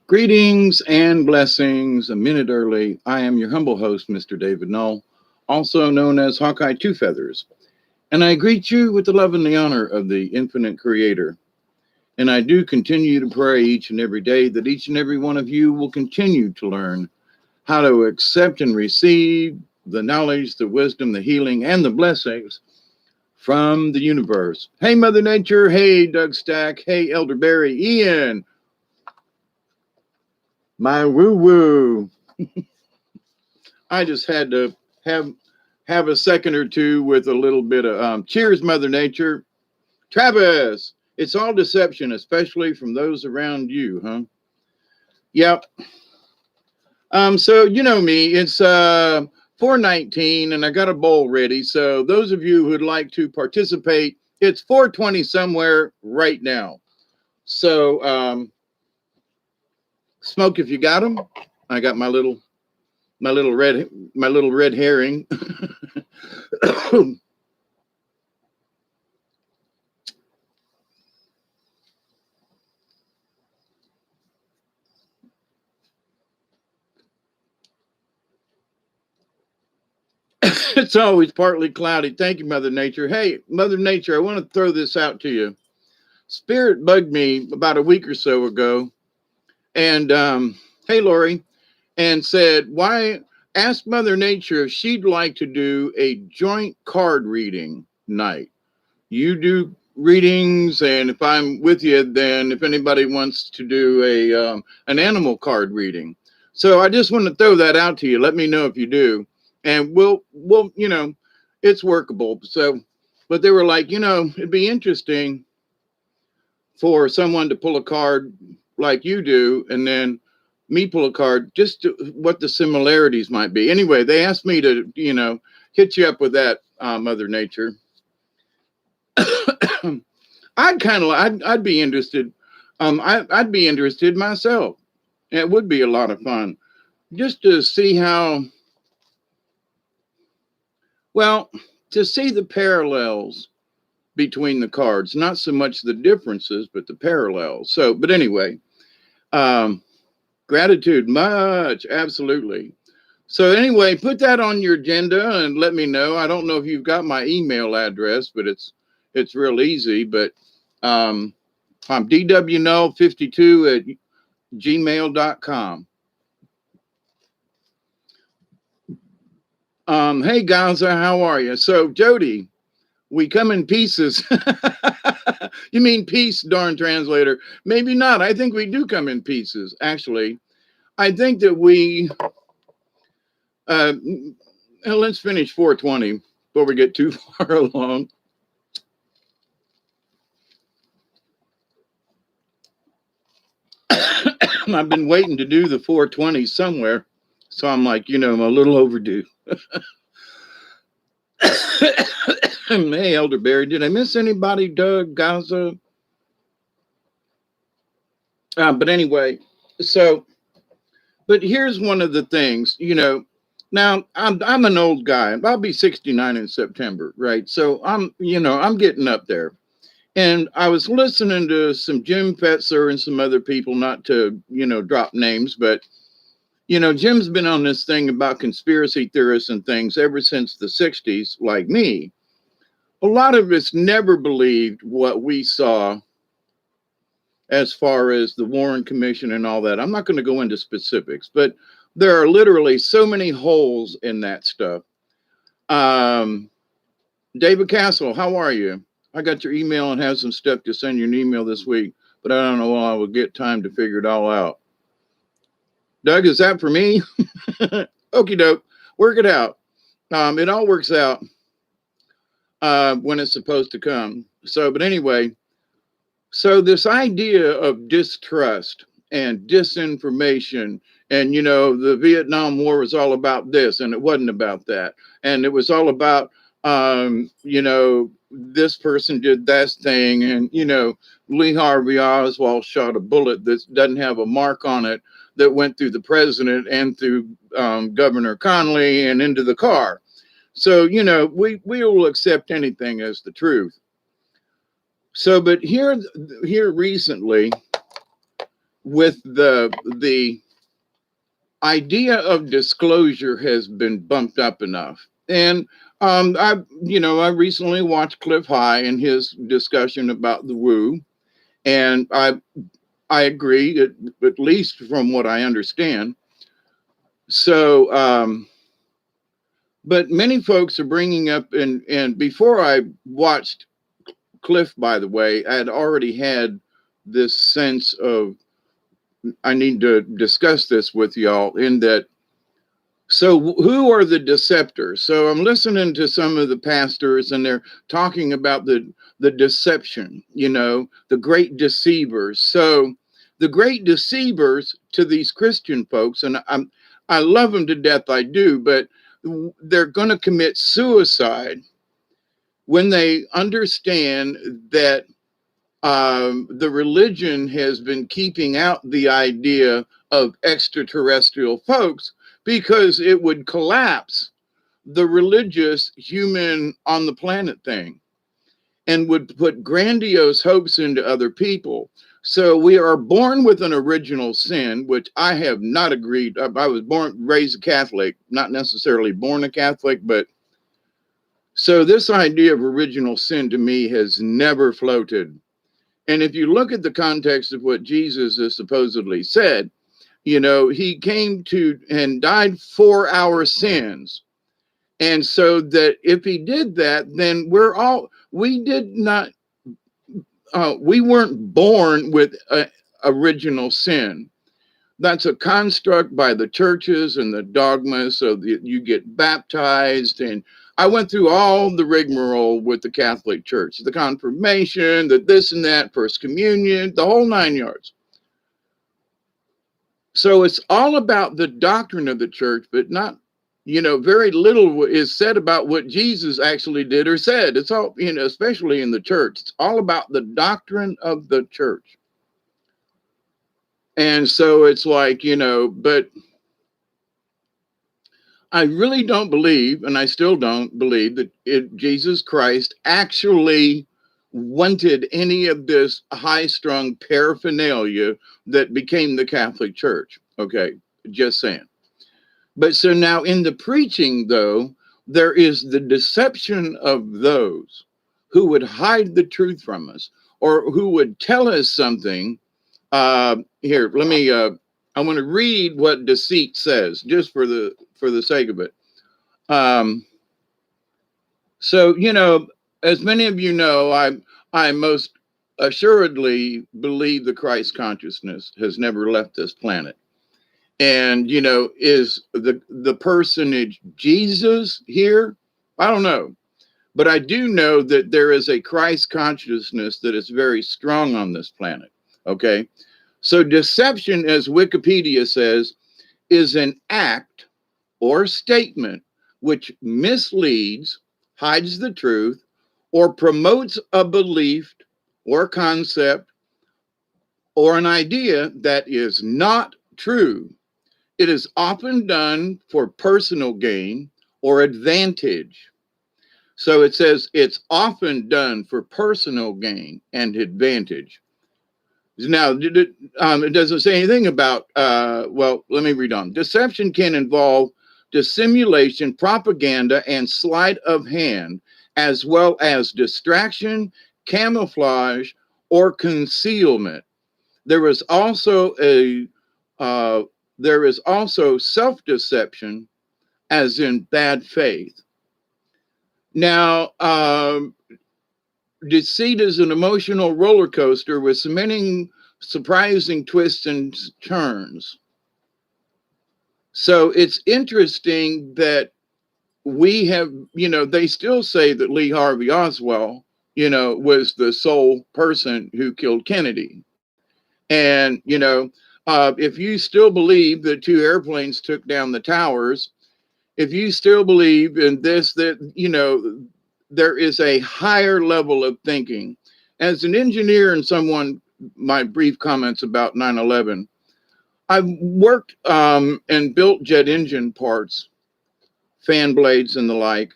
Greetings and blessings. A minute early. I am your humble host, Mr. David Null, also known as Hawkeye Two Feathers. And I greet you with the love and the honor of the infinite creator. And I do continue to pray each and every day that each and every one of you will continue to learn how to accept and receive the knowledge, the wisdom, the healing, and the blessings from the universe. Hey, Mother Nature. Hey, Doug Stack. Hey, Elderberry. Ian, my woo woo. I just had to have a second or two with a little bit of cheers, Mother Nature. Travis, it's all deception, especially from those around you, huh? Yep. So you know me, it's 4:19 and I got a bowl ready. So those of you who'd like to participate, it's 4:20 somewhere right now. So smoke if you got them. I got my little red herring. It's always partly cloudy. Thank you, Mother Nature. Hey, Mother Nature, I want to throw this out to you. Spirit bugged me about a week or so ago, and hey, Lori, and said, "Why ask Mother Nature if she'd like to do a joint card reading night? You do readings, and if I'm with you, then if anybody wants to do a an animal card reading." So I just want to throw that out to you. Let me know if you do, and we'll it's workable. So, but they were like, it'd be interesting for someone to pull a card like you do, and then me pull a card, just to, what the similarities might be. Anyway, they asked me to hit you up with that, Mother Nature. I'd be interested. I'd be interested myself. It would be a lot of fun just to see how, well, to see the parallels between the cards, not so much the differences, but the parallels. So, but anyway, um, gratitude, much, absolutely. So anyway, put that on your agenda and let me know. I don't know if you've got my email address, but it's real easy. But I'm dwnull52@gmail.com. Hey Gaza, how are you? So Jody, we come in pieces. You mean peace, darn translator? Maybe not. I think we do come in pieces. Actually, I think that we. Let's finish 420 before we get too far along. I've been waiting to do the 420 somewhere, so I'm like, I'm a little overdue. Hey, Elderberry, did I miss anybody? Doug, Gaza? But anyway, so, but here's one of the things, Now I'm an old guy. I'll be 69 in September, right? So I'm getting up there. And I was listening to some Jim Fetzer and some other people, not to, drop names, but Jim's been on this thing about conspiracy theorists and things ever since the 60s, like me. A lot of us never believed what we saw as far as the Warren Commission and all that. I'm not going to go into specifics, but there are literally so many holes in that stuff. David Castle, how are you? I got your email and have some stuff to send you an email this week, but I don't know when I will get time to figure it all out. Doug, is that for me? Okie doke, work it out. It all works out when it's supposed to come. So, but anyway, so this idea of distrust and disinformation, and the Vietnam War was all about this, and it wasn't about that, and it was all about this person did that thing, and Lee Harvey Oswald shot a bullet that doesn't have a mark on it that went through the president and through Governor Connolly and into the car. So we will accept anything as the truth. So, but here recently, with the idea of disclosure has been bumped up enough. And I recently watched Cliff High and his discussion about the woo, and I agree, at least from what I understand. So, but many folks are bringing up, and before I watched Cliff, by the way, I had already had this sense of I need to discuss this with y'all in that. So, who are the deceptors? So, I'm listening to some of the pastors, and they're talking about the deception, the great deceivers. So, the great deceivers to these Christian folks, and I love them to death, I do, but they're going to commit suicide when they understand that the religion has been keeping out the idea of extraterrestrial folks because it would collapse the religious human on the planet thing and would put grandiose hopes into other people. So we are born with an original sin, which I have not agreed. I was raised a Catholic, not necessarily born a Catholic, but so this idea of original sin to me has never floated. And if you look at the context of what Jesus has supposedly said, he came to and died for our sins. And so that if he did that, then we weren't born with original sin. That's a construct by the churches and the dogmas so that you get baptized. And I went through all the rigmarole with the Catholic Church, the confirmation, the this and that, first communion, the whole 9 yards. So it's all about the doctrine of the church, but not, very little is said about what Jesus actually did or said. It's all, especially in the church, it's all about the doctrine of the church. And so it's like, but I really don't believe, and I still don't believe that Jesus Christ actually wanted any of this high-strung paraphernalia that became the Catholic Church. Okay, just saying. But so now in the preaching, though, there is the deception of those who would hide the truth from us or who would tell us something. Here, let me, I want to read what deceit says just for the sake of it. So, as many of you know, I most assuredly believe the Christ consciousness has never left this planet. And, is the personage Jesus here? I don't know. But I do know that there is a Christ consciousness that is very strong on this planet. Okay. So deception, as Wikipedia says, is an act or statement which misleads, hides the truth, or promotes a belief or concept or an idea that is not true. It is often done for personal gain or advantage. So it says it's often done for personal gain and advantage. Now, it doesn't say anything about, well, let me read on. Deception can involve dissimulation, propaganda, and sleight of hand, as well as distraction, camouflage, or concealment. There is also self-deception, as in bad faith. Now, deceit is an emotional roller coaster with many surprising twists and turns. So it's interesting that we have, they still say that Lee Harvey Oswald, was the sole person who killed Kennedy. And, if you still believe that 2 airplanes took down the towers, if you still believe in this, that, there is a higher level of thinking. As an engineer and someone, my brief comments about 9/11, I've worked and built jet engine parts, fan blades and the like.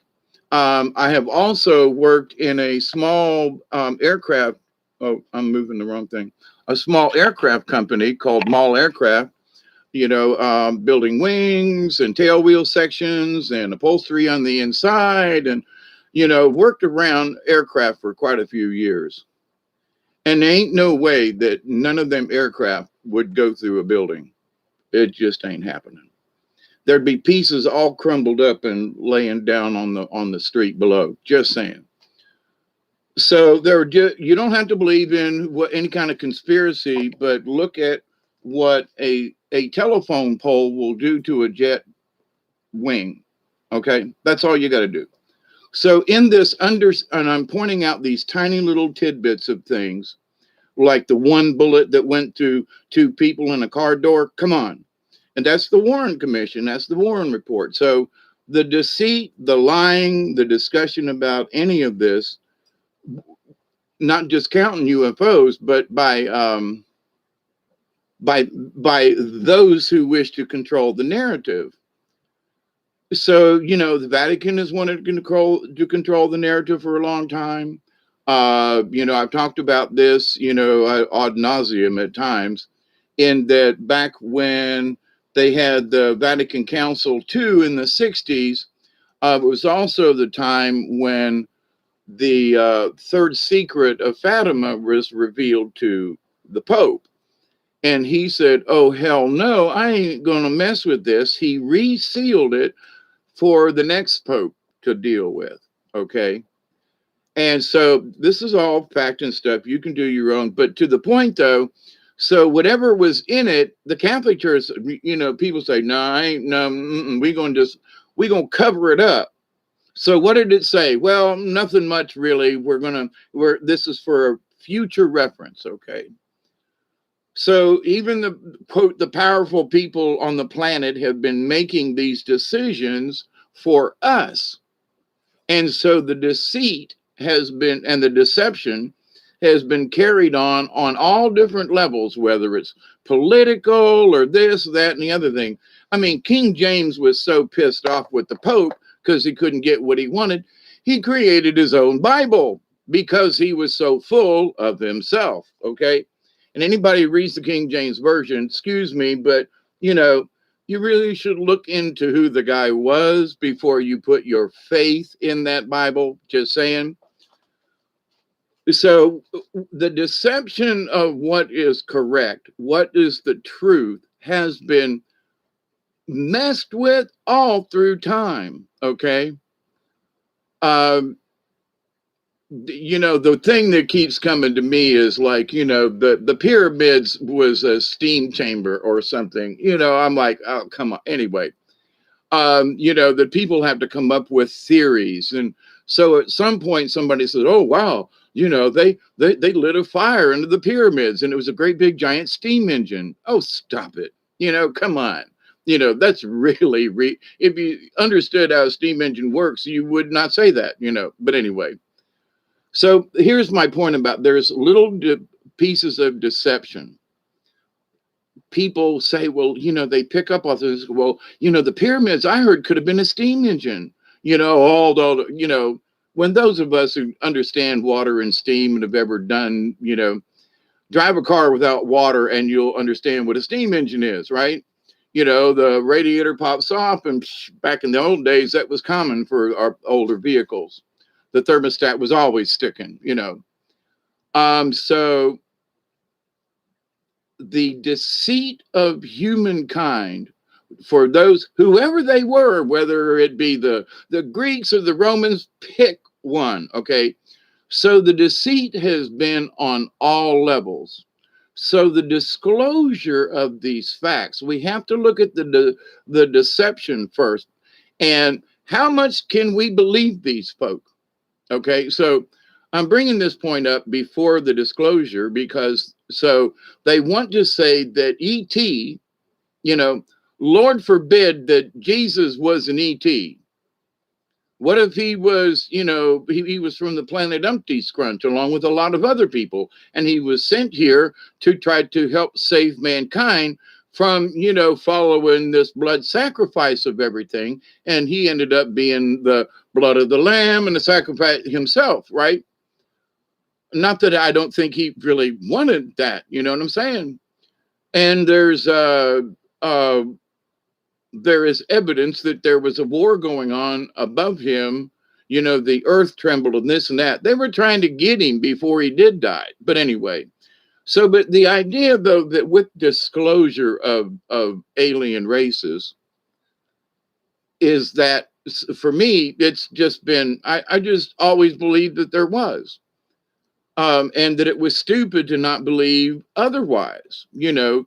I have also worked in a small aircraft Oh, I'm moving the wrong thing. A small aircraft company called Mall Aircraft, building wings and tail wheel sections and upholstery on the inside, and worked around aircraft for quite a few years. And there ain't no way that none of them aircraft would go through a building. It just ain't happening. There'd be pieces all crumbled up and laying down on the street below. Just saying. So you don't have to believe in what any kind of conspiracy, but look at what a telephone pole will do to a jet wing. Okay, that's all you got to do. So in this and I'm pointing out these tiny little tidbits of things, like the one bullet that went to two people in a car door. Come on, and that's the Warren Commission. That's the Warren Report. So the deceit, the lying, the discussion about any of this, not just counting UFOs, but by those who wish to control the narrative. So the Vatican has wanted to control the narrative for a long time. I've talked about this ad nauseum at times, in that back when they had the Vatican Council II in the 60s, it was also the time when the third secret of Fatima was revealed to the Pope. And he said, oh, hell no, I ain't going to mess with this. He resealed it for the next Pope to deal with. Okay. And so this is all fact and stuff. You can do your own. But to the point, though, so whatever was in it, the Catholic Church, people say, no, I ain't, no, we're going to cover it up. So what did it say? Well, nothing much really. This is for a future reference. Okay. So even the powerful people on the planet have been making these decisions for us. And so the deceit has been, and the deception has been carried on all different levels, whether it's political or this, that, and the other thing. I mean, King James was so pissed off with the Pope because he couldn't get what he wanted. He created his own Bible because he was so full of himself. Okay. And anybody who reads the King James Version, excuse me, but you really should look into who the guy was before you put your faith in that Bible. Just saying. So the deception of what is correct, what is the truth, has been messed with all through time. Okay. The thing that keeps coming to me is like, the pyramids was a steam chamber or something. I'm like, oh, come on. Anyway, that people have to come up with theories. And so at some point somebody said, oh, wow, they lit a fire into the pyramids and it was a great big giant steam engine. Oh, stop it. Come on. That's really, if you understood how a steam engine works, you would not say that, but anyway. So here's my point about there's little pieces of deception. People say, well, they pick up on this. Well, the pyramids I heard could have been a steam engine, when those of us who understand water and steam and have ever done, drive a car without water and you'll understand what a steam engine is, right? The radiator pops off, and back in the old days, that was common for our older vehicles. The thermostat was always sticking, So the deceit of humankind, for those, whoever they were, whether it be the Greeks or the Romans, pick one. Okay. So the deceit has been on all levels. So the disclosure of these facts, we have to look at the deception first. And how much can we believe these folk? Okay, so I'm bringing this point up before the disclosure because so they want to say that ET, Lord forbid that Jesus was an ET. What if he was, he was from the planet Umpty Scrunch along with a lot of other people, and he was sent here to try to help save mankind from, following this blood sacrifice of everything. And he ended up being the blood of the lamb and the sacrifice himself, right? Not that I don't think he really wanted that, you know what I'm saying? And uh, there is evidence that there was a war going on above him. You know, the earth trembled and this and that. They were trying to get him before he did die. But anyway, so, but the idea, though, that with disclosure of alien races is that for me, it's just been, I just always believed that there was. And that it was stupid to not believe otherwise. You know,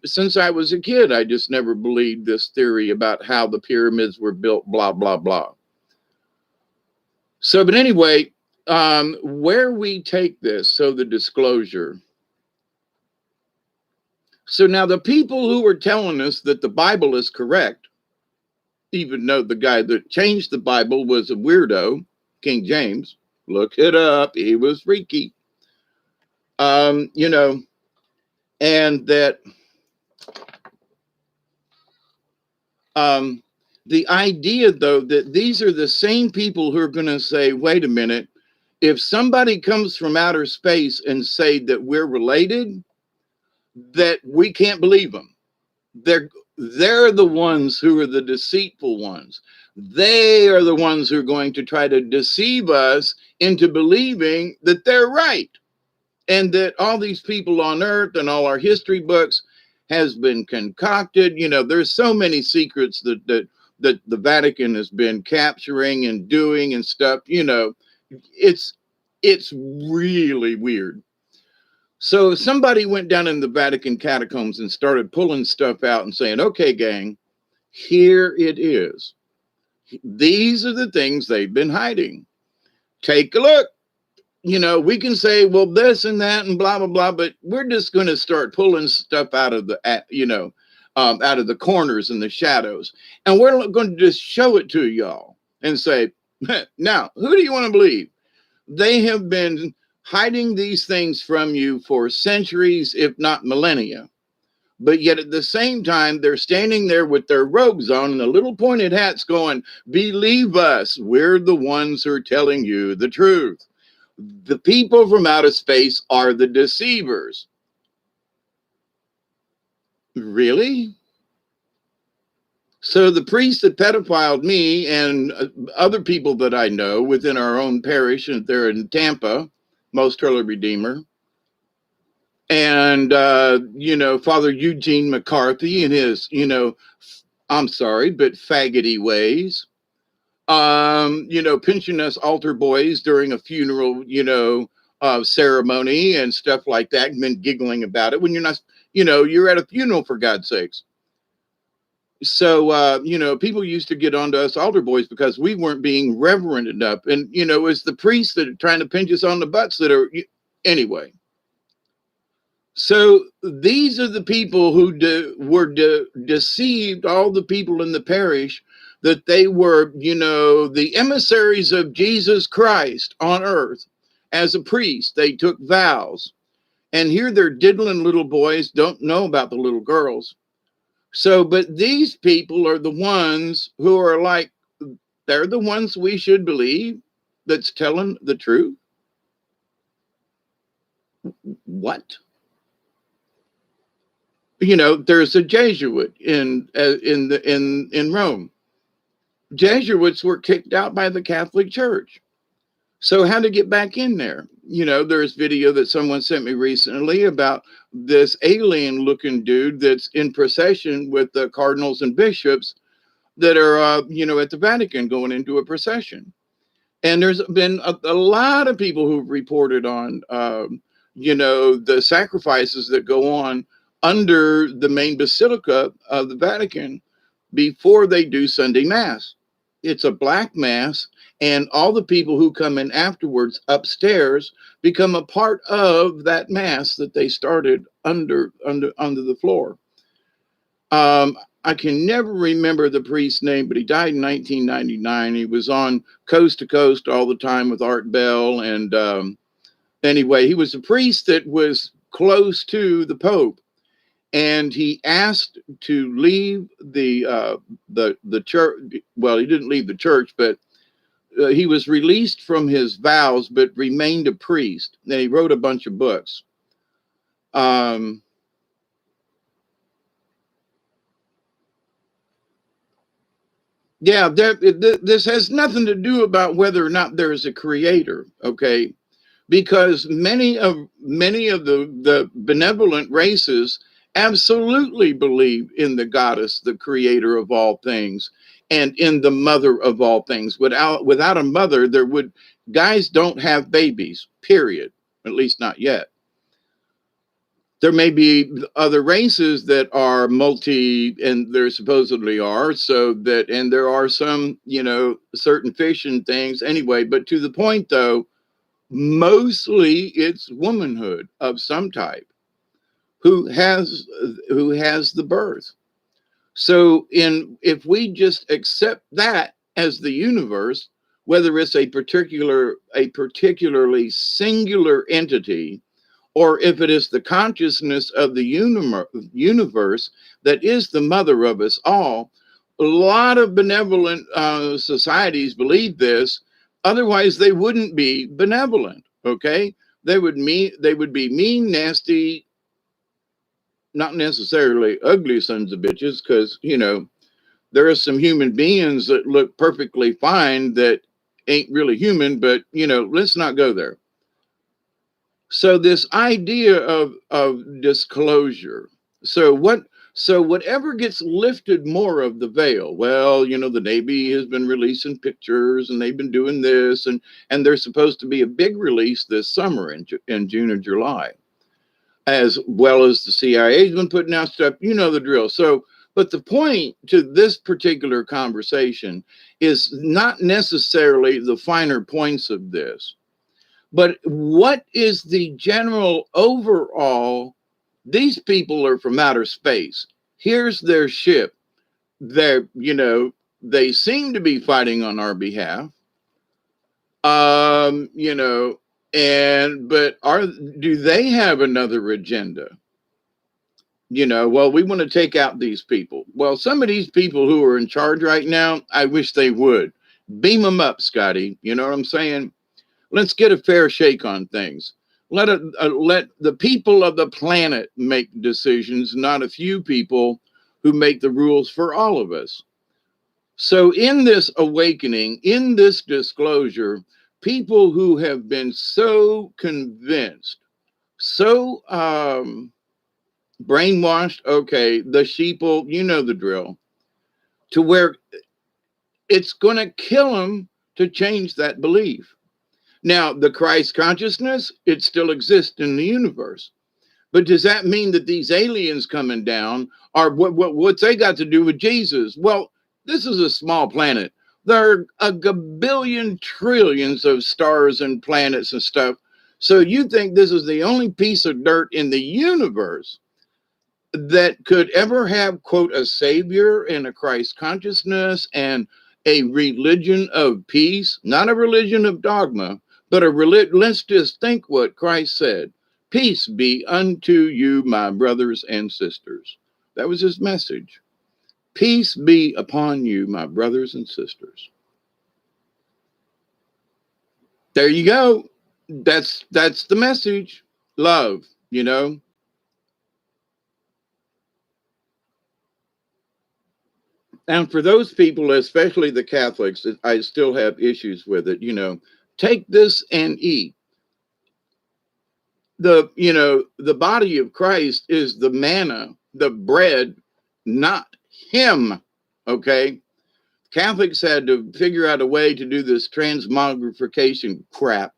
since I was a kid, I just never believed this theory about how the pyramids were built, blah, blah, blah. So, but anyway, where we take this, so the disclosure. So now the people who were telling us that the Bible is correct, even though the guy that changed the Bible was a weirdo, King James, look it up, he was freaky. You know, and that the idea, though, that these are the same people who are going to say, wait a minute, if somebody comes from outer space and say that we're related, that we can't believe them. They're the ones who are the deceitful ones. They are the ones who are going to try to deceive us into believing that they're right. And that all these people on earth and all our history books has been concocted. You know, there's so many secrets that the Vatican has been capturing and doing and stuff. You know, it's really weird. So if somebody went down in the Vatican catacombs and started pulling stuff out and saying, okay, gang, here it is. These are the things they've been hiding. Take a look. You know, we can say, well, this and that and blah, blah, blah, but we're just going to start pulling stuff out of the, you know, out of the corners and the shadows. And we're going to just show it to y'all and say, now, who do you want to believe? They have been hiding these things from you for centuries, if not millennia. But yet at the same time, they're standing there with their robes on and the little pointed hats going, believe us, we're the ones who are telling you the truth. The people from outer space are the deceivers. Really? So the priest that pedophiled me and other people that I know within our own parish, and they're in Tampa, Most Holy Redeemer, and, you know, Father Eugene McCarthy and his, you know, I'm sorry, but faggoty ways, you know, pinching us altar boys during a funeral, you know, ceremony and stuff like that, and then giggling about it when you're not, you know, you're at a funeral, for God's sakes. So, you know, people used to get onto us altar boys because we weren't being reverent enough. And, you know, it's the priests that are trying to pinch us on the butts that are, anyway. So these are the people who deceived all the people in the parish that they were, you know, the emissaries of Jesus Christ on earth. As a priest, they took vows. And here they're diddling little boys, don't know about the little girls. So, but these people are the ones who are like, they're the ones we should believe that's telling the truth. What? You know, there's a Jesuit in Rome. Jesuits were kicked out by the Catholic Church. So how to get back in there? You know, there's video that someone sent me recently about this alien looking dude that's in procession with the cardinals and bishops that are, you know, at the Vatican going into a procession. And there's been a lot of people who've reported on, you know, the sacrifices that go on under the main basilica of the Vatican before they do Sunday Mass. It's a black mass, and all the people who come in afterwards upstairs become a part of that mass that they started under the floor. I can never remember the priest's name, but he died in 1999. He was on Coast to Coast all the time with Art Bell, and anyway, he was a priest that was close to the Pope, and he asked to leave the church. Well, he didn't leave the church, but he was released from his vows, but remained a priest. And he wrote a bunch of books. Um, yeah, this has nothing to do about whether or not there is a creator, okay? Because many of the benevolent races absolutely believe in the goddess, the creator of all things, and in the mother of all things. Without a mother, there would guys don't have babies, period. At least not yet. There may be other races that are multi, and there supposedly are, so that, and there are some, certain fish and things anyway. But to the point though, mostly it's womanhood of some type who has the birth. So if we just accept that as the universe, whether it's a particularly singular entity, or if it is the consciousness of the universe that is the mother of us all. A lot of benevolent societies believe this. Otherwise, they wouldn't be benevolent. Okay, they would be mean, nasty, not necessarily ugly sons of bitches, because there are some human beings that look perfectly fine that ain't really human. But let's not go there. So this idea of disclosure. So whatever gets lifted more of the veil. Well, the Navy has been releasing pictures, and they've been doing this, and there's supposed to be a big release this summer in June or July, as well as the CIA's been putting out stuff. You know the drill. So, but the point to this particular conversation is not necessarily the finer points of this, but what is the general overall? These people are from outer space. Here's their ship. They seem to be fighting on our behalf. Um, you know, but do they have another agenda? Well, we want to take out these people. Well, some of these people who are in charge right now, I wish they would beam them up, Scotty. You know what I'm saying? Let's get a fair shake on things. Let the people of the planet make decisions, not a few people who make the rules for all of us. So in this awakening, in this disclosure, people who have been so convinced, so brainwashed, okay, the sheeple, you know the drill, to where it's going to kill them to change that belief. Now, the Christ consciousness, it still exists in the universe. But does that mean that these aliens coming down are what's they got to do with Jesus? Well, this is a small planet. There are a gabillion trillions of stars and planets and stuff. So you think this is the only piece of dirt in the universe that could ever have, quote, a savior and a Christ consciousness and a religion of peace, not a religion of dogma, but let's just think what Christ said. Peace be unto you, my brothers and sisters. That was his message. Peace be upon you, my brothers and sisters. There you go. That's the message. Love, And for those people, especially the Catholics, I still have issues with it. Take this and eat. The body of Christ is the manna, the bread, not him. Okay. Catholics had to figure out a way to do this transmogrification crap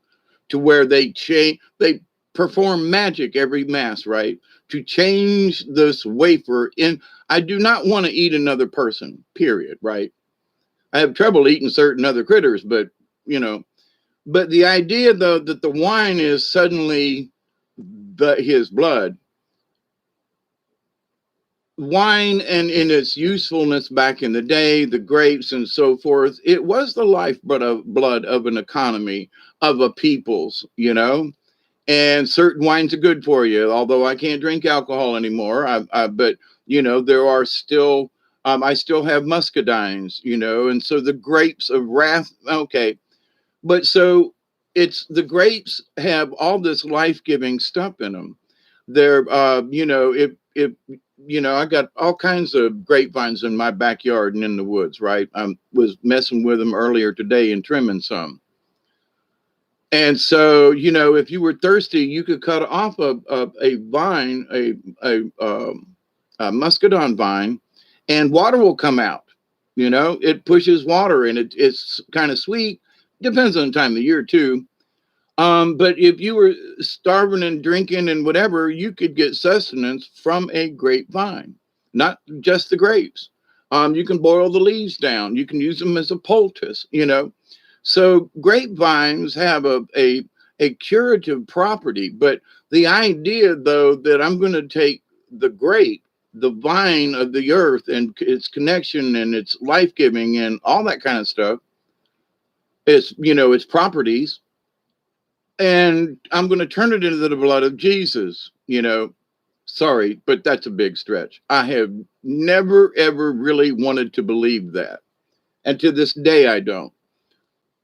to where they perform magic every mass, right? To change this wafer in. I do not want to eat another person, period, right? I have trouble eating certain other critters, but the idea though that the wine is suddenly his blood, wine, and in its usefulness back in the day, the grapes and so forth, it was the lifeblood of an economy, of a people's, and certain wines are good for you. Although I can't drink alcohol anymore, but there are still, I still have muscadines, and so the grapes of wrath. Okay, But so it's the grapes have all this life-giving stuff in them. They're, if I got all kinds of grapevines in my backyard and in the woods, right? I was messing with them earlier today and trimming some. And so, if you were thirsty, you could cut off a vine, a muscadine vine, and water will come out. It pushes water, and it's kind of sweet. Depends on the time of the year too. But if you were starving and drinking and whatever, you could get sustenance from a grapevine, not just the grapes. You can boil the leaves down. You can use them as a poultice. So grapevines have a curative property, but the idea, though, that I'm going to take the grape, the vine of the earth, and its connection and its life giving and all that kind of stuff, its properties, and I'm going to turn it into the blood of Jesus. Sorry, but that's a big stretch. I have never, ever really wanted to believe that. And to this day, I don't.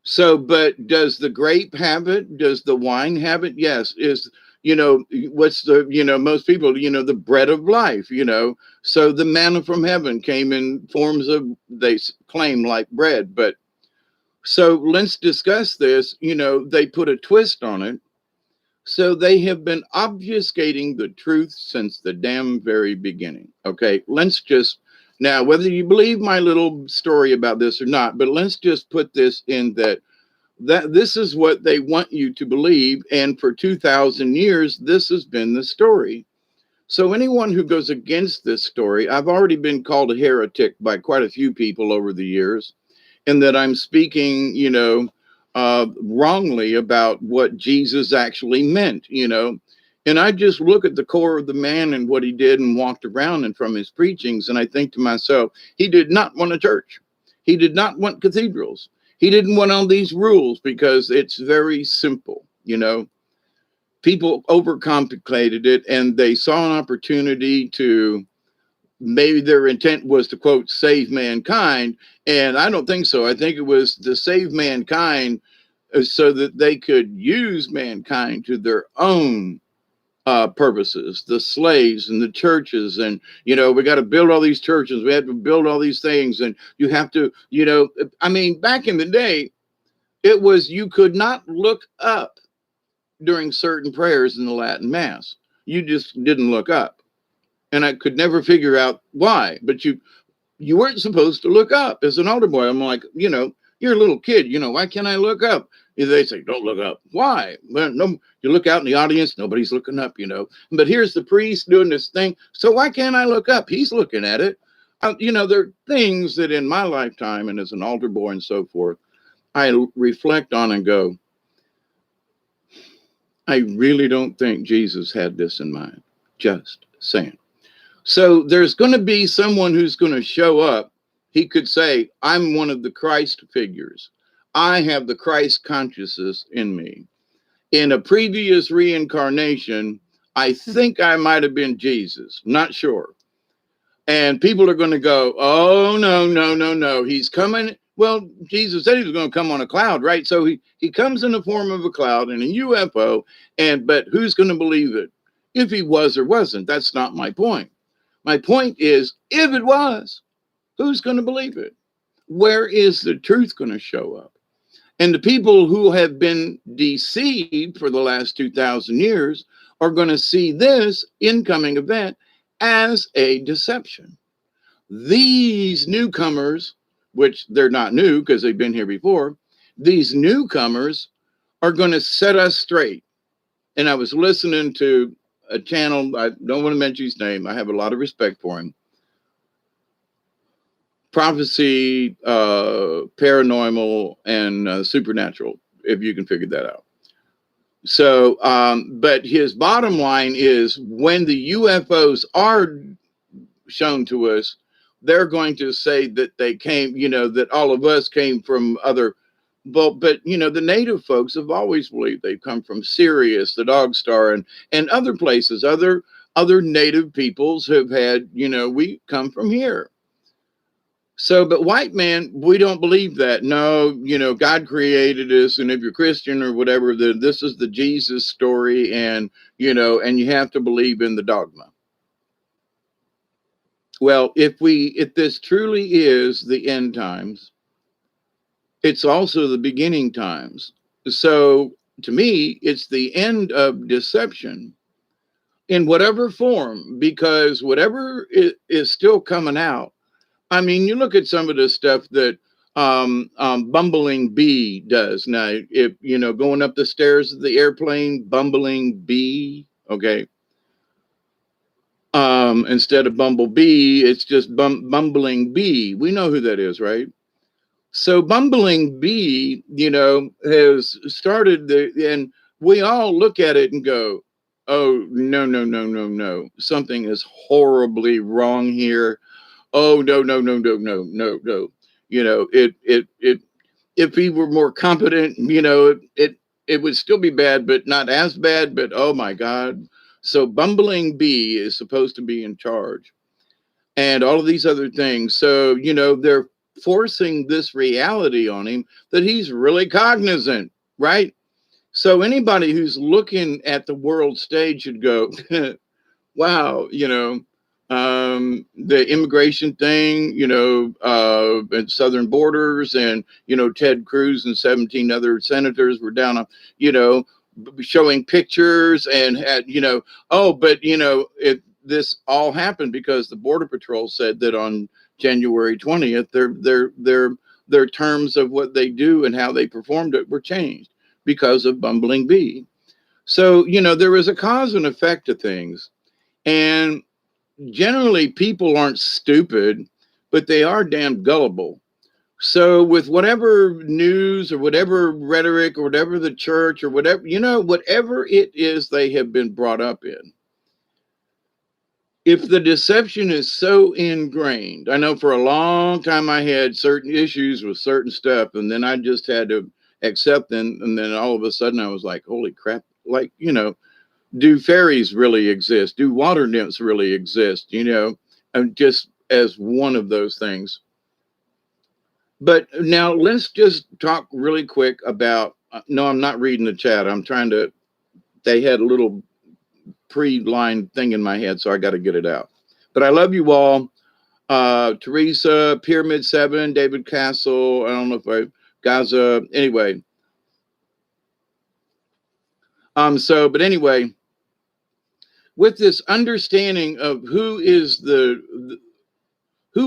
So, but does the grape have it? Does the wine have it? Yes. What's most people, the bread of life. So the manna from heaven came in forms of, they claim, like bread. But so let's discuss this. They put a twist on it. So they have been obfuscating the truth since the damn very beginning. Okay, let's just now, whether you believe my little story about this or not, but let's just put this in that this is what they want you to believe, and for 2,000 years, this has been the story. So anyone who goes against this story, I've already been called a heretic by quite a few people over the years, and that I'm speaking, wrongly about what Jesus actually meant. And I just look at the core of the man and what he did and walked around and from his preachings, and I think to myself, he did not want a church. He did not want cathedrals. He didn't want all these rules because it's very simple. People overcomplicated it, and they saw an opportunity to, maybe their intent was to, quote, save mankind. And I don't think so. I think it was to save mankind so that they could use mankind to their own purposes, the slaves and the churches. And, we got to build all these churches. We have to build all these things. And you have to, back in the day, it was, you could not look up during certain prayers in the Latin Mass. You just didn't look up. And I could never figure out why, but you weren't supposed to look up as an altar boy. I'm like, you're a little kid, why can't I look up? They say, don't look up. Why? Well, no, you look out in the audience, nobody's looking up. But here's the priest doing this thing. So why can't I look up? He's looking at it. There are things that in my lifetime and as an altar boy and so forth, I reflect on and go, I really don't think Jesus had this in mind. Just saying. So there's going to be someone who's going to show up. He could say, I'm one of the Christ figures. I have the Christ consciousness in me. In a previous reincarnation, I think I might have been Jesus. Not sure. And people are going to go, oh, no, no, no, no. He's coming. Well, Jesus said he was going to come on a cloud, right? So he comes in the form of a cloud and a UFO. But who's going to believe it? If he was or wasn't, that's not my point. My point is, if it was, who's going to believe it? Where is the truth going to show up? And the people who have been deceived for the last 2,000 years are going to see this incoming event as a deception. These newcomers, which they're not new because they've been here before, these newcomers are going to set us straight. And I was listening to a channel, I don't want to mention his name, I have a lot of respect for him. Prophecy, paranormal, and supernatural, if you can figure that out. So, but his bottom line is, when the UFOs are shown to us, they're going to say that they came, that all of us came from other, but the native folks have always believed they've come from Sirius, the Dog Star, and other places. Other native peoples have had, we come from here. So, but white man, we don't believe that. No, God created us, and if you're Christian or whatever, this is the Jesus story, and and you have to believe in the dogma. Well, if this truly is the end times, it's also the beginning times. So, to me, it's the end of deception in whatever form, because whatever is still coming out. I mean, you look at some of the stuff that Bumbling Bee does now. If going up the stairs of the airplane, Bumbling Bee, okay. Instead of Bumblebee, it's just Bumbling Bee. We know who that is, right? So Bumbling Bee, has started and we all look at it and go, "Oh no, no, no, no, no! Something is horribly wrong here. Oh no, no, no, no, no, no, no! It. If he were more competent, it would still be bad, but not as bad. But oh my God! So Bumbling Bee is supposed to be in charge, and all of these other things. So they're forcing this reality on him that he's really cognizant, right? So anybody who's looking at the world stage should go, wow, the immigration thing, at southern borders, and Ted Cruz and 17 other senators were down on, showing pictures and had, oh, but this all happened because the Border Patrol said that on January 20th, their terms of what they do and how they performed it were changed because of Bumbling Bee. So there is a cause and effect to things, and generally people aren't stupid, but they are damn gullible. So with whatever news or whatever rhetoric or whatever the church or whatever, whatever it is they have been brought up in, if the deception is so ingrained, I know for a long time I had certain issues with certain stuff, and then I just had to accept them. And then all of a sudden I was like, holy crap, like, do fairies really exist? Do water nymphs really exist? And just as one of those things. But now let's just talk really quick about. No, I'm not reading the chat. I'm trying to. They had a little pre-line thing in my head, so I got to get it out. But I love you all. Teresa, Pyramid 7, David Castle. I don't know if Gaza. Anyway. But anyway, with this understanding of who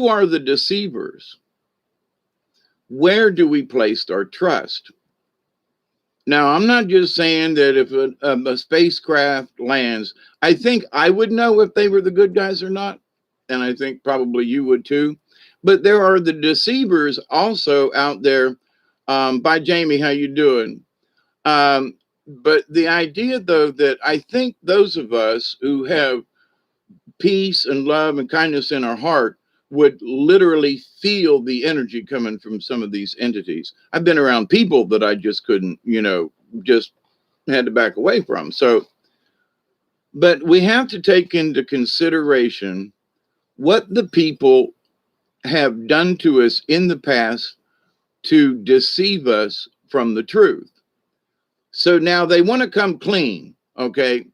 are the deceivers, where do we place our trust? Now, I'm not just saying that if a spacecraft lands, I think I would know if they were the good guys or not. And I think probably you would too. But there are the deceivers also out there. By Jamie, how you doing? But the idea, though, that I think those of us who have peace and love and kindness in our heart would literally feel the energy coming from some of these entities. I've been around people that I just couldn't, just had to back away from. So, but we have to take into consideration what the people have done to us in the past to deceive us from the truth. So now they want to come clean. Okay.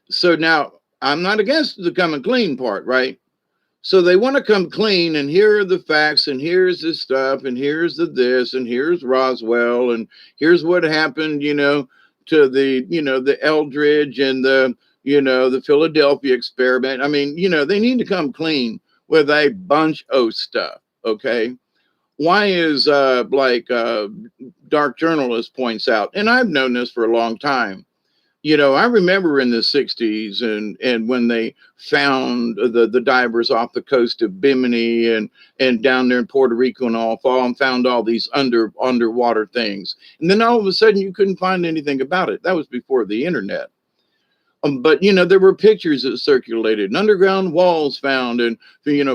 So now I'm not against the coming clean part, right? So they want to come clean, and here are the facts, and here's the stuff, and here's the this, and here's Roswell, and here's what happened, to the Eldridge and the Philadelphia experiment. I mean, they need to come clean with a bunch of stuff. Okay. Why is Dark Journalist points out, and I've known this for a long time. I remember in the 60s and when they found the divers off the coast of Bimini and down there in Puerto Rico and all and found all these underwater things. And then all of a sudden you couldn't find anything about it. That was before the internet. But there were pictures that circulated and underground walls found and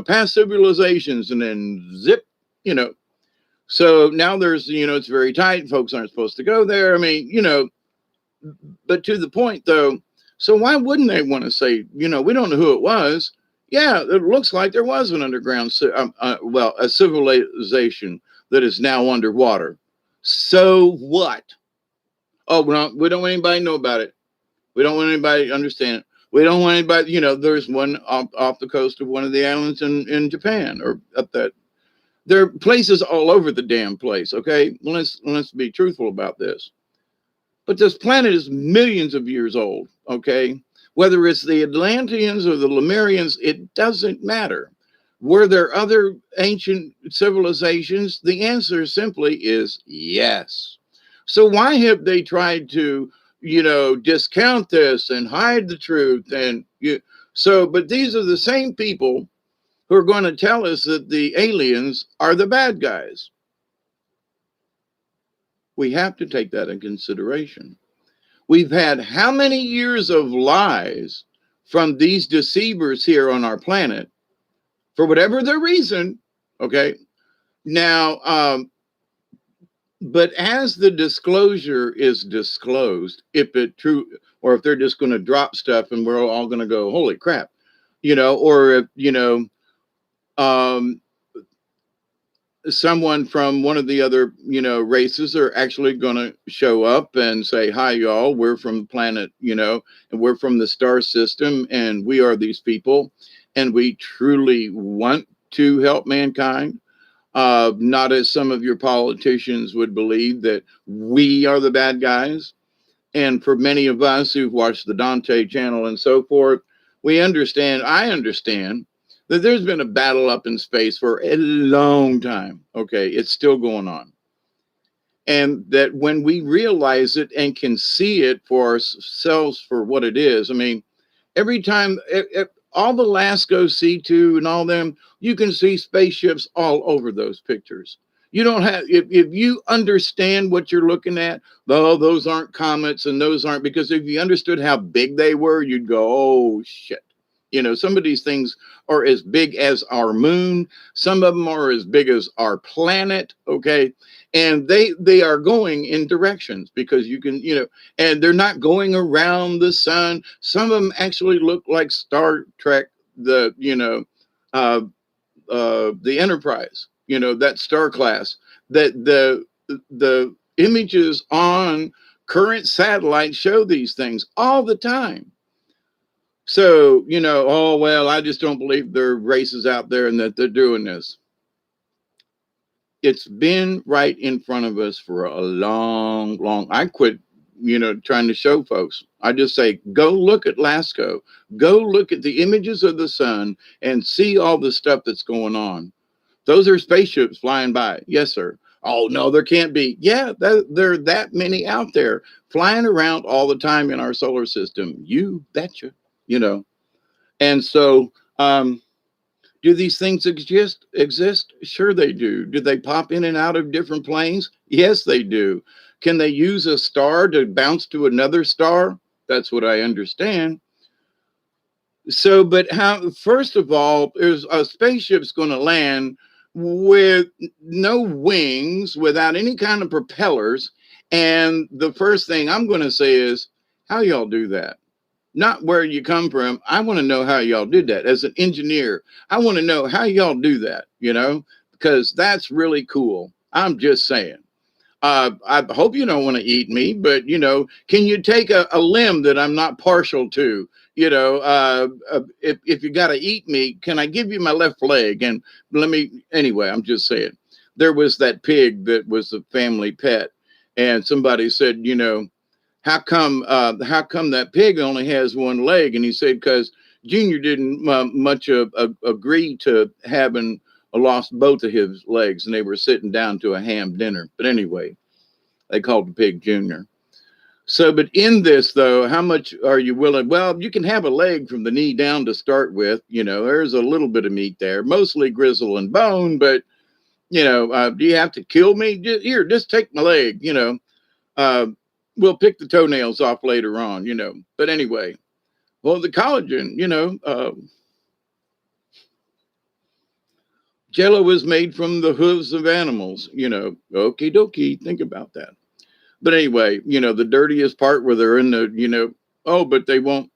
past civilizations, and then zip, so now there's it's very tight. Folks aren't supposed to go there. I mean, but to the point though, so why wouldn't they want to say, we don't know who it was? Yeah, it looks like there was an underground, well, a civilization that is now underwater. So what? Oh, we don't want anybody to know about it. We don't want anybody to understand it. We don't want anybody, there's one off the coast of one of the islands in Japan or up that. There are places all over the damn place, okay? Let's be truthful about this. But this planet is millions of years old, okay? Whether it's the Atlanteans or the Lemurians, it doesn't matter. Were there other ancient civilizations? The answer simply is yes. So why have they tried to, discount this and hide the truth? But these are the same people who are going to tell us that the aliens are the bad guys. We have to take that in consideration. We've had how many years of lies from these deceivers here on our planet for whatever their reason. Okay. Now, but as the disclosure is disclosed, if it true, or if they're just going to drop stuff and we're all going to go, holy crap, or if, um, someone from one of the other, races are actually going to show up and say, hi, y'all, we're from planet, and we're from the star system, and we are these people, and we truly want to help mankind. Not as some of your politicians would believe that we are the bad guys. And for many of us who've watched the Dante channel and so forth, I understand that there's been a battle up in space for a long time. Okay, it's still going on. And that when we realize it and can see it for ourselves for what it is, I mean, every time, all the Lasco C2 and all them, you can see spaceships all over those pictures. You don't have, if you understand what you're looking at, though, those aren't comets and those aren't, because if you understood how big they were, you'd go, oh shit. Some of these things are as big as our moon. Some of them are as big as our planet. Okay. And they are going in directions because you can, and they're not going around the sun. Some of them actually look like Star Trek, the Enterprise, that star class, that the images on current satellites show these things all the time. So, oh, well, I just don't believe there are races out there and that they're doing this. It's been right in front of us for a long, I quit, trying to show folks. I just say, go look at Lasco, go look at the images of the sun and see all the stuff that's going on. Those are spaceships flying by. Yes, sir. Oh, no, there can't be. Yeah, there are that many out there flying around all the time in our solar system. You betcha, And so, do these things exist? Sure, they do. Do they pop in and out of different planes? Yes, they do. Can they use a star to bounce to another star? That's what I understand. So, but how, first of all, there's a spaceship's going to land with no wings, without any kind of propellers. And the first thing I'm going to say is, how y'all do that? Not where you come from. I want to know how y'all did that. As an engineer, I want to know how y'all do that, because that's really cool. I'm just saying. I hope you don't want to eat me, but can you take a limb that I'm not partial to? If you got to eat me, can I give you my left leg? And anyway, I'm just saying. There was that pig that was a family pet, and somebody said, how come that pig only has one leg? And he said, because Junior didn't much agree to having lost both of his legs, and they were sitting down to a ham dinner. But anyway, they called the pig Junior. So, but in this though, how much are you willing? Well, you can have a leg from the knee down to start with. There's a little bit of meat there, mostly gristle and bone. But do you have to kill me? Just take my leg. Uh, we'll pick the toenails off later on. But anyway, well, the collagen, Jello is made from the hooves of animals. Okie dokie. Think about that. But anyway, the dirtiest part where they're in the, oh, but they won't.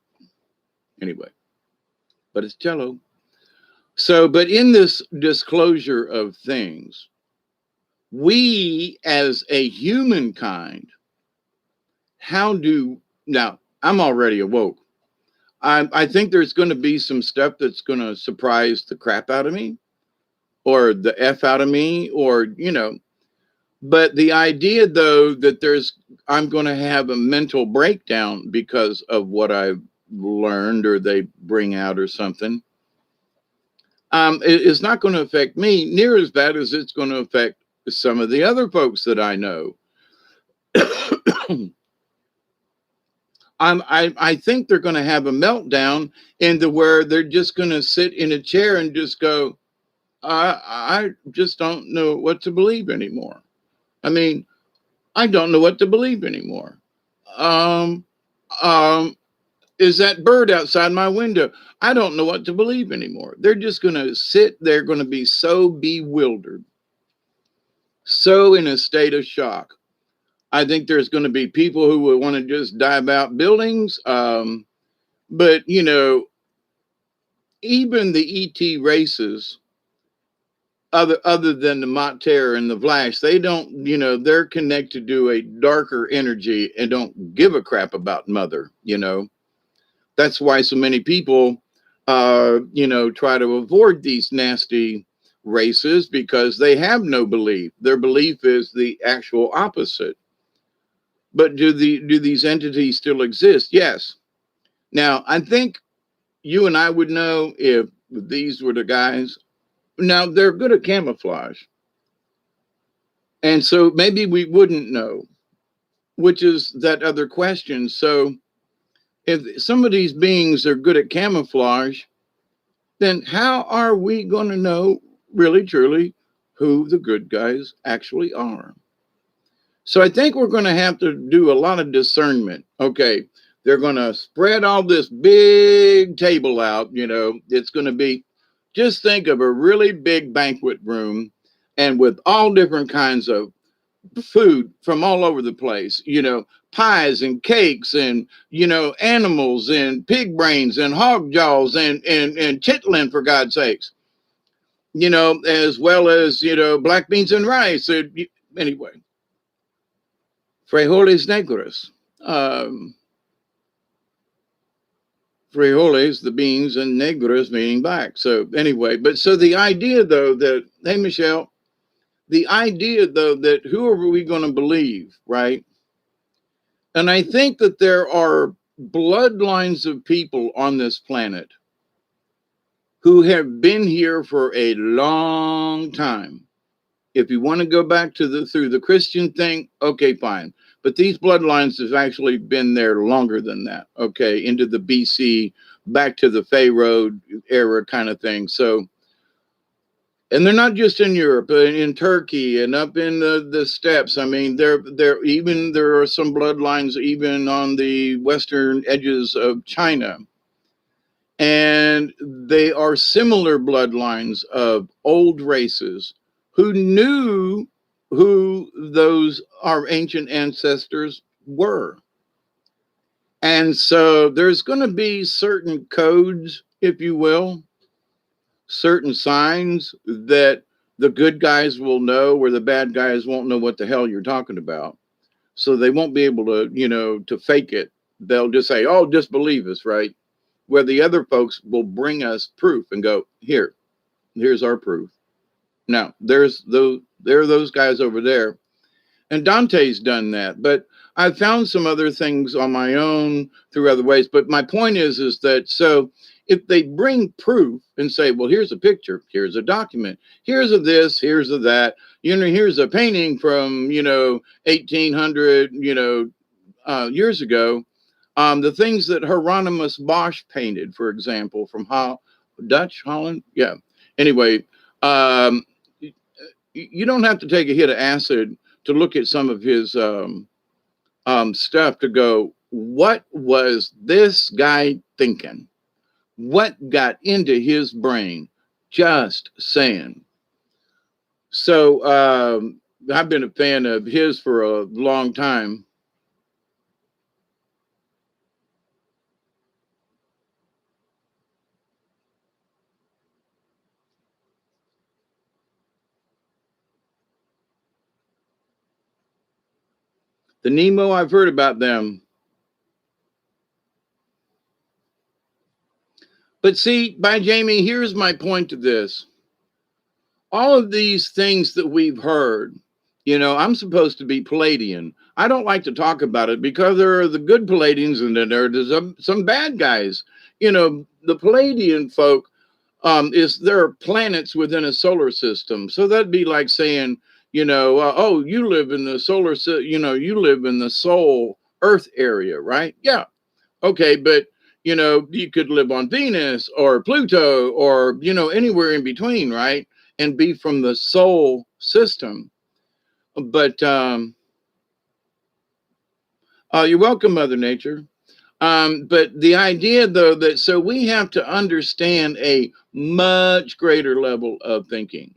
Anyway, but it's Jello. So, but in this disclosure of things, we as a humankind, how do now? I'm already awoke. I think there's going to be some stuff that's going to surprise the crap out of me, or the f out of me, or But the idea, though, that I'm going to have a mental breakdown because of what I've learned or they bring out or something, it's not going to affect me near as bad as it's going to affect some of the other folks that I know. I think they're going to have a meltdown into where they're just going to sit in a chair and just go, I just don't know what to believe anymore. I mean, I don't know what to believe anymore. Um, um, is that bird outside my window? I don't know what to believe anymore. They're just going to sit. They're going to be so bewildered, so in a state of shock. I think there's going to be people who will want to just dive out buildings. But, even the ET races, other than the Mott Terror and the Flash, they don't, they're connected to a darker energy and don't give a crap about Mother. That's why so many people, try to avoid these nasty races because they have no belief. Their belief is the actual opposite. But do these entities still exist? Yes. Now, I think you and I would know if these were the guys. Now, they're good at camouflage. And so maybe we wouldn't know, which is that other question. So if some of these beings are good at camouflage, then how are we going to know really, truly who the good guys actually are? So I think we're going to have to do a lot of discernment. Okay, they're going to spread all this big table out. It's going to be, just think of a really big banquet room and with all different kinds of food from all over the place, pies and cakes and, animals and pig brains and hog jaws and chitlin, for God's sakes, as well as, black beans and rice. Anyway, frijoles negros. Um, frijoles, the beans, and negros meaning black. So anyway, but so the idea though that, hey, Michelle, the idea though that who are we going to believe, right? And I think that there are bloodlines of people on this planet who have been here for a long time. If you want to go back to through the Christian thing, okay, fine. But these bloodlines have actually been there longer than that. Okay, into the BC, back to the Pharaoh era kind of thing. So, and they're not just in Europe, in Turkey and up in the steppes. I mean, there are some bloodlines even on the western edges of China, and they are similar bloodlines of old races who knew who those our ancient ancestors were. And so there's going to be certain codes, if you will, certain signs that the good guys will know where the bad guys won't know what the hell you're talking about. So they won't be able to, to fake it. They'll just say, oh, just believe us, right? Where the other folks will bring us proof and go, here's our proof. Now, there are those guys over there. And Dante's done that. But I've found some other things on my own through other ways. But my point is that so if they bring proof and say, well, here's a picture, here's a document, here's a this, here's a that, here's a painting from, 1800, years ago. The things that Hieronymus Bosch painted, for example, from Dutch, Holland. Yeah. Anyway, um, you don't have to take a hit of acid to look at some of his stuff to go, what was this guy thinking? What got into his brain? Just saying. So I've been a fan of his for a long time. The Nemo, I've heard about them. But see, by Jamie, here's my point to this. All of these things that we've heard, I'm supposed to be Palladian. I don't like to talk about it because there are the good Palladians and then there are some bad guys. The Palladian folk, there are planets within a solar system. So that'd be like saying, oh, you live in the you live in the Sol Earth area, right? Yeah. Okay, but you could live on Venus or Pluto or anywhere in between, right? And be from the Sol system. But you're welcome, Mother Nature. But the idea, though, that so we have to understand a much greater level of thinking.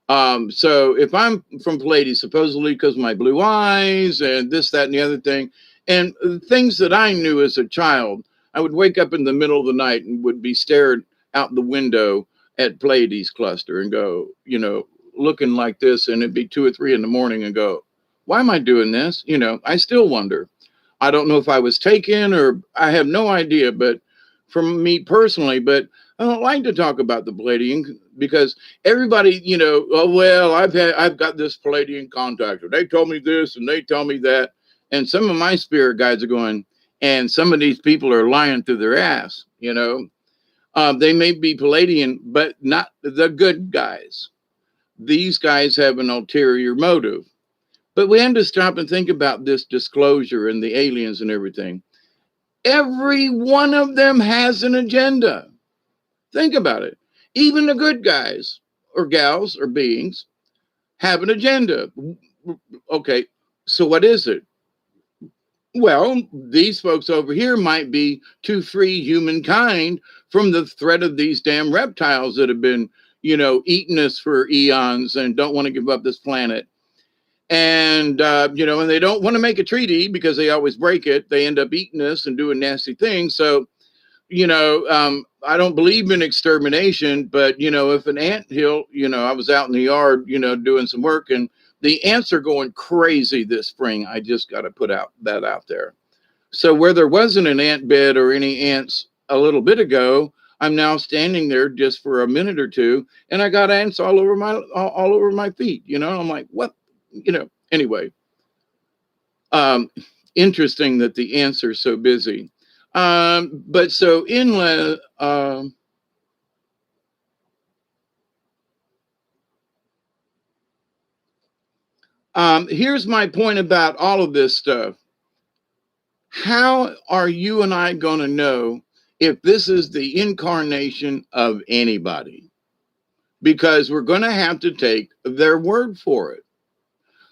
So if I'm from Pallades, supposedly because of my blue eyes and this, that, and the other thing, and things that I knew as a child, I would wake up in the middle of the night and would be stared out the window at Pleiades cluster and go, looking like this, and it'd be 2 or 3 in the morning and go, why am I doing this? I still wonder. I don't know if I was taken or I have no idea, but from me personally, but I don't like to talk about the Palladian because everybody, oh, well, I've got this Palladian contactor. They told me this and they tell me that. And some of my spirit guides are going, and some of these people are lying through their ass, They may be Palladian, but not the good guys. These guys have an ulterior motive. But we have to stop and think about this disclosure and the aliens and everything. Every one of them has an agenda. Think about it. Even the good guys or gals or beings have an agenda. Okay, so what is it? Well, these folks over here might be to free humankind from the threat of these damn reptiles that have been, eating us for eons and don't want to give up this planet. And, and they don't want to make a treaty because they always break it. They end up eating us and doing nasty things. So, I don't believe in extermination, but, if an anthill, I was out in the yard, doing some work and the ants are going crazy this spring. I just got to put that out there. So where there wasn't an ant bed or any ants a little bit ago, I'm now standing there just for a minute or two and I got ants all over my feet, I'm like, what? Anyway, interesting that the ants are so busy. But so inland, here's my point about all of this stuff. How are you and I going to know if this is the incarnation of anybody? Because we're going to have to take their word for it.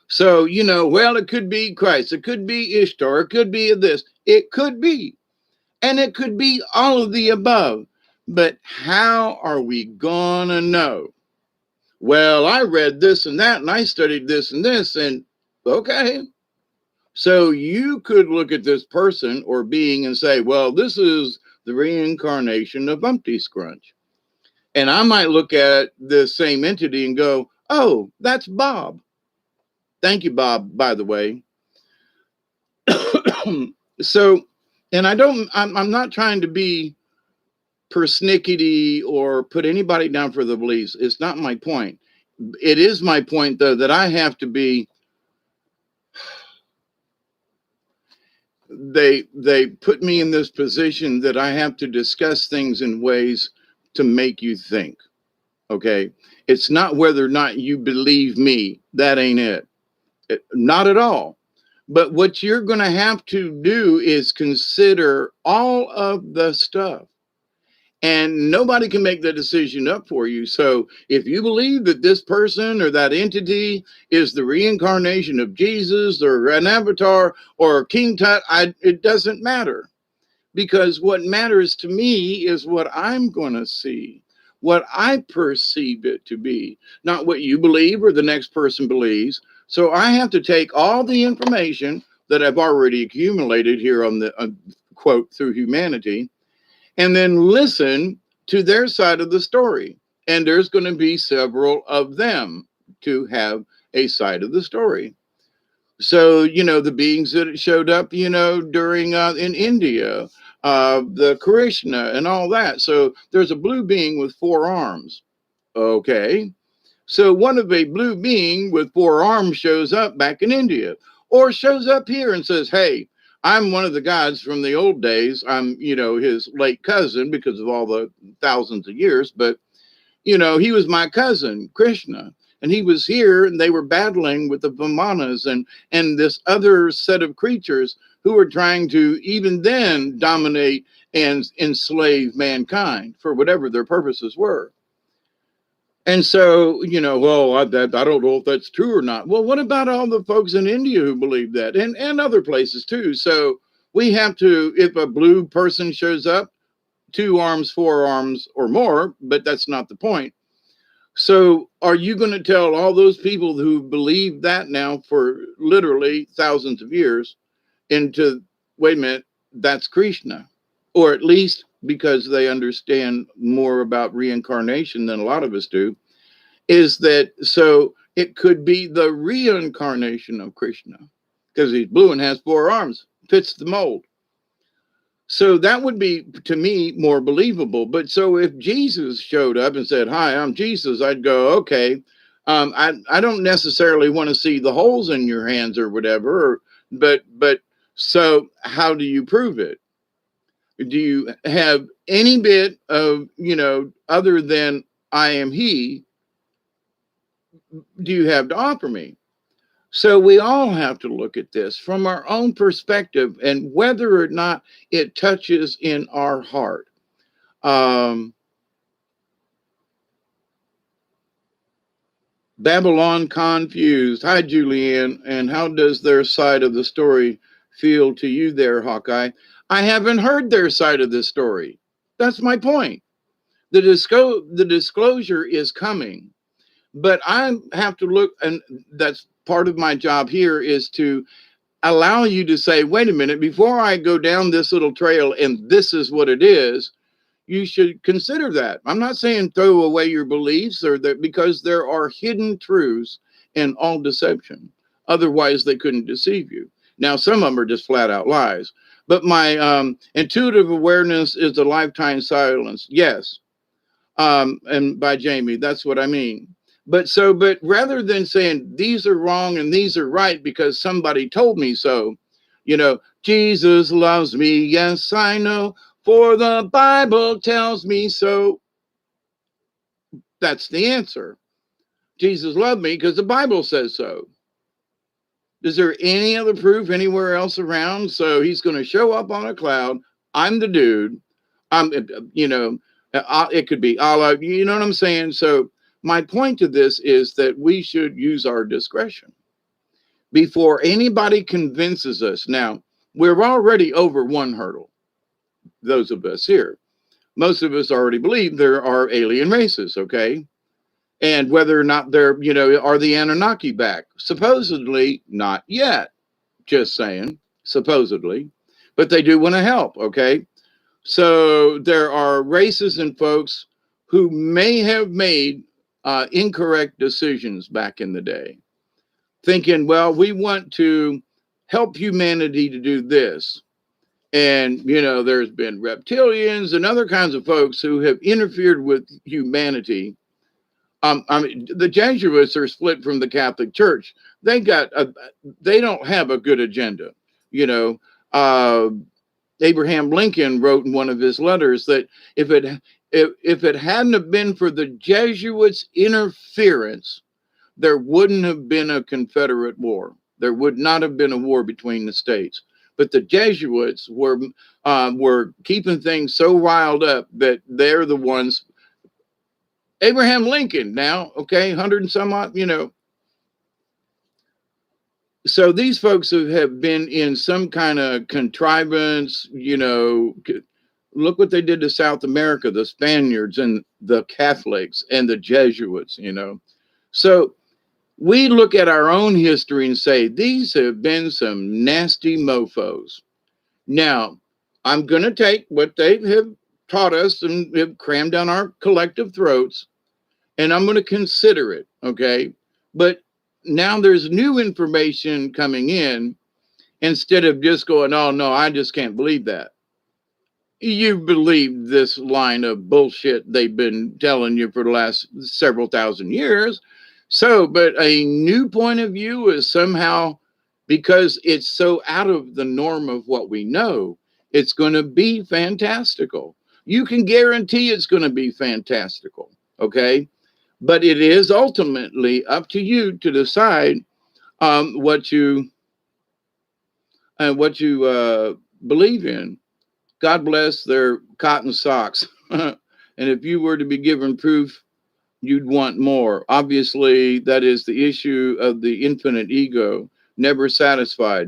So, well, it could be Christ, it could be Ishtar, it could be this, it could be, and it could be all of the above. But how are we going to know? Well, I read this and that, and I studied this and this, and okay. So you could look at this person or being and say, well, this is the reincarnation of Bumpty Scrunch. And I might look at the same entity and go, oh, that's Bob. Thank you, Bob, by the way. So, and I'm not trying to be persnickety or put anybody down for the beliefs. It's not my point. It is my point, though, that I have to be, they put me in this position that I have to discuss things in ways to make you think. Okay. It's not whether or not you believe me. That ain't it. Not at all. But what you're going to have to do is consider all of the stuff. And nobody can make that decision up for you. So if you believe that this person or that entity is the reincarnation of Jesus or an avatar or King Tut, it doesn't matter. Because what matters to me is what I'm going to see, what I perceive it to be, not what you believe or the next person believes. So I have to take all the information that I've already accumulated here on the quote through humanity and then listen to their side of the story. And there's going to be several of them to have a side of the story. So, the beings that showed up, during in India, the Krishna and all that. So there's a blue being with four arms. Okay. So one of a blue being with four arms shows up back in India, or shows up here and says, hey, I'm one of the gods from the old days. I'm, his late cousin because of all the thousands of years, but he was my cousin, Krishna, and he was here and they were battling with the Vimanas and this other set of creatures who were trying to even then dominate and enslave mankind for whatever their purposes were. And so, well, I don't know if that's true or not. Well, what about all the folks in India who believe that and other places too? So we have to, if a blue person shows up, two arms, four arms or more, but that's not the point. So are you going to tell all those people who believe that now for literally thousands of years into, wait a minute, that's Krishna? Or at least because they understand more about reincarnation than a lot of us do, is that so it could be the reincarnation of Krishna because he's blue and has four arms, fits the mold. So that would be, to me, more believable. But so if Jesus showed up and said, hi, I'm Jesus, I'd go, okay, I don't necessarily want to see the holes in your hands or whatever, but so how do you prove it? Do you have any bit of, other than I am he, do you have to offer me? So we all have to look at this from our own perspective and whether or not it touches in our heart. Babylon confused. Hi, Julianne. And how does their side of the story feel to you there, Hawkeye? I haven't heard their side of this story. That's my point. The disclosure is coming, but I have to look, and that's part of my job here is to allow you to say, wait a minute, before I go down this little trail and this is what it is, you should consider that. I'm not saying throw away your beliefs or that, because there are hidden truths in all deception. Otherwise, they couldn't deceive you. Now, some of them are just flat out lies. But my intuitive awareness is a lifetime silence. Yes. And by Jamie, that's what I mean. But rather than saying these are wrong and these are right because somebody told me so, Jesus loves me. Yes, I know. For the Bible tells me so. That's the answer. Jesus loved me because the Bible says so. Is there any other proof anywhere else around? So he's going to show up on a cloud. I'm the dude. It could be Allah. You know what I'm saying? So my point to this is that we should use our discretion before anybody convinces us. Now, we're already over one hurdle. Those of us here. Most of us already believe there are alien races, okay? And whether or not they're, are the Anunnaki back? Supposedly, not yet. Just saying, supposedly. But they do want to help, okay? So there are races and folks who may have made incorrect decisions back in the day, thinking, well, we want to help humanity to do this. And, there's been reptilians and other kinds of folks who have interfered with humanity. The Jesuits are split from the Catholic Church. They don't have a good agenda. Abraham Lincoln wrote in one of his letters that if it hadn't have been for the Jesuits' interference, there wouldn't have been a Confederate war. There would not have been a war between the states. But the Jesuits were keeping things so riled up that they're the ones. Abraham Lincoln now, okay, 100 and some odd, So these folks have been in some kind of contrivance, look what they did to South America, the Spaniards and the Catholics and the Jesuits, So we look at our own history and say, these have been some nasty mofos. Now, I'm going to take what they have taught us and have crammed down our collective throats, and I'm going to consider it, okay? But now there's new information coming in instead of just going, oh no, I just can't believe that. You believe this line of bullshit they've been telling you for the last several thousand years. So, but a new point of view is somehow, because it's so out of the norm of what we know, it's going to be fantastical. You can guarantee it's going to be fantastical. Okay. But it is ultimately up to you to decide what you believe in. God bless their cotton socks. And if you were to be given proof, you'd want more. Obviously, that is the issue of the infinite ego, never satisfied.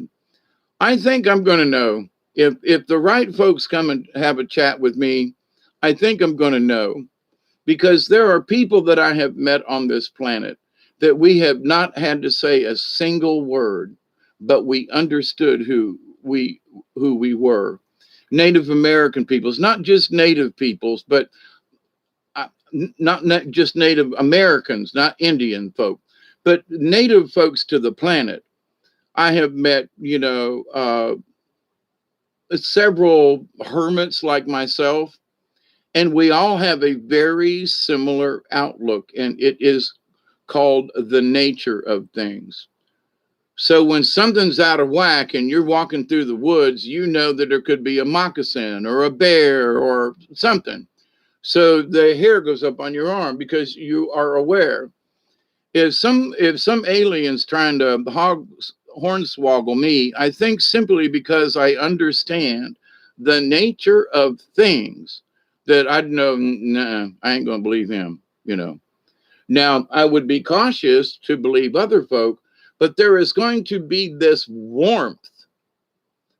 I think I'm going to know if the right folks come and have a chat with me. I think I'm going to know, because there are people that I have met on this planet that we have not had to say a single word, but we understood who we were. Native American peoples, not just Native peoples, but not just Native Americans, not Indian folk, but Native folks to the planet. I have met, several hermits like myself, and we all have a very similar outlook, and it is called the nature of things. So when something's out of whack and you're walking through the woods, you know that there could be a moccasin or a bear or something. So the hair goes up on your arm because you are aware. If some alien's trying to hornswoggle me, I think simply because I understand the nature of things, that I'd know, nah, I ain't gonna believe him. Now I would be cautious to believe other folk, but there is going to be this warmth,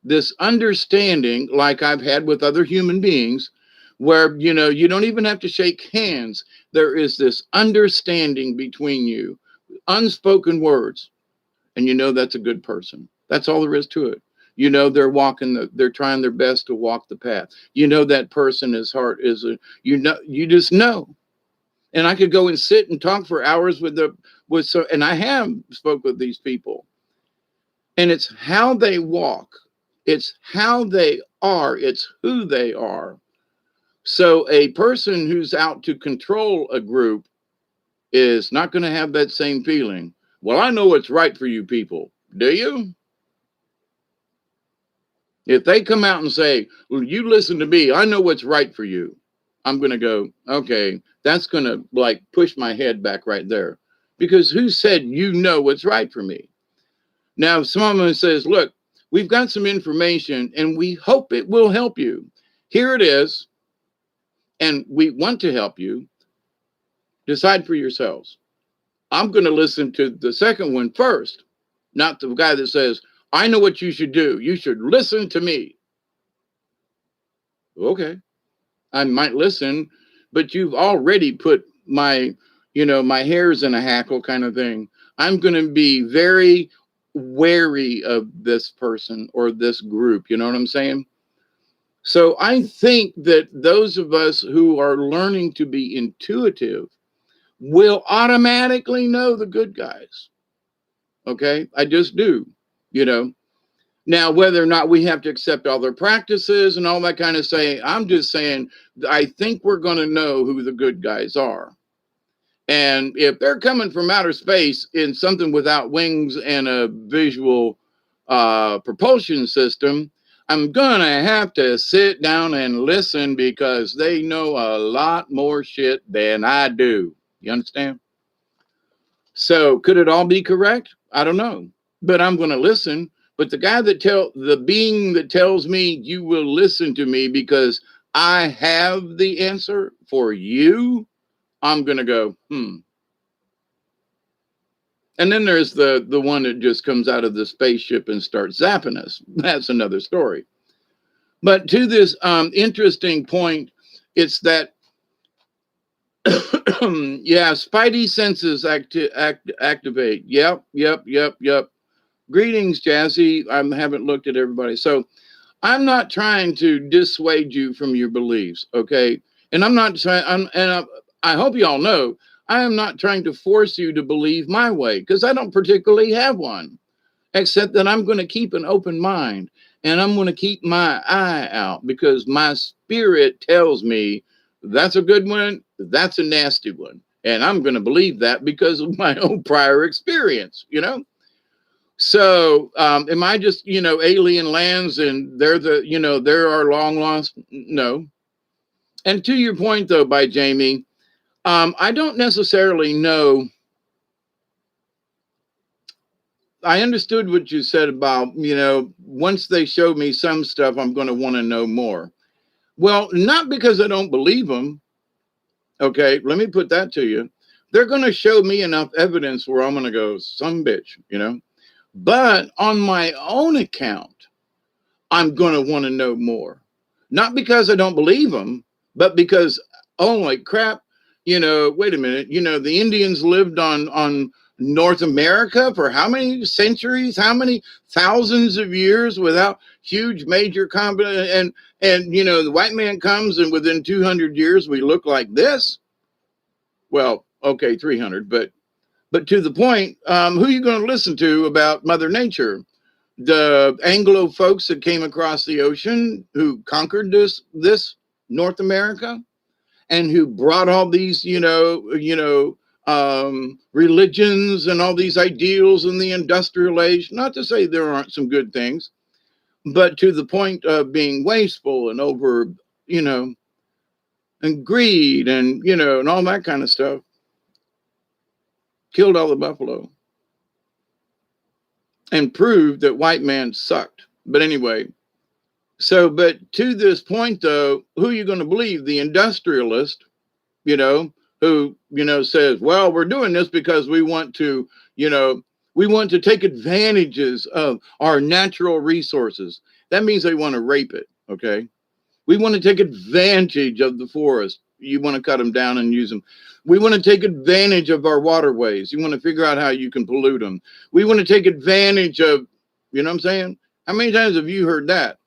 this understanding, like I've had with other human beings, where you don't even have to shake hands. There is this understanding between you, unspoken words, and that's a good person. That's all there is to it. They're trying their best to walk the path. That person, his heart is you just know. And I could go and sit and talk for hours and I have spoke with these people, and it's how they walk, it's how they are, it's who they are. So a person who's out to control a group is not going to have that same feeling. Well, I know what's right for you people. Do you? If they come out and say, well, you listen to me, I know what's right for you, I'm going to go, okay, that's going to like push my head back right there. Because who said you know what's right for me? Now, if someone says, look, we've got some information and we hope it will help you. Here it is. And we want to help you. Decide for yourselves. I'm going to listen to the second one first, not the guy that says, I know what you should do. You should listen to me. Okay. I might listen, but you've already put my hairs in a hackle kind of thing. I'm going to be very wary of this person or this group. You know what I'm saying? So I think that those of us who are learning to be intuitive will automatically know the good guys. Okay? I just do, Now, whether or not we have to accept all their practices and all that kind of saying, I'm just saying, I think we're going to know who the good guys are. And if they're coming from outer space in something without wings and a visual propulsion system, I'm going to have to sit down and listen, because they know a lot more shit than I do. You understand? So could it all be correct? I don't know, but I'm going to listen. But the being that tells me you will listen to me because I have the answer for you, I'm going to go, And then there's the one that just comes out of the spaceship and starts zapping us. That's another story. But to this interesting point, it's that, yeah, spidey senses activate. Yep. Greetings, Jazzy. I haven't looked at everybody. So I'm not trying to dissuade you from your beliefs, okay? And I'm not trying, I hope you all know, I am not trying to force you to believe my way because I don't particularly have one, except that I'm going to keep an open mind and I'm going to keep my eye out because my spirit tells me that's a good one, that's a nasty one. And I'm going to believe that because of my own prior experience, you know? So, am I just, alien lands and they're our long lost? No. And to your point, though, by Jamie, I don't necessarily know. I understood what you said about, once they show me some stuff, I'm going to want to know more. Well, not because I don't believe them. Okay, let me put that to you. They're going to show me enough evidence where I'm going to go, some bitch. But on my own account, I'm going to want to know more. Not because I don't believe them, but because, oh, like crap, wait a minute, the Indians lived on North America for how many centuries, how many thousands of years without huge major combat, and the white man comes and within 200 years we look like this. Well, okay, 300, but to the point, who are you going to listen to about Mother Nature? The Anglo folks that came across the ocean who conquered this North America and who brought all these religions and all these ideals in the industrial age. Not to say there aren't some good things, but to the point of being wasteful and over and greed and and all that kind of stuff. Killed all the buffalo and proved that white man sucked. But anyway, but to this point, though, who are you going to believe? The industrialist, who, says, well, we're doing this because we want to take advantages of our natural resources. That means they want to rape it. Okay. We want to take advantage of the forest. You want to cut them down and use them. We want to take advantage of our waterways. You want to figure out how you can pollute them. We want to take advantage of, you know what I'm saying? How many times have you heard that?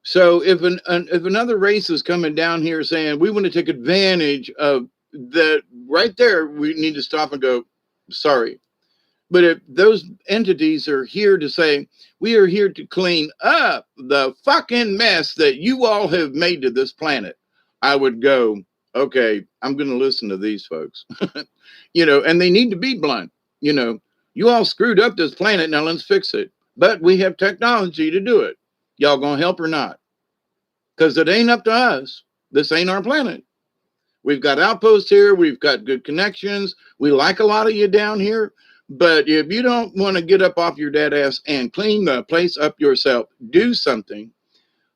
So if another race is coming down here saying we want to take advantage of that, right there, we need to stop and go, sorry. But if those entities are here to say, we are here to clean up the fucking mess that you all have made to this planet, I would go, okay, I'm going to listen to these folks. And they need to be blunt. You all screwed up this planet. Now let's fix it. But we have technology to do it. Y'all going to help or not? Because it ain't up to us. This ain't our planet. We've got outposts here. We've got good connections. We like a lot of you down here. But if you don't want to get up off your dead ass and clean the place up yourself, do something,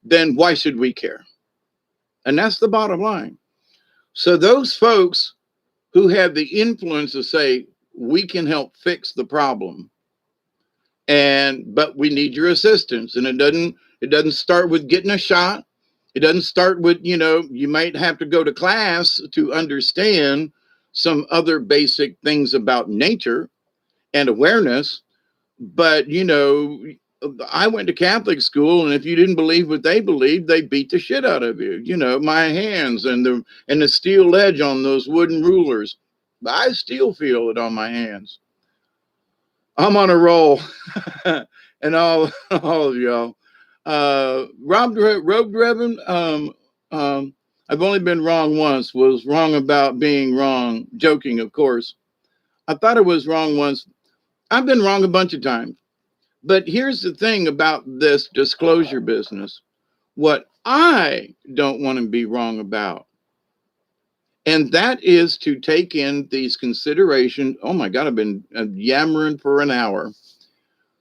then why should we care? And that's the bottom line. So those folks who have the influence to say, we can help fix the problem, but we need your assistance. And it doesn't start with getting a shot. It doesn't start with, you might have to go to class to understand some other basic things about nature and awareness. But, I went to Catholic school, and if you didn't believe what they believed, they beat the shit out of you. My hands and the steel edge on those wooden rulers. I still feel it on my hands. I'm on a roll. And all of y'all. Rob Drevin, I've only been wrong once, was wrong about being wrong. Joking, of course. I thought I was wrong once. I've been wrong a bunch of times. But here's the thing about this disclosure business. What I don't want to be wrong about, and that is to take in these considerations. Oh my God, I've been yammering for an hour.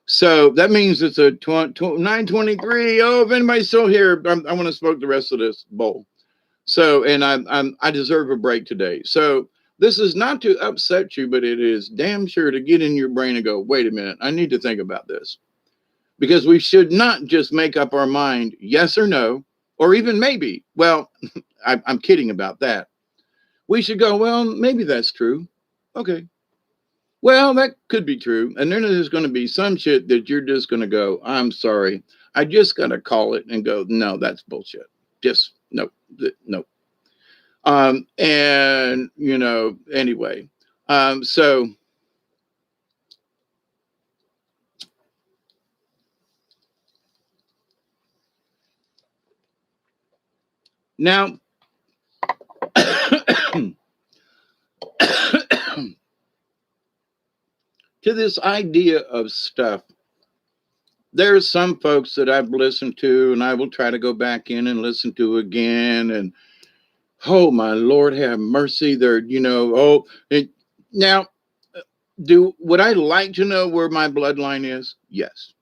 So that means it's a 9:23. Oh, if anybody's still here, I want to smoke the rest of this bowl. So, and I deserve a break today. So this is not to upset you, but it is damn sure to get in your brain and go, wait a minute, I need to think about this. Because we should not just make up our mind, yes or no, or even maybe. Well, I'm kidding about that. We should go, well, maybe that's true. Okay. Well, that could be true. And then there's going to be some shit that you're just going to go, I'm sorry. I just got to call it and go, no, that's bullshit. Just no. And, anyway, so now, to this idea of stuff, there's some folks that I've listened to and I will try to go back in and listen to again. And oh, my Lord, have mercy. They're, now, would I like to know where my bloodline is? Yes.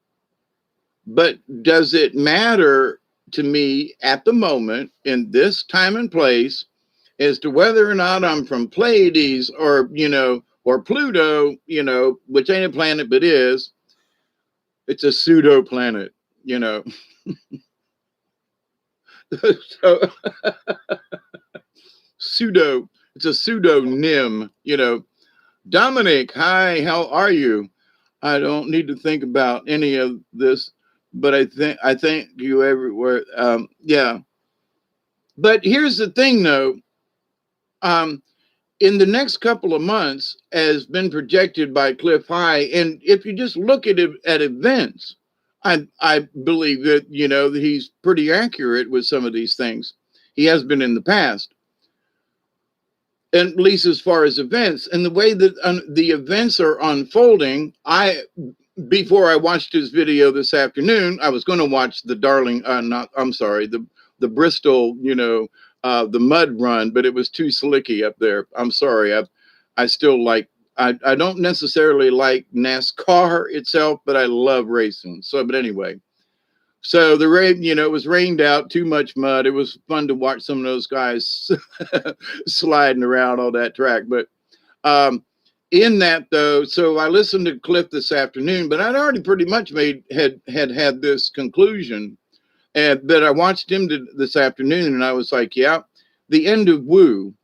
But does it matter to me at the moment in this time and place as to whether or not I'm from Pleiades or Pluto, which ain't a planet but is? It's a pseudo planet, you know. So it's a pseudonym, Dominic, hi, how are you? I don't need to think about any of this, but I thank you everywhere. Yeah. But here's the thing though. In the next couple of months, as been projected by Cliff High, and if you just look at events, I believe that that he's pretty accurate with some of these things. He has been in the past, and at least as far as events and the way that the events are unfolding. Before I watched his video this afternoon, I was going to watch the the Bristol, the mud run, but it was too slicky up there. I'm sorry. I still like, I don't necessarily like NASCAR itself, but I love racing. So, but anyway, so the rain, it was rained out, too much mud. It was fun to watch some of those guys sliding around all that track. But, in that though, so I listened to Cliff this afternoon, but I'd already pretty much had this conclusion, and that I watched him this afternoon, and I was like, yeah, the end of woo,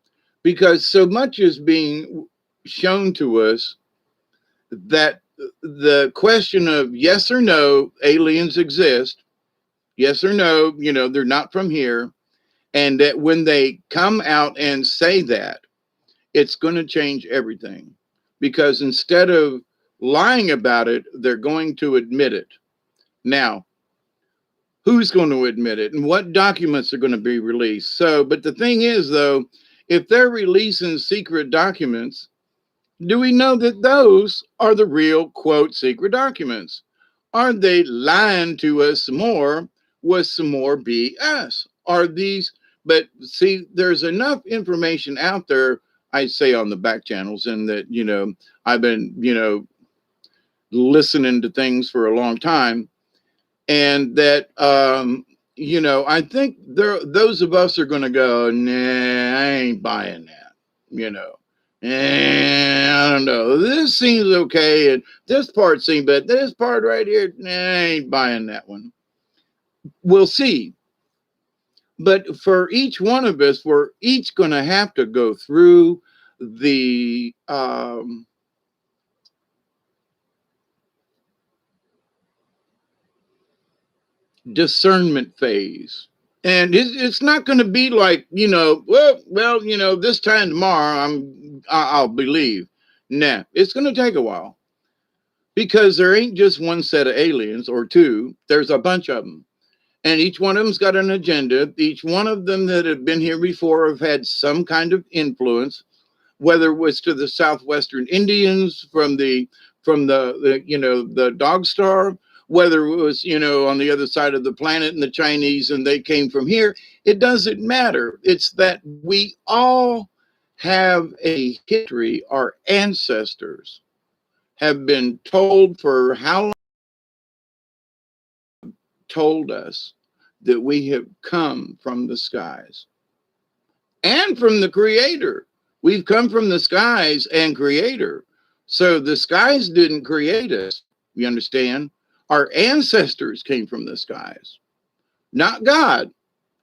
because so much is being shown to us that the question of yes or no, aliens exist, yes or no, they're not from here, and that when they come out and say that, it's going to change everything. Because instead of lying about it, they're going to admit it. Now, who's going to admit it and what documents are going to be released? So, but the thing is, though, if they're releasing secret documents, do we know that those are the real, quote, secret documents? Are they lying to us some more with some more BS? Are these, but see, there's enough information out there, I say on the back channels, and that, I've been, listening to things for a long time. And that, I think those of us are going to go, nah, I ain't buying that, I don't know. This seems okay, and this part seems, but this part right here, nah, I ain't buying that one. We'll see. But for each one of us, we're each going to have to go through the discernment phase. And it's not going to be like, this time tomorrow I'll believe. Nah, it's going to take a while, because there ain't just one set of aliens or two. There's a bunch of them. And each one of them's got an agenda. Each one of them that have been here before have had some kind of influence, whether it was to the southwestern Indians from the Dog Star, whether it was, on the other side of the planet and the Chinese and they came from here. It doesn't matter. It's that we all have a history. Our ancestors have been told for how long, told us that we have come from the skies and from the creator. We've come from the skies and creator. So the skies didn't create us. You understand? Our ancestors came from the skies, not God,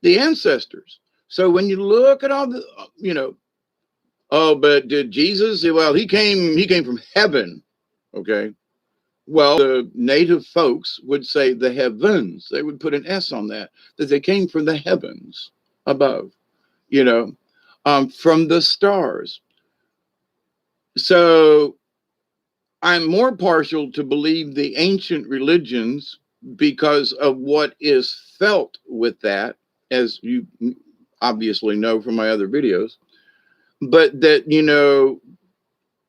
the ancestors. So when you look at all the, oh, but did Jesus? Well, he came from heaven. Okay. Well, the native folks would say the heavens. They would put an S on that they came from the heavens above, you know. from the stars. So I'm more partial to believe the ancient religions because of what is felt with that, as you obviously know from my other videos. But that,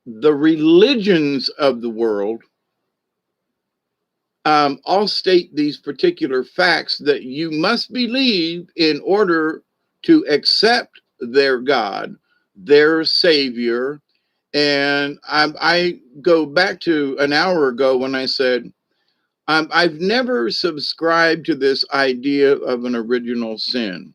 the religions of the world all state these particular facts that you must believe in order to accept their God, their Savior. And I go back to an hour ago when I said, I've never subscribed to this idea of an original sin.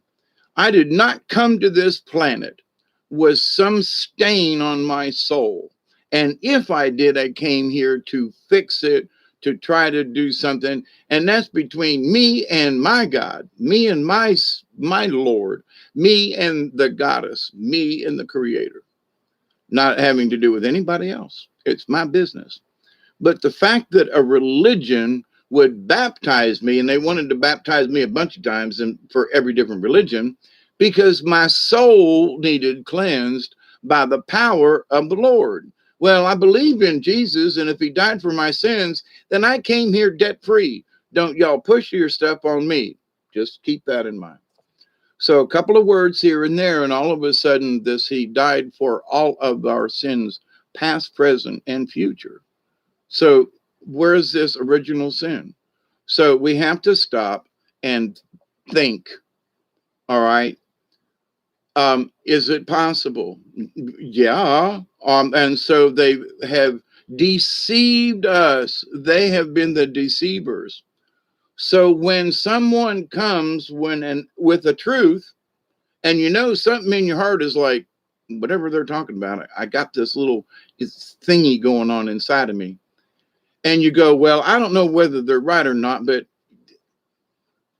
I did not come to this planet with some stain on my soul. And if I did, I came here to fix it, to try to do something. And that's between me and my God, me and my Lord, me and the goddess, me and the creator, not having to do with anybody else. It's my business. But the fact that a religion would baptize me, and they wanted to baptize me a bunch of times and for every different religion, because my soul needed cleansed by the power of the Lord. Well, I believe in Jesus, and if he died for my sins, then I came here debt free. Don't y'all push your stuff on me. Just keep that in mind. So a couple of words here and there, and all of a sudden this, he died for all of our sins, past, present, and future. So where's this original sin? So we have to stop and think. All right. Is it possible? Yeah. And so they have deceived us. They have been the deceivers. So when someone comes with a truth, and something in your heart is like, whatever they're talking about, I got this little thingy going on inside of me. And you go, well, I don't know whether they're right or not, but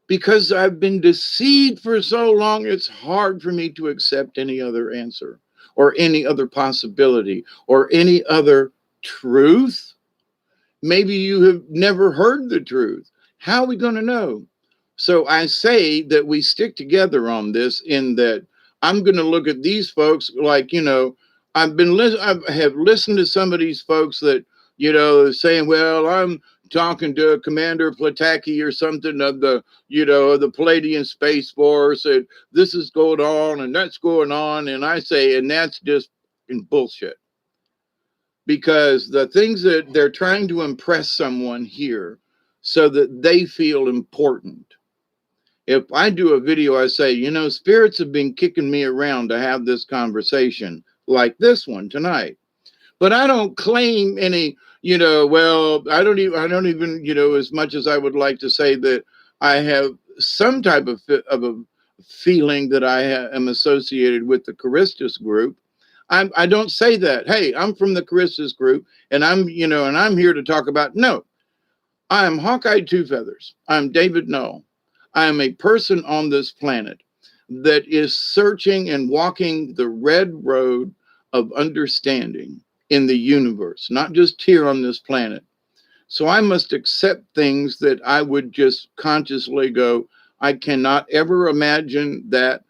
because I've been deceived for so long, it's hard for me to accept any other answer or any other possibility or any other truth. Maybe you have never heard the truth. How are we going to know? So I say that we stick together on this, in that I'm going to look at these folks like, I have listened to some of these folks that, saying, well, I'm talking to Commander Plataki or something of the Palladian Space Force, and this is going on and that's going on. And I say, and that's just bullshit. Because the things that they're trying to impress someone here so that they feel important. If I do a video, I say, spirits have been kicking me around to have this conversation like this one tonight. But I don't claim any, well, I don't even, as much as I would like to say that I have some type of a feeling that I am associated with the Charistus group. I don't say that. Hey, I'm from the Charistus group, and I'm here to talk about. No, I am Hawkeye Two Feathers. I'm David Null. I am a person on this planet that is searching and walking the red road of understanding in the universe, not just here on this planet. So I must accept things that I would just consciously go, I cannot ever imagine that.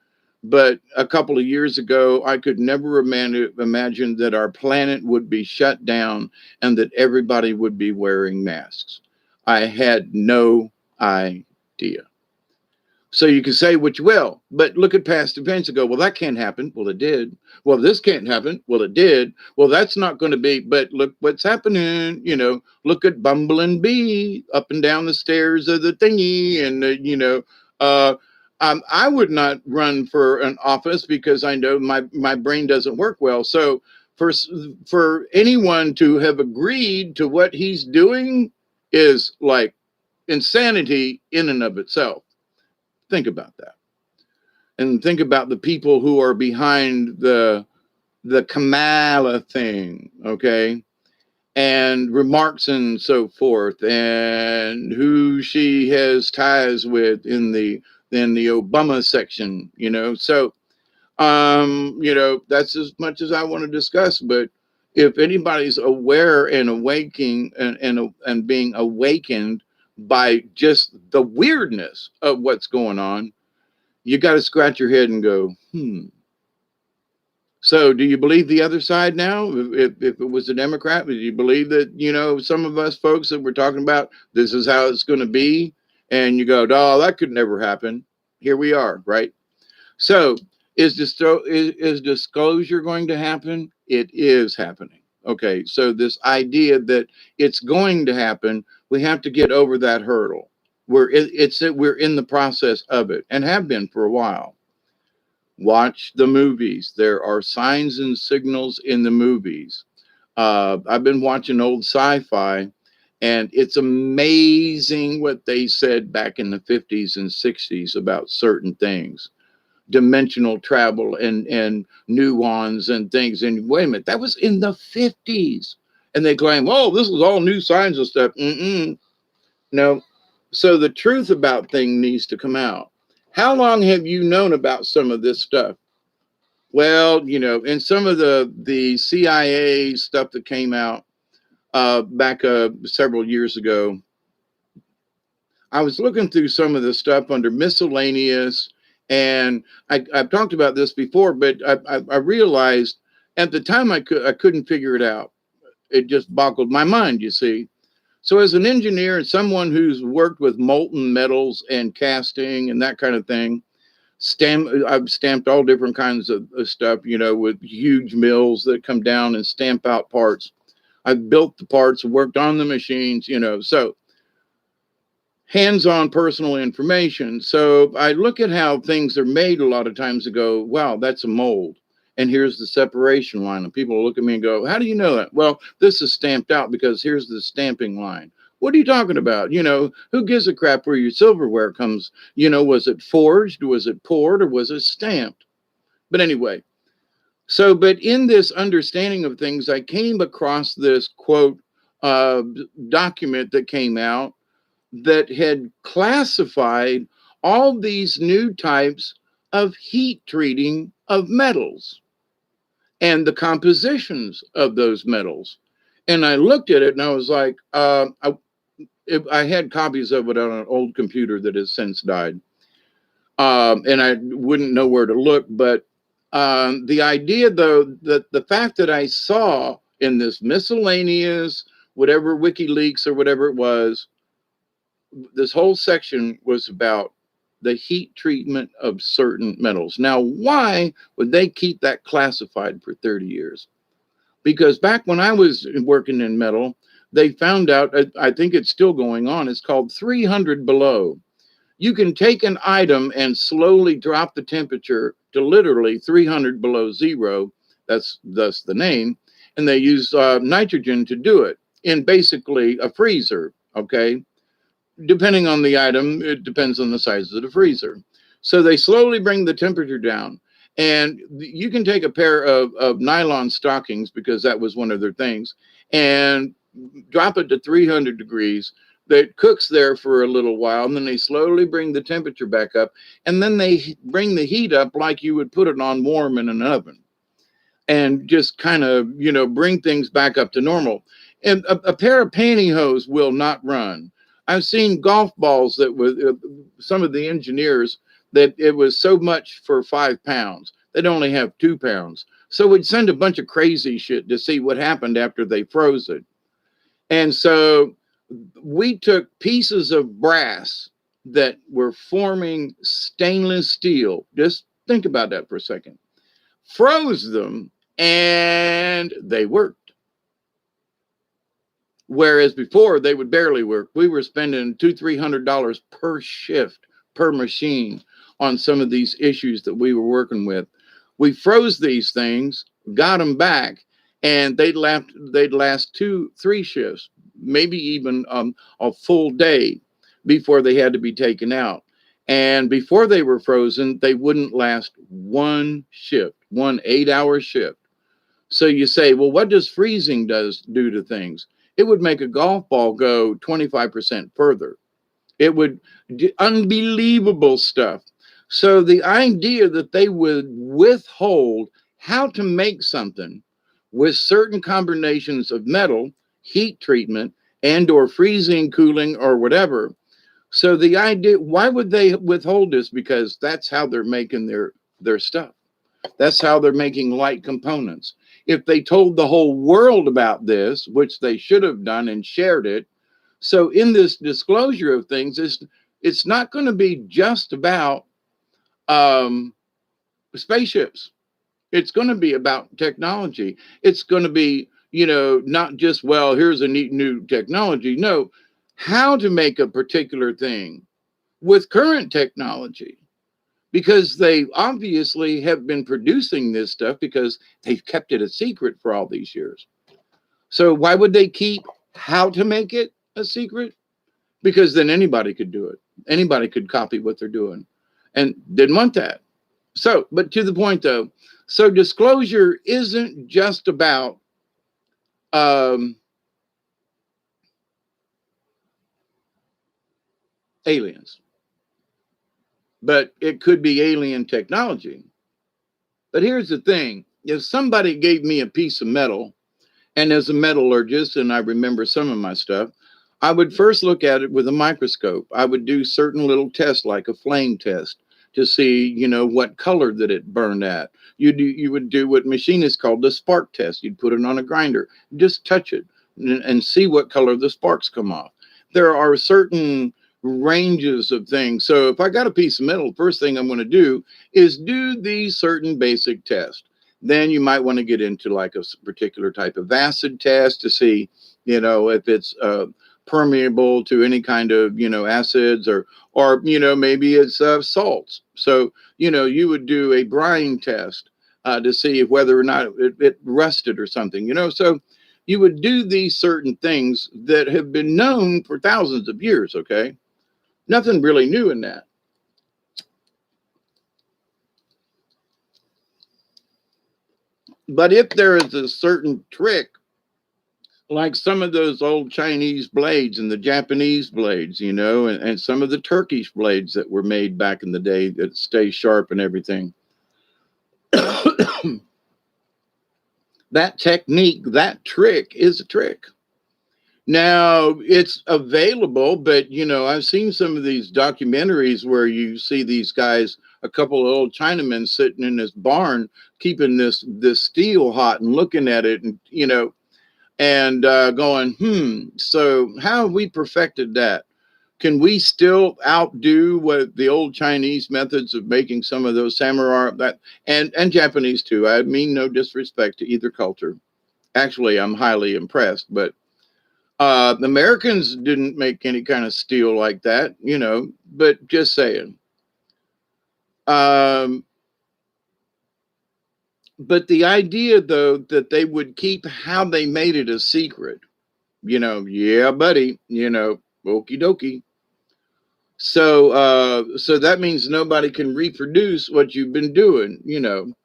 But a couple of years ago, I could never imagine that our planet would be shut down and that everybody would be wearing masks. I had no idea. So you can say what you will, but look at past events and go, well, that can't happen. Well, it did. Well, this can't happen. Well, it did. Well, that's not going to be, but look what's happening. Look at Bumble and Bee up and down the stairs of the thingy. And, I would not run for an office because I know my brain doesn't work well. So for anyone to have agreed to what he's doing is like insanity in and of itself. Think about that. And think about the people who are behind the Kamala thing, okay? And remarks and so forth, and who she has ties with in the Obama section, So that's as much as I want to discuss. But if anybody's aware and awaking and being awakened by just the weirdness of what's going on, you got to scratch your head and go, So do you believe the other side now? If it was a Democrat, do you believe that, some of us folks that we're talking about, this is how it's going to be? And you go, oh, that could never happen. Here we are, right? So is disclosure going to happen? It is happening. Okay, so this idea that it's going to happen, we have to get over that hurdle. We're in the process of it and have been for a while. Watch the movies. There are signs and signals in the movies. I've been watching old sci-fi, and it's amazing what they said back in the 50s and 60s about certain things, dimensional travel and nuance and things. And wait a minute, that was in the 50s. And they claim, oh, this is all new science and stuff. No. So the truth about things needs to come out. How long have you known about some of this stuff? Well, in some of the CIA stuff that came out back several years ago, I was looking through some of the stuff under miscellaneous, and I've talked about this before, but I realized at the time I couldn't figure it out. It just boggled my mind, you see. So as an engineer and someone who's worked with molten metals and casting and that kind of thing, I've stamped all different kinds of stuff, with huge mills that come down and stamp out parts. I've built the parts, worked on the machines, so hands-on personal information. So I look at how things are made a lot of times and go, wow, that's a mold. And here's the separation line. And people look at me and go, how do you know that? Well, this is stamped out because here's the stamping line. What are you talking about? Who gives a crap where your silverware comes? Was it forged? Was it poured? Or was it stamped? But anyway, but in this understanding of things, I came across this quote document that came out that had classified all these new types of heat treating of metals and the compositions of those metals. And I looked at it and I was like, I had copies of it on an old computer that has since died. And I wouldn't know where to look. But the idea, though, that the fact that I saw in this miscellaneous, whatever WikiLeaks or whatever it was, this whole section was about the heat treatment of certain metals. Now, why would they keep that classified for 30 years? Because back when I was working in metal, they found out, I think it's still going on, it's called 300 below. You can take an item and slowly drop the temperature to literally 300 below zero. That's thus the name. And they use nitrogen to do it in basically a freezer, okay? Depending on the item, it depends on the size of the freezer. So they slowly bring the temperature down. And you can take a pair of nylon stockings, because that was one of their things, and drop it to 300 degrees. That cooks there for a little while, and then they slowly bring the temperature back up. And then they bring the heat up like you would put it on warm in an oven, and just kind of, bring things back up to normal. And a pair of pantyhose will not run. I've seen golf balls that with some of the engineers that it was so much for 5 pounds. They'd only have 2 pounds. So we'd send a bunch of crazy shit to see what happened after they froze it. And so we took pieces of brass that were forming stainless steel. Just think about that for a second. Froze them, and they worked. Whereas before they would barely work. We were spending $200-300 per shift per machine on some of these issues that we were working with. We froze these things, got them back, and they'd last 2-3 shifts, maybe even a full day before they had to be taken out. And before they were frozen, they wouldn't last one shift, 1 8-hour shift. So you say, well, what does freezing do to things? It would make a golf ball go 25% further. It would do unbelievable stuff. So the idea that they would withhold how to make something with certain combinations of metal, heat treatment, and or freezing, cooling, or whatever. So the idea, why would they withhold this? Because that's how they're making their stuff. That's how they're making light components. If they told the whole world about this, which they should have done and shared it, so in this disclosure of things, it's not going to be just about um, spaceships. It's going to be about technology. It's going to be, not just, well, here's a neat new technology. No, how to make a particular thing with current technology, because they obviously have been producing this stuff because they've kept it a secret for all these years. So why would they keep how to make it a secret? Because then anybody could do it. Anybody could copy what they're doing, and didn't want that. So, but to the point though, so disclosure isn't just about um, aliens, but it could be alien technology. But here's the thing: if somebody gave me a piece of metal, and as a metallurgist, and I remember some of my stuff, I would first look at it with a microscope. I would do certain little tests, like a flame test, to see, what color that it burned at. You would do what machinists call the spark test. You'd put it on a grinder, just touch it, and see what color the sparks come off. There are certain ranges of things. So if I got a piece of metal, first thing I'm going to do is do these certain basic tests. Then you might want to get into like a particular type of acid test to see, if it's permeable to any kind of, acids, or maybe it's salts. So, you would do a brine test to see if whether or not it rusted or something, So you would do these certain things that have been known for thousands of years. Okay, nothing really new in that. But if there is a certain trick, like some of those old Chinese blades and the Japanese blades, and some of the Turkish blades that were made back in the day that stay sharp and everything. That technique, that trick is a trick. Now it's available, but I've seen some of these documentaries where you see these guys, a couple of old Chinamen sitting in this barn, keeping this steel hot and looking at it, and and going, so how have we perfected that? Can we still outdo what the old Chinese methods of making some of those samurai, that and Japanese too? I mean no disrespect to either culture. Actually, I'm highly impressed, but the Americans didn't make any kind of steel like that, but just saying. Um, but the idea, though, that they would keep how they made it a secret, yeah, buddy, okie dokie. So that means nobody can reproduce what you've been doing, and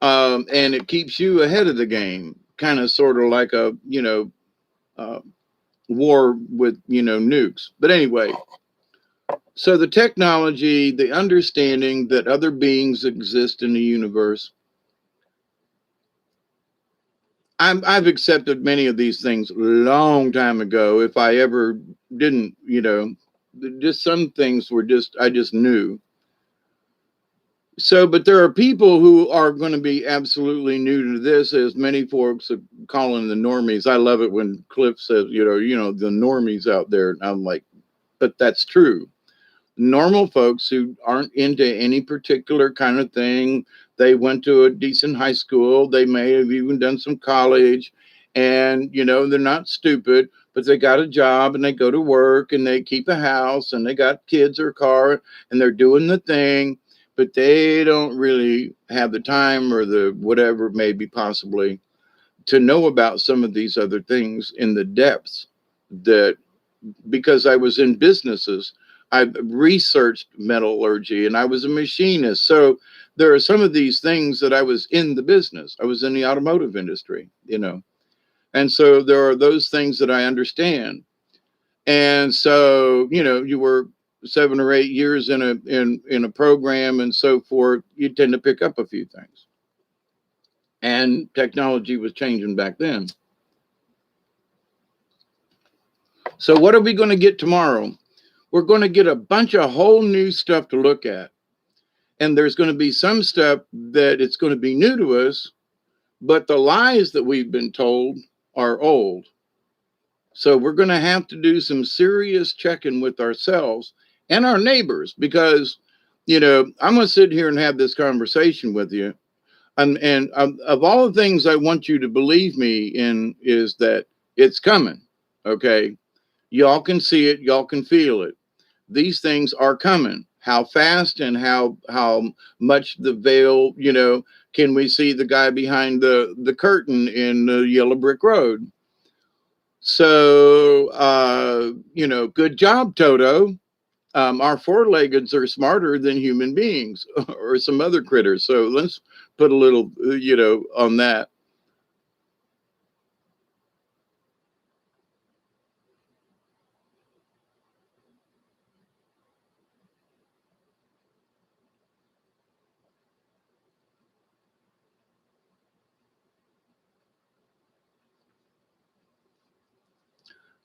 it keeps you ahead of the game, kind of sort of like a, uh, war with, nukes. But anyway, so the technology, the understanding that other beings exist in the universe, I've accepted many of these things a long time ago. If I ever didn't, just some things were I just knew. So, but there are people who are going to be absolutely new to this, as many folks are calling the normies. I love it when Cliff says, the normies out there. And I'm like, but that's true. Normal folks who aren't into any particular kind of thing. They went to a decent high school. They may have even done some college, and they're not stupid, but they got a job and they go to work and they keep a house and they got kids or a car and they're doing the thing, but they don't really have the time or the whatever, maybe possibly, to know about some of these other things in the depths. That because I was in businesses, I've researched metallurgy and I was a machinist. So there are some of these things that I was in the business. I was in the automotive industry, And so there are those things that I understand. And so, you were 7 or 8 years in a program and so forth, you tend to pick up a few things. And technology was changing back then. So what are we going to get tomorrow? We're going to get a bunch of whole new stuff to look at. And there's going to be some stuff that it's going to be new to us, but the lies that we've been told are old. So we're going to have to do some serious checking with ourselves and our neighbors because, I'm going to sit here and have this conversation with you. And of all the things I want you to believe me in is that it's coming. Okay. Y'all can see it. Y'all can feel it. These things are coming. How fast and how much the veil, can we see the guy behind the curtain in the yellow brick road? So, good job, Toto. Our four-leggeds are smarter than human beings or some other critters. So let's put a little, on that.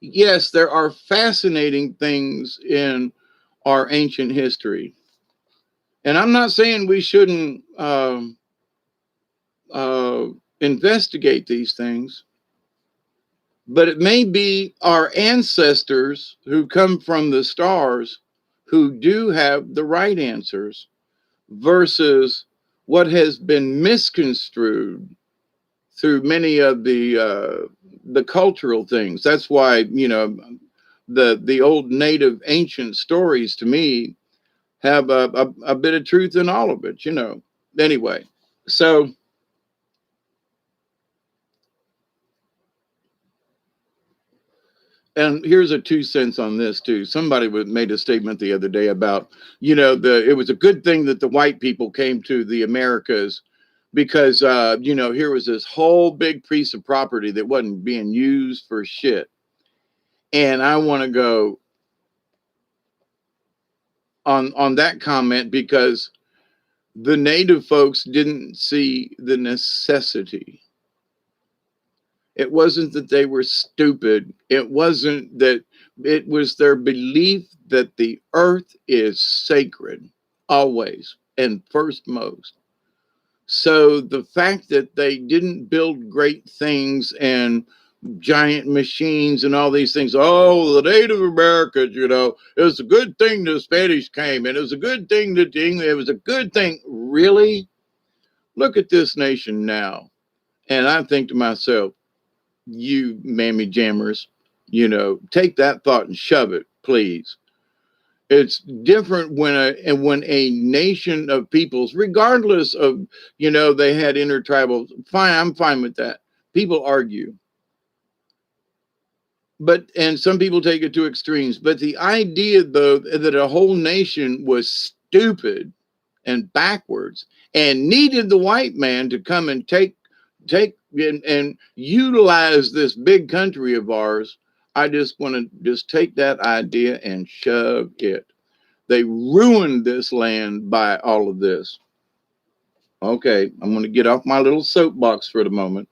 Yes, there are fascinating things in our ancient history. And I'm not saying we shouldn't uh, investigate these things, but it may be our ancestors who come from the stars who do have the right answers versus what has been misconstrued through many of the cultural things. That's why the old native ancient stories to me have a bit of truth in all of it. Anyway, so and here's a 2 cents on this too. Somebody made a statement the other day about it was a good thing that the white people came to the Americas because here was this whole big piece of property that wasn't being used for shit. And I want to go on that comment because the native folks didn't see the necessity. It wasn't that they were stupid. It wasn't that. It was their belief that the earth is sacred always and first most. So the fact that they didn't build great things and giant machines and all these things. Oh, the Native Americans, it was a good thing the Spanish came, and it was a good thing that it was a good thing. Really? Look at this nation now. And I think to myself, you mammy jammers, take that thought and shove it, please. It's different when a nation of peoples, regardless of they had intertribal. Fine, I'm fine with that. People argue, and some people take it to extremes. But the idea, though, that a whole nation was stupid and backwards and needed the white man to come and take and utilize this big country of ours. I just want to just take that idea and shove it. They ruined this land by all of this. Okay, I'm going to get off my little soapbox for the moment.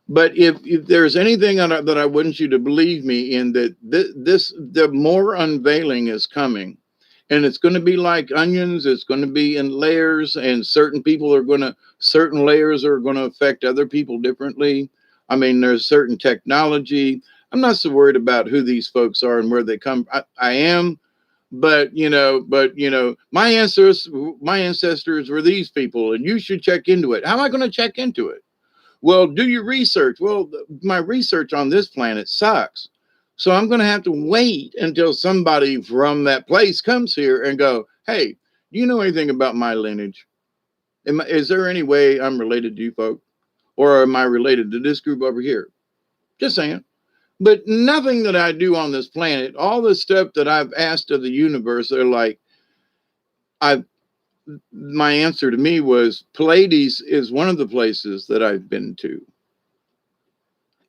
But if there's anything that I want you to believe me in, that the more unveiling is coming, and it's going to be like onions. It's going to be in layers, and certain layers are going to affect other people differently. I mean, there's certain technology. I'm not so worried about who these folks are and where they come. I am, but my ancestors were these people, and you should check into it. How am I going to check into it? Well, do your research. Well, my research on this planet sucks. So I'm going to have to wait until somebody from that place comes here and go, hey, do you know anything about my lineage? Is there any way I'm related to you folk? Or am I related to this group over here? Just saying. But nothing that I do on this planet, all the stuff that I've asked of the universe, they're like, my answer to me was Pleiades is one of the places that I've been to.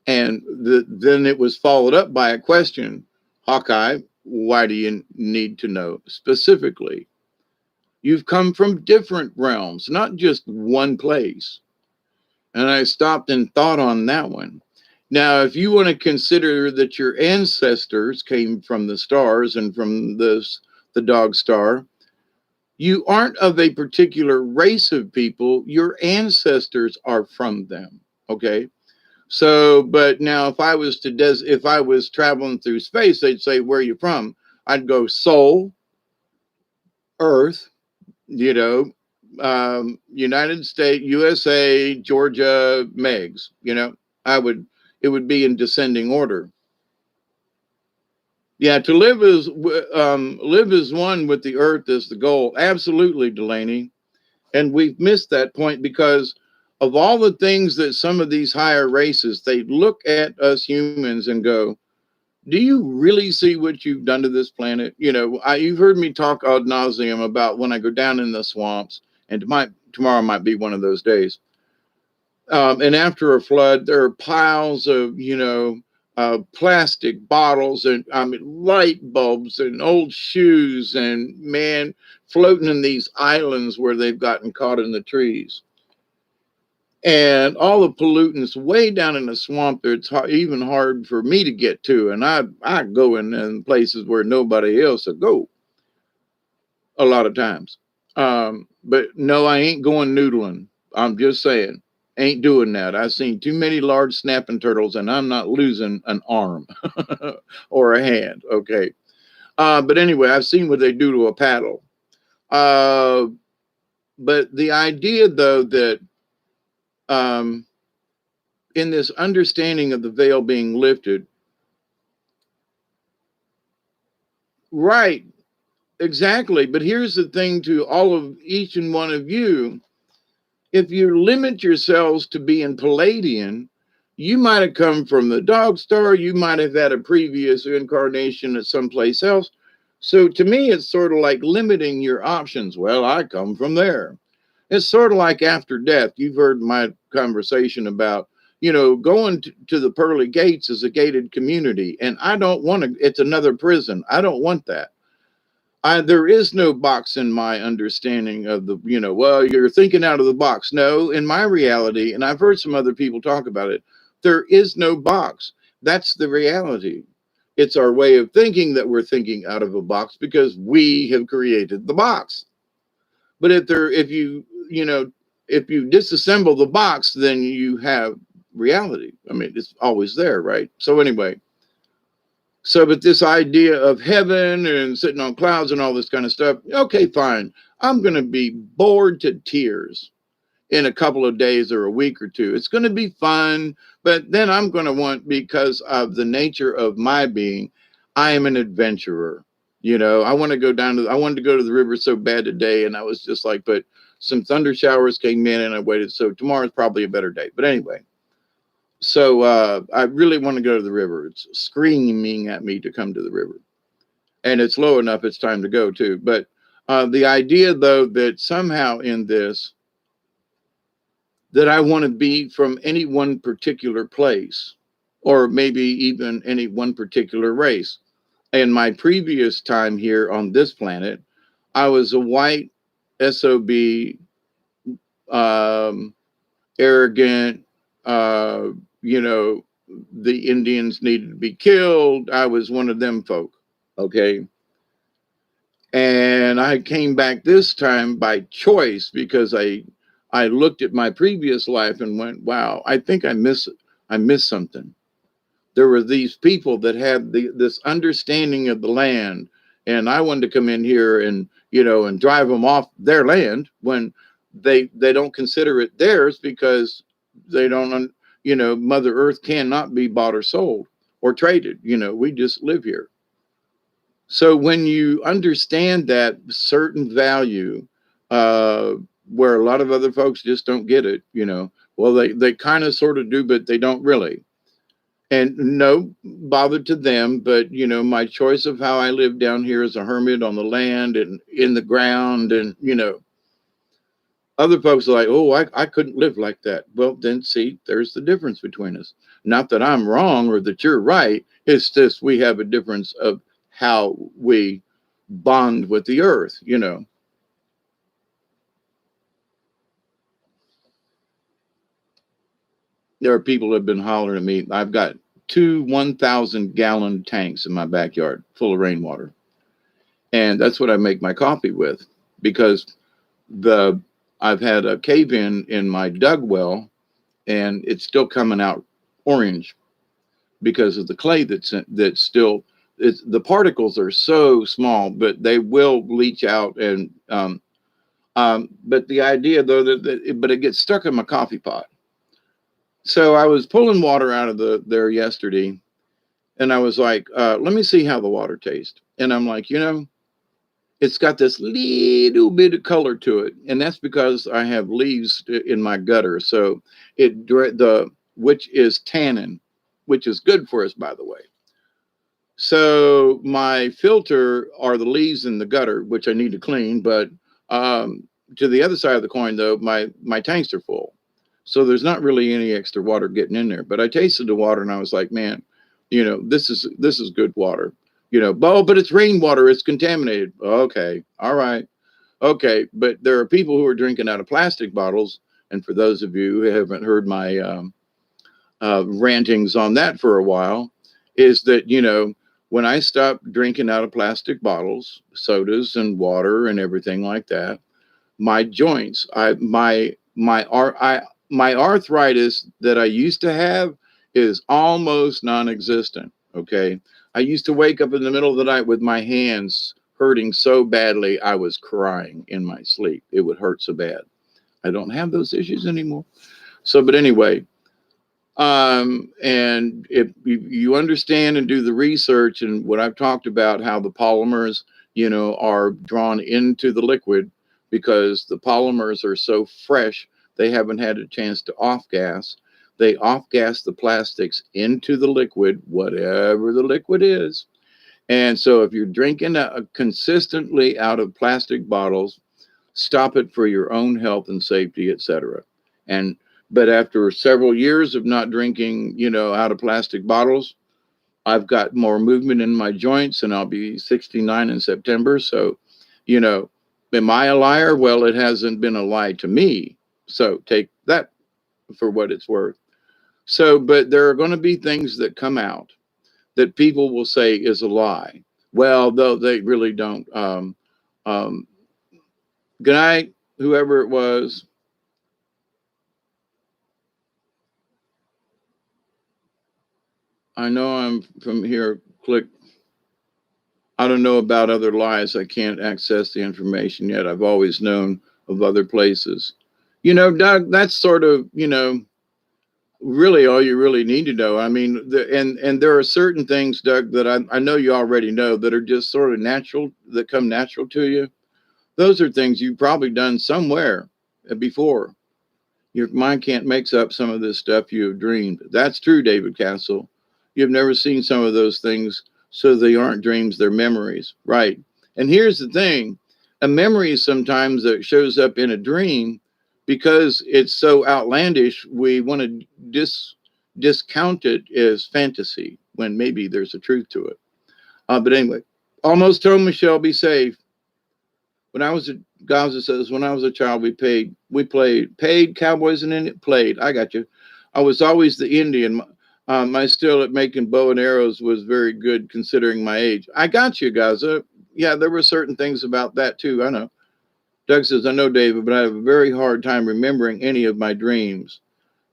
And then it was followed up by a question, Hawkeye, why do you need to know specifically? You've come from different realms, not just one place. And I stopped and thought on that one. Now, if you want to consider that your ancestors came from the stars and from the dog star, You aren't of a particular race of people. Your ancestors are from them. Okay. So, but now if I was if I was traveling through space, they'd say, "Where are you from?" I'd go Sol, Earth, you know, United States, USA, Georgia, Megs. I would, it would be in descending order. Yeah, to live as one with the earth is the goal. Absolutely, Delaney. And we've missed that point because of all the things that some of these higher races, they look at us humans and go, "Do you really see what you've done to this planet?" You've heard me talk ad nauseum about when I go down in the swamps, and tomorrow might be one of those days. And after a flood, there are piles of, plastic bottles and light bulbs and old shoes and man floating in these islands where they've gotten caught in the trees. And all the pollutants way down in the swamp there, it's even hard for me to get to. And I go in places where nobody else will go a lot of times. But no, I ain't going noodling. I'm just saying, ain't doing that. I've seen too many large snapping turtles, and I'm not losing an arm or a hand. Okay. But anyway, I've seen what they do to a paddle. Uh, but the idea, though, that um, in this understanding of the veil being lifted, right, exactly. But here's the thing to all of each and one of you: if you limit yourselves to being Palladian, you might have come from the dog star, you might have had a previous incarnation at someplace else. So to me, it's sort of like limiting your options. Well, I come from there. It's sort of like after death. You've heard my conversation about, going to the pearly gates is a gated community. And I don't want to, it's another prison. I don't want that. There is no box in my understanding of the, well, you're thinking out of the box. No, in my reality, and I've heard some other people talk about it, there is no box. That's the reality. It's our way of thinking that we're thinking out of a box because we have created the box. But if you disassemble the box, then you have reality. I mean, it's always there, right? So anyway, but this idea of heaven and sitting on clouds and all this kind of stuff, okay, fine. I'm going to be bored to tears in a couple of days or a week or two. It's going to be fun, but then I'm going to want, because of the nature of my being, I am an adventurer. I want to go I wanted to go to the river so bad today, and I was just like, but some thunder showers came in and I waited. So tomorrow's probably a better day. But anyway, so I really want to go to the river. It's screaming at me to come to the river. And it's low enough, it's time to go too. But the idea, though, that somehow in this, that I want to be from any one particular place, or maybe even any one particular race. In my previous time here on this planet, I was a white SOB, arrogant, uh, you know, the Indians needed to be killed. I was one of them folk. Okay. And I came back this time by choice because I looked at my previous life and went, wow, I think I miss something. There were these people that had this understanding of the land, and I wanted to come in here and and drive them off their land when they don't consider it theirs because they don't Mother Earth cannot be bought or sold or traded. We just live here. So when you understand that certain value, uh, where a lot of other folks just don't get it, well, they kind of sort of do, but they don't really. And no bother to them, but my choice of how I live down here as a hermit on the land and in the ground, and other folks are like, oh, I couldn't live like that. Well, then see, there's the difference between us. Not that I'm wrong or that you're right. It's just we have a difference of how we bond with the earth. There are people who have been hollering at me. I've got two 1,000-gallon tanks in my backyard full of rainwater. And that's what I make my coffee with. because I've had a cave in my dug well, and it's still coming out orange because of the clay that's still. The particles are so small, but they will leach out. And but the idea though but it gets stuck in my coffee pot. So I was pulling water out of there yesterday, and I was like, let me see how the water tastes. And I'm like, it's got this little bit of color to it, and that's because I have leaves in my gutter. So which is tannin, which is good for us, by the way. So my filter are the leaves in the gutter, which I need to clean. But to the other side of the coin, though, my tanks are full, so there's not really any extra water getting in there. But I tasted the water, and I was like, man, this is good water. But it's rainwater. It's contaminated. Okay, all right, okay. But there are people who are drinking out of plastic bottles, and for those of you who haven't heard my rantings on that for a while, is that when I stopped drinking out of plastic bottles, sodas and water and everything like that, my joints, my arthritis that I used to have is almost non-existent. Okay, I used to wake up in the middle of the night with my hands hurting so badly I was crying in my sleep. It would hurt so bad. I don't have those issues anymore. So, but anyway, and if you understand and do the research and what I've talked about, how the polymers, are drawn into the liquid because the polymers are so fresh, they haven't had a chance to off gas. They off gas the plastics into the liquid, whatever the liquid is. And so if you're drinking consistently out of plastic bottles, stop it for your own health and safety, etc. And but after several years of not drinking, out of plastic bottles, I've got more movement in my joints, and I'll be 69 in September. So, am I a liar? Well, it hasn't been a lie to me. So take that for what it's worth. So, but there are going to be things that come out that people will say is a lie. Well, though they really don't. Good night, whoever it was. I know I'm from here. Click. I don't know about other lies. I can't access the information yet. I've always known of other places. Doug, that's sort of, really all you really need to know. I mean, and there are certain things, Doug, that I know you already know that are just sort of natural, that come natural to you. Those are things you've probably done somewhere before. Your mind can't make up some of this stuff you have dreamed. That's true, David Castle. You've never seen some of those things, so they aren't dreams, they're memories. Right. And here's the thing, a memory sometimes that shows up in a dream, because it's so outlandish, we want to discount it as fantasy when maybe there's a truth to it. But anyway, almost told Michelle, be safe. When I was Gaza says, when I was a child, we paid cowboys and Indian played. I got you. I was always the Indian. My skill at making bow and arrows was very good considering my age. I got you, Gaza. Yeah, there were certain things about that too. I know. Doug says, I know, David, but I have a very hard time remembering any of my dreams.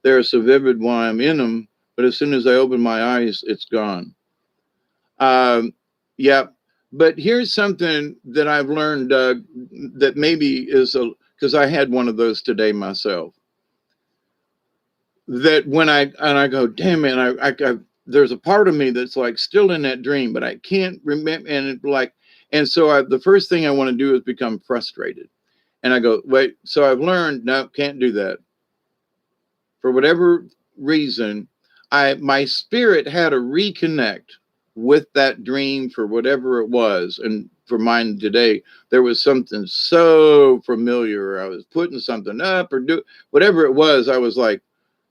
They're so vivid while I'm in them, but as soon as I open my eyes, it's gone. Yeah. But here's something that I've learned, Doug, that maybe is because I had one of those today myself. That when I go, damn it, I there's a part of me that's like still in that dream, but I can't remember. And so the first thing I want to do is become frustrated. And I go, wait, so I've learned, no, can't do that. For whatever reason, my spirit had to reconnect with that dream for whatever it was. And for mine today, there was something so familiar. I was putting something up or whatever it was. I was like,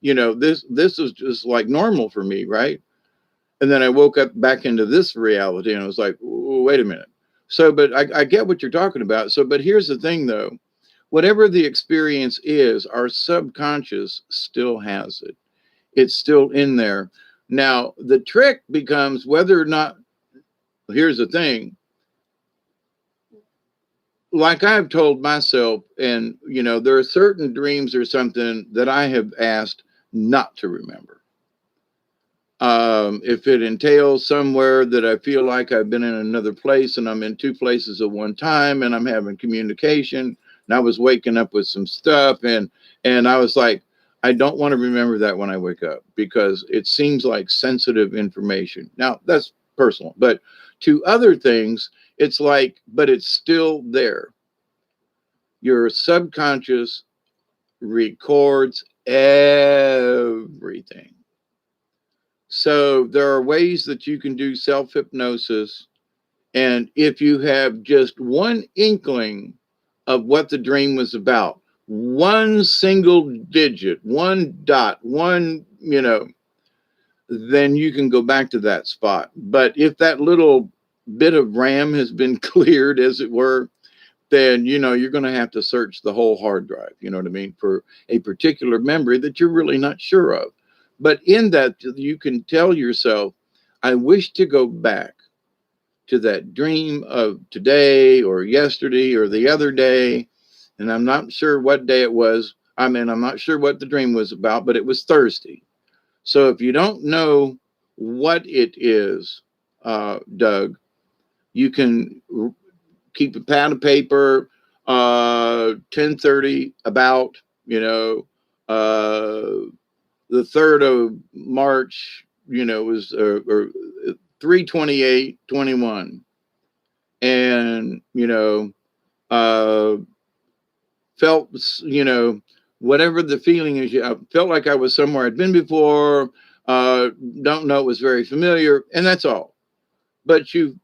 this is just like normal for me, right? And then I woke up back into this reality, and I was like, wait a minute. So, but I get what you're talking about. So, but here's the thing, though. Whatever the experience is, our subconscious still has it. It's still in there. Now, the trick becomes whether or not, here's the thing, like I've told myself, and there are certain dreams or something that I have asked not to remember. If it entails somewhere that I feel like I've been in another place and I'm in two places at one time and I'm having communication and I was waking up with some stuff and I was like, I don't want to remember that when I wake up because it seems like sensitive information. Now that's personal, but to other things, it's like, but it's still there. Your subconscious records everything. So there are ways that you can do self hypnosis. And if you have just one inkling of what the dream was about, one single digit, one dot, then you can go back to that spot. But if that little bit of RAM has been cleared, as it were, then you're going to have to search the whole hard drive, you know what I mean, for a particular memory that you're really not sure of. But in that, you can tell yourself, I wish to go back to that dream of today or yesterday or the other day, and I'm not sure what day it was. I mean, I'm not sure what the dream was about, but it was Thursday. So if you don't know what it is, Doug, you can keep a pad of paper, 10:30 about, the 3rd of March, was or 3/28/21, and uh, felt, whatever the feeling is. I felt like I was somewhere I'd been before. Don't know, it was very familiar, and that's all. But you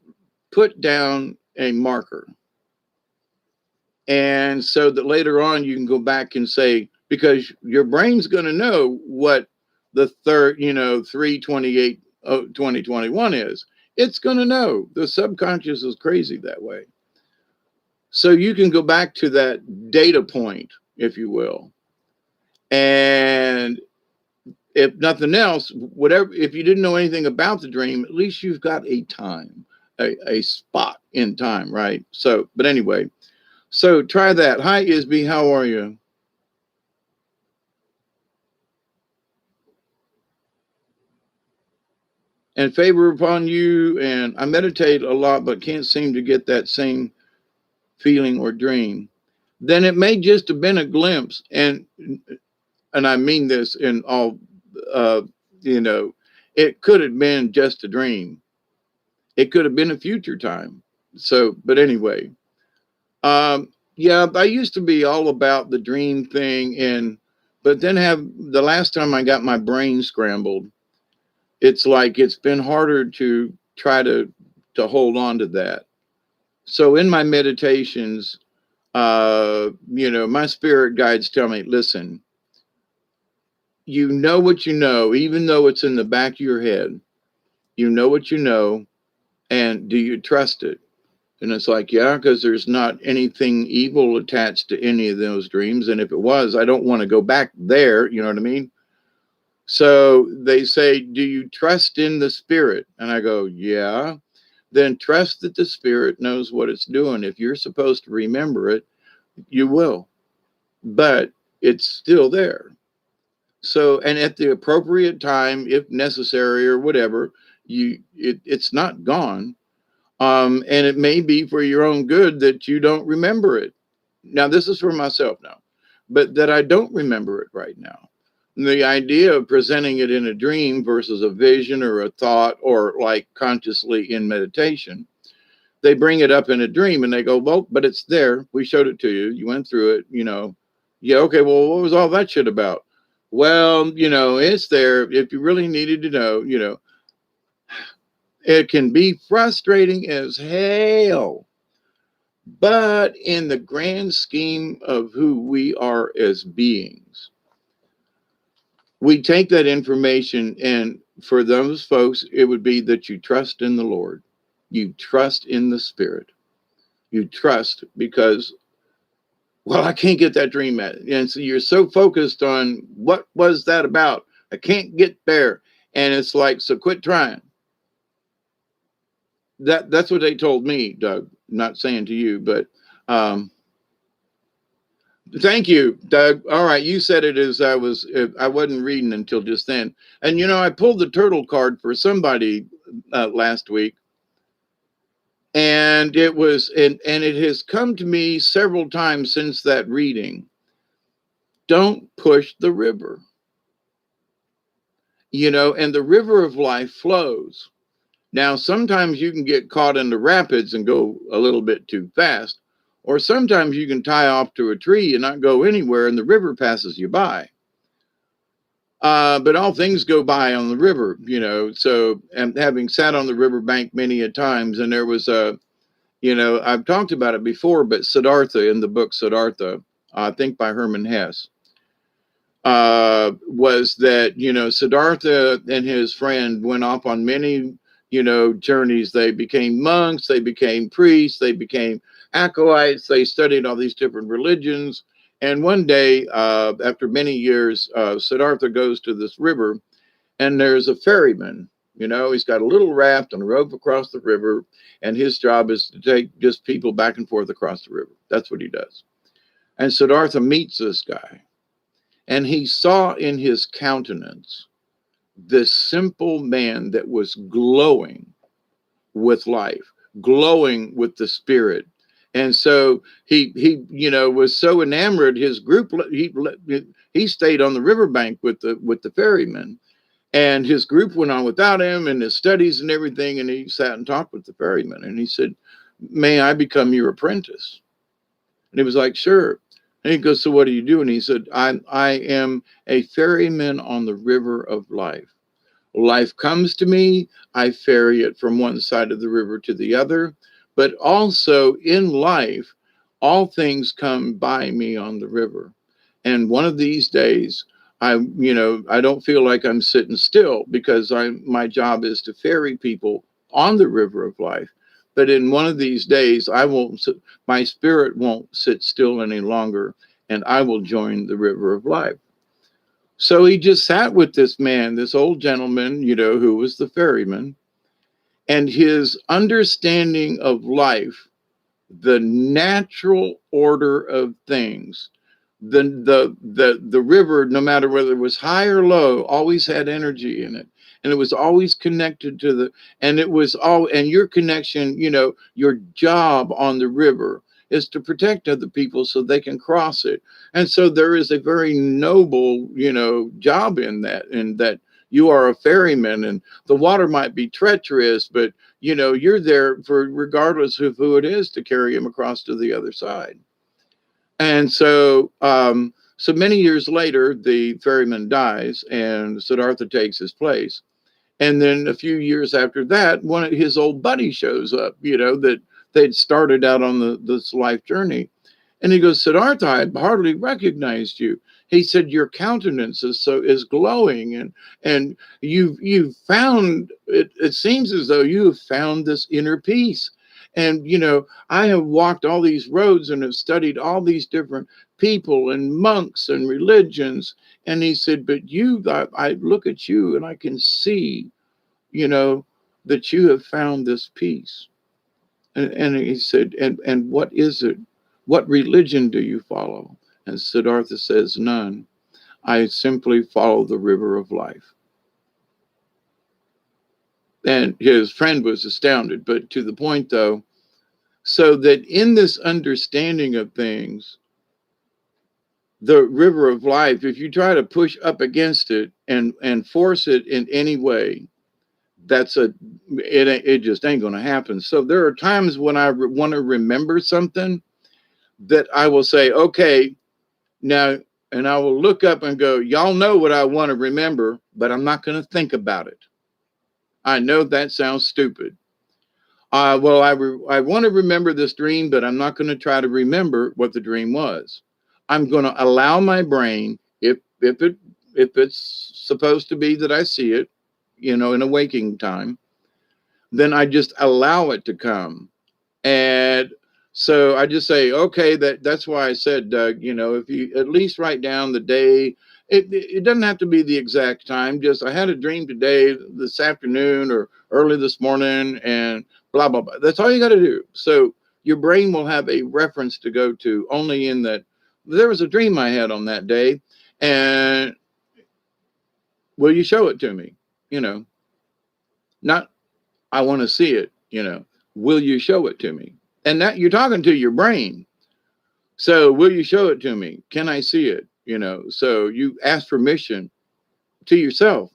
put down a marker, and so that later on you can go back and say, because your brain's going to know what the third, 3/28 2021 is. It's going to know. The subconscious is crazy that way. So you can go back to that data point, if you will, and if nothing else, whatever, if you didn't know anything about the dream, at least you've got a time, a spot in time, right? So, but anyway, so try that. Hi, Isby. How are you? And favor upon you. And I meditate a lot, but can't seem to get that same feeling or dream. Then it may just have been a glimpse. And I mean this in all, uh, you know, it could have been just a dream. It could have been a future time. So, but anyway, yeah, I used to be all about the dream thing, but then have the last time I got my brain scrambled, it's like it's been harder to try to hold on to that. So in my meditations, my spirit guides tell me, listen, you know what you know, even though it's in the back of your head, you know what you know, and do you trust it? And it's like, yeah, because there's not anything evil attached to any of those dreams. And if it was, I don't want to go back there. You know what I mean? So they say, do you trust in the spirit? And I go, yeah. Then trust that the spirit knows what it's doing. If you're supposed to remember it, you will, but it's still there. So, and at the appropriate time, if necessary or whatever, it's not gone. And it may be for your own good that you don't remember it. Now, this is for myself now, but that I don't remember it right now. The idea of presenting it in a dream versus a vision or a thought or like consciously in meditation, they bring it up in a dream and they go, well, but it's there. We showed it to you. You went through it. Yeah, okay, well, what was all that shit about? Well, it's there. If you really needed to know, it can be frustrating as hell. But in the grand scheme of who we are as beings, we take that information, and for those folks, it would be that you trust in the Lord. You trust in the Spirit. You trust because, well, I can't get that dream at. And so you're so focused on what was that about? I can't get there. And it's like, so quit trying. That's what they told me, Doug. I'm not saying to you, but Um, Thank you, Doug. All right, you said it as I wasn't reading until just then. And I pulled the turtle card for somebody last week, and it has come to me several times since that reading. Don't push the river. And the river of life flows. Now, sometimes you can get caught in the rapids and go a little bit too fast, or sometimes you can tie off to a tree and not go anywhere, and the river passes you by. But all things go by on the river, So, and having sat on the riverbank many a times, and there was I've talked about it before, but Siddhartha in the book Siddhartha, I think by Herman Hesse, was that Siddhartha and his friend went off on many journeys. They became monks, they became priests, they became acolytes, they studied all these different religions. And one day, after many years, Siddhartha goes to this river, and there's a ferryman. He's got a little raft and a rope across the river, and his job is to take just people back and forth across the river. That's what he does. And Siddhartha meets this guy, and he saw in his countenance this simple man that was glowing with life, glowing with the spirit. And so he was so enamored. His group he stayed on the riverbank with the ferryman, and his group went on without him and his studies and everything. And he sat and talked with the ferryman, and he said, "May I become your apprentice?" And he was like, "Sure." And he goes, "So what do you do?" And he said, I am a ferryman on the river of life. Life comes to me, I ferry it from one side of the river to the other. But also in life, all things come by me on the river. And one of these days, I don't feel like I'm sitting still, because my job is to ferry people on the river of life. But in one of these days, my spirit won't sit still any longer, and I will join the river of life. So he just sat with this man, this old gentleman, who was the ferryman, and his understanding of life, the natural order of things. The river, no matter whether it was high or low, always had energy in it, and it was always connected to and your connection, your job on the river is to protect other people so they can cross it. And so there is a very noble job in that you are a ferryman, and the water might be treacherous, but you're there for, regardless of who it is, to carry him across to the other side. And so many years later, the ferryman dies, and Siddhartha takes his place. And then a few years after that, one of his old buddies shows up, that they'd started out on this life journey. And he goes, "Siddhartha, I hardly recognized you." He said, "Your countenance is glowing, and you've found it. It seems as though you have found this inner peace. And I have walked all these roads and have studied all these different people and monks and religions." And he said, "But I look at you and I can see, that you have found this peace." And he said, and what is it? What religion do you follow?" And Siddhartha says, "None. I simply follow the river of life." And his friend was astounded, but to the point though, so that in this understanding of things, the river of life, if you try to push up against it and force it in any way, it just ain't going to happen. So there are times when I want to remember something, that I will say, "Okay, now," and I will look up and go, "Y'all know what I want to remember, but I'm not going to think about it." I know that sounds stupid. Well, I want to remember this dream, but I'm not going to try to remember what the dream was. I'm going to allow my brain, if it's supposed to be that I see it, in a waking time, then I just allow it to come. And so I just say, "Okay, that's why I said, Doug, if you at least write down the day, it doesn't have to be the exact time. Just, I had a dream today, this afternoon, or early this morning, and blah, blah, blah." That's all you got to do. So your brain will have a reference to go to only in that there was a dream I had on that day, and will you show it to me? You know, not I want to see it, will you show it to me? And that you're talking to your brain. So will you show it to me? Can I see it? So you ask permission to yourself.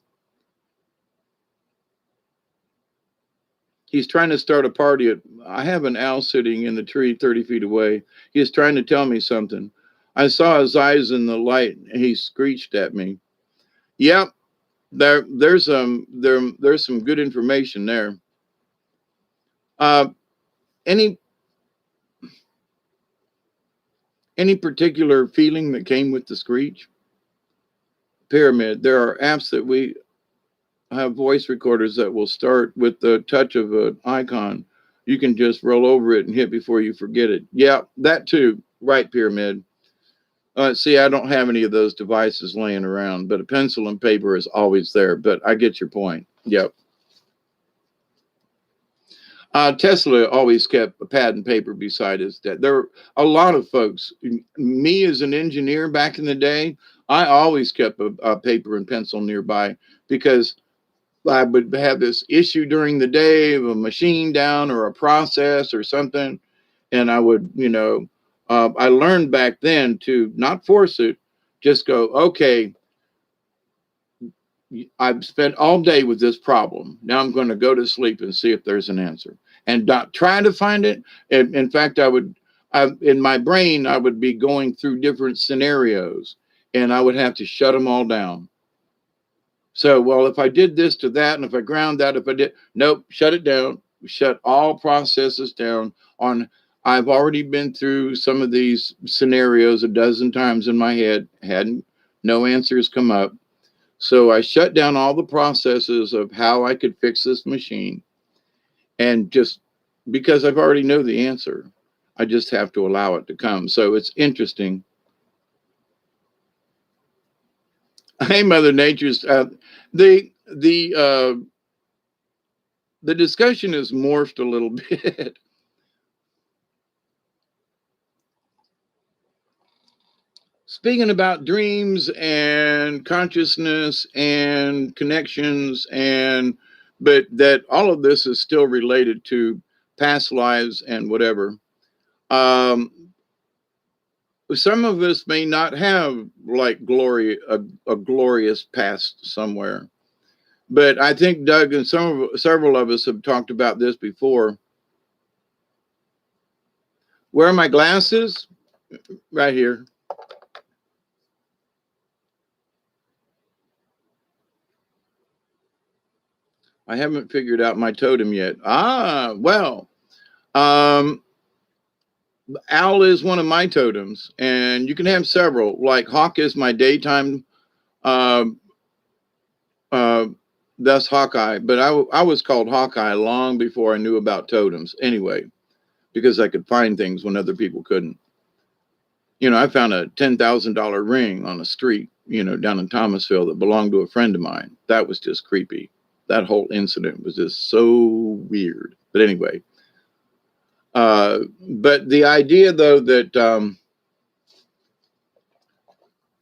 He's trying to start a party. I have an owl sitting in the tree 30 feet away. He is trying to tell me something. I saw his eyes in the light. And he screeched at me. Yep, there's some good information there. Any particular feeling that came with the screech? Pyramid. There are apps that we have voice recorders that will start with the touch of an icon. You can just roll over it and hit before you forget it. Yeah, that too. Right, Pyramid. See, I don't have any of those devices laying around, but a pencil and paper is always there. But I get your point. Yep. Tesla always kept a pad and paper beside his desk. There were a lot of folks. Me as an engineer back in the day, I always kept a paper and pencil nearby because I would have this issue during the day of a machine down or a process or something. And I would, I learned back then to not force it, just go, okay, I've spent all day with this problem. Now I'm going to go to sleep and see if there's an answer and not try to find it. In fact, in my brain, I would be going through different scenarios and I would have to shut them all down. So, well, if I did this to that, and if I ground that, nope, shut it down, shut all processes down I've already been through some of these scenarios a dozen times in my head, no answers come up. So I shut down all the processes of how I could fix this machine. And just because I've already know the answer, I just have to allow it to come. So it's interesting. Hey, Mother Nature's the discussion has morphed a little bit. Speaking about dreams and consciousness and connections, but that all of this is still related to past lives and whatever. Some of us may not have like a glorious past somewhere, but I think Doug and several of us have talked about this before. Where are my glasses? Right here. I haven't figured out my totem yet. Well, owl is one of my totems, and you can have several. Like hawk is my daytime. That's Hawkeye, but I was called Hawkeye long before I knew about totems. Anyway, because I could find things when other people couldn't. I found a $10,000 ring on a street, down in Thomasville that belonged to a friend of mine. That was just creepy. That whole incident was just so weird. But anyway, but the idea though that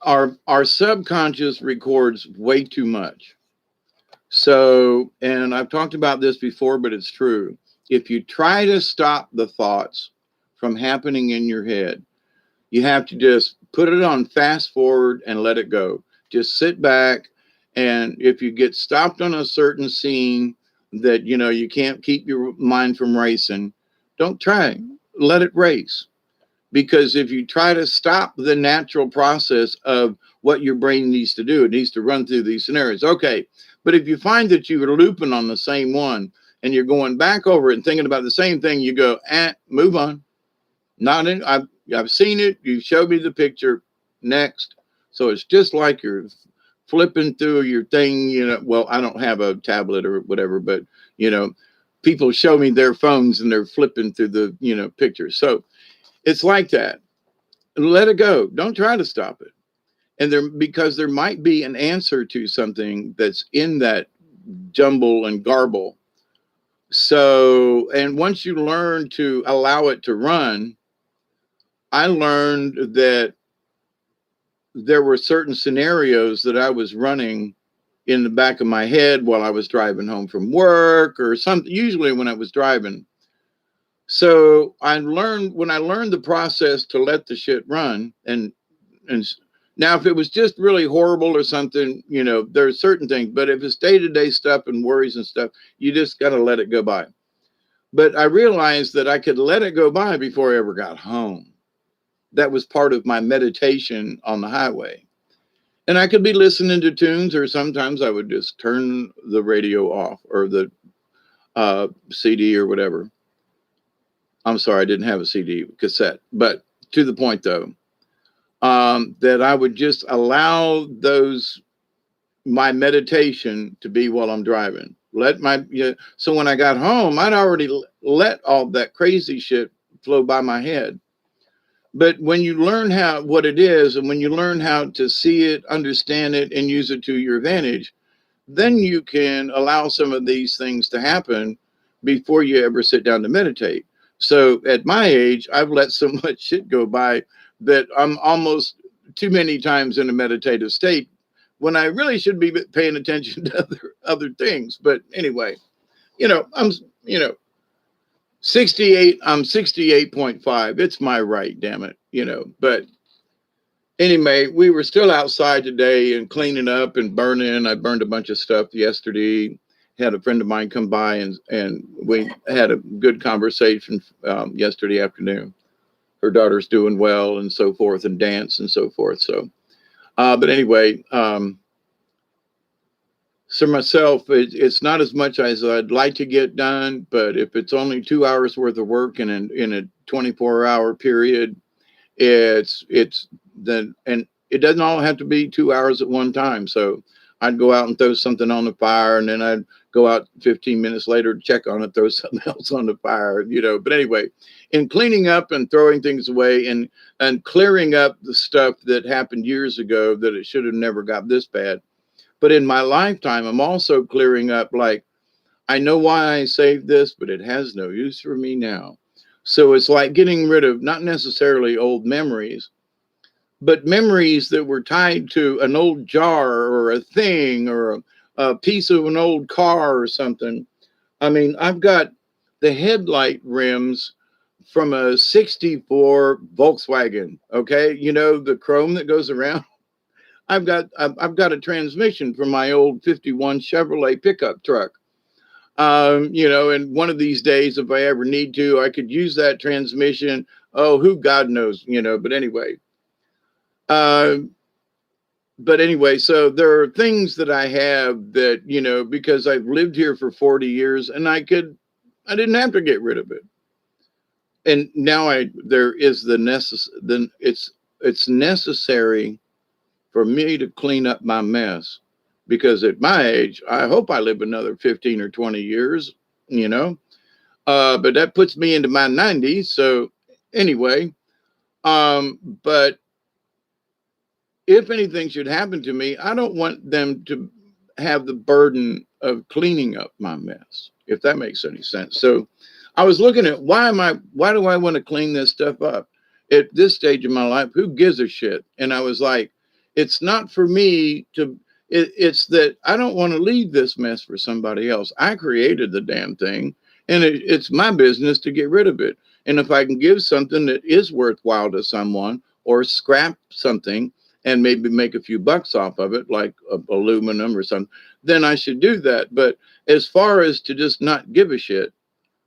our subconscious records way too much. So, and I've talked about this before, but it's true. If you try to stop the thoughts from happening in your head, you have to just put it on fast forward and let it go. Just sit back. And if you get stopped on a certain scene that, you can't keep your mind from racing, don't try. Let it race. Because if you try to stop the natural process of what your brain needs to do, it needs to run through these scenarios. Okay. But if you find that you're looping on the same one and you're going back over it and thinking about the same thing, you go, move on. I've seen it. You showed me the picture. Next. So it's just like you're flipping through your thing, well, I don't have a tablet or whatever, but, people show me their phones and they're flipping through the, pictures. So it's like that. Let it go. Don't try to stop it. And because there might be an answer to something that's in that jumble and garble So, and once you learn to allow it to run, I learned that there were certain scenarios that I was running in the back of my head while I was driving home from work or something, usually when I was driving. So I learned when I learned the process to let the shit run and now if it was just really horrible or something, there's certain things, but if it's day-to-day stuff and worries and stuff, you just got to let it go by. But I realized that I could let it go by before I ever got home. That was part of my meditation on the highway. And I could be listening to tunes, or sometimes I would just turn the radio off or the CD or whatever. I'm sorry, I didn't have a CD cassette. But to the point, though, that I would just allow my meditation to be while I'm driving. So when I got home, I'd already let all that crazy shit flow by my head. But when you learn what it is, and when you learn how to see it, understand it, and use it to your advantage, then you can allow some of these things to happen before you ever sit down to meditate. So at my age, I've let so much shit go by that I'm almost too many times in a meditative state when I really should be paying attention to other things. But anyway, I'm 68. I'm 68.5. It's my right, damn it. But anyway, we were still outside today and cleaning up and burning. I burned a bunch of stuff yesterday. Had a friend of mine come by and we had a good conversation yesterday afternoon. Her daughter's doing well and so forth, and dance and so forth. So, but anyway, so myself, it's not as much as I'd like to get done, but if it's only 2 hours worth of work in a 24-hour period, it's then, and it doesn't all have to be 2 hours at one time. So I'd go out and throw something on the fire, and then I'd go out 15 minutes later to check on it, throw something else on the fire, But anyway, in cleaning up and throwing things away and clearing up the stuff that happened years ago that it should have never got this bad. But in my lifetime, I'm also clearing up, like, I know why I saved this, but it has no use for me now. So it's like getting rid of not necessarily old memories, but memories that were tied to an old jar or a thing or a piece of an old car or something. I mean, I've got the headlight rims from a 64 Volkswagen. Okay. The chrome that goes around. I've got a transmission from my old 51 Chevrolet pickup truck. And one of these days, if I ever need to, I could use that transmission. Oh, who God knows, but anyway. Uh, but anyway, so there are things that I have that, because I've lived here for 40 years and I didn't have to get rid of it. And now there is it's necessary for me to clean up my mess, because at my age, I hope I live another 15 or 20 years, but that puts me into my 90s. So anyway, but if anything should happen to me, I don't want them to have the burden of cleaning up my mess, if that makes any sense. So I was looking at why do I want to clean this stuff up at this stage of my life? Who gives a shit? And I was like, it's not for me it's that I don't want to leave this mess for somebody else. I created the damn thing, and it's my business to get rid of it. And if I can give something that is worthwhile to someone, or scrap something and maybe make a few bucks off of it, like aluminum or something, then I should do that. But as far as to just not give a shit,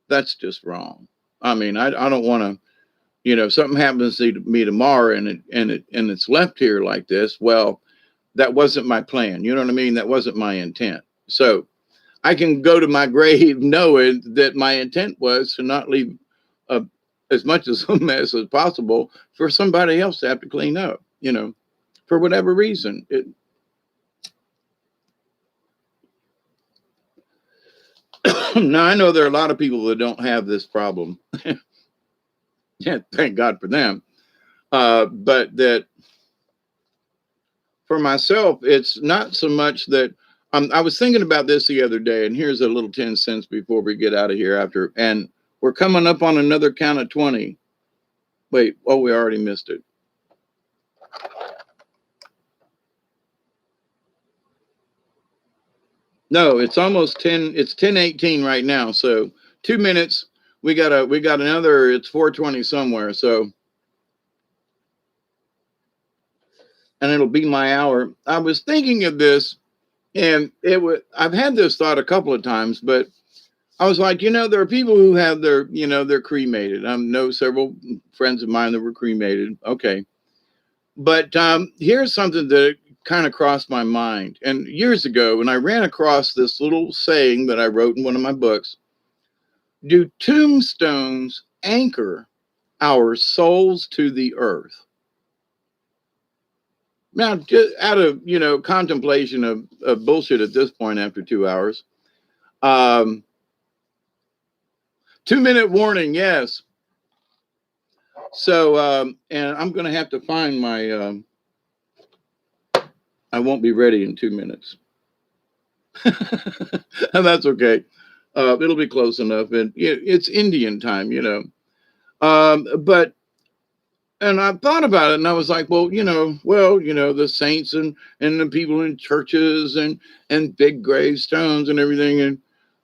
that's just wrong. I mean, I don't want to, if something happens to me tomorrow and it's left here like this, well, that wasn't my plan. You know what I mean? That wasn't my intent. So I can go to my grave knowing that my intent was to not leave as much of a mess as possible for somebody else to have to clean up, for whatever reason. Now, I know there are a lot of people that don't have this problem. Yeah, thank God for them. But that for myself, it's not so much that I was thinking about this the other day, and here's a little 10 cents before we get out of here after. And we're coming up on another count of 20. Wait, oh, we already missed it. No, it's almost 10. It's 10:18 right now. So 2 minutes. We got another, it's 4:20 somewhere. So, and it'll be my hour. I was thinking of this, and I've had this thought a couple of times, but I was like, there are people who have they're cremated. I know several friends of mine that were cremated. Okay. But here's something that kind of crossed my mind. And years ago, when I ran across this little saying that I wrote in one of my books, do tombstones anchor our souls to the earth? Now, just out of, contemplation of bullshit at this point after 2 hours, um, 2 minute warning, yes. So, and I'm going to have to find my, I won't be ready in 2 minutes. And that's okay. It'll be close enough. And it's Indian time, but, and I thought about it and I was like, well, the saints and the people in churches and big gravestones and everything. And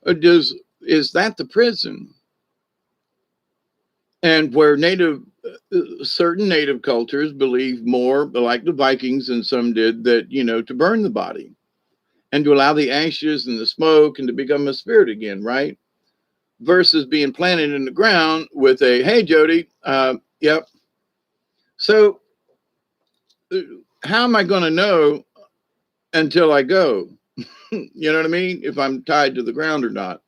is that the prison? And where certain native cultures believe more, like the Vikings and some did, that, to burn the body and to allow the ashes and the smoke and to become a spirit again, right? Versus being planted in the ground with a, hey, Jody, yep. So how am I going to know until I go? You know what I mean? If I'm tied to the ground or not.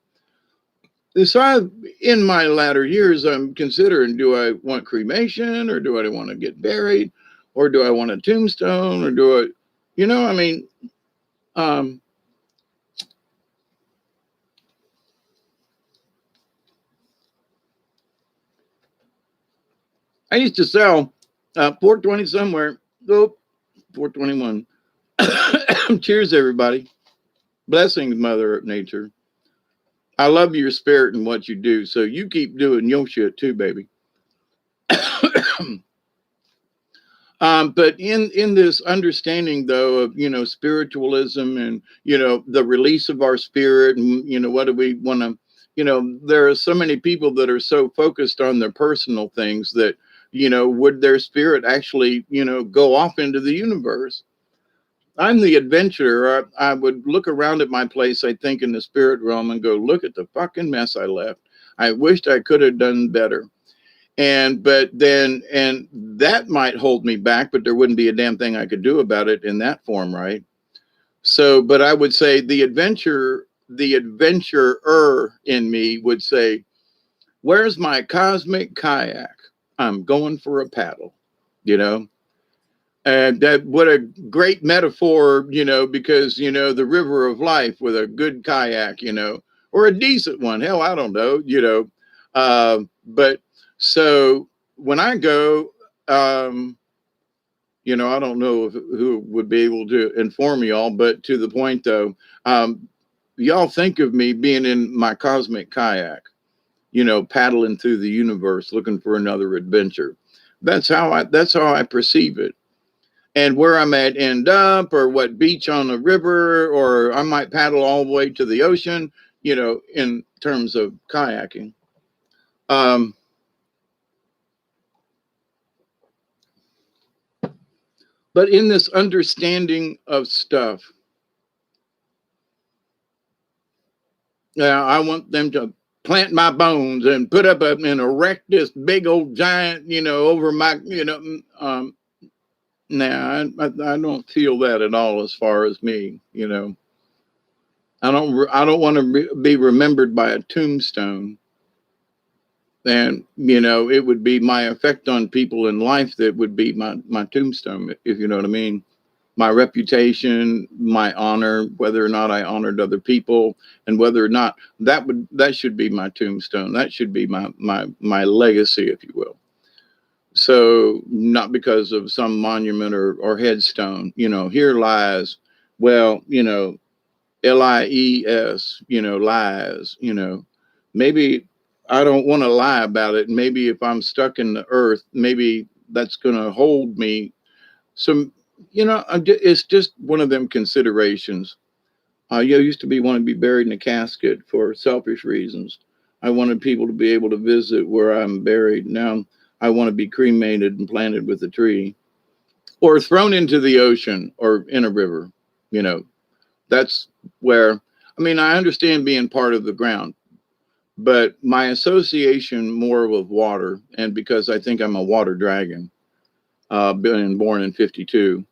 So in my latter years, I'm considering, do I want cremation or do I want to get buried or do I want a tombstone or do I, I used to sell 420 somewhere. Oh, 421. Cheers, everybody. Blessings, Mother Nature. I love your spirit and what you do. So you keep doing your shit too, baby. But in this understanding, though, of spiritualism and the release of our spirit, and what do we want to, there are so many people that are so focused on their personal things that would their spirit actually go off into the universe? I'm the adventurer. I would look around at my place, I think, in the spirit realm and go, look at the fucking mess I left. I wished I could have done better. And that might hold me back, but there wouldn't be a damn thing I could do about it in that form, right? So, but I would say the adventurer in me would say, where's my cosmic kayak? I'm going for a paddle, And that, what a great metaphor, because, the river of life with a good kayak, or a decent one. Hell, I don't know, but so when I go, I don't know who would be able to inform y'all, but to the point though, y'all think of me being in my cosmic kayak, paddling through the universe, looking for another adventure. That's how I perceive it. And where I might end up, or what beach on the river, or I might paddle all the way to the ocean, in terms of kayaking. But in this understanding of stuff, I want them to plant my bones and put up and erect this big old giant, over my, nah, I don't feel that at all as far as me, I don't want to be remembered by a tombstone. And, it would be my effect on people in life that would be my tombstone, if you know what I mean. My reputation, my honor, whether or not I honored other people, and whether or not that should be my tombstone. That should be my legacy, if you will. So not because of some monument or headstone, here lies, well, lies, lies, maybe I don't want to lie about it. Maybe if I'm stuck in the earth, maybe that's going to hold me. So, it's just one of them considerations. I used to want to be buried in a casket for selfish reasons. I wanted people to be able to visit where I'm buried. Now I want to be cremated and planted with a tree or thrown into the ocean or in a river. You know, that's where, I understand being part of the ground, but my association more with water, and because I think I'm a water dragon, being born in 52,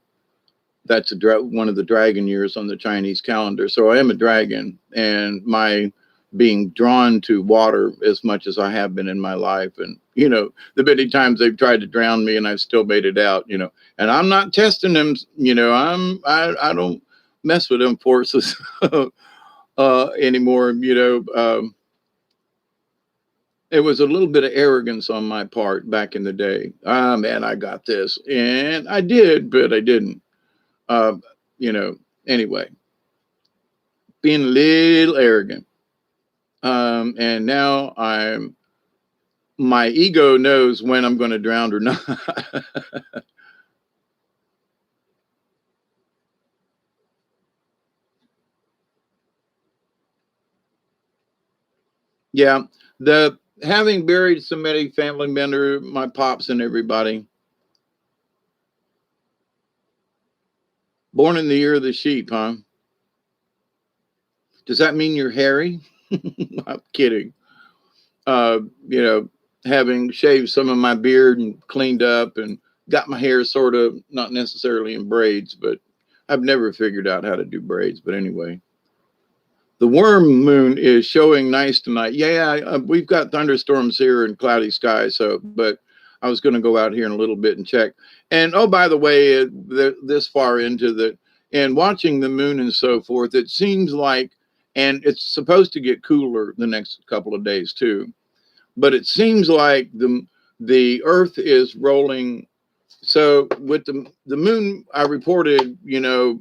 that's one of the dragon years on the Chinese calendar. So I am a dragon, and my being drawn to water as much as I have been in my life. And, the many times they've tried to drown me and I've still made it out, and I'm not testing them, I don't mess with them forces anymore, it was a little bit of arrogance on my part back in the day. Ah, man, I got this. And I did, but I didn't. Uh, you know, anyway, being a little arrogant. And now my ego knows when I'm going to drown or not. Yeah. The having buried so many family members, my pops and everybody, born in the year of the sheep, huh? Does that mean you're hairy? I'm kidding. uh, you know, having shaved some of my beard and cleaned up and got my hair sort of not necessarily in braids, but I've never figured out how to do braids. But anyway, the worm moon is showing nice tonight. Yeah, we've got thunderstorms here and cloudy skies. So, but I was going to go out here in a little bit and check. And oh, by the way, this far into the and watching the moon and so forth, it seems like, and it's supposed to get cooler the next couple of days too, but it seems like the Earth is rolling. So with the moon, I reported, a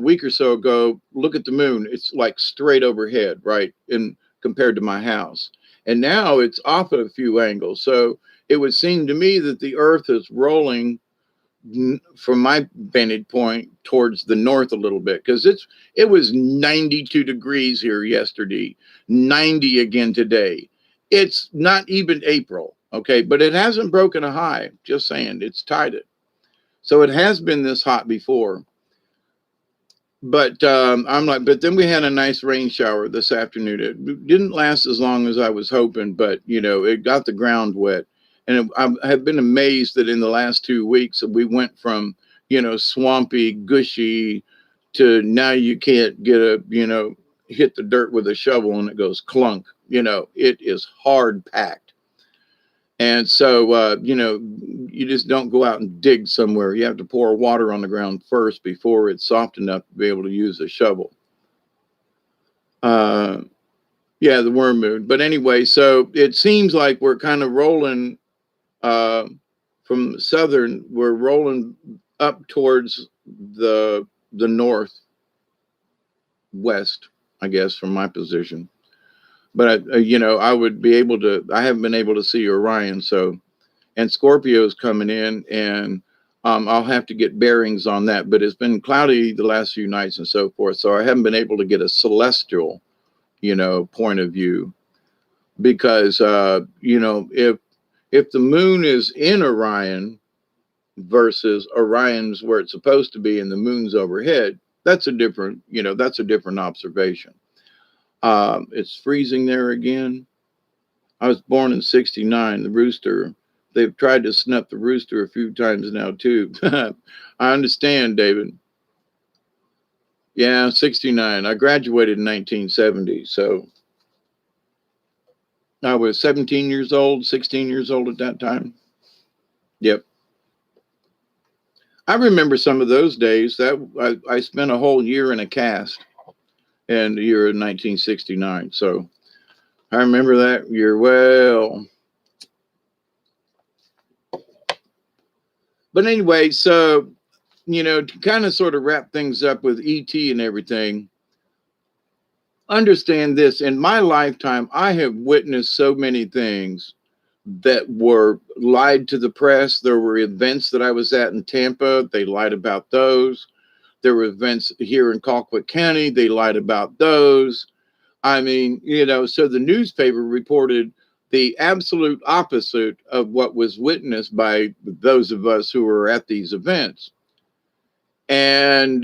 week or so ago. Look at the moon; it's like straight overhead, right, in compared to my house. And now it's off at a few angles. So it would seem to me that the Earth is rolling from my vantage point towards the north a little bit, because it was 92 degrees here yesterday, 90 again today. It's not even April, okay, but it hasn't broken a high. Just saying, it's tied it. So it has been this hot before. But I'm like, but then we had a nice rain shower this afternoon. It didn't last as long as I was hoping, but it got the ground wet. And I have been amazed that in the last 2 weeks we went from swampy, gushy to now you can't hit the dirt with a shovel and it goes clunk. It is hard packed. And so, you just don't go out and dig somewhere. You have to pour water on the ground first before it's soft enough to be able to use a shovel. Uh, yeah, the worm moon. But anyway, so it seems like we're kind of rolling uh, from southern. We're rolling up towards the northwest, I guess, from my position. But I would be able to. I haven't been able to see Orion, so. And Scorpio's coming in, and I'll have to get bearings on that. But it's been cloudy the last few nights and so forth, so I haven't been able to get a celestial, point of view, because if the moon is in Orion versus Orion's where it's supposed to be and the moon's overhead, that's a different observation. It's freezing there again. I was born in '69. The rooster, they've tried to snuff the rooster a few times now too. I understand, David. Yeah, '69. I graduated in 1970, so I was 17 years old, 16 years old at that time. Yep. I remember some of those days. That I spent a whole year in a cast in the year of 1969. So I remember that year well. But anyway, so to kind of sort of wrap things up with ET and everything, Understand this, in my lifetime, I have witnessed so many things that were lied to the press. There were events that I was at in Tampa, they lied about those. There were events here in Colquitt County, they lied about those. I mean, so the newspaper reported the absolute opposite of what was witnessed by those of us who were at these events. And,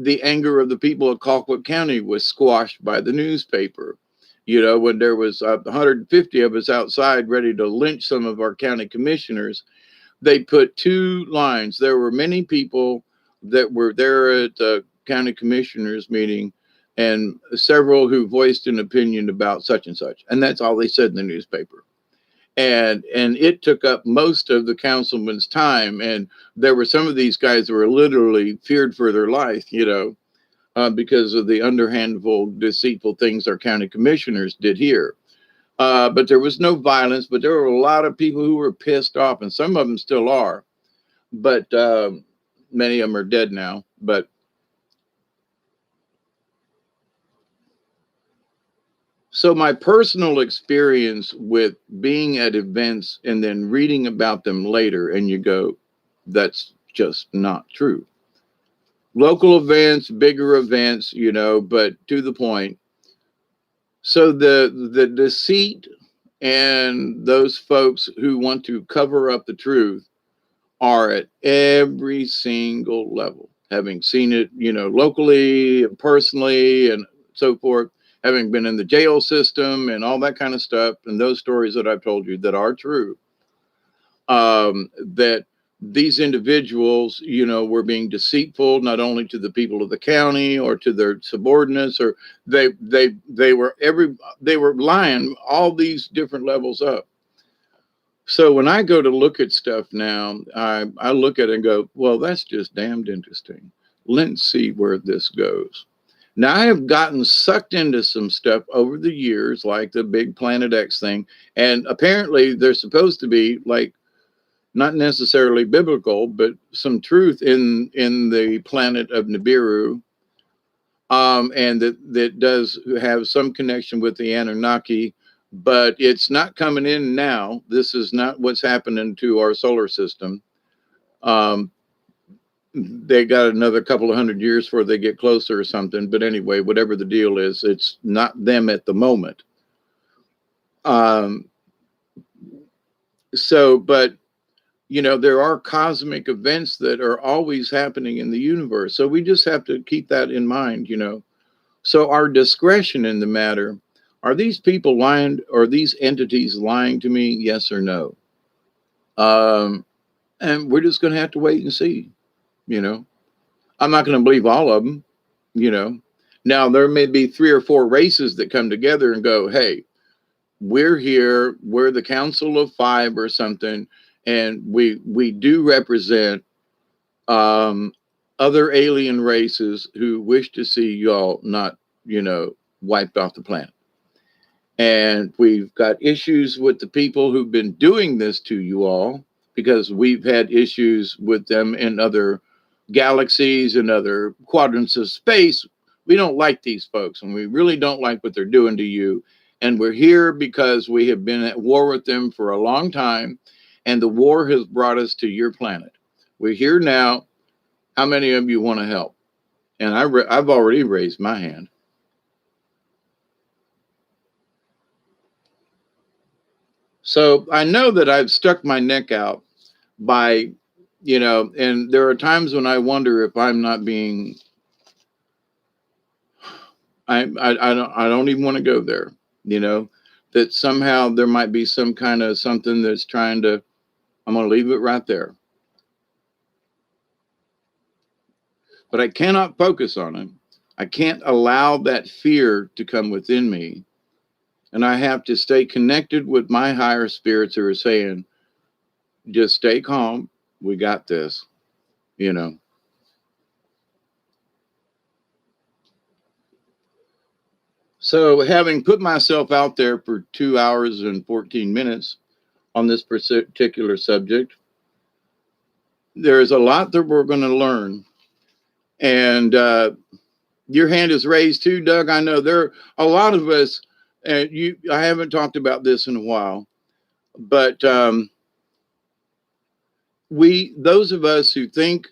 the anger of the people of Colquitt County was squashed by the newspaper. When there was 150 of us outside ready to lynch some of our county commissioners, they put two lines. There were many people that were there at the county commissioners meeting, and several who voiced an opinion about such and such. And that's all they said in the newspaper. And it took up most of the councilman's time. And there were some of these guys that were literally feared for their life, because of the underhandful, deceitful things our county commissioners did here. But there was no violence, but there were a lot of people who were pissed off, and some of them still are. But many of them are dead now. But so my personal experience with being at events and then reading about them later, and you go, that's just not true. Local events, bigger events, but to the point. So the deceit and those folks who want to cover up the truth are at every single level, having seen it, locally and personally and so forth, having been in the jail system and all that kind of stuff. And those stories that I've told you that are true, that these individuals, were being deceitful, not only to the people of the county or to their subordinates, or they were lying all these different levels up. So when I go to look at stuff now, I look at it and go, well, that's just damned interesting. Let's see where this goes. Now, I have gotten sucked into some stuff over the years, like the big Planet X thing. And apparently they're supposed to be like, not necessarily biblical, but some truth in the planet of Nibiru. And that does have some connection with the Anunnaki, but it's not coming in now. This is not what's happening to our solar system. They got another couple of 100 years before they get closer or something. But anyway, whatever the deal is, it's not them at the moment. But there are cosmic events that are always happening in the universe. So we just have to keep that in mind, So our discretion in the matter, are these people lying, or these entities lying to me? Yes or no? And we're just going to have to wait and see, I'm not going to believe all of them, Now, there may be 3 or 4 races that come together and go, hey, we're here, we're the Council of 5 or something, and we do represent other alien races who wish to see y'all not, wiped off the planet. And we've got issues with the people who've been doing this to you all, because we've had issues with them in other galaxies and other quadrants of space. We don't like these folks, and we really don't like what they're doing to you. And we're here because we have been at war with them for a long time, and the war has brought us to your planet. We're here now. How many of you want to help? And I've already raised my hand. So I know that I've stuck my neck out by, and there are times when I wonder if I'm not being, I don't even want to go there, that somehow there might be some kind of something that's trying to, I'm going to leave it right there. But I cannot focus on it. I can't allow that fear to come within me. And I have to stay connected with my higher spirits who are saying, just stay calm. We got this, So having put myself out there for 2 hours and 14 minutes on this particular subject, there's a lot that we're going to learn. And Your hand is raised too, Doug. I know there are a lot of us, and I haven't talked about this in a while, but those of us who think,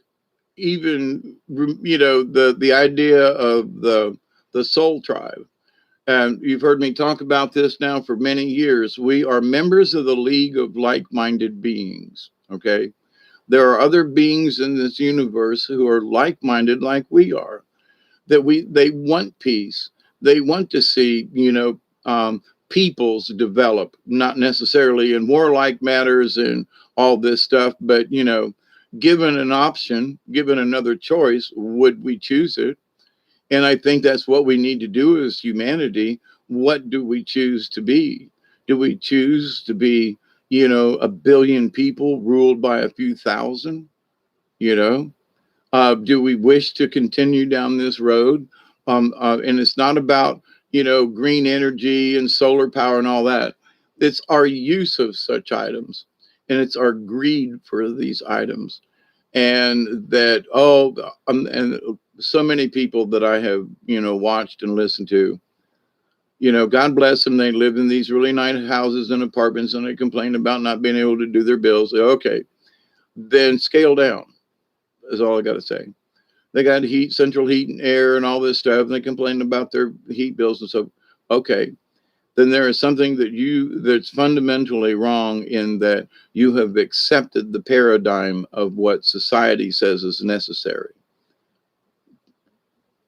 even, the idea of the soul tribe. And you've heard me talk about this now for many years. We are members of the League of Like-Minded Beings. Okay. There are other beings in this universe who are like-minded like we are, that they want peace. They want to see, peoples develop, not necessarily in warlike matters and all this stuff, but, given an option, given another choice, would we choose it? And I think that's what we need to do as humanity. What do we choose to be? Do we choose to be, a billion people ruled by a few thousand? You know, do we wish to continue down this road? And it's not about, green energy and solar power and all that. It's our use of such items, and it's our greed for these items. And that, and so many people that I have, watched and listened to, God bless them. They live in these really nice houses and apartments, and they complain about not being able to do their bills. Okay, then scale down is all I got to say. They got heat, central heat and air and all this stuff, and they complain about their heat bills and so. Okay, then there is something that's fundamentally wrong in that you have accepted the paradigm of what society says is necessary.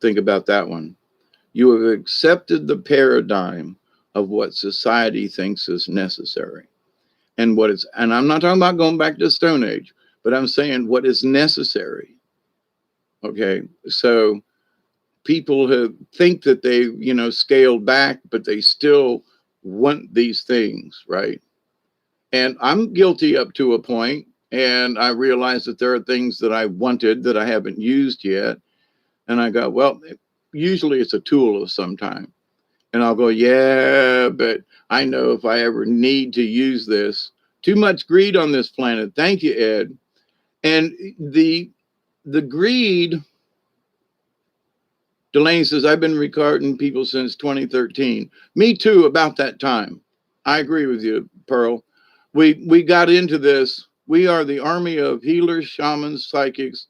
Think about that one. You have accepted the paradigm of what society thinks is necessary. And I'm not talking about going back to the Stone Age, but I'm saying what is necessary. Okay. So people who think that they, scaled back, but they still want these things, right? And I'm guilty up to a point, and I realize that there are things that I wanted that I haven't used yet. And I go, well, usually it's a tool of some time. And I'll go, yeah, but I know if I ever need to use this. Too much greed on this planet. Thank you, Ed. And the greed, Delaney says, I've been recording people since 2013. Me too, about that time. I agree with you, Pearl. We got into this. We are the army of healers, shamans, psychics,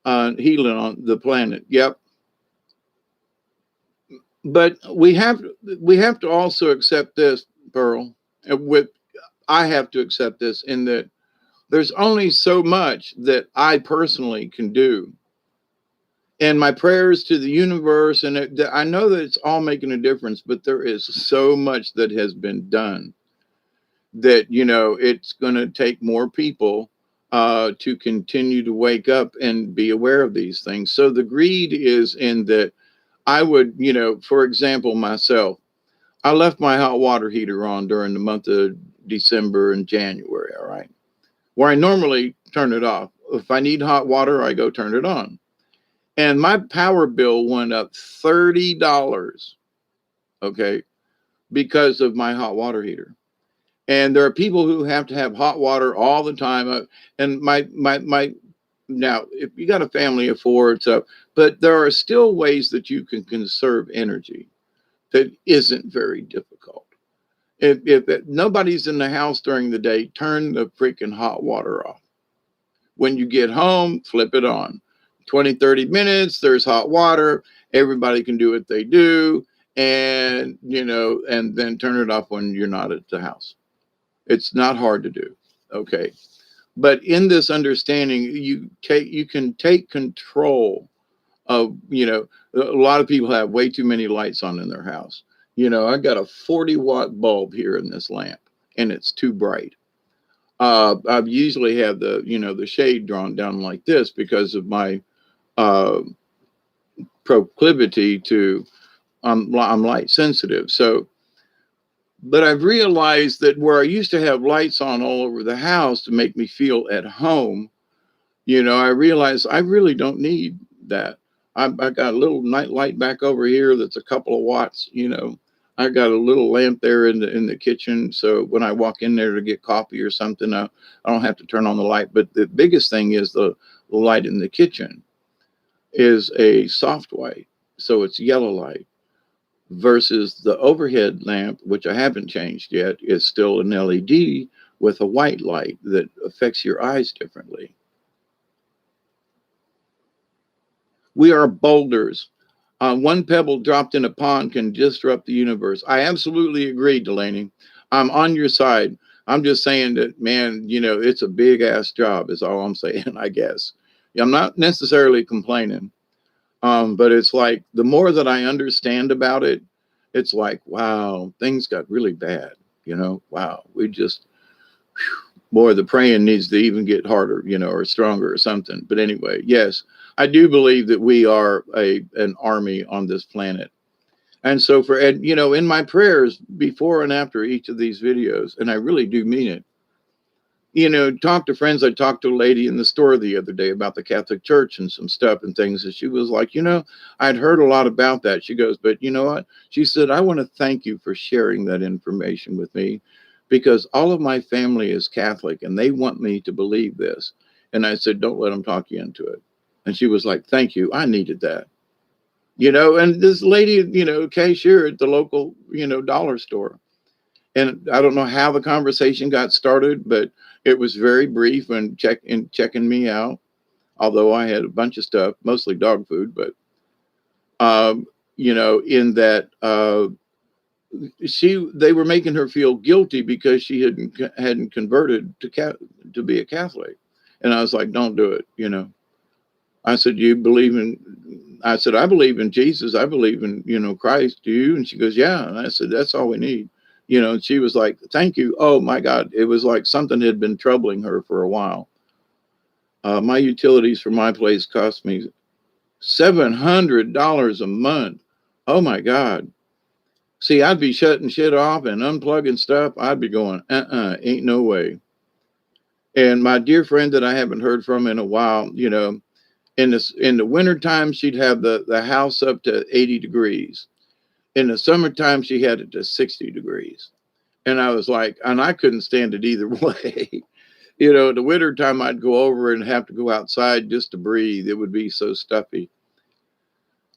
healing on the planet. Yep. But we have to also accept this, Pearl. I have to accept this in that there's only so much that I personally can do. And my prayers to the universe, and I know that it's all making a difference, but there is so much that has been done that, it's going to take more people to continue to wake up and be aware of these things. So the greed is in that I would, for example, myself, I left my hot water heater on during the month of December and January, all right, where I normally turn it off. If I need hot water, I go turn it on. And my power bill went up $30, okay, because of my hot water heater. And there are people who have to have hot water all the time. And my now, if you got a family of four, but there are still ways that you can conserve energy that isn't very difficult. If nobody's in the house during the day, turn the freaking hot water off. When you get home, flip it on. 20, 30 minutes, there's hot water. Everybody can do what they do. And, and then turn it off when you're not at the house. It's not hard to do. Okay. But in this understanding, you can take control of, a lot of people have way too many lights on in their house. I got a 40-watt bulb here in this lamp, and it's too bright. I usually have the shade drawn down like this because of my proclivity to, I'm light sensitive. So, but I've realized that where I used to have lights on all over the house to make me feel at home, I realized I really don't need that. I got a little night light back over here that's a couple of watts. I got a little lamp there in the kitchen, so when I walk in there to get coffee or something, I don't have to turn on the light. But the biggest thing is the light in the kitchen is a soft white. So it's yellow light versus the overhead lamp, which I haven't changed yet, is still an LED with a white light that affects your eyes differently. We are boulders. One pebble dropped in a pond can disrupt the universe. I absolutely agree, Delaney. I'm on your side. I'm just saying that, man, it's a big ass job, is all I'm saying, I guess. I'm not necessarily complaining, but it's like the more that I understand about it, it's like, wow, things got really bad. Wow, we just, boy, the praying needs to even get harder, or stronger or something. But anyway, yes, I do believe that we are an army on this planet. And so for Ed, in my prayers before and after each of these videos, and I really do mean it, talk to friends. I talked to a lady in the store the other day about the Catholic Church and some stuff and things. And she was like, I'd heard a lot about that. She goes, but you know what? She said, I want to thank you for sharing that information with me because all of my family is Catholic and they want me to believe this. And I said, don't let them talk you into it. And she was like, thank you. I needed that. And this lady, cashier at the local, dollar store. And I don't know how the conversation got started, but it was very brief and checking me out. Although I had a bunch of stuff, mostly dog food, but in that they were making her feel guilty because she hadn't converted to be a Catholic, and I was like, don't do it. I said, you believe in? I said, I believe in Jesus. I believe in Christ. Do you? And she goes, yeah. And I said, that's all we need. And she was like, thank you. Oh my God. It was like something had been troubling her for a while. My utilities for my place cost me $700 a month. Oh my God. See, I'd be shutting shit off and unplugging stuff. I'd be going, ain't no way. And my dear friend that I haven't heard from in a while, in the wintertime, she'd have the house up to 80 degrees. In the summertime, she had it to 60 degrees. And I was like, and I couldn't stand it either way. The winter time I'd go over and have to go outside just to breathe. It would be so stuffy.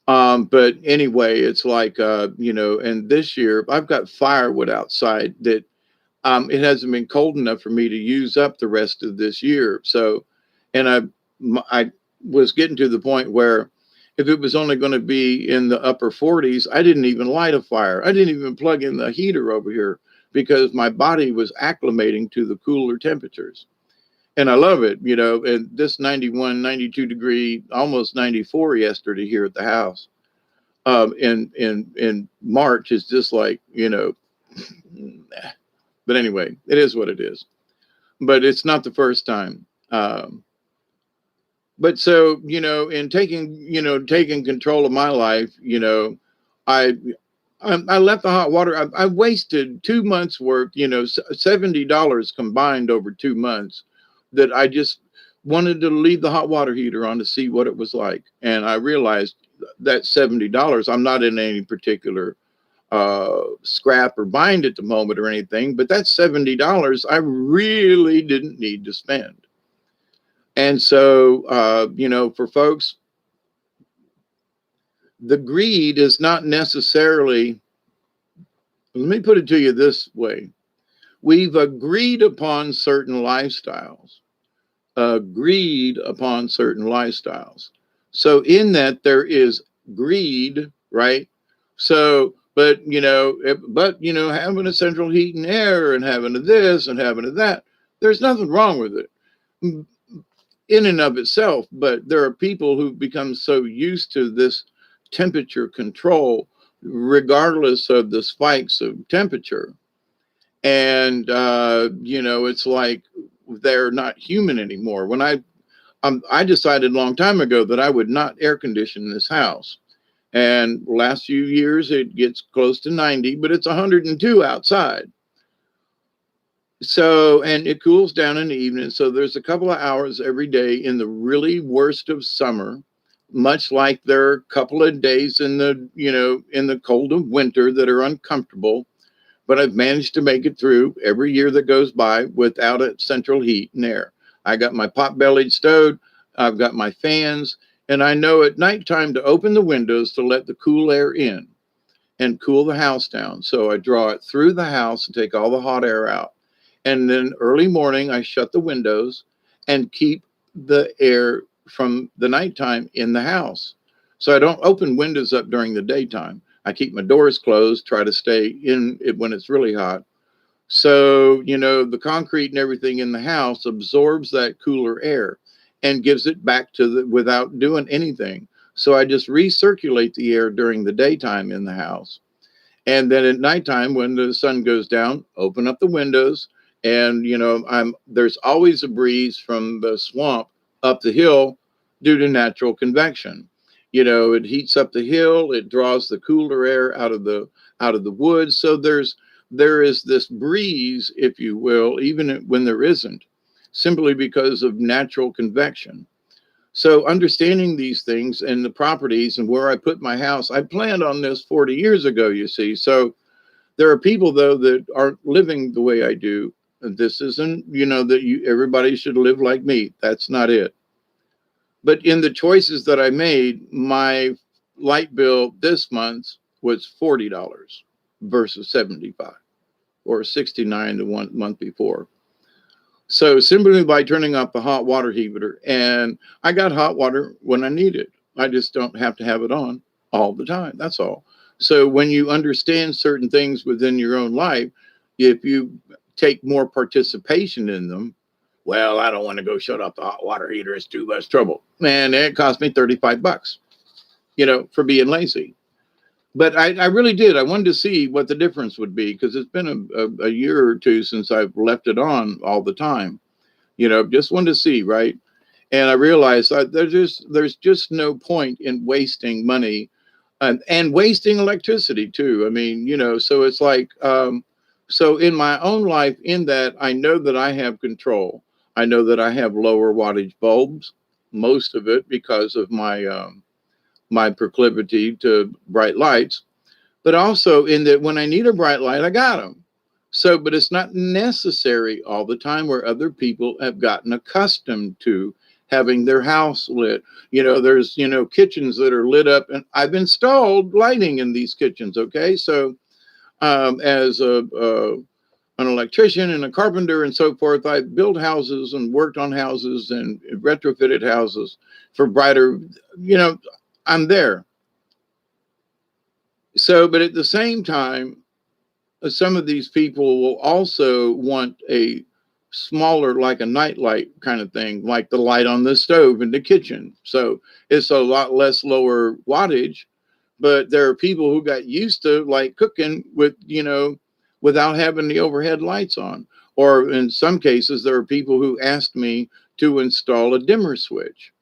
But anyway, it's like, and this year I've got firewood outside that it hasn't been cold enough for me to use up the rest of this year. So, and I was getting to the point where if it was only going to be in the upper 40s, I didn't even light a fire. I didn't even plug in the heater over here because my body was acclimating to the cooler temperatures. And I love it, and this 91, 92 degree, almost 94 yesterday here at the house in March is just like, but anyway, it is what it is. But it's not the first time. But so, in taking control of my life, I I left the hot water. I wasted 2 months worth, $70 combined over 2 months that I just wanted to leave the hot water heater on to see what it was like. And I realized that $70, I'm not in any particular scrap or bind at the moment or anything, but that's $70 I really didn't need to spend. And so, for folks, the greed is not necessarily, let me put it to you this way. We've agreed upon certain lifestyles, agreed upon certain lifestyles. So in that there is greed, right? So, but, having a central heat and air and having a this and having a that, there's nothing wrong with it in and of itself. But there are people who've become so used to this temperature control, regardless of the spikes of temperature. And, it's like they're not human anymore. When I decided a long time ago that I would not air condition this house. And last few years, it gets close to 90, but it's 102 outside. So, and it cools down in the evening. So there's a couple of hours every day in the really worst of summer, much like there are a couple of days in the cold of winter that are uncomfortable. But I've managed to make it through every year that goes by without a central heat and air. I got my pot-bellied stove. I've got my fans. And I know at nighttime to open the windows to let the cool air in and cool the house down. So I draw it through the house and take all the hot air out. And then early morning, I shut the windows and keep the air from the nighttime in the house. So I don't open windows up during the daytime. I keep my doors closed, try to stay in it when it's really hot. So, the concrete and everything in the house absorbs that cooler air and gives it back to the without doing anything. So I just recirculate the air during the daytime in the house. And then at nighttime, when the sun goes down, open up the windows. And, there's always a breeze from the swamp up the hill due to natural convection. It heats up the hill, it draws the cooler air out of the woods. So there is this breeze, if you will, even when there isn't, simply because of natural convection. So understanding these things and the properties and where I put my house, I planned on this 40 years ago, you see. So there are people though that aren't living the way I do. This isn't, that everybody should live like me. That's not it. But in the choices that I made, my light bill this month was $40 versus 75 or 69 the one month before. So simply by turning off the hot water heater, and I got hot water when I need it. I just don't have to have it on all the time. That's all. So when you understand certain things within your own life, if you take more participation in them, well, I don't want to go shut off the hot water heater. It's too much trouble. Man, it cost me $35, for being lazy. But I really did. I wanted to see what the difference would be because it's been a year or two since I've left it on all the time. Just wanted to see, right? And I realized that there's just no point in wasting money and wasting electricity too. I mean, so it's like, so in my own life, in that I know that I have control. I know that I have lower wattage bulbs, most of it because of my proclivity to bright lights, but also in that when I need a bright light, I got them. So, but it's not necessary all the time where other people have gotten accustomed to having their house lit. There's, kitchens that are lit up, and I've installed lighting in these kitchens. Okay. So, as an electrician and a carpenter and so forth, I built houses and worked on houses and retrofitted houses for brighter, I'm there. So, but at the same time, some of these people will also want a smaller, like a nightlight kind of thing, like the light on the stove in the kitchen. So it's a lot less lower wattage, but there are people who got used to like cooking with, without having the overhead lights on. Or in some cases, there are people who asked me to install a dimmer switch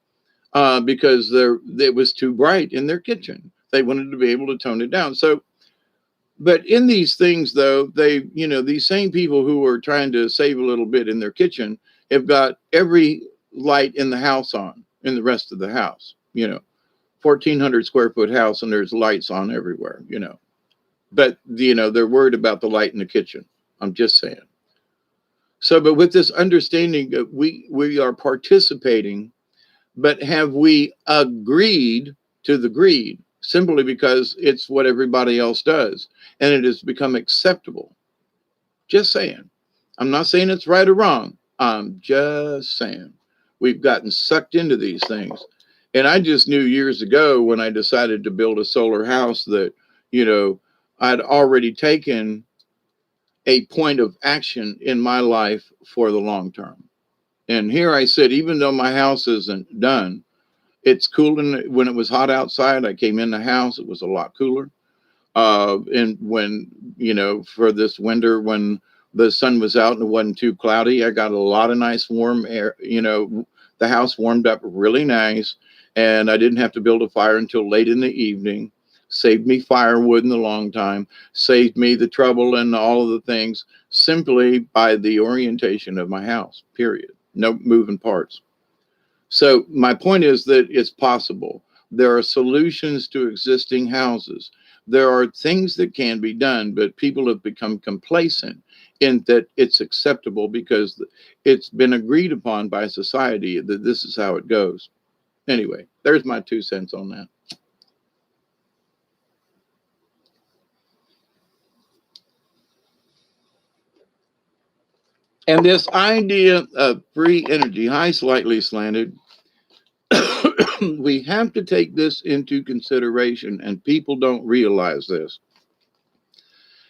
because it was too bright in their kitchen. They wanted to be able to tone it down. So but in these things, though, these same people who are trying to save a little bit in their kitchen have got every light in the house on in the rest of the house, 1,400 square foot house, and there's lights on everywhere. But, they're worried about the light in the kitchen. I'm just saying. So, but with this understanding that we are participating, but have we agreed to the greed simply because it's what everybody else does and it has become acceptable? Just saying. I'm not saying it's right or wrong. I'm just saying we've gotten sucked into these things. And I just knew years ago when I decided to build a solar house that, I'd already taken a point of action in my life for the long term. And here I said, even though my house isn't done, it's cool. When it was hot outside, I came in the house, it was a lot cooler. And when, for this winter, when the sun was out and it wasn't too cloudy, I got a lot of nice warm air. The house warmed up really nice, and I didn't have to build a fire until late in the evening. Saved me firewood in the long time, saved me the trouble and all of the things simply by the orientation of my house, period. No moving parts. So my point is that it's possible. There are solutions to existing houses. There are things that can be done, but people have become complacent in that it's acceptable because it's been agreed upon by society that this is how it goes. Anyway, there's my 2 cents on that. And this idea of free energy, hi, slightly slanted, we have to take this into consideration, and people don't realize this.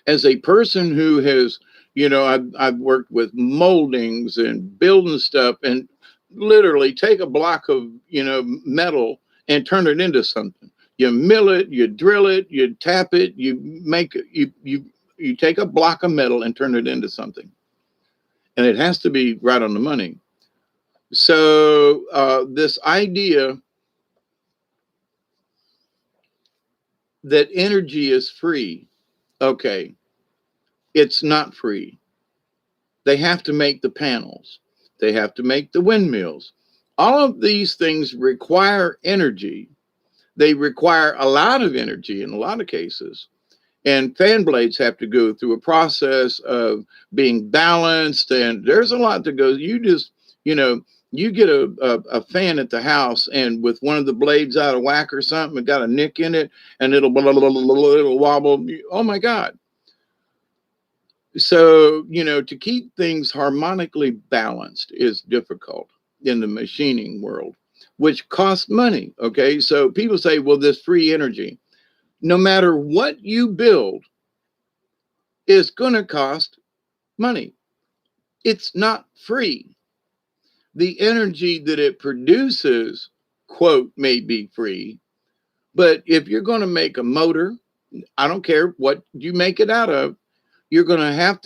As a person who has, I've worked with moldings and building stuff, and literally take a block of, metal and turn it into something. You mill it, you drill it, you tap it, you make it, you take a block of metal and turn it into something. And it has to be right on the money. So this idea that energy is free, okay, it's not free. They have to make the panels. They have to make the windmills. All of these things require energy. They require a lot of energy in a lot of cases. And fan blades have to go through a process of being balanced. And there's a lot that goes. You just, you get a fan at the house, and with one of the blades out of whack or something, it got a nick in it, and it'll wobble. Oh my God. So, to keep things harmonically balanced is difficult in the machining world, which costs money. Okay. So people say, well, this free energy, no matter what you build, is going to cost money. It's not free. The energy that it produces, quote, may be free. But if you're going to make a motor, I don't care what you make it out of, you're going to have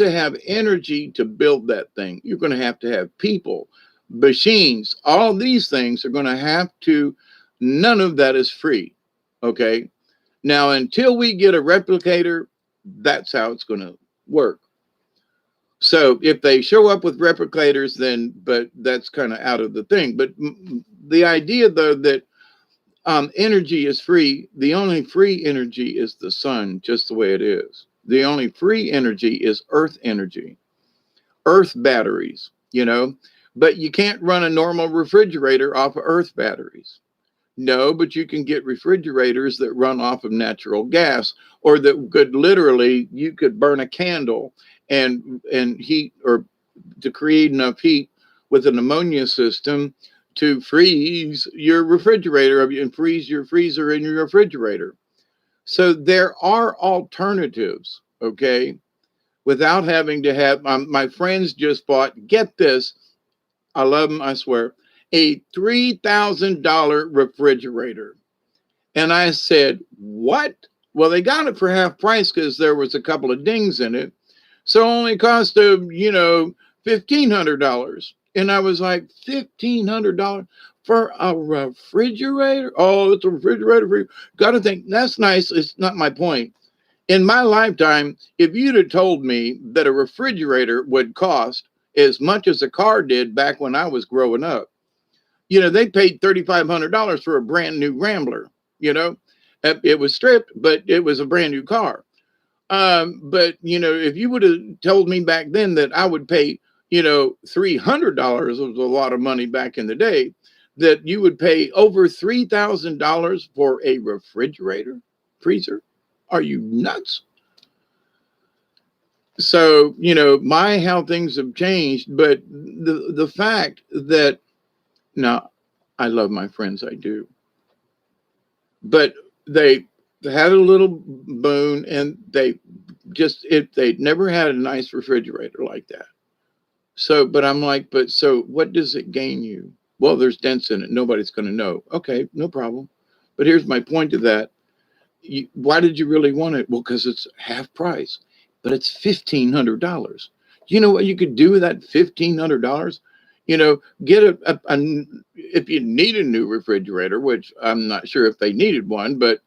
energy to build that thing. You're going to have people, machines, all these things are going to have to, none of that is free. Okay. Now, until we get a replicator, that's how it's going to work. So if they show up with replicators, then, but that's kind of out of the thing. But the idea, though, that energy is free, the only free energy is the sun, just the way it is. The only free energy is earth energy, earth batteries, but you can't run a normal refrigerator off of earth batteries. No, but you can get refrigerators that run off of natural gas, or that could literally, you could burn a candle and heat, or to create enough heat with an ammonia system to freeze your refrigerator and freeze your freezer in your refrigerator. So there are alternatives, okay, without having to have, my friends just bought, get this, I love them, I swear, a $3,000 refrigerator. And I said, what? Well, they got it for half price because there was a couple of dings in it. So it only cost them, $1,500. And I was like, $1,500 for a refrigerator? Oh, it's a refrigerator for you. Got to think, that's nice. It's not my point. In my lifetime, if you'd have told me that a refrigerator would cost as much as a car did back when I was growing up, they paid $3,500 for a brand new Rambler. It was stripped, but it was a brand new car. But if you would have told me back then that I would pay, $300 was a lot of money back in the day, that you would pay over $3,000 for a refrigerator, freezer. Are you nuts? So, my how things have changed, but the fact that, now, I love my friends, I do. But they had a little boon, and they never had a nice refrigerator like that. So, but I'm like, so what does it gain you? Well, there's dents in it. Nobody's going to know. Okay, no problem. But here's my point to that. Why did you really want it? Well, because it's half price, but it's $1,500. You know what you could do with that $1,500? Get if you need a new refrigerator, which I'm not sure if they needed one, but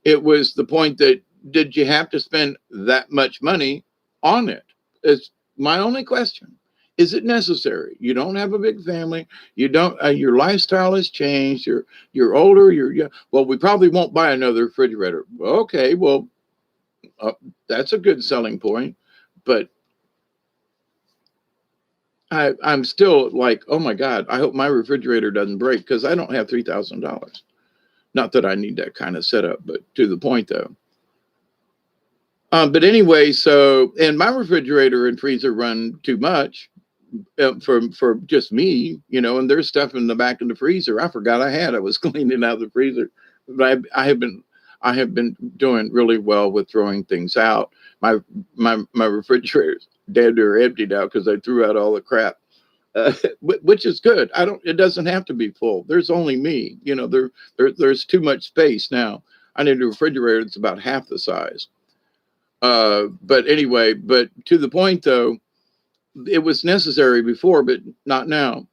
it was the point that, did you have to spend that much money on it? It's my only question. Is it necessary? You don't have a big family. You don't. Your lifestyle has changed. You're older. Well, we probably won't buy another refrigerator. Okay, well, that's a good selling point. But I'm still like, oh my God, I hope my refrigerator doesn't break because I don't have $3,000. Not that I need that kind of setup, but to the point though. But anyway, so and my refrigerator and freezer run too much for just me, and there's stuff in the back of the freezer I forgot I had. I was cleaning out the freezer, but I have been doing really well with throwing things out. My refrigerators dead or empty now because I threw out all the crap. Which is good. It doesn't have to be full. There's only me. There's too much space now. I need a refrigerator that's about half the size. But anyway, but to the point though, it was necessary before, but not now.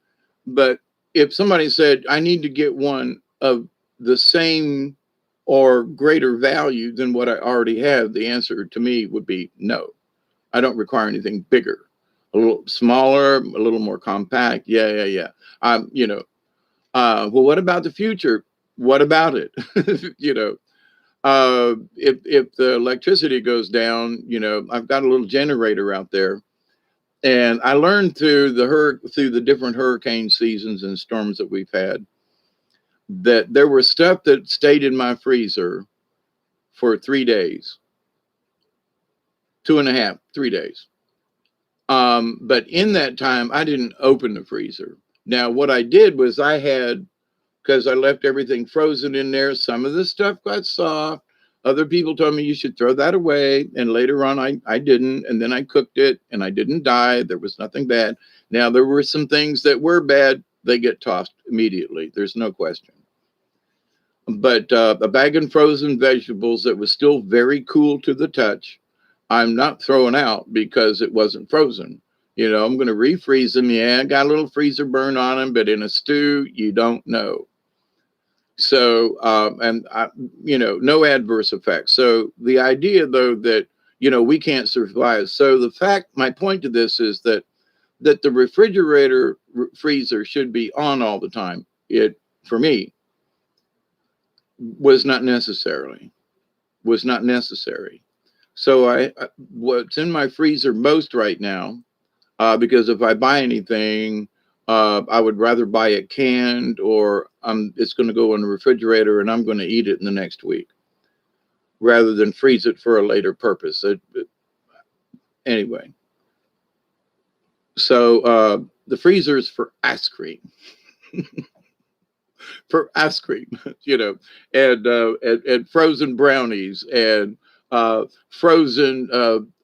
But if somebody said, I need to get one of the same or greater value than what I already have, the answer to me would be no. I don't require anything bigger, a little smaller, a little more compact. Yeah. Well, what about the future? What about it? If the electricity goes down, I've got a little generator out there. And I learned through the different hurricane seasons and storms that we've had that there was stuff that stayed in my freezer for 3 days, 2.5, 3 days. But in that time, I didn't open the freezer. Now, what I did was because I left everything frozen in there, some of the stuff got soft. Other people told me you should throw that away. And later on, I didn't. And then I cooked it and I didn't die. There was nothing bad. Now, there were some things that were bad. They get tossed immediately. There's no question. But a bag of frozen vegetables that was still very cool to the touch, I'm not throwing out because it wasn't frozen. I'm going to refreeze them. Yeah, I got a little freezer burn on them, but in a stew, you don't know. So, no adverse effects. So the idea though that, we can't survive. So my point to this is that the refrigerator freezer should be on all the time. For me, was not necessary. So what's in my freezer most right now, because if I buy anything, I would rather buy it canned or it's going to go in the refrigerator and I'm going to eat it in the next week rather than freeze it for a later purpose. Anyway, so the freezer is for ice cream. For ice cream, and frozen brownies and frozen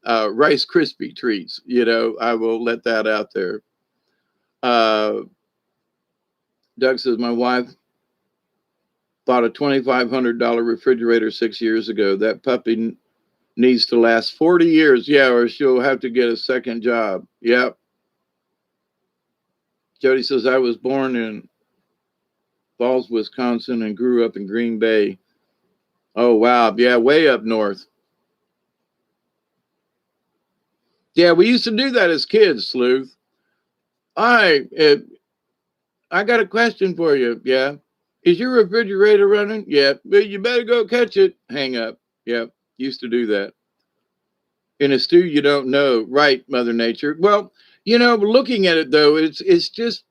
Rice Krispie treats. I will let that out there. Doug says, my wife bought a $2,500 refrigerator 6 years ago. That puppy needs to last 40 years. Yeah, or she'll have to get a second job. Yep. Jody says, I was born in Falls, Wisconsin, and grew up in Green Bay. Oh, wow. Yeah, way up north. Yeah, we used to do that as kids, Sleuth. I got a question for you. Yeah. Is your refrigerator running? Yeah. But you better go catch it. Hang up. Yeah. Used to do that. In a stew, you don't know. Right, Mother Nature. Well, looking at it, though, it's just,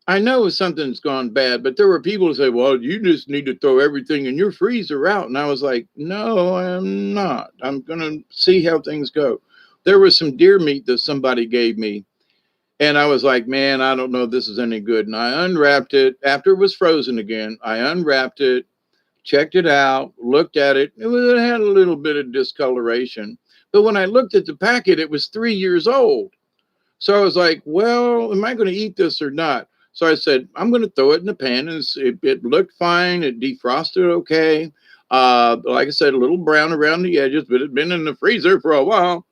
I know something's gone bad, but there were people who say, well, you just need to throw everything in your freezer out. And I was like, no, I'm not. I'm going to see how things go. There was some deer meat that somebody gave me. And I was like, man, I don't know if this is any good. And I unwrapped it after it was frozen again. I unwrapped it, checked it out, looked at it. It had a little bit of discoloration. But when I looked at the packet, it was 3 years old. So I was like, well, am I going to eat this or not? So I said, I'm going to throw it in the pan. And it looked fine. It defrosted okay. Like I said, a little brown around the edges, but it had been in the freezer for a while.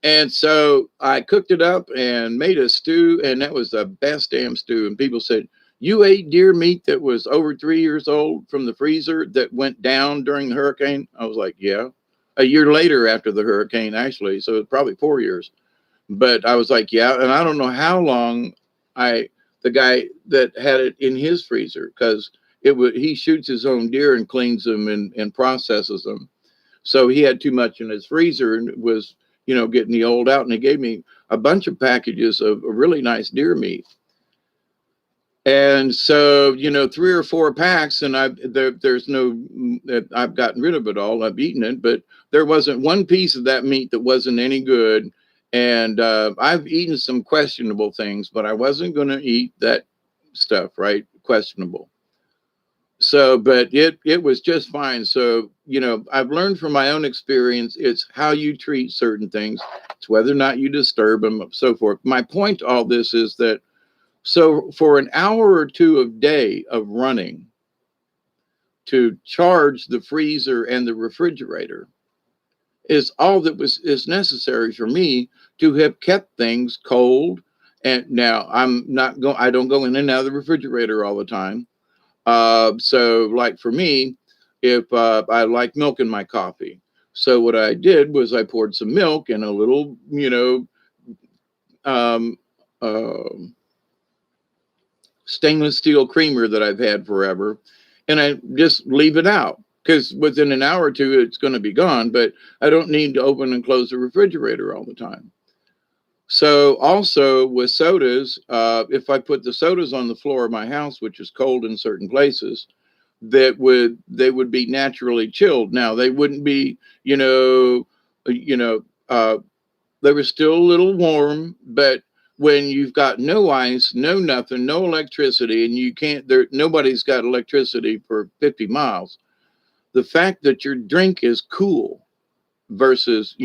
And so I cooked it up and made a stew. And that was the best damn stew. And people said, you ate deer meat that was over 3 years old from the freezer that went down during the hurricane? I was like, yeah. A year later after the hurricane, actually. So it's probably 4 years. But I was like, yeah. And I don't know how long the guy that had it in his freezer, because he shoots his own deer and cleans them and processes them. So he had too much in his freezer and was, getting the old out. And he gave me a bunch of packages of really nice deer meat. And so, 3 or 4 packs, and there's no, I've gotten rid of it all. I've eaten it, but there wasn't one piece of that meat that wasn't any good. And I've eaten some questionable things, but I wasn't going to eat that stuff, right? Questionable. So, but it was just fine. So, I've learned from my own experience, it's how you treat certain things. It's whether or not you disturb them, so forth. My point to all this is that, so for an hour or two of day of running to charge the freezer and the refrigerator is all that is necessary for me to have kept things cold. And now I don't go in and out of the refrigerator all the time. So like for me, if I like milk in my coffee. So what I did was I poured some milk in a little, um, uh, stainless steel creamer that I've had forever, and I just leave it out because within an hour or two it's going to be gone, but I don't need to open and close the refrigerator all the time. So also with sodas, if I put the sodas on the floor of my house, which is cold in certain places, they would be naturally chilled. Now they wouldn't be, you know, uh, they were still a little warm, but when you've got no ice, no nothing, no electricity, and you can't, nobody's got electricity for 50 miles. The fact that your drink is cool versus,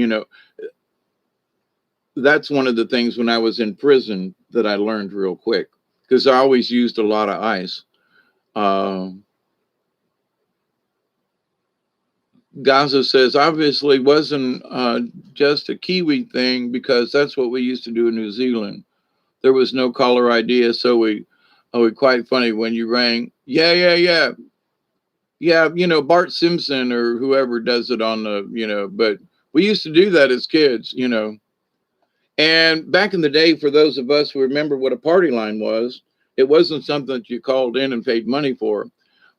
that's one of the things when I was in prison that I learned real quick because I always used a lot of ice. Uh, Gaza says obviously wasn't just a Kiwi thing because that's what we used to do in New Zealand. There was no caller ID, so we quite funny when you rang. Yeah, yeah, yeah, yeah. Bart Simpson or whoever does it on the, But we used to do that as kids. And back in the day, for those of us who remember what a party line was, it wasn't something that you called in and paid money for.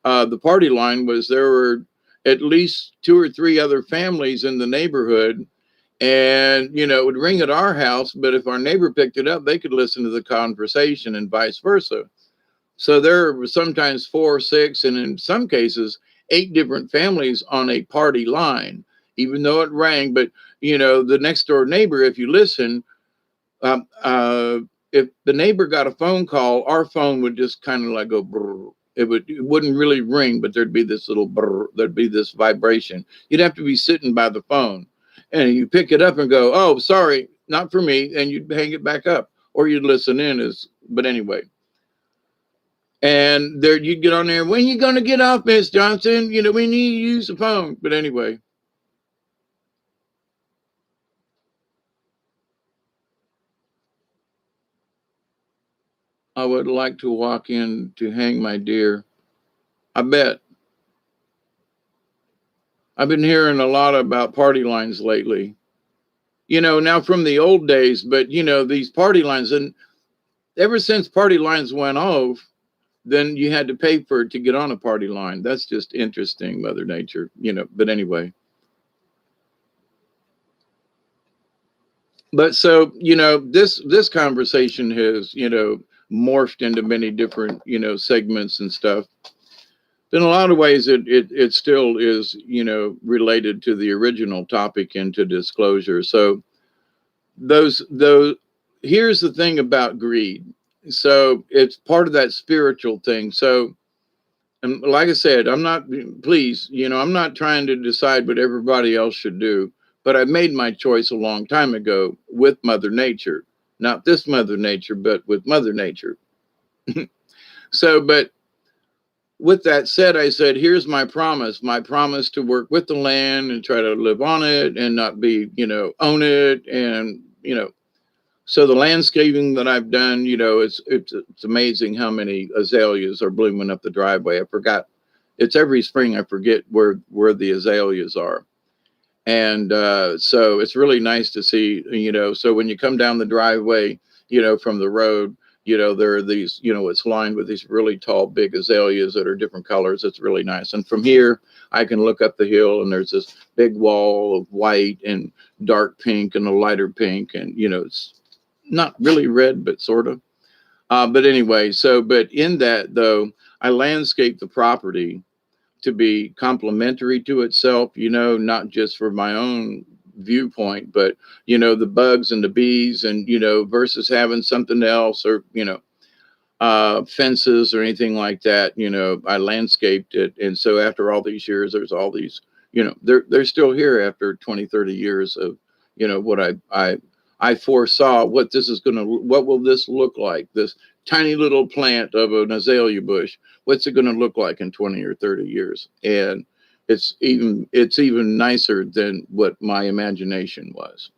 The party line was there were at least 2 or 3 other families in the neighborhood, and it would ring at our house, but if our neighbor picked it up, they could listen to the conversation and vice versa. So there were sometimes 4 or 6, and in some cases 8 different families on a party line, even though it rang. But the next door neighbor, if you listen, um, uh, if the neighbor got a phone call, our phone would just kind of like go brrr. It wouldn't really ring, but there'd be this little brrr, there'd be this vibration. You'd have to be sitting by the phone, and you pick it up and go, "Oh, sorry, not for me," and you'd hang it back up, or you'd listen in. But anyway, and there you'd get on there. When you gonna get off, Miss Johnson? We need to use the phone. But anyway. I would like to walk in to hang my deer. I bet. I've been hearing a lot about party lines lately. Now from the old days, but these party lines, and ever since party lines went off, then you had to pay for it to get on a party line. That's just interesting, Mother Nature. But anyway. But so, this conversation has, morphed into many different, segments and stuff. In a lot of ways, it still is, related to the original topic and to disclosure. So those here's the thing about greed. So it's part of that spiritual thing. So, and like I said, I'm not, please, I'm not trying to decide what everybody else should do, but I made my choice a long time ago with Mother Nature, not this Mother Nature, but with Mother Nature. So, but with that said, I said, here's my promise to work with the land and try to live on it and not be, own it. And, so the landscaping that I've done, it's amazing how many azaleas are blooming up the driveway. I forgot. It's every spring. I forget where the azaleas are. And so it's really nice to see, so when you come down the driveway, from the road, there are these, it's lined with these really tall, big azaleas that are different colors. It's really nice. And from here, I can look up the hill and there's this big wall of white and dark pink and a lighter pink. And, not really red, but sort of. But anyway, but in that though, I landscaped the property to be complementary to itself, not just for my own viewpoint, but, the bugs and the bees and, versus having something else or, fences or anything like that. I landscaped it. And so after all these years, there's all these, they're still here after 20, 30 years of, what I foresaw what will this look like? This tiny little plant of an azalea bush. What's it going to look like in 20 or 30 years? And it's even nicer than what my imagination was.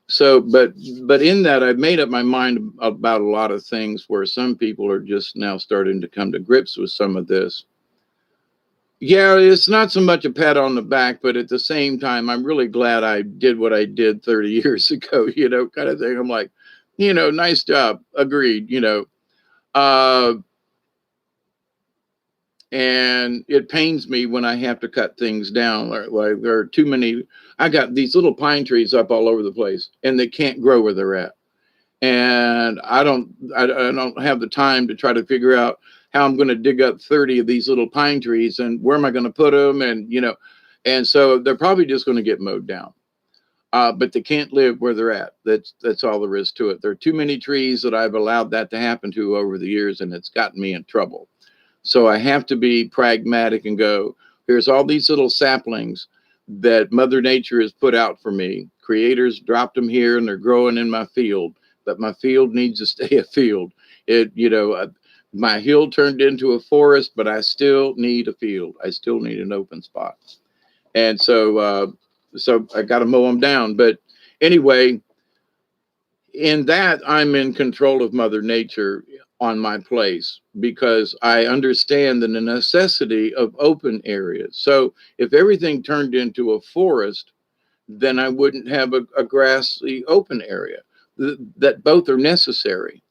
So, but in that, I've made up my mind about a lot of things where some people are just now starting to come to grips with some of this. Yeah, it's not so much a pat on the back, but at the same time, I'm really glad I did what I did 30 years ago, kind of thing. I'm like, nice job. Agreed. Uh, and it pains me when I have to cut things down. Like there are too many. I got these little pine trees up all over the place, and they can't grow where they're at. And I don't have the time to try to figure out how I'm going to dig up 30 of these little pine trees and where am I going to put them, and so they're probably just going to get mowed down. But they can't live where they're at. That's all there is to it. There are too many trees that I've allowed that to happen to over the years, and it's gotten me in trouble. So I have to be pragmatic and go, here's all these little saplings that Mother Nature has put out for me. Creators dropped them here and they're growing in my field, but my field needs to stay a field. My hill turned into a forest, but I still need a field. I still need an open spot. And so I got to mow them down. But anyway, in that, I'm in control of Mother Nature on my place because I understand the necessity of open areas. So if everything turned into a forest, then I wouldn't have a grassy open area. That both are necessary.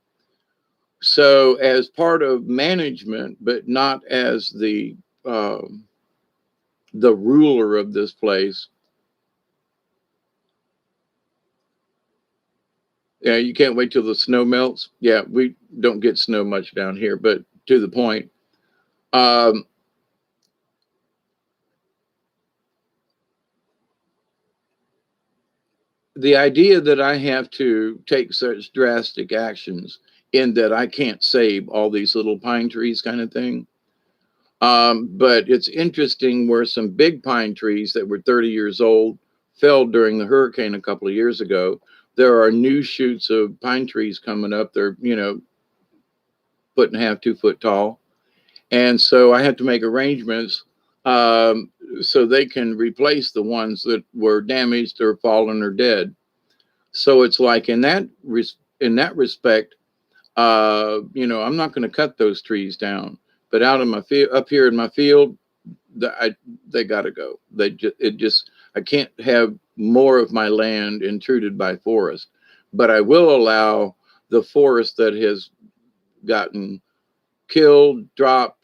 So as part of management, but not as the ruler of this place. Yeah, you can't wait till the snow melts. Yeah, we don't get snow much down here, but to the point. Um, the idea that I have to take such drastic actions in that I can't save all these little pine trees kind of thing. But it's interesting where some big pine trees that were 30 years old fell during the hurricane a couple of years ago. There are new shoots of pine trees coming up. They're, foot and a half, 2 foot tall. And so I had to make arrangements so they can replace the ones that were damaged or fallen or dead. So it's like in that respect, I'm not going to cut those trees down. But out in my field, up here in my field, they got to go. I can't have more of my land intruded by forest. But I will allow the forest that has gotten killed, dropped,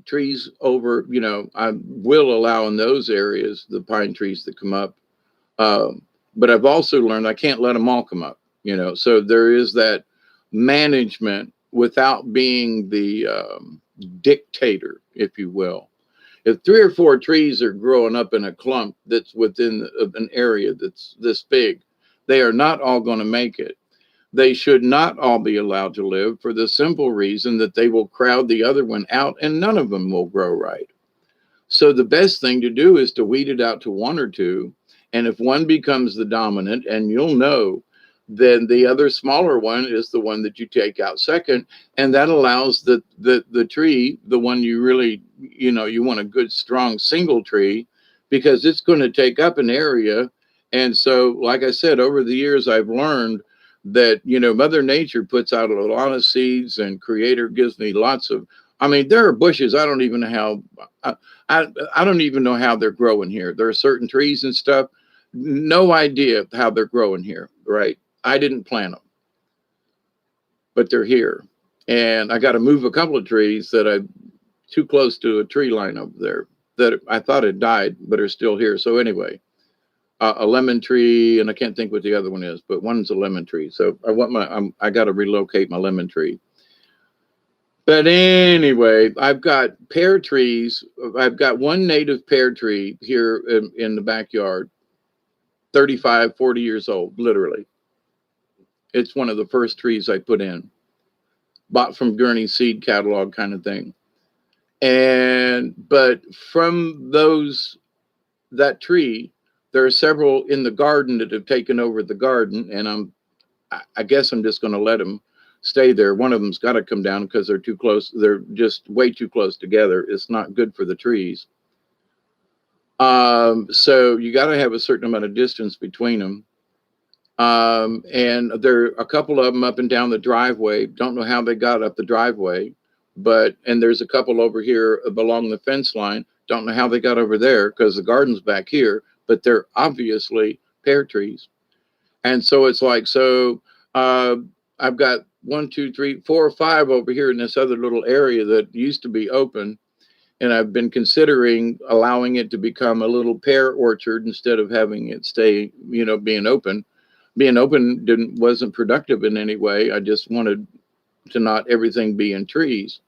trees over, I will allow in those areas the pine trees that come up. But I've also learned I can't let them all come up, so there is that management without being the dictator, if you will. If 3 or 4 trees are growing up in a clump that's within an area that's this big, they are not all going to make it. They should not all be allowed to live for the simple reason that they will crowd the other one out and none of them will grow right. So the best thing to do is to weed it out to 1 or 2. And if one becomes the dominant, and you'll know, then the other smaller one is the one that you take out second. And that allows the tree, the one you really, you want a good, strong single tree, because it's going to take up an area. And so, like I said, over the years, I've learned that, Mother Nature puts out a lot of seeds and Creator gives me lots of, there are bushes. I don't even know how, I don't even know how they're growing here. There are certain trees and stuff. No idea how they're growing here, right? I didn't plant them, but they're here. And I got to move a couple of trees that I'm too close to a tree line over there that I thought had died, but are still here. So anyway, a lemon tree, and I can't think what the other one is, but one's a lemon tree. So I got to relocate my lemon tree. But anyway, I've got pear trees. I've got one native pear tree here in the backyard, 35, 40 years old, literally. It's one of the first trees I put in, bought from Gurney Seed Catalog kind of thing. But from that tree, there are several in the garden that have taken over the garden, and I guess I'm just going to let them stay there. One of them's got to come down because they're too close. They're just way too close together. It's not good for the trees. So you got to have a certain amount of distance between them. And there are a couple of them up and down the driveway. Don't know how they got up the driveway, and there's a couple over here along the fence line. Don't know how they got over there because the garden's back here, but they're obviously pear trees. And so it's like, I've got 1, 2, 3, 4 or 5 over here in this other little area that used to be open. And I've been considering allowing it to become a little pear orchard instead of having it stay, being open. Being open wasn't productive in any way. I just wanted to not everything be in trees.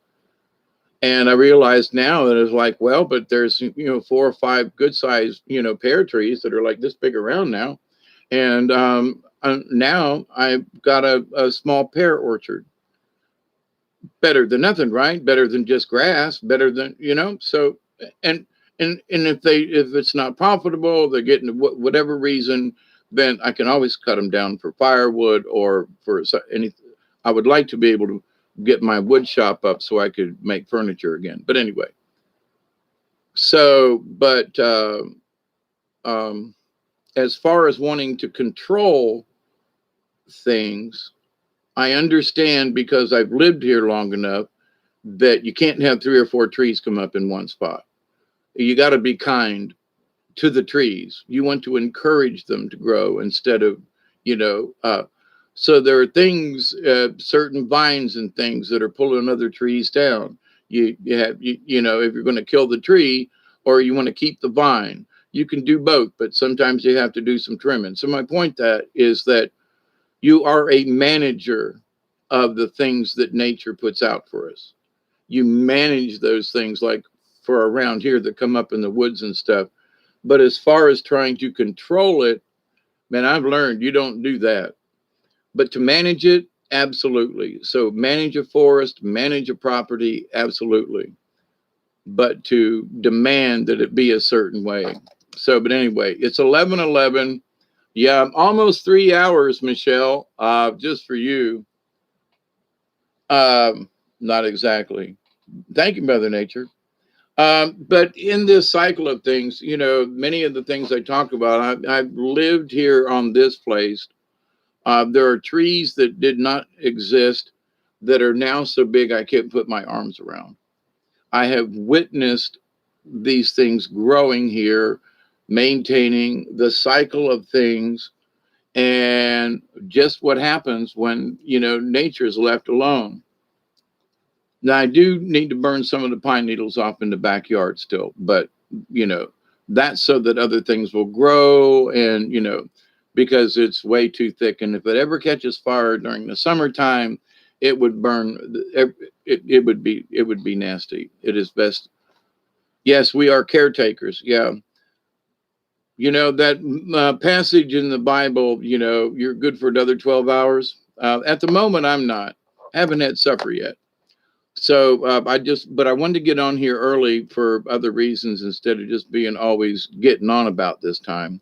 And I realized now that it's like, well, but there's, 4 or 5 good sized, pear trees that are like this big around now. And now I've got a small pear orchard. Better than nothing, right? Better than just grass, better than, so, and if it's not profitable, they're getting whatever reason, then I can always cut them down for firewood or for anything. I would like to be able to get my wood shop up so I could make furniture again. But anyway, so, but as far as wanting to control things, I understand because I've lived here long enough that you can't have 3 or 4 trees come up in one spot. You got to be kind to the trees. You want to encourage them to grow instead of, so there are things, certain vines and things that are pulling other trees down. You have, if you're going to kill the tree or you want to keep the vine, you can do both, but sometimes you have to do some trimming. So my point is that you are a manager of the things that nature puts out for us. You manage those things like for around here that come up in the woods and stuff. But as far as trying to control it, man, I've learned you don't do that. But to manage it, absolutely. So manage a forest, manage a property, absolutely. But to demand that it be a certain way. So, but anyway, it's 11:11. Yeah, almost 3 hours, Michelle, just for you. Not exactly. Thank you, Mother Nature. But in this cycle of things, many of the things I talk about, I've lived here on this place. There are trees that did not exist that are now so big I can't put my arms around. I have witnessed these things growing here, maintaining the cycle of things, and just what happens when, nature is left alone. Now, I do need to burn some of the pine needles off in the backyard still, but, that's so that other things will grow and, because it's way too thick. And if it ever catches fire during the summertime, it would burn. It would be nasty. It is best. Yes, we are caretakers. Yeah. That passage in the Bible, you're good for another 12 hours. At the moment, I'm not. I haven't had supper yet. So but I wanted to get on here early for other reasons instead of just being always getting on about this time.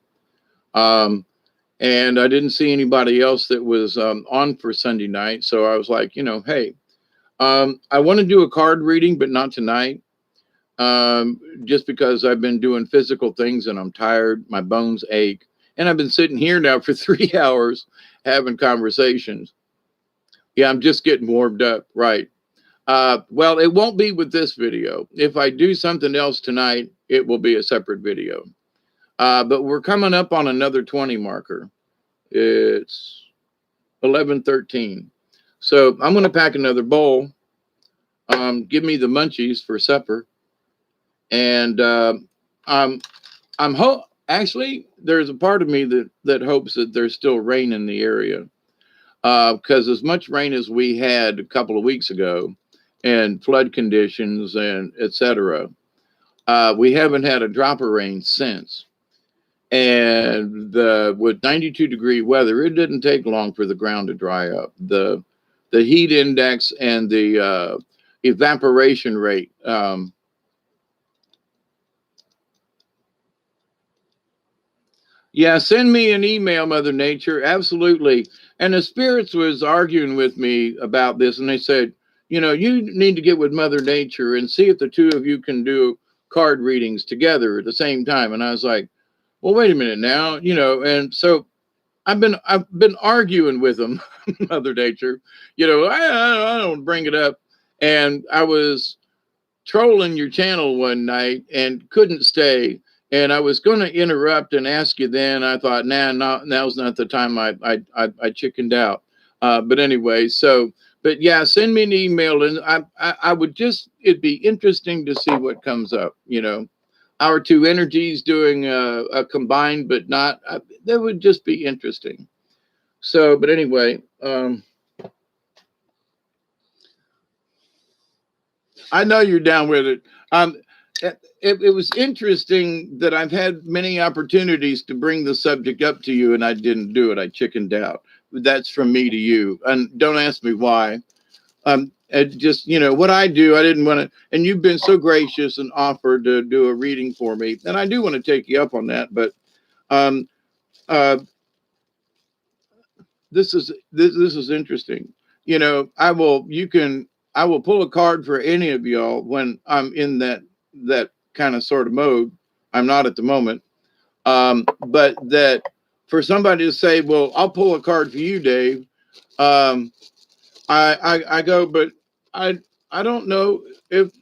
And I didn't see anybody else that was on for Sunday night. So I was like, hey, I want to do a card reading, but not tonight. Just because I've been doing physical things and I'm tired, my bones ache. And I've been sitting here now for 3 hours having conversations. Yeah, I'm just getting warmed up. Right. Well, it won't be with this video. If I do something else tonight, it will be a separate video. But we're coming up on another 20 marker. It's 11:13. So I'm going to pack another bowl. Give me the munchies for supper. And I'm Actually, there's a part of me that hopes that there's still rain in the area, because as much rain as we had a couple of weeks ago, and flood conditions and etc., we haven't had a drop of rain since. And with 92-degree weather, it didn't take long for the ground to dry up. The heat index and the evaporation rate. Yeah, send me an email, Mother Nature. Absolutely. And the spirits was arguing with me about this, and they said, you need to get with Mother Nature and see if the two of you can do card readings together at the same time. And I was like, well, wait a minute now, and so I've been arguing with them, Mother Nature. I don't bring it up. And I was trolling your channel one night and couldn't stay. And I was going to interrupt and ask you then. I thought, nah, no, now's not the time. I chickened out. But anyway, but yeah, send me an email, and I would it'd be interesting to see what comes up. Our two energies doing a combined, but not. That would just be interesting. So, but anyway, I know you're down with it. It was interesting that I've had many opportunities to bring the subject up to you, and I didn't do it. I chickened out. That's from me to you, and don't ask me why. It just what I do. I didn't want to, and you've been so gracious and offered to do a reading for me, and I do want to take you up on that. But um, uh, this is interesting. I will pull a card for any of y'all when I'm in that kind of sort of mode. I'm not at the moment. But that for somebody to say, well, I'll pull a card for you, Dave. Um, I go, but I I don't know if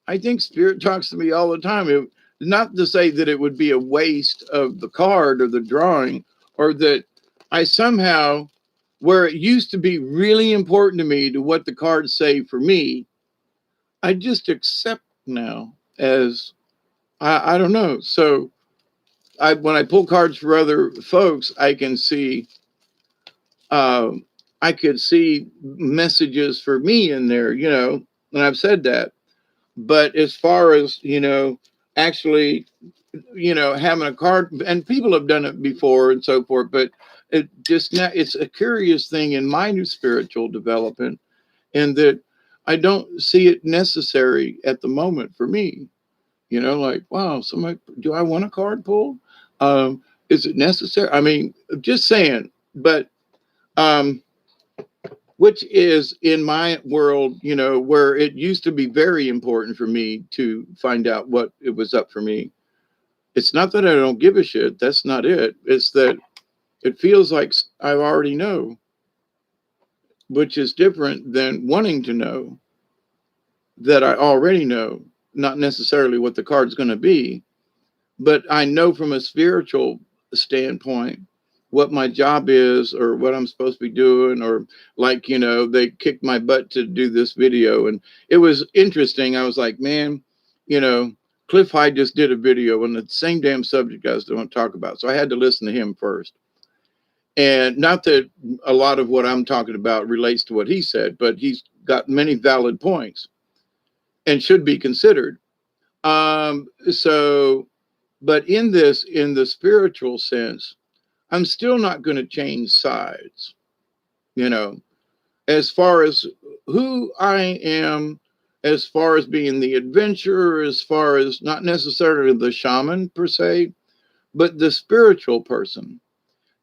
I think spirit talks to me all the time. Not to say that it would be a waste of the card or the drawing, or that I somehow, where it used to be really important to me to what the cards say for me, I just accept now as I don't know. So when I pull cards for other folks, I can see I could see messages for me in there, and I've said that. But as far as actually having a card, and people have done it before and so forth, but it's a curious thing in my new spiritual development, and that I don't see it necessary at the moment for me. Like, wow, somebody, do I want a card pulled? Is it necessary? I mean, just saying. But which is in my world, where it used to be very important for me to find out what it was up for me. It's not that I don't give a shit. That's not it. It's that it feels like I already know, which is different than wanting to know that I already know, not necessarily what the card's going to be, but I know from a spiritual standpoint what my job is or what I'm supposed to be doing, or like, they kicked my butt to do this video. And it was interesting. I was like, man, Cliff Hyde just did a video on the same damn subject I was going to talk about. So I had to listen to him first. And not that a lot of what I'm talking about relates to what he said, but he's got many valid points and should be considered. So, but in the spiritual sense, I'm still not going to change sides, as far as who I am, as far as being the adventurer, as far as not necessarily the shaman per se, but the spiritual person.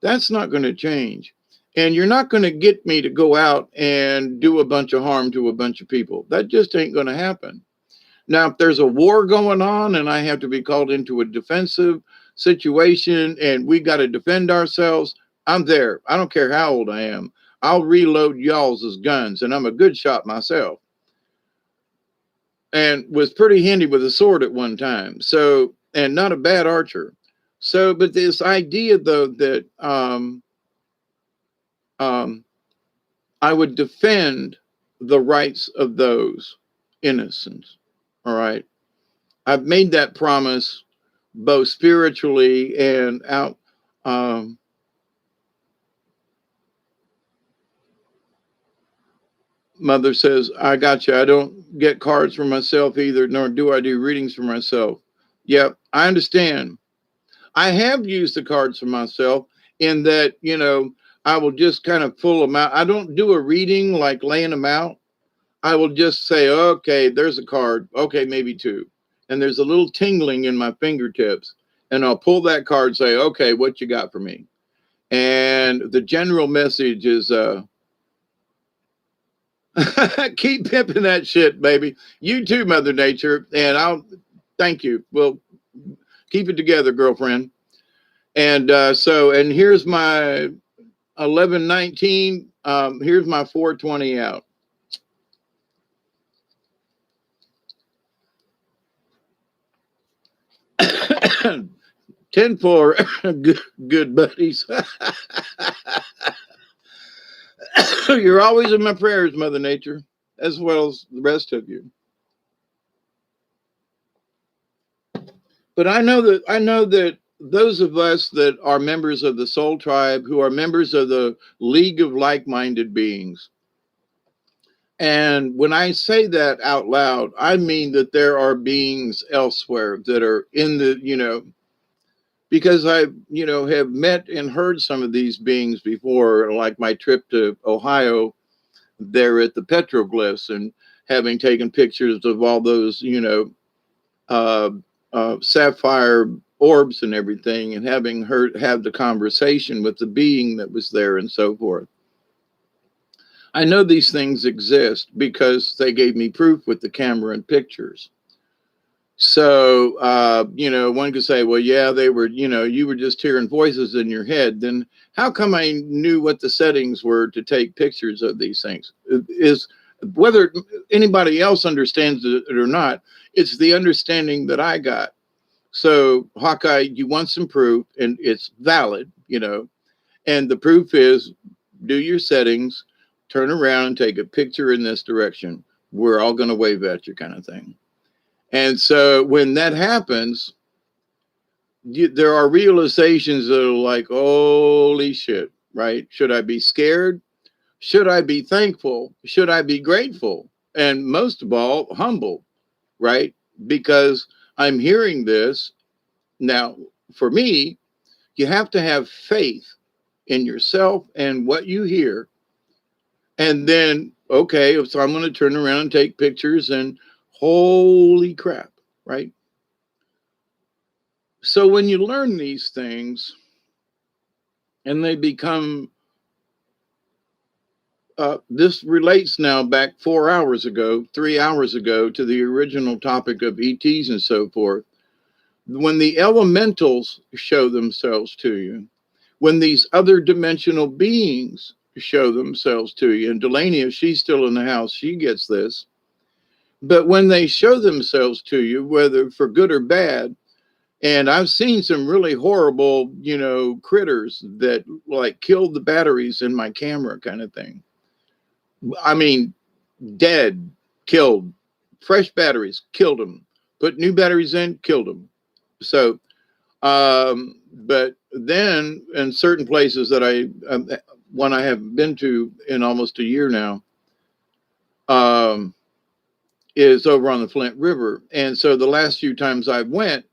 That's not going to change. And you're not going to get me to go out and do a bunch of harm to a bunch of people. That just ain't going to happen. Now, if there's a war going on and I have to be called into a defensive situation and we got to defend ourselves, I'm there. I don't care how old I am. I'll reload y'all's as guns, and I'm a good shot myself. And was pretty handy with a sword at one time. So, and not a bad archer. So, but this idea though that I would defend the rights of those innocents. All right. I've made that promise both spiritually and out. Um, Mother says, I got you. I don't get cards for myself either, nor do I do readings for myself. Yep, I understand. I have used the cards for myself in that, I will just kind of pull them out. I don't do a reading like laying them out. I will just say, okay, there's a card. Okay, maybe two. And there's a little tingling in my fingertips. And I'll pull that card and say, okay, what you got for me? And the general message is keep pimping that shit, baby. You too, Mother Nature. And I'll thank you. Well, keep it together, girlfriend. And and here's my 1119. Here's my 420 out. 10 for good buddies. You're always in my prayers, Mother Nature, as well as the rest of you. But I know that those of us that are members of the Soul Tribe, who are members of the League of Like-Minded Beings, and when I say that out loud, I mean that there are beings elsewhere that are in because I, have met and heard some of these beings before, like my trip to Ohio there at the petroglyphs and having taken pictures of all those, uh, sapphire orbs and everything, and having had the conversation with the being that was there and so forth. I know these things exist because they gave me proof with the camera and pictures. So, one could say, well, yeah, they were, you were just hearing voices in your head. Then how come I knew what the settings were to take pictures of these things? Is whether anybody else understands it or not, it's the understanding that I got. So, Hawkeye, you want some proof, and it's valid, and the proof is do your settings, turn around and take a picture in this direction. We're all going to wave at you, kind of thing. And so when that happens, there are realizations that are like, holy shit, right? Should I be scared? Should I be thankful? Should I be grateful? And most of all, humble, right? Because I'm hearing this. Now, for me, you have to have faith in yourself and what you hear. And then, okay, so I'm going to turn around and take pictures, and holy crap, right? So when you learn these things and they become, this relates now back 4 hours ago, 3 hours ago to the original topic of ETs and so forth. When the elementals show themselves to you, when these other dimensional beings show themselves to you, and Delaney, if she's still in the house, she gets this. But when they show themselves to you, whether for good or bad, and I've seen some really horrible, critters that like killed the batteries in my camera, kind of thing. I mean, dead, killed, fresh batteries, killed them, put new batteries in, killed them. So, but then in certain places that one I have been to in almost a year now, is over on the Flint River. And so the last few times I went,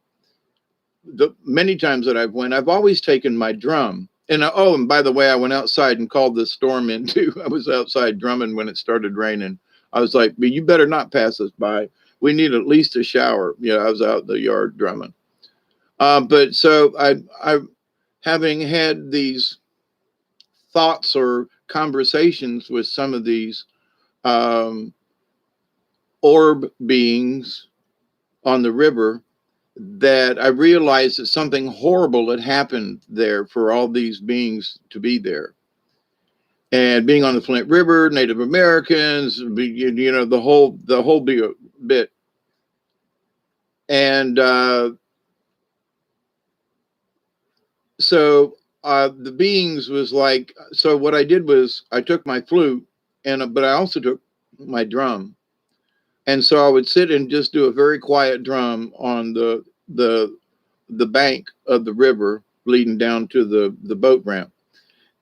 the many times that I've went, I've always taken my drum. And by the way, I went outside and called this storm in too. I was outside drumming when it started raining. I was like, "But you better not pass us by. We need at least a shower." I was out in the yard drumming. But so I, having had these thoughts or conversations with some of these um, orb beings on the river, that I realized that something horrible had happened there for all these beings to be there. And being on the Flint River, Native Americans, the whole bit. And so the beings was like, so what I did was I took my flute, but I also took my drum. And so I would sit and just do a very quiet drum on the the bank of the river leading down to the boat ramp.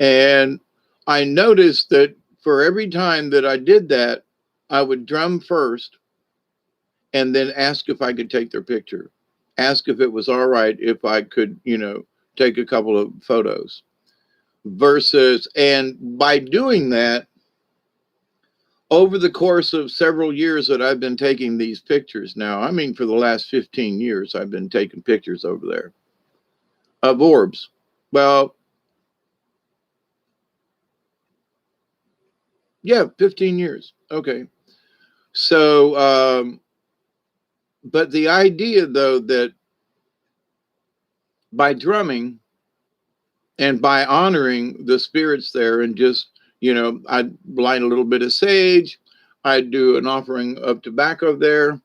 And I noticed that for every time that I did that, I would drum first and then ask if I could take their picture, ask if it was all right if I could, take a couple of photos versus, and by doing that, over the course of several years that I've been taking these pictures now, I mean, for the last 15 years, I've been taking pictures over there of orbs. Well, yeah, 15 years. Okay. So, but the idea though, that by drumming and by honoring the spirits there and just, I'd light a little bit of sage, I'd do an offering of tobacco there,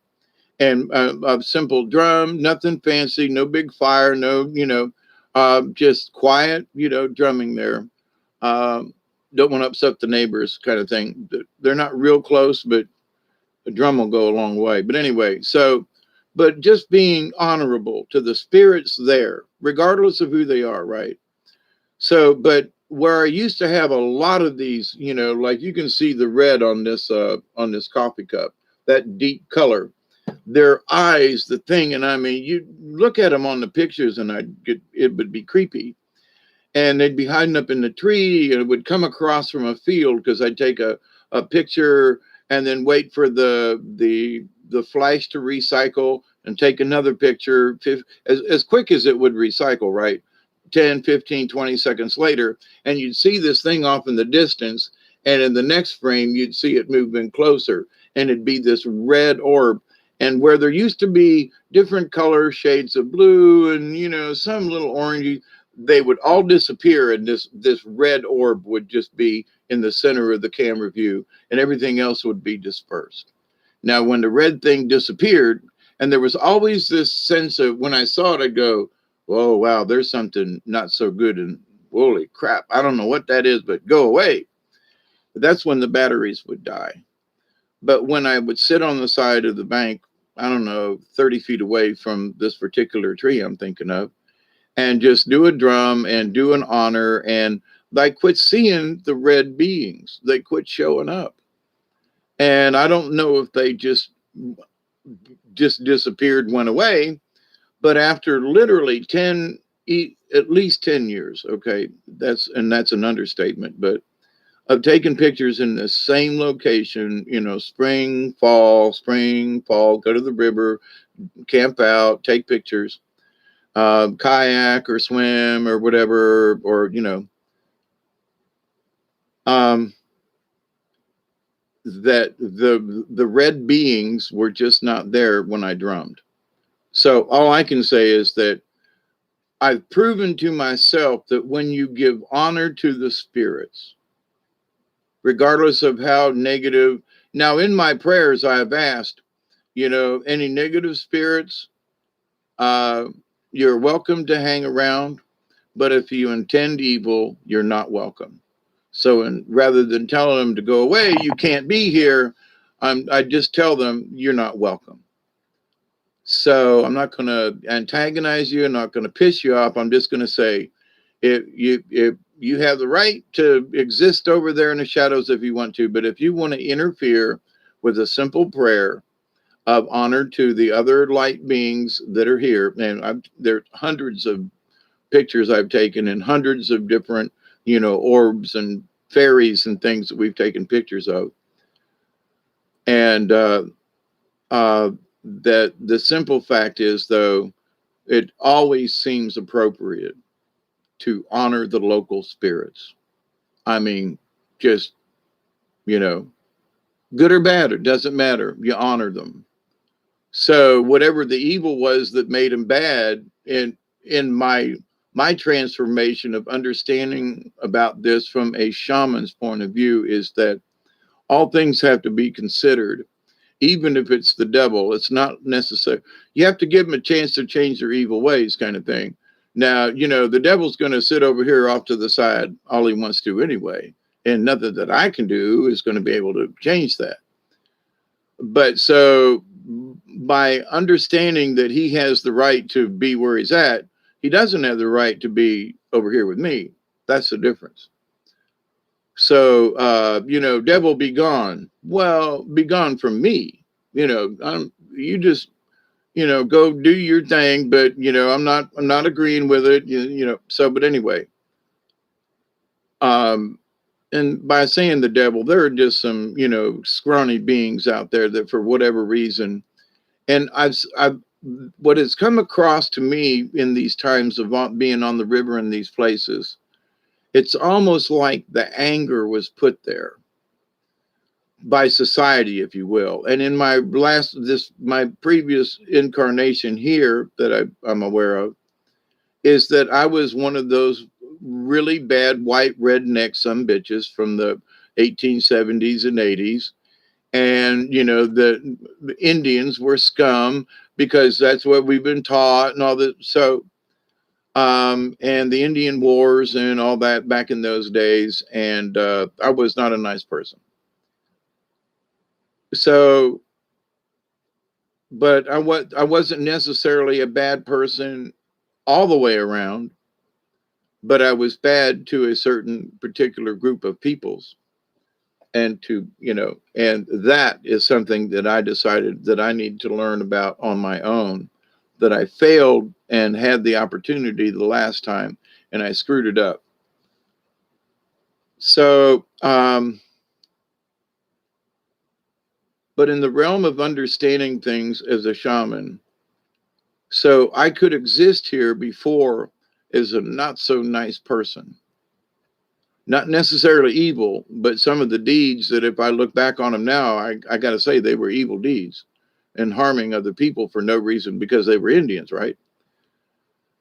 and a simple drum, nothing fancy, no big fire, no, just quiet, drumming there. Don't want to upset the neighbors kind of thing. They're not real close, but a drum will go a long way. But anyway, so, but just being honorable to the spirits there, regardless of who they are, right? So, but where I used to have a lot of these, like you can see the red on this coffee cup, that deep color, their eyes, the thing, and I mean, you look at them on the pictures, and it would be creepy, and they'd be hiding up in the tree, and it would come across from a field because I'd take a picture and then wait for the flash to recycle and take another picture as quick as it would recycle, right? 10, 15, 20 seconds later, and you'd see this thing off in the distance, and in the next frame, you'd see it moving closer, and it'd be this red orb. And where there used to be different color shades of blue and, some little orangey, they would all disappear, and this red orb would just be in the center of the camera view, and everything else would be dispersed. Now, when the red thing disappeared, and there was always this sense of, when I saw it, I'd go, "Oh, wow, there's something not so good, and holy crap, I don't know what that is, but go away." But that's when the batteries would die. But when I would sit on the side of the bank, I don't know, 30 feet away from this particular tree I'm thinking of, and just do a drum and do an honor, and I quit seeing the red beings. They quit showing up. And I don't know if they just disappeared, went away, but after literally at least 10 years, okay, that's an understatement, but I've taken pictures in the same location, spring, fall, go to the river, camp out, take pictures, kayak or swim or whatever, or, that the red beings were just not there when I drummed. So all I can say is that I've proven to myself that when you give honor to the spirits, regardless of how negative, now in my prayers I have asked, any negative spirits, you're welcome to hang around, but if you intend evil, you're not welcome. So rather than telling them to go away, you can't be here, I just tell them you're not welcome. So I'm not going to antagonize you. I'm not going to piss you off. I'm just going to say, if you have the right to exist over there in the shadows if you want to, but if you want to interfere with a simple prayer of honor to the other light beings that are here, and there are hundreds of pictures I've taken and hundreds of different, orbs and fairies and things that we've taken pictures of. And that the simple fact is, though, it always seems appropriate to honor the local spirits. I mean, just, good or bad, it doesn't matter. You honor them. So whatever the evil was that made him bad, in my transformation of understanding about this from a shaman's point of view, is that all things have to be considered. Even if it's the devil, it's not necessary. You have to give them a chance to change their evil ways, kind of thing. Now, the devil's going to sit over here off to the side all he wants to anyway. And nothing that I can do is going to be able to change that. But by understanding that he has the right to be where he's at, he doesn't have the right to be over here with me. That's the difference. So, devil be gone. Well, be gone from me. You just, go do your thing, but I'm not agreeing with it. So, but anyway, um, and by saying the devil, there are just some, scrawny beings out there that for whatever reason, and I've, what has come across to me in these times of being on the river in these places, it's almost like the anger was put there by society, if you will. And in my previous incarnation here that I'm aware of, is that I was one of those really bad white redneck some bitches from the 1870s and 80s. And, the Indians were scum because that's what we've been taught and all that. So, and the Indian wars and all that back in those days. And I was not a nice person. So, but I wasn't necessarily a bad person all the way around, but I was bad to a certain particular group of peoples. And and that is something that I decided that I need to learn about on my own, that I failed and had the opportunity the last time and I screwed it up. So, but in the realm of understanding things as a shaman, so I could exist here before as a not so nice person. Not necessarily evil, but some of the deeds that if I look back on them now, I got to say they were evil deeds and harming other people for no reason because they were Indians, right?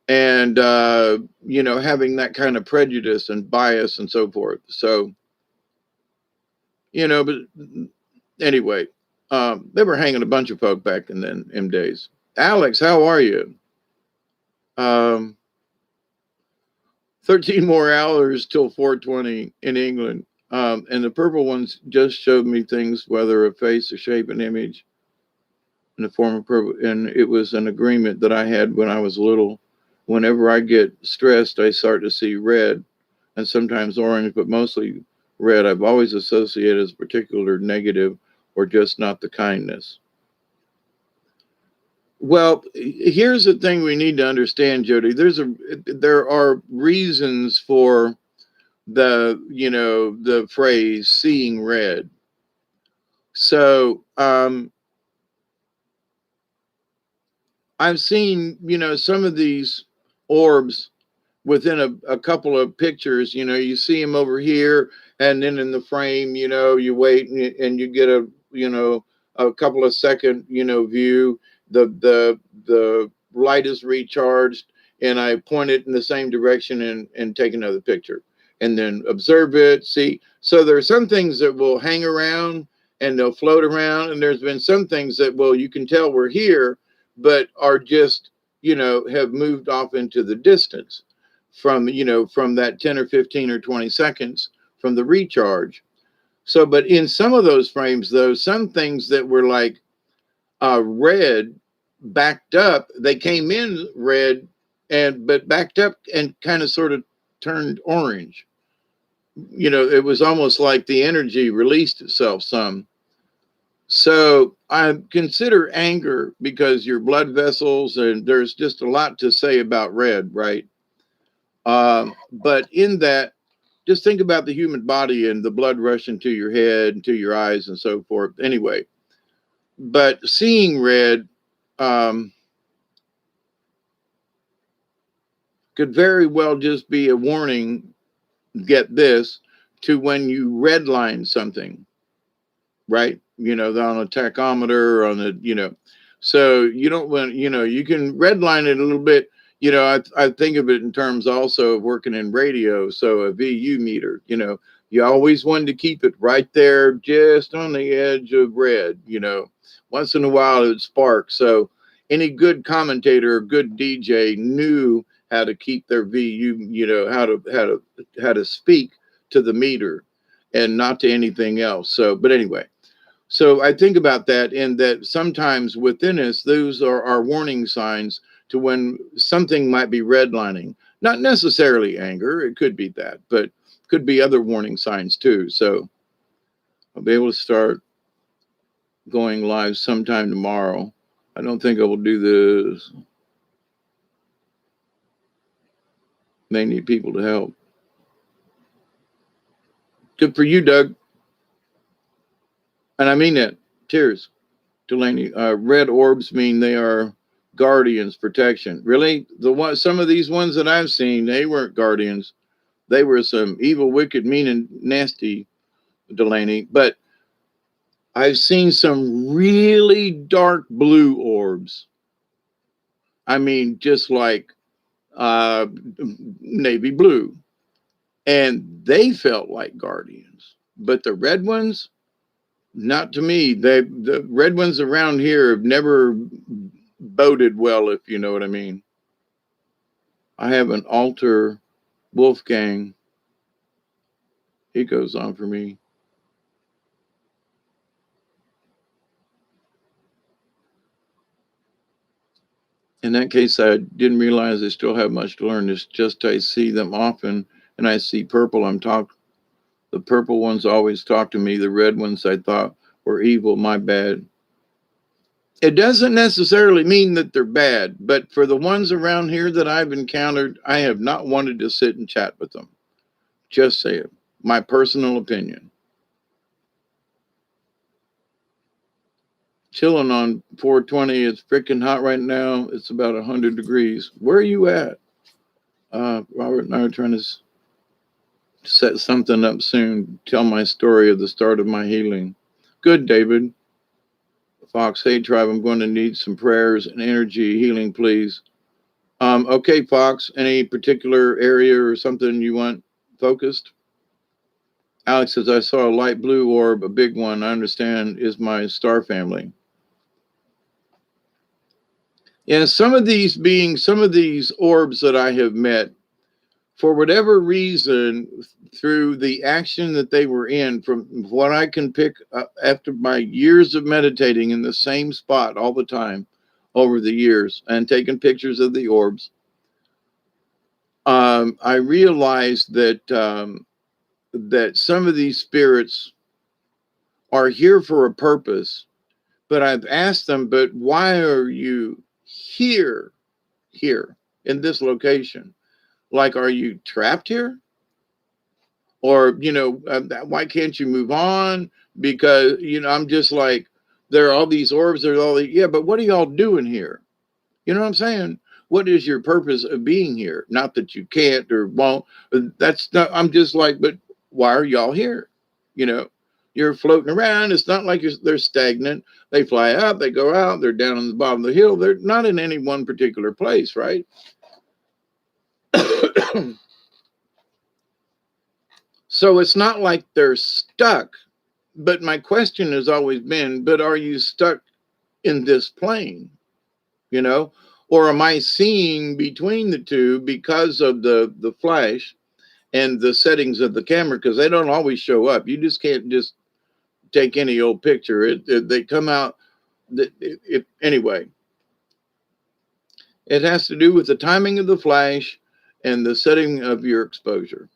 And, having that kind of prejudice and bias and so forth. So, but anyway, they were hanging a bunch of folk back in them days. Alex, how are you? 13 more hours till 4:20 in England. And the purple ones just showed me things, whether a face, a shape, an image in the form of purple. And it was an agreement that I had when I was little. Whenever I get stressed, I start to see red and sometimes orange, but mostly red. I've always associated as particular negative or just not the kindness. Well, here's the thing we need to understand, Jody. There are reasons for the phrase seeing red. So I've seen some of these orbs within a couple of pictures. You see them over here, and then in the frame, you wait and you get a couple of second view. The light is recharged, and I point it in the same direction and take another picture, and then observe it. See, so there are some things that will hang around and they'll float around, and there's been some things that you can tell we're here, but are just have moved off into the distance from that 10 or 15 or 20 seconds from the recharge. So, but in some of those frames, though, some things that were like red backed up, they came in red but backed up and kind of sort of turned orange. It was almost like the energy released itself some. So I consider anger because your blood vessels, and there's just a lot to say about red, right? But in that, just think about the human body and the blood rushing to your head and to your eyes and so forth. Anyway, but seeing red could very well just be a warning, get this, to when you redline something, right? On a tachometer, on a, so you don't want, you can redline it a little bit. I think of it in terms also of working in radio. So a VU meter, you always wanted to keep it right there, just on the edge of red, once in a while it would spark. So any good commentator or good DJ knew how to keep their VU, how to speak to the meter and not to anything else. So, but anyway, So I think about that, and that sometimes within us, those are our warning signs to when something might be redlining. Not necessarily anger, it could be that, but could be other warning signs too. So I'll be able to start going live sometime tomorrow. I don't think I will do this. May need people to help. Good for you, Doug. And I mean that. Cheers, Delaney. Red orbs mean they are guardians, protection. Really? Some of these ones that I've seen, they weren't guardians. They were some evil, wicked, mean, and nasty, Delaney. But I've seen some really dark blue orbs. I mean, just like uh, navy blue. And they felt like guardians. But the red ones, not to me. The red ones around here have never boded well, if you know what I mean. I have an altar Wolfgang. He goes on for me. In that case, I didn't realize I still have much to learn. It's just I see them often, and I see purple. The purple ones always talk to me. The red ones I thought were evil. My bad. It doesn't necessarily mean that they're bad, but for the ones around here that I've encountered, I have not wanted to sit and chat with them. Just say it. My personal opinion. Chilling on 420. It's freaking hot right now. It's about 100 degrees. Where are you at? Robert and I are trying to set something up soon. Tell my story of the start of my healing. Good, David. Fox, hey, tribe, I'm going to need some prayers and energy healing, please. Okay, Fox, any particular area or something you want focused? Alex says, I saw a light blue orb, a big one, I understand is my star family. Yeah, some of these orbs that I have met, for whatever reason, through the action that they were in, from what I can pick up after my years of meditating in the same spot all the time over the years and taking pictures of the orbs, I realized that some of these spirits are here for a purpose. But I've asked them, but why are you here in this location? Like, are you trapped here? Or, why can't you move on? Because, I'm just like, there are all these orbs, there's all these, yeah, but what are y'all doing here? You know what I'm saying? What is your purpose of being here? Not that you can't or won't. That's not, I'm just like, but why are y'all here? You know, you're floating around. It's not like they're stagnant. They fly up, they go out, they're down on the bottom of the hill. They're not in any one particular place, right? So it's not like they're stuck. But my question has always been, but are you stuck in this plane? You know, or am I seeing between the two because of the flash and the settings of the camera? Because they don't always show up. You just can't just take any old picture. They come out. Anyway, it has to do with the timing of the flash and the setting of your exposure.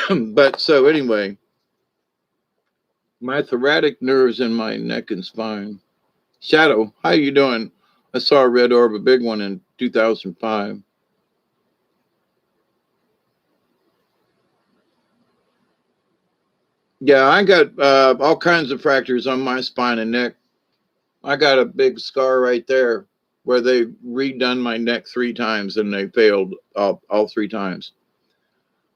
But so anyway, my thoracic nerves in my neck and spine. Shadow, how you doing? I saw a red orb, a big one in 2005. Yeah, I got all kinds of fractures on my spine and neck. I got a big scar right there where they redone my neck 3 times and they failed all 3 times.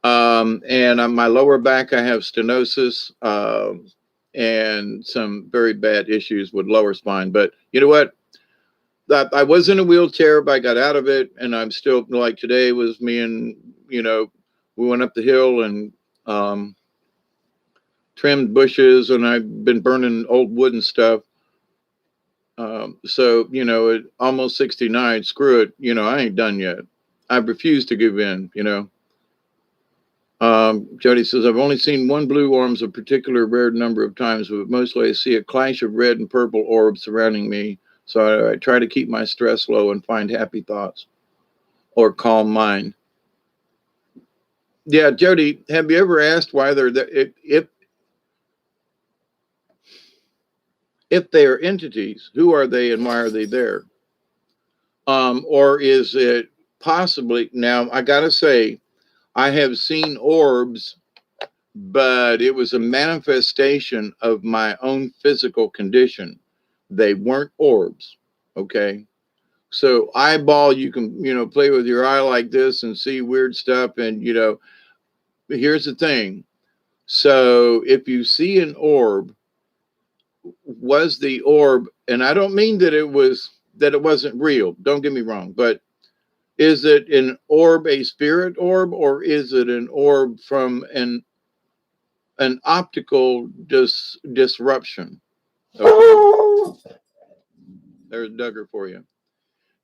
And on my lower back, I have stenosis and some very bad issues with lower spine. But you know what? I was in a wheelchair, but I got out of it, and I'm still like today was me and we went up the hill and trimmed bushes, and I've been burning old wood and stuff. So, at almost 69, screw it. I ain't done yet. I refuse to give in, Jody says, I've only seen one blue orbs a particular rare number of times, but mostly I see a clash of red and purple orbs surrounding me. So I try to keep my stress low and find happy thoughts or calm mind. Yeah, Jody, have you ever asked why they're there? If they are entities, who are they and why are they there? Or is it possibly, now I gotta say, I have seen orbs, but it was a manifestation of my own physical condition. They weren't orbs. Okay. So eyeball, you can, play with your eye like this and see weird stuff. And, here's the thing. So if you see an orb, was the orb, and I don't mean that it wasn't real. Don't get me wrong, but is it an orb, a spirit orb, or is it an orb from an optical disruption? Okay. There's Duggar for you.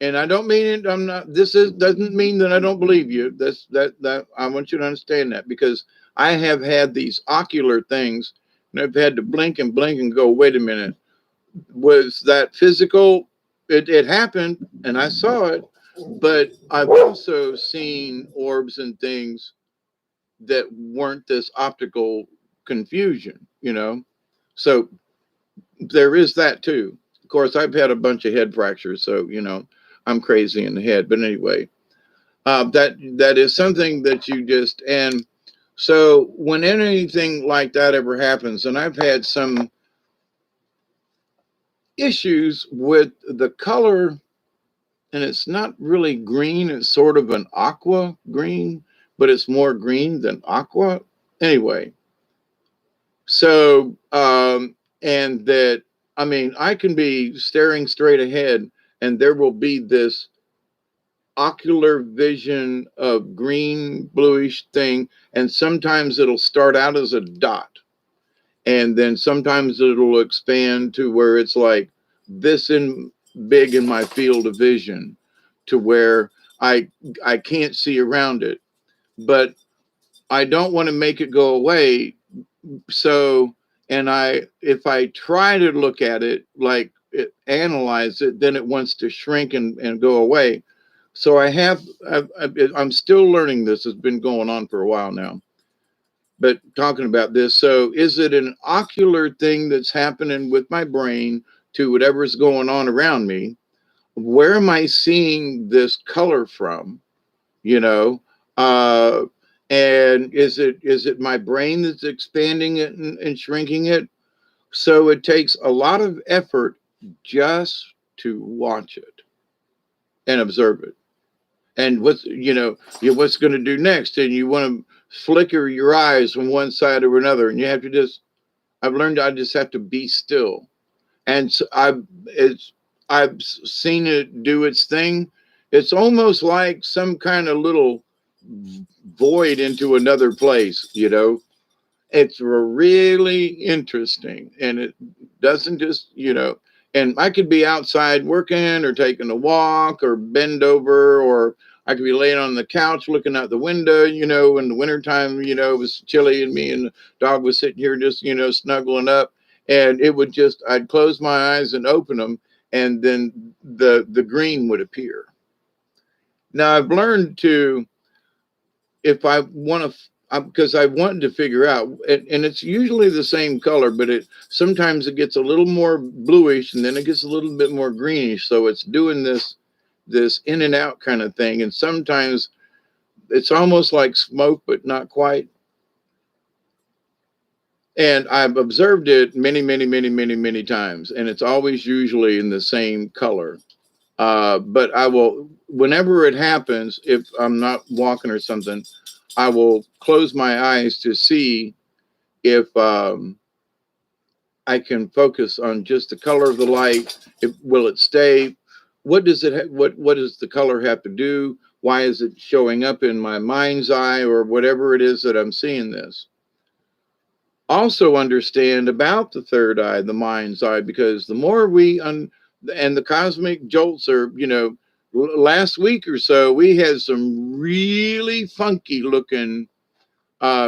And I don't mean it. I'm not. Doesn't mean that I don't believe you. That I want you to understand that, because I have had these ocular things, and I've had to blink and blink and go, wait a minute, was that physical? It happened, and I saw it, but I've also seen orbs and things that weren't this optical confusion. So there is that too. Of course, I've had a bunch of head fractures, so I'm crazy in the head. But anyway, that is something that you just, and so when anything like that ever happens, and I've had some issues with the color, and it's not really green, it's sort of an aqua green, but it's more green than aqua. Anyway, so and that, I mean, I can be staring straight ahead and there will be this ocular vision of green bluish thing, and sometimes it'll start out as a dot, and then sometimes it'll expand to where it's like this in big in my field of vision, to where I can't see around it, but I don't want to make it go away. So, and if I try to look at it, like analyze it, then it wants to shrink and go away. So I'm still learning this. It's been going on for a while now, but talking about this. So is it an ocular thing that's happening with my brain to whatever's going on around me? Where am I seeing this color from? You know, uh, and is it my brain that's expanding it and shrinking it? So it takes a lot of effort just to watch it and observe it. And what's going to do next, and you want to flicker your eyes from one side or another, and you have to I've learned I just have to be still. And so I've seen it do its thing. It's almost like some kind of little void into another place. It's really interesting, and it doesn't just and I could be outside working or taking a walk or bend over, or I could be laying on the couch looking out the window, in the wintertime, it was chilly, and me and the dog was sitting here just snuggling up, and I'd close my eyes and open them, and then the green would appear. Now I've learned to, if I want to, because I wanted to figure out, and it's usually the same color, but sometimes it gets a little more bluish, and then it gets a little bit more greenish. So it's doing this in and out kind of thing, and sometimes it's almost like smoke, but not quite. And I've observed it many, many, many, many, many times, and it's always usually in the same color. But I will, whenever it happens, if I'm not walking or something, I will close my eyes to see if I can focus on just the color of the light. Will it stay? What does what does the color have to do? Why is it showing up in my mind's eye, or whatever it is that I'm seeing this? Also understand about the third eye, the mind's eye, because the more And the cosmic jolts are, last week or so, we had some really funky looking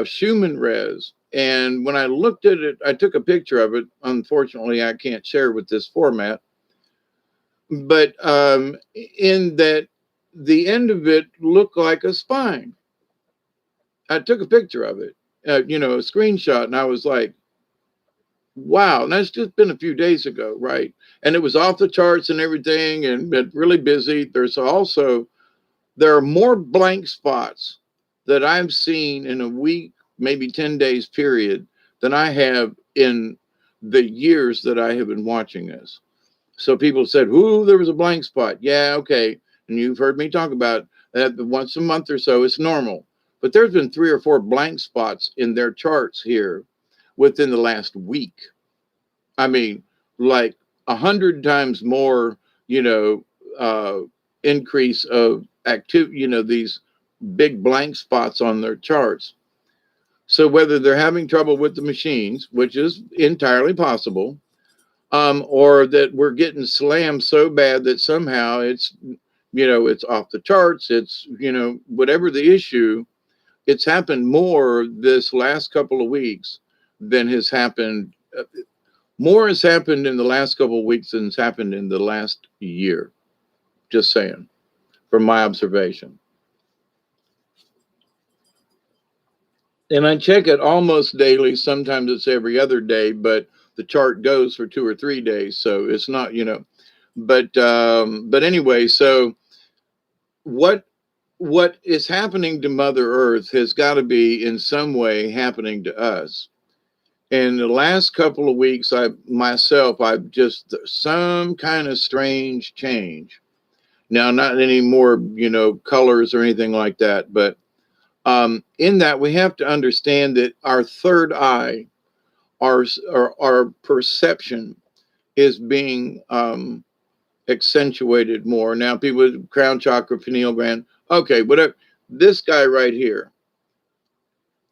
Schumann res. And when I looked at it, I took a picture of it. Unfortunately, I can't share with this format. But in that, the end of it looked like a spine. I took a picture of it, a screenshot, and I was like, wow. And that's just been a few days ago, right? And it was off the charts and everything, and been really busy. There are more blank spots that I've seen in a week, maybe 10 days period, than I have in the years that I have been watching this. So people said, ooh, there was a blank spot. Yeah, okay. And you've heard me talk about that once a month or so, it's normal. But there's been 3 or 4 blank spots in their charts here within the last week. I mean, like 100 times more, you know, uh, increase of activity, these big blank spots on their charts. So whether they're having trouble with the machines, which is entirely possible, or that we're getting slammed so bad that somehow it's off the charts. It's, whatever the issue, it's happened more this last couple of weeks than has happened. More has happened in the last couple of weeks than has happened in the last year. Just saying, from my observation. And I check it almost daily. Sometimes it's every other day, but the chart goes for 2 or 3 days. So it's not, but anyway, so what is happening to Mother Earth has got to be in some way happening to us. In the last couple of weeks, I've just some kind of strange change. Now, not any more, colors or anything like that, but in that we have to understand that our third eye, our perception is being accentuated more. Now, people with crown chakra, pineal gland, okay, whatever. This guy right here,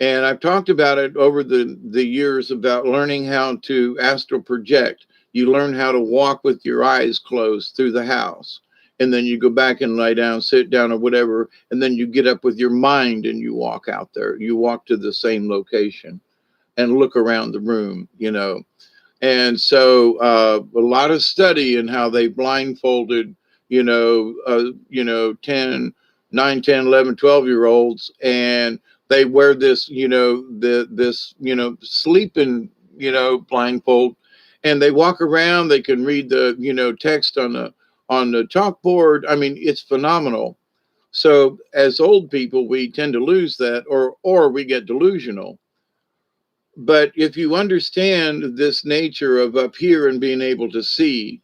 and I've talked about it over the years about learning how to astral project. You learn how to walk with your eyes closed through the house. And then you go back and lie down, sit down, or whatever. And then you get up with your mind and you walk out there. You walk to the same location and look around the room. And so a lot of study in how they blindfolded, 10, 9, 10, 11, 12-year-olds. And they wear this, sleeping, blindfold. And they walk around. They can read the, text on the chalkboard. I mean, it's phenomenal. So as old people, we tend to lose that, or we get delusional. But if you understand this nature of up here and being able to see,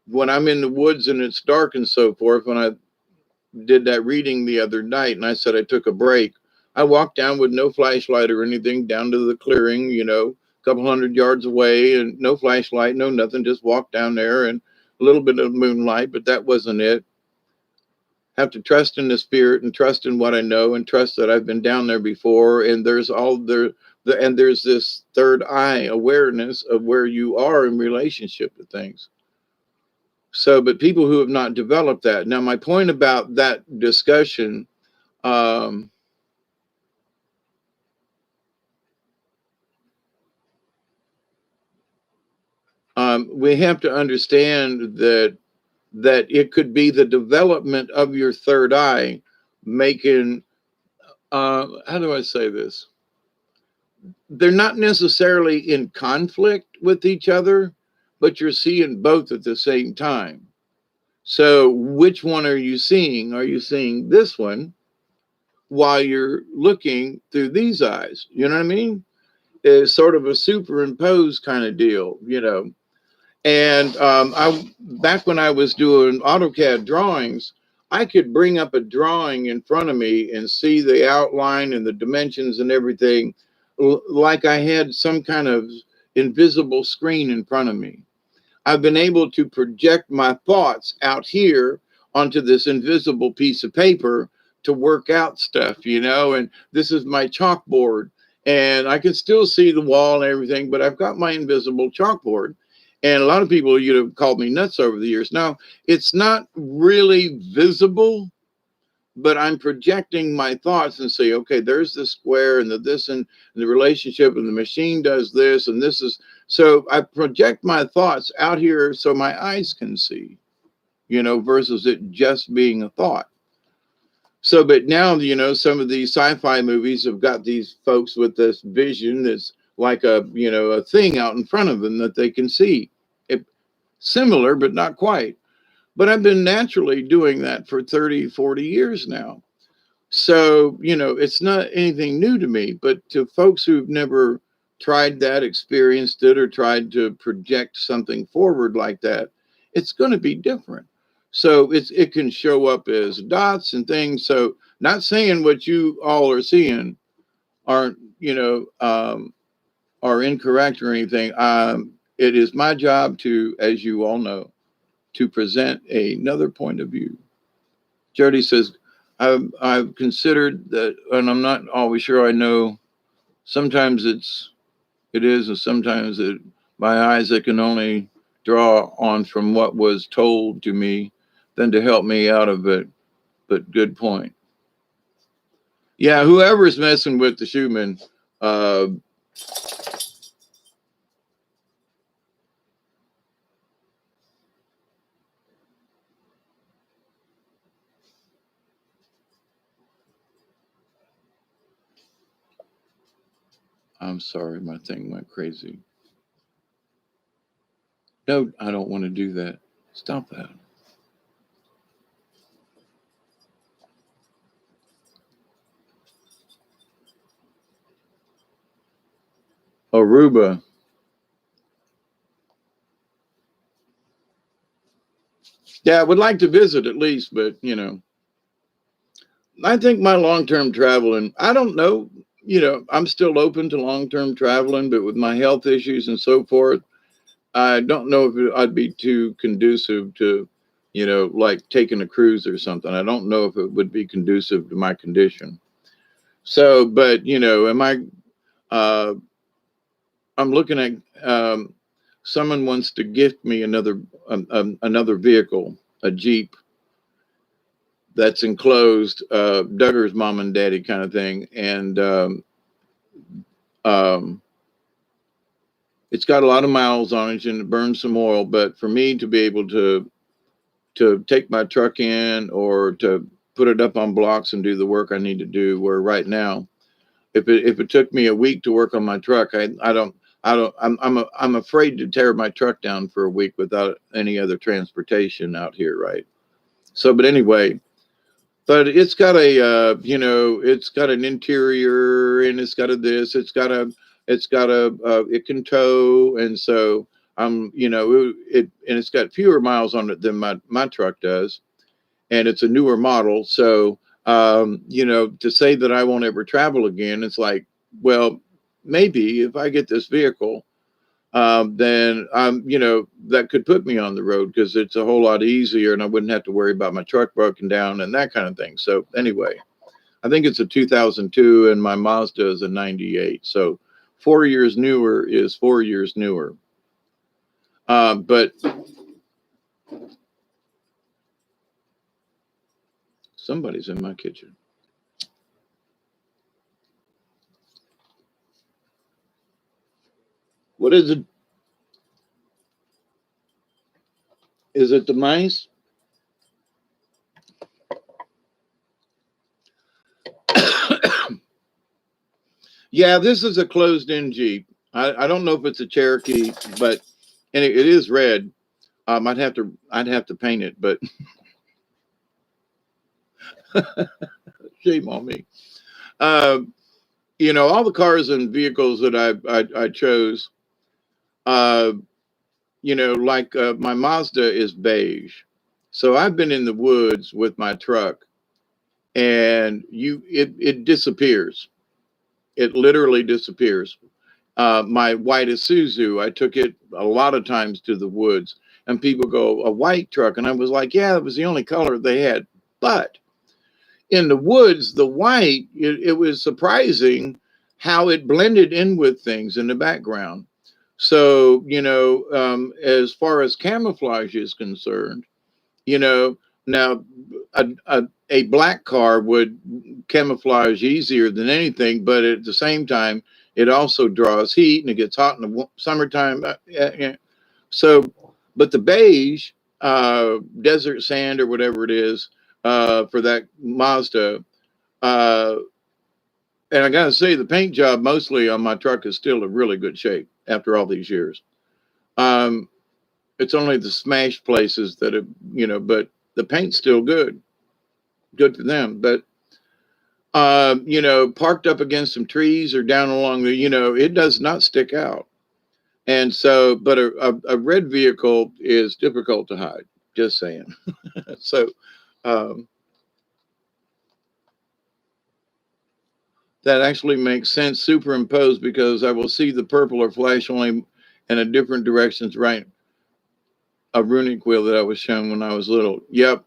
when I'm in the woods and it's dark and so forth, when I did that reading the other night and I said I took a break, I walked down with no flashlight or anything down to the clearing, a couple hundred yards away, and no flashlight, no nothing, just walked down there and a little bit of moonlight, but that wasn't it. Have to trust in the spirit and trust in what I know and trust that I've been down there before. And there's and there's this third eye awareness of where you are in relationship to things. So, but people who have not developed that. Now, my point about that discussion, we have to understand that it could be the development of your third eye making, how do I say this? They're not necessarily in conflict with each other, but you're seeing both at the same time. So which one are you seeing? Are you seeing this one while you're looking through these eyes? You know what I mean? It's sort of a superimposed kind of deal. And back when I was doing AutoCAD drawings, I could bring up a drawing in front of me and see the outline and the dimensions and everything like I had some kind of invisible screen in front of me. I've been able to project my thoughts out here onto this invisible piece of paper to work out stuff, and this is my chalkboard. And I can still see the wall and everything, but I've got my invisible chalkboard. And a lot of people, called me nuts over the years. Now, it's not really visible, but I'm projecting my thoughts and say, okay, there's the square and the this and the relationship, and the machine does this, and this is. So I project my thoughts out here so my eyes can see, versus it just being a thought. So, but now, some of these sci-fi movies have got these folks with this vision that's like a thing out in front of them that they can see. It, similar, but not quite. But I've been naturally doing that for 30, 40 years now. So, it's not anything new to me, but to folks who've never tried that, experienced it, or tried to project something forward like that, it's going to be different. So it can show up as dots and things. So not saying what you all are seeing aren't, are incorrect or anything. It is my job to, as you all know, to present another point of view. Jody says, I've considered that, and I'm not always sure I know. Sometimes it is, and sometimes my eyes, I can only draw on from what was told to me than to help me out of it. But good point. Yeah, whoever's messing with the Schumann, I'm sorry, my thing went crazy. No, I don't want to do that. Stop that. Aruba. Yeah, I would like to visit at least, but I think my long-term traveling, I don't know, I'm still open to long-term traveling, but with my health issues and so forth, I don't know if I'd be too conducive to, like taking a cruise or something. I don't know if it would be conducive to my condition. So, but uh, I'm looking at, someone wants to gift me another vehicle, a Jeep that's enclosed, Duggar's mom and daddy kind of thing. And, um, it's got a lot of miles on it and it burns some oil, but for me to be able to take my truck in or to put it up on blocks and do the work I need to do, where right now, if it took me a week to work on my truck, I'm afraid to tear my truck down for a week without any other transportation out here, right? So, but anyway, but it's got it's got an interior, and it's got it can tow. And so and it's got fewer miles on it than my truck does. And it's a newer model. So, to say that I won't ever travel again, it's like, well, maybe if I get this vehicle, then that could put me on the road because it's a whole lot easier and I wouldn't have to worry about my truck broken down and that kind of thing. So anyway, I think it's a 2002 and my Mazda is a 98. So 4 years newer is 4 years newer. But somebody's in my kitchen. What is it? Is it the mice? Yeah, this is a closed-in Jeep. I don't know if it's a Cherokee, but and it is red. I'd have to paint it, but shame on me. All the cars and vehicles that I chose, like my Mazda is beige, so I've been in the woods with my truck, and it disappears. It literally disappears. My white Isuzu, I took it a lot of times to the woods, and people go, a white truck, and I was like, yeah, it was the only color they had, but in the woods, the white, it was surprising how it blended in with things in the background. So, as far as camouflage is concerned, you know, now a black car would camouflage easier than anything, but at the same time, it also draws heat and it gets hot in the summertime. Yeah. So, but the beige, desert sand or whatever it is, for that Mazda, uh, and I got to say, the paint job mostly on my truck is still in really good shape after all these years. Um, it's only the smashed places that have, but the paint's still good. Good for them. But, parked up against some trees or down along the, it does not stick out. And so, but a red vehicle is difficult to hide, just saying. So, um, that actually makes sense superimposed because I will see the purple or flash only in a different directions, right? A runic wheel that I was shown when I was little. Yep.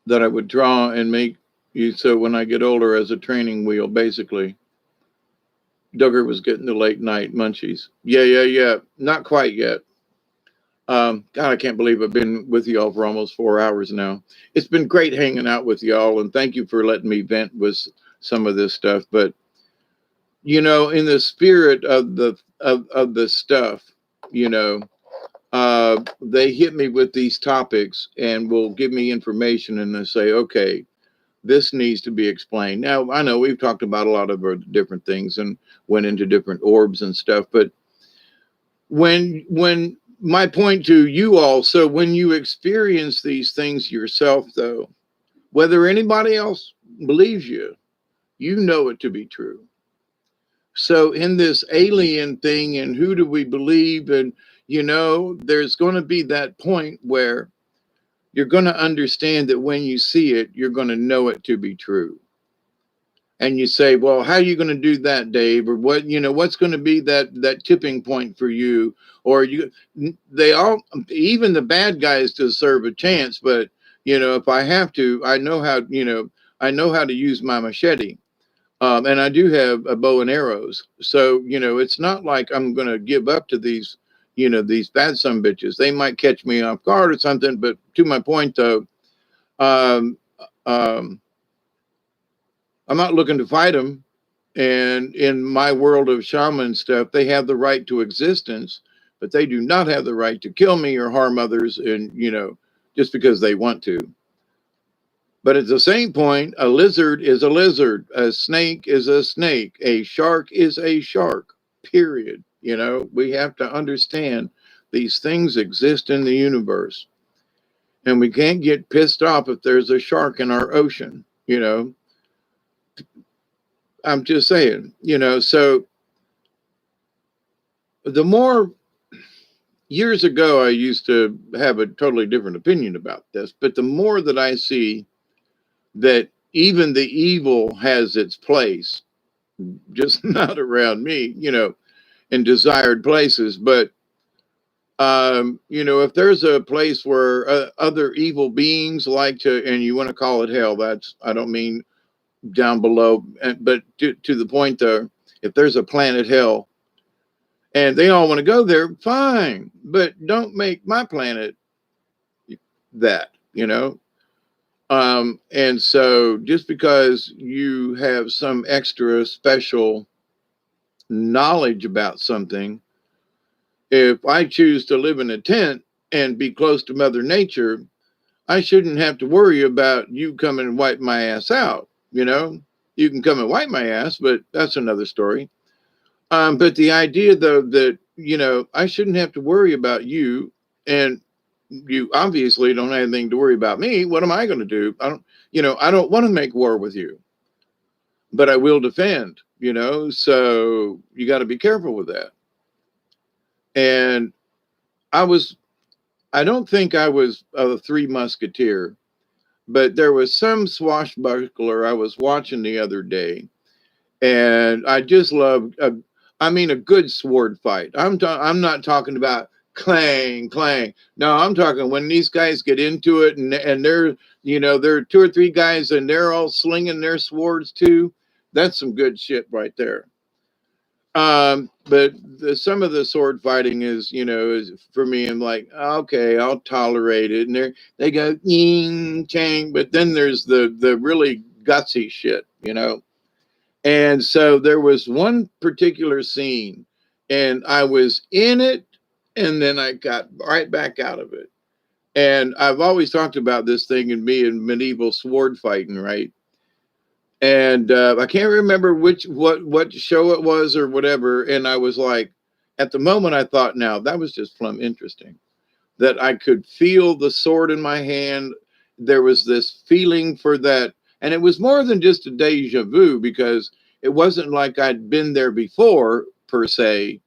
That I would draw and make you so when I get older as a training wheel, basically. Duggar was getting the late night munchies. Yeah. Not quite yet. God, I can't believe I've been with y'all for almost 4 hours now. It's been great hanging out with y'all, and thank you for letting me vent with some of this stuff. But in the spirit of the stuff, you know, they hit me with these topics and will give me information, and they say, okay, this needs to be explained. Now, I know we've talked about a lot of different things and went into different orbs and stuff, but when my point to you all, so when you experience these things yourself, though, whether anybody else believes you, you know it to be true. So in this alien thing, and who do we believe? And, there's going to be that point where you're going to understand that when you see it, you're going to know it to be true. And you say, well, how are you going to do that, Dave? Or what's going to be that tipping point for you? Or they all, even the bad guys deserve a chance. But, if I have to, I know how to use my machete. And I do have a bow and arrows. So, it's not like I'm going to give up to these bad son bitches. They might catch me off guard or something. But to my point, though, um, um, I'm not looking to fight them. And in my world of shaman stuff, they have the right to existence, but they do not have the right to kill me or harm others. And, just because they want to. But at the same point, a lizard is a lizard. A snake is a snake. A shark is a shark, period. We have to understand these things exist in the universe. And we can't get pissed off if there's a shark in our ocean. I'm just saying, so the more years ago, I used to have a totally different opinion about this, but the more that I see that even the evil has its place, just not around me, in desired places, but if there's a place where other evil beings like to, and you want to call it hell, I don't mean down below, but to the point though, if there's a planet hell and they all want to go there, fine, but don't make my planet that, and so just because you have some extra special knowledge about something, if I choose to live in a tent and be close to Mother Nature, I shouldn't have to worry about you coming and wipe my ass out. You can come and wipe my ass, but that's another story. But the idea, though, that, I shouldn't have to worry about you, and you obviously don't have anything to worry about me. What am I going to do? I don't want to make war with you, but I will defend, so you got to be careful with that. And I don't think I was a Three Musketeer, but there was some swashbuckler I was watching the other day, and I just loved, a good sword fight. I'm not talking about clang, clang. No, I'm talking when these guys get into it and they're, there are two or three guys and they're all slinging their swords too. That's some good shit right there. But some of the sword fighting is for me. I'm like, okay, I'll tolerate it, and they go ying chang. But then there's the really gutsy shit. And so there was one particular scene, and I was in it, and then I got right back out of it. And I've always talked about this thing in me in medieval sword fighting, right? And I can't remember what show it was or whatever. And I was like, at the moment, I thought, now that was just plumb interesting that I could feel the sword in my hand. There was this feeling for that, and it was more than just a deja vu because it wasn't like I'd been there before per se,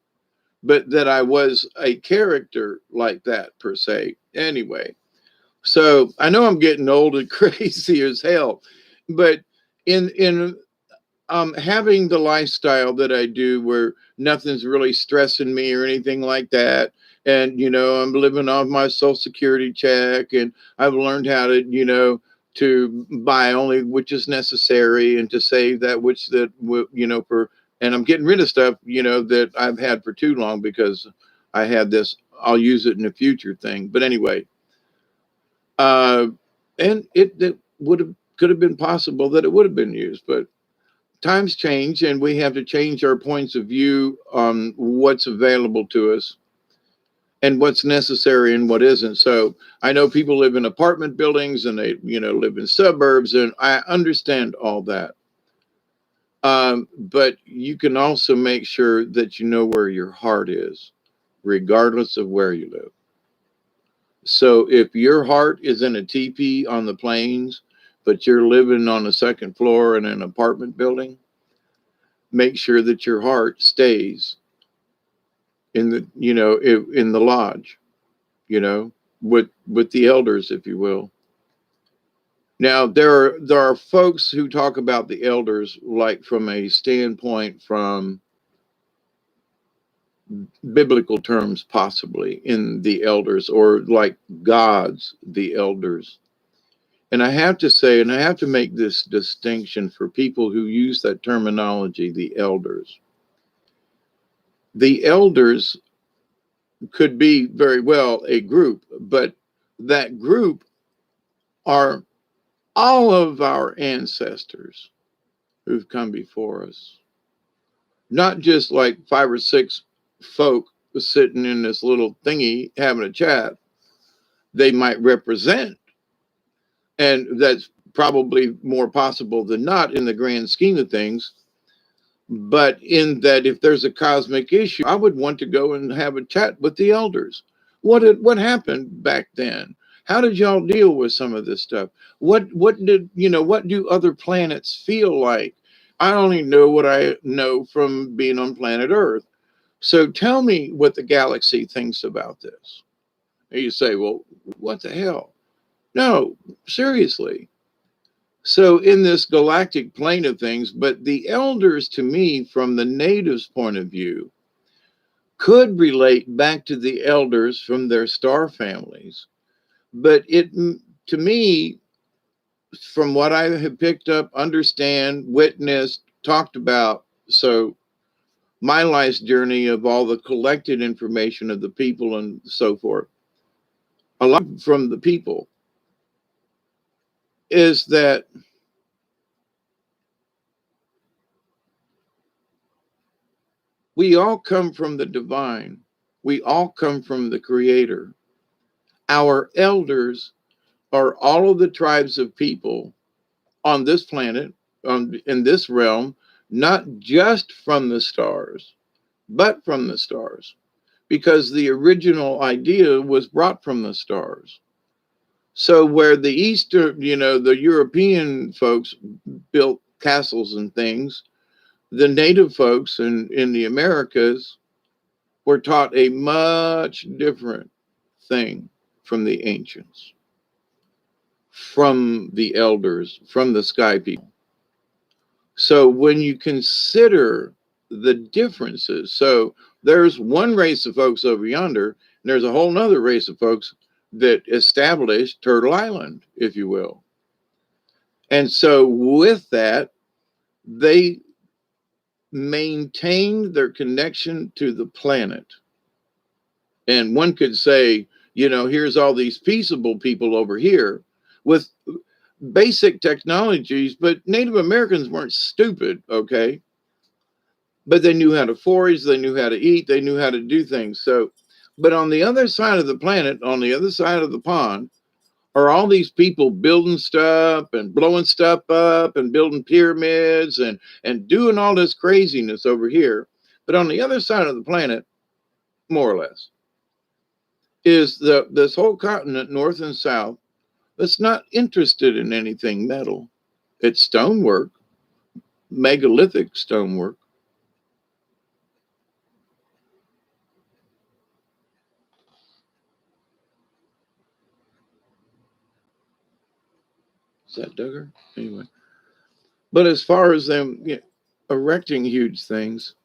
but that I was a character like that per se. Anyway, so I know I'm getting old and crazy as hell, but in having the lifestyle that I do where nothing's really stressing me or anything like that. And, I'm living off my social security check and I've learned how to buy only which is necessary and to save that which that, and I'm getting rid of stuff, that I've had for too long because I had this, I'll use it in the future thing. But anyway, uh, and it could have been possible that it would have been used, but times change and we have to change our points of view on what's available to us and what's necessary and what isn't. So I know people live in apartment buildings and they, live in suburbs, and I understand all that. But you can also make sure that you know where your heart is, regardless of where you live. So if your heart is in a teepee on the plains, but you're living on the second floor in an apartment building, make sure that your heart stays in the in the lodge, you know with the elders, if you will. Now there are folks who talk about the elders like from a standpoint from biblical terms, possibly in the elders, or like gods, the elders. And I have to say, and I have to make this distinction for people who use that terminology, the elders. The elders could be very well a group, but that group are all of our ancestors who've come before us, not just like five or six folk sitting in this little thingy having a chat. They might represent, and that's probably more possible than not in the grand scheme of things. But in that, if there's a cosmic issue, I would want to go and have a chat with the elders. What happened back then? How did y'all deal with some of this stuff? What do other planets feel like? I only know what I know from being on planet Earth. So tell me what the galaxy thinks about this. And you say, well, what the hell? No, seriously. So in this galactic plane of things, but the elders to me, from the natives' point of view, could relate back to the elders from their star families. But to me, from what I have picked up, understand, witnessed, talked about, so my life's journey of all the collected information of the people and so forth, a lot from the people, is that we all come from the divine. We all come from the creator. Our elders are all of the tribes of people on this planet, in this realm, not just from the stars, but from the stars, because the original idea was brought from the stars. So where the Eastern, the European folks built castles and things, the native folks in the Americas were taught a much different thing from the ancients, from the elders, from the sky people. So when you consider the differences, so there's one race of folks over yonder, there's a whole nother race of folks that established Turtle Island, if you will. And so with that, they maintained their connection to the planet. And one could say, here's all these peaceable people over here with basic technologies, but Native Americans weren't stupid, okay? But they knew how to forage, they knew how to eat, they knew how to do things. So, but on the other side of the planet, on the other side of the pond, are all these people building stuff and blowing stuff up and building pyramids and doing all this craziness over here. But on the other side of the planet, more or less, is this whole continent, north and south, that's not interested in anything metal. It's stonework, megalithic stonework. Is that Duggar? Anyway. But as far as them erecting huge things,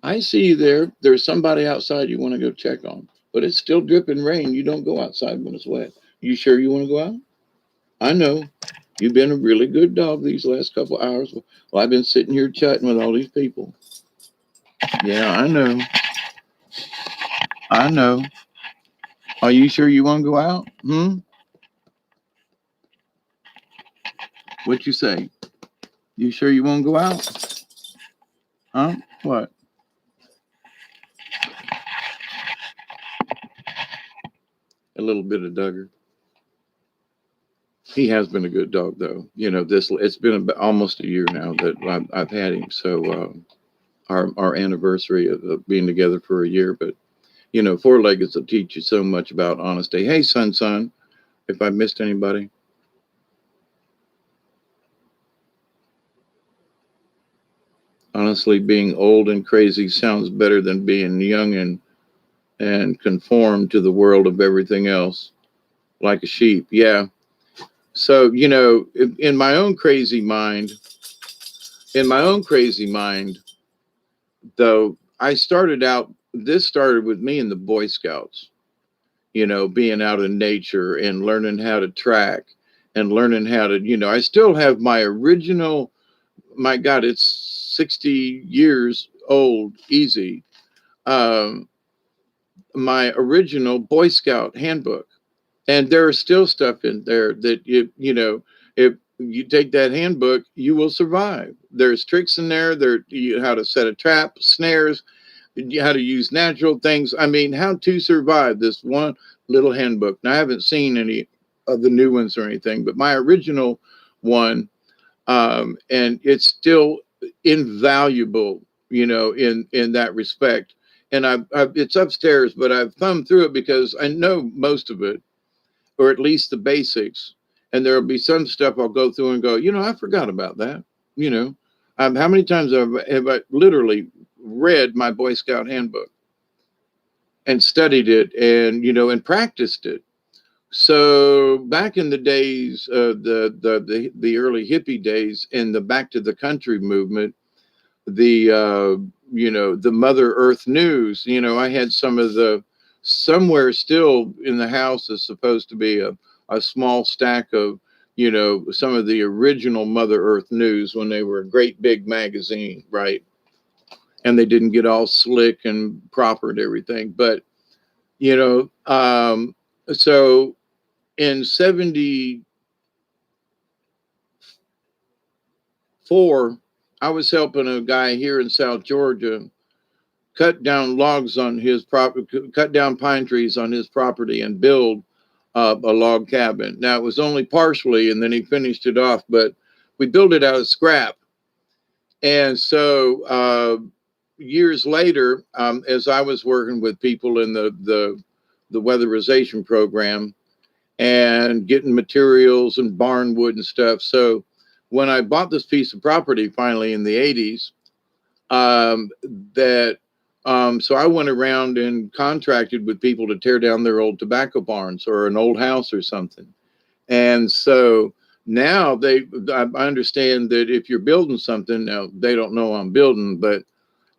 I see you there. There's somebody outside you want to go check on, but it's still dripping rain. You don't go outside when it's wet. You sure you want to go out? I know. You've been a really good dog these last couple of hours. Well, I've been sitting here chatting with all these people. Yeah, I know. I know. Are you sure you want to go out? What you say? You sure you want to go out? Huh? What? A little bit of Duggar. He has been a good dog, though. It's been almost a year now that I've had him. So our anniversary of being together for a year. But four-leggeds will teach you so much about honesty. Hey, son, if I missed anybody. Honestly, being old and crazy sounds better than being young and conformed to the world of everything else, like a sheep. Yeah. So, in my own crazy mind, though, this started with me in the Boy Scouts, being out in nature and learning how to track and learning how to, I still have my original, my God, it's 60 years old, easy. My original Boy Scout handbook. And there is still stuff in there that if you take that handbook, you will survive. There's tricks in there. How to set a trap, snares, how to use natural things. I mean, how to survive this one little handbook. Now, I haven't seen any of the new ones or anything, but my original one, and it's still invaluable, in that respect. And it's upstairs, but I've thumbed through it because I know most of it, or at least the basics. And there'll be some stuff I'll go through and go, I forgot about that. How many times have I literally read my Boy Scout handbook and studied it and practiced it. So back in the days, the early hippie days and the Back to the Country movement, the Mother Earth news, I had somewhere still in the house is supposed to be a small stack of, some of the original Mother Earth news when they were a great big magazine, right? And they didn't get all slick and proper and everything. But, so in 74, I was helping a guy here in South Georgia cut down logs on his property, cut down pine trees on his property and build a log cabin. Now, it was only partially, and then he finished it off, but we built it out of scrap. And so years later, as I was working with people in the weatherization program and getting materials and barn wood and stuff. So when I bought this piece of property finally in the 80s, so I went around and contracted with people to tear down their old tobacco barns or an old house or something. And so now I understand that if you're building something, now they don't know I'm building, but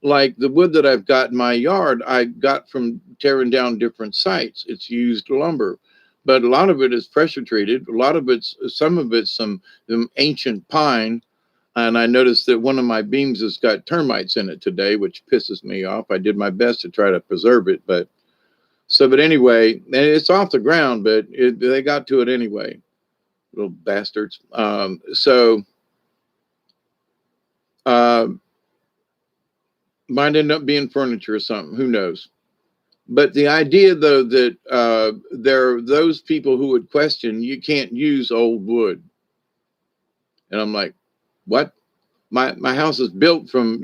like the wood that I've got in my yard, I got from tearing down different sites. It's used lumber, but a lot of it is pressure treated. A lot of it's, some of it's some ancient pine. And I noticed that one of my beams has got termites in it today, which pisses me off. I did my best to try to preserve it, but anyway, and it's off the ground, but they got to it anyway, little bastards. Uh, might end up being furniture or something. Who knows? But the idea, though, that there are those people who would question you can't use old wood, and I'm like, what? My house is built from,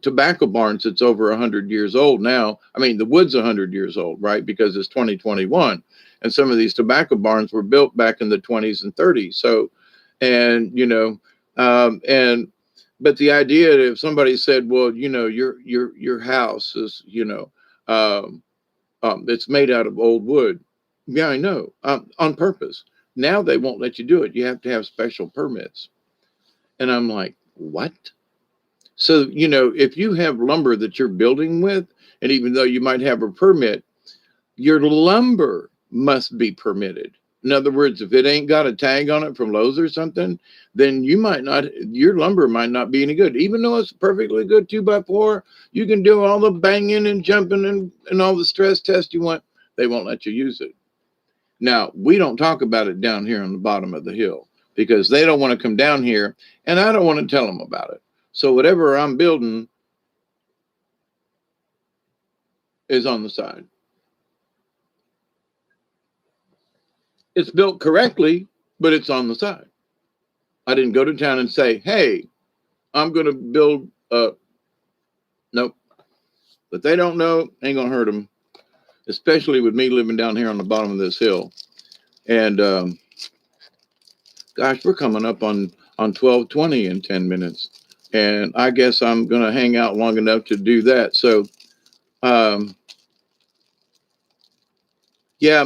tobacco barns that's over 100 years old now. I mean, the wood's 100 years old, right? Because it's 2021, and some of these tobacco barns were built back in the 20s and 30s. So, and and but the idea that if somebody said, well, your house is, it's made out of old wood. Yeah, I know, on purpose. Now they won't let you do it. You have to have special permits. And I'm like, what? So, if you have lumber that you're building with, and even though you might have a permit, your lumber must be permitted. In other words, if it ain't got a tag on it from Lowe's or something, then your lumber might not be any good. Even though it's perfectly good 2x4, you can do all the banging and jumping and all the stress tests you want. They won't let you use it. Now, we don't talk about it down here on the bottom of the hill because they don't want to come down here, and I don't want to tell them about it. So whatever I'm building is on the side. It's built correctly, but it's on the side. I didn't go to town and say, hey, I'm going to build nope. But they don't know, ain't going to hurt them, especially with me living down here on the bottom of this hill. And gosh, we're coming up on 12:20 in 10 minutes. And I guess I'm going to hang out long enough to do that. So, yeah,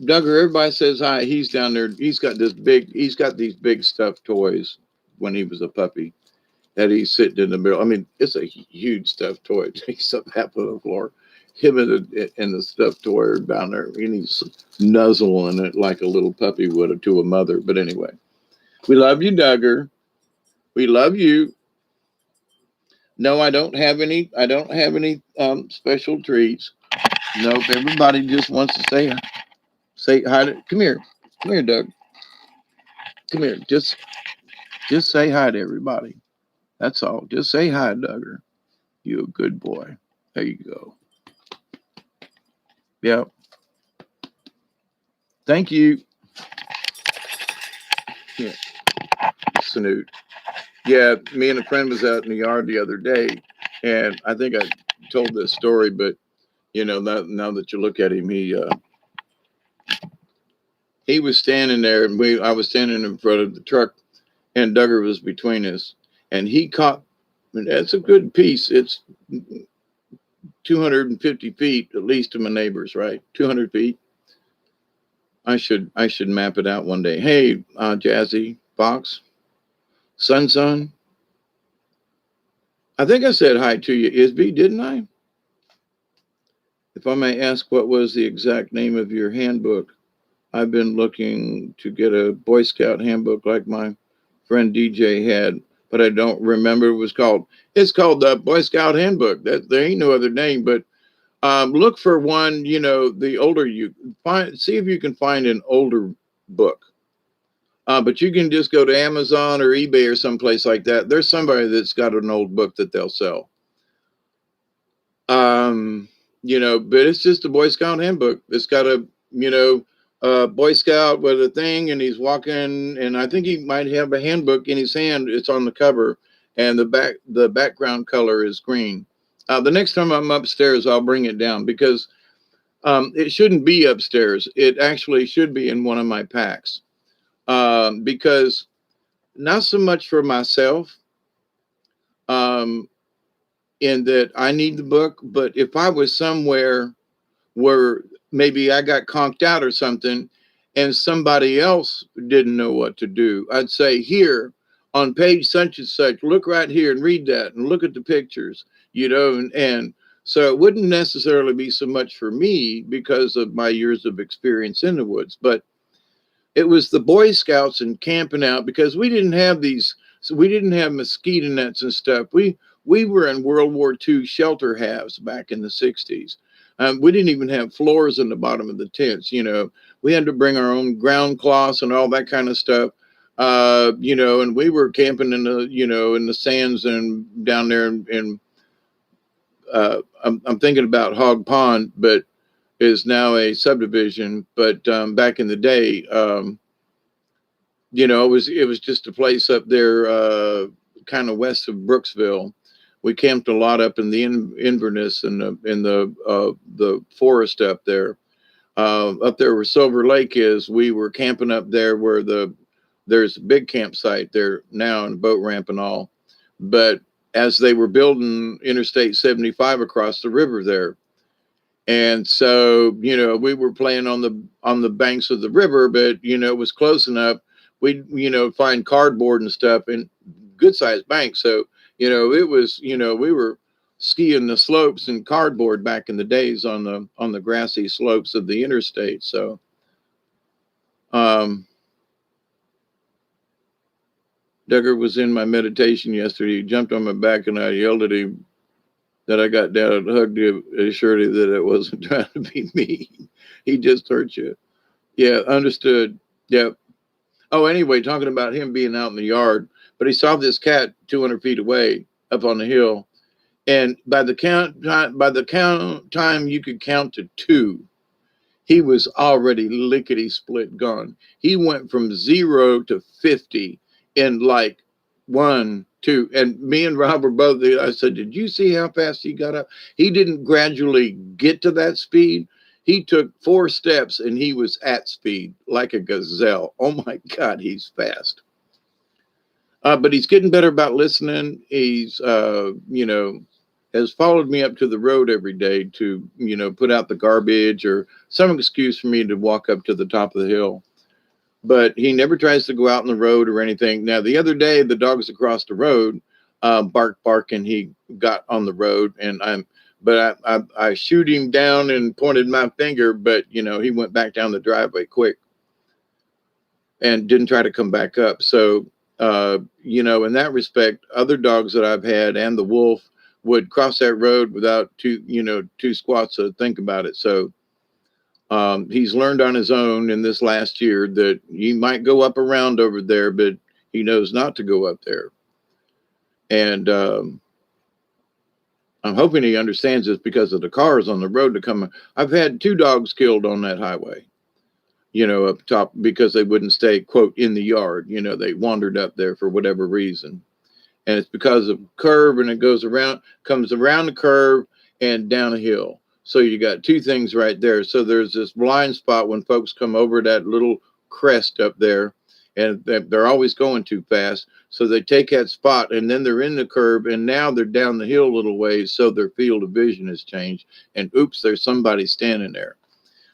Duggar, everybody says hi. He's down there. He's got these big stuffed toys when he was a puppy that he's sitting in the middle. I mean, it's a huge stuffed toy. It takes up half of the floor. Him and the stuffed toy are down there, and he's nuzzling it like a little puppy would to a mother. But anyway, we love you, Duggar. We love you. No, I don't have any special treats. Nope. Everybody just wants to say hi. Come here, Doug. Come here. Just say hi to everybody. That's all. Just say hi, Duggar. You a good boy. There you go. Yep. Thank you. Yeah. Snoot. Yeah, me and a friend was out in the yard the other day, and I think I told this story, but now that you look at him, he was standing there, and I was standing in front of the truck, and Duggar was between us, and he caught. And that's a good piece. It's 250 feet at least to my neighbors, right? 200 feet. I should map it out one day. Hey, Jazzy Fox, Sun. I think I said hi to you, Isby, didn't I? If I may ask, what was the exact name of your handbook? I've been looking to get a Boy Scout handbook like my friend DJ had, but I don't remember what it was called. It's called the Boy Scout Handbook. There ain't no other name, but look for one, the older you find, see if you can find an older book. But you can just go to Amazon or eBay or someplace like that. There's somebody that's got an old book that they'll sell. But it's just a Boy Scout handbook. It's got a Boy Scout with a thing, and he's walking, and I think he might have a handbook in his hand. It's on the cover, and the background color is green. The next time I'm upstairs, I'll bring it down because it shouldn't be upstairs. It actually should be in one of my packs. Because not so much for myself, in that I need the book, but if I was somewhere where maybe I got conked out or something and somebody else didn't know what to do, I'd say, here, on page such and such, look right here and read that and look at the pictures, and so it wouldn't necessarily be so much for me because of my years of experience in the woods, but it was the Boy Scouts and camping out because we didn't have these, so we didn't have mosquito nets and stuff. We were in World War II shelter halves back in the 60s. We didn't even have floors in the bottom of the tents. We had to bring our own ground cloths and all that kind of stuff. And we were camping in the sands and down there I'm thinking about Hog Pond, but is now a subdivision. But back in the day, it was just a place up there, kind of west of Brooksville. We camped a lot up in the Inverness and the forest up there. Up there where Silver Lake is, we were camping up there where there's a big campsite there now and a boat ramp and all. But as they were building Interstate 75 across the river there, and so we were playing on the banks of the river, but it was close enough. We'd find cardboard and stuff and good sized banks. So it was we were skiing the slopes and cardboard back in the days on the grassy slopes of the interstate. So Duggar was in my meditation yesterday. He jumped on my back and I yelled at him that I got down and hugged him and assured him that it wasn't trying to be mean. He just hurt you. Yeah, understood. Yep. Oh, anyway, talking about him being out in the yard, but he saw this cat 200 feet away up on the hill. And by the count time you could count to 2, he was already lickety split gone. He went from 0 to 50 in like 1, 2. And me and Rob were both there. I said, did you see how fast he got up? He didn't gradually get to that speed. He took 4 steps and he was at speed like a gazelle. Oh my God, he's fast. But he's getting better about listening. He's, has followed me up to the road every day to, put out the garbage or some excuse for me to walk up to the top of the hill. But he never tries to go out on the road or anything. Now, the other day, the dogs across the road bark, and he got on the road, and I shoot him down and pointed my finger, but he went back down the driveway quick and didn't try to come back up. So, in that respect, other dogs that I've had and the wolf would cross that road without two squats to think about it. So he's learned on his own in this last year that he might go up around over there, but he knows not to go up there. And I'm hoping he understands this because of the cars on the road to come. I've had 2 dogs killed on that highway, up top because they wouldn't stay, quote, in the yard. They wandered up there for whatever reason. And it's because of curve, and it comes around the curve and down a hill. So you got 2 things right there. So there's this blind spot when folks come over that little crest up there, and they're always going too fast. So they take that spot, and then they're in the curve, and now they're down the hill a little ways, so their field of vision has changed. And oops, there's somebody standing there.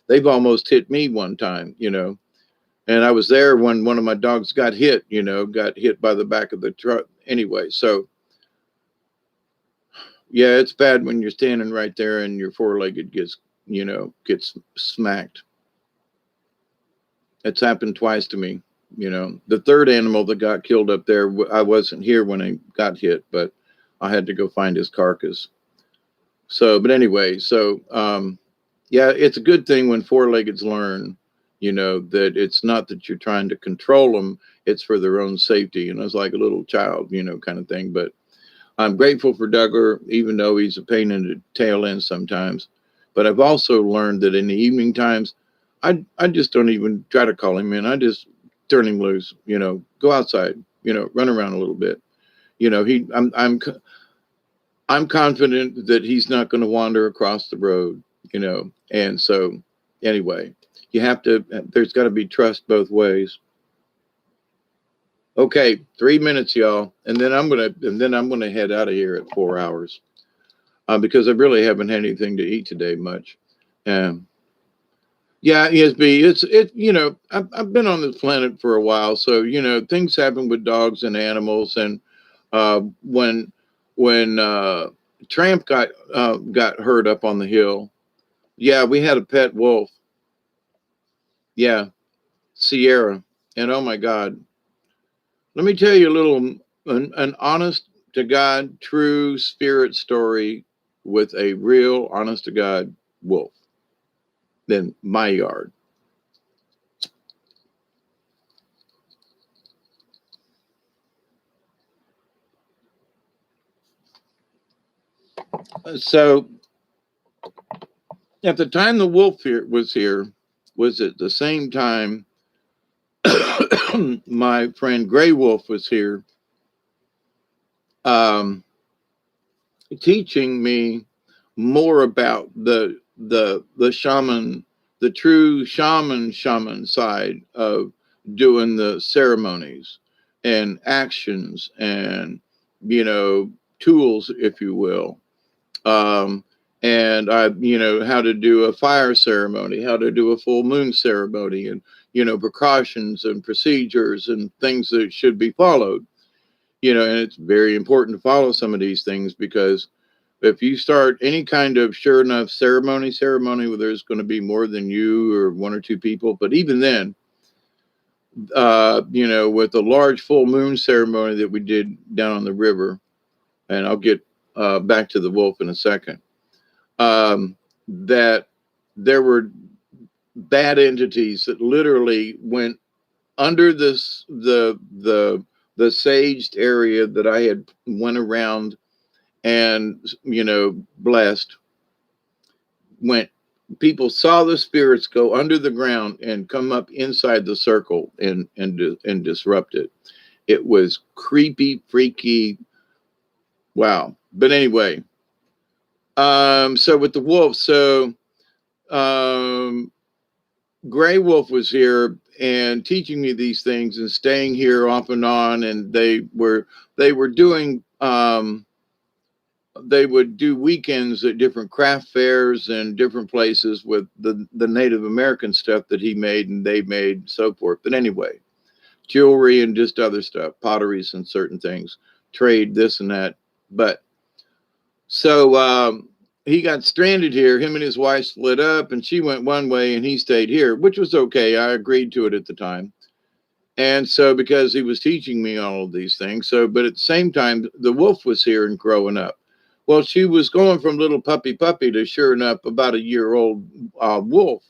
They've almost hit me one time, and I was there when one of my dogs got hit by the back of the truck. Anyway, so yeah, it's bad when you're standing right there and your four-legged gets smacked. It's happened twice to me. The third animal that got killed up there, I wasn't here when I got hit, but I had to go find his carcass. So, but anyway, yeah, it's a good thing when four-leggeds learn, that it's not that you're trying to control them, it's for their own safety. And it's like a little child, kind of thing. But I'm grateful for Duggar, even though he's a pain in the tail end sometimes. But I've also learned that in the evening times, I just don't even try to call him in. I just turn him loose, go outside, run around a little bit. I'm confident that he's not going to wander across the road, and so anyway, there's got to be trust both ways. Okay, 3 minutes, y'all, and then I'm gonna head out of here at 4 hours, because I really haven't had anything to eat today much. Yeah, ESB. It's I've been on this planet for a while, so things happen with dogs and animals, and when Tramp got hurt up on the hill, yeah, we had a pet wolf. Yeah, Sierra, and oh my God, let me tell you a little an honest to God, true spirit story with a real honest to God wolf in my yard. So at the time the wolf here was at the same time my friend Gray Wolf was here, um, teaching me more about the shaman, the true shaman side of doing the ceremonies and actions and tools, if you will. Um, and I, how to do a fire ceremony, how to do a full moon ceremony, and precautions and procedures and things that should be followed. And it's very important to follow some of these things, because if you start any kind of sure enough ceremony where there's going to be more than you or one or two people, but even then, with the large full moon ceremony that we did down on the river, and I'll get back to the wolf in a second, that there were bad entities that literally went under the saged area that I had went around and blessed. Went People saw the spirits go under the ground and come up inside the circle and disrupt it. It was creepy, freaky. Wow. But anyway, so with the wolf, so um Gray Wolf was here and teaching me these things and staying here off and on, and they were doing they would do weekends at different craft fairs and different places with the Native American stuff that he made and they made, so forth. But anyway, jewelry and just other stuff, potteries and certain things, trade this and that. But so he got stranded here. Him and his wife split up, and she went one way and he stayed here, which was okay. I agreed to it at the time. And so, because he was teaching me all of these things, but at the same time, the wolf was here and growing up. Well, she was going from little puppy to sure enough about a year old wolf,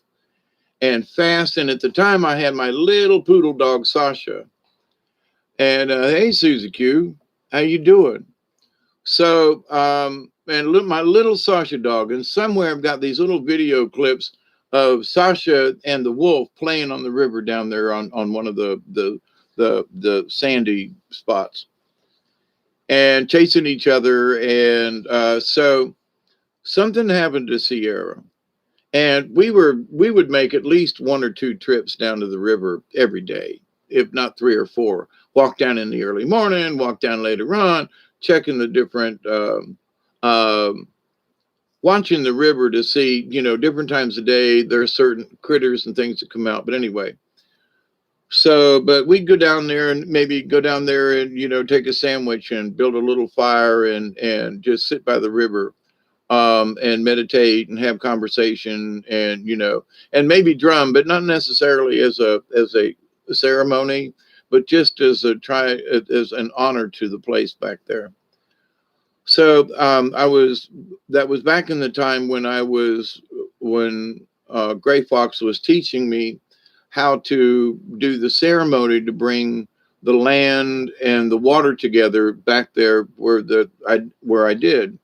and fast. And at the time, I had my little poodle dog Sasha. And hey, Susie Q, how you doing? So, and my little Sasha dog, and somewhere I've got these little video clips of Sasha and the wolf playing on the river down there on one of the sandy spots and chasing each other. And so something happened to Sierra, and we would make at least one or two trips down to the river every day, if not three or four. Walk down in the early morning, walk down later on, checking the different, um, watching the river to see, different times of day. There are certain critters and things that come out. But anyway, so, but we'd go down there and maybe go down there and, take a sandwich and build a little fire and just sit by the river, and meditate and have conversation and and maybe drum, but not necessarily as a ceremony, but just as an honor to the place back there. So that was back in the time when Gray Fox was teaching me how to do the ceremony to bring the land and the water together back there where I did.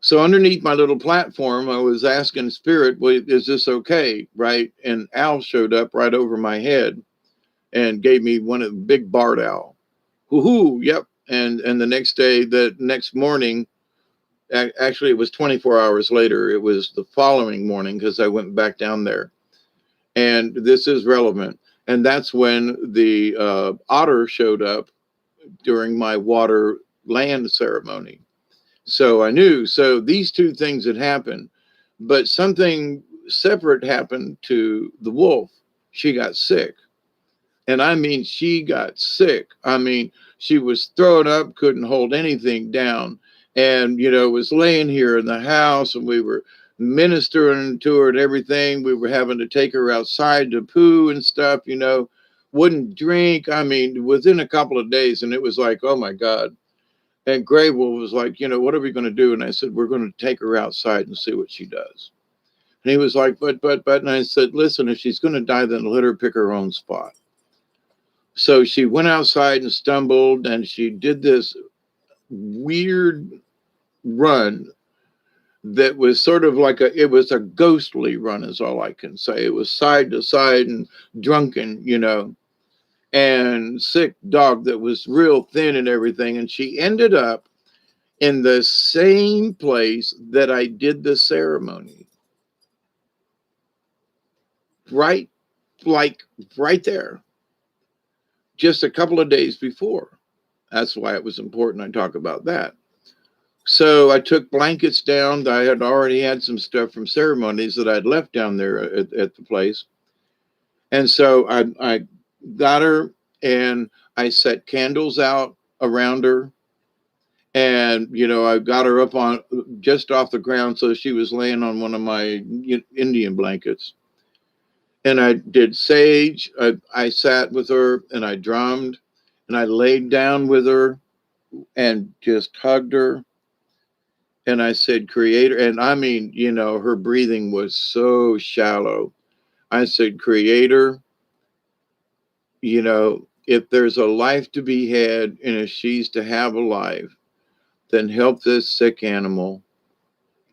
So underneath my little platform, I was asking Spirit, well, is this okay? Right. And Al showed up right over my head and gave me one of the big barred owl. Hoo-hoo, yep. And the next morning, actually it was 24 hours later. It was the following morning because I went back down there. And this is relevant. And that's when the otter showed up during my water land ceremony. So I knew. So these two things had happened, but something separate happened to the wolf. She got sick. And I mean, she got sick. I mean, she was throwing up, couldn't hold anything down. And, was laying here in the house, and we were ministering to her and everything. We were having to take her outside to poo and stuff, wouldn't drink. I mean, within a couple of days, and it was like, oh my God. And Grable was like, what are we going to do? And I said, we're going to take her outside and see what she does. And he was like, but, and I said, listen, if she's going to die, then let her pick her own spot. So she went outside and stumbled, and she did this weird run that was sort of like it was a ghostly run, is all I can say. It was side to side and drunken, and sick dog that was real thin and everything. And she ended up in the same place that I did the ceremony. Right, like right there, just a couple of days before. That's why it was important I talk about that. So I took blankets down. I had already had some stuff from ceremonies that I'd left down there at the place. And so I got her, and I set candles out around her. And, I got her up on just off the ground. So she was laying on one of my Indian blankets. And I did sage. I sat with her, and I drummed, and I laid down with her and just hugged her. And I said, Creator. And I mean, her breathing was so shallow. I said, Creator, if there's a life to be had, and if she's to have a life, then help this sick animal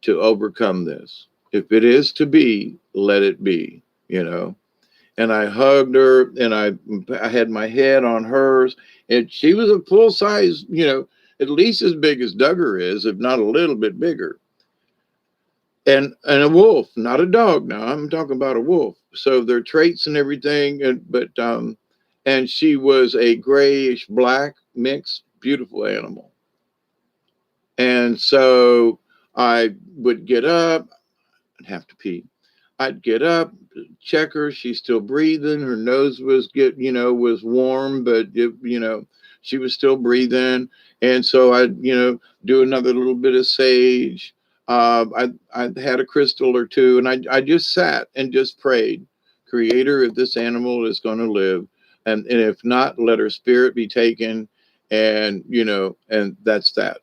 to overcome this. If it is to be, let it be, And I hugged her, and I had my head on hers, and she was a full size, at least as big as Duggar is, if not a little bit bigger. And a wolf, not a dog. Now I'm talking about a wolf. So their traits and everything, and she was a grayish black mix, beautiful animal. And so I would get up, I'd have to pee. I'd get up, check her. She's still breathing. Her nose was was warm, but she was still breathing. And so I'd, do another little bit of sage. I had a crystal or two, and I just sat and just prayed, Creator, if this animal is going to live, and if not, let her spirit be taken. And, and that's that.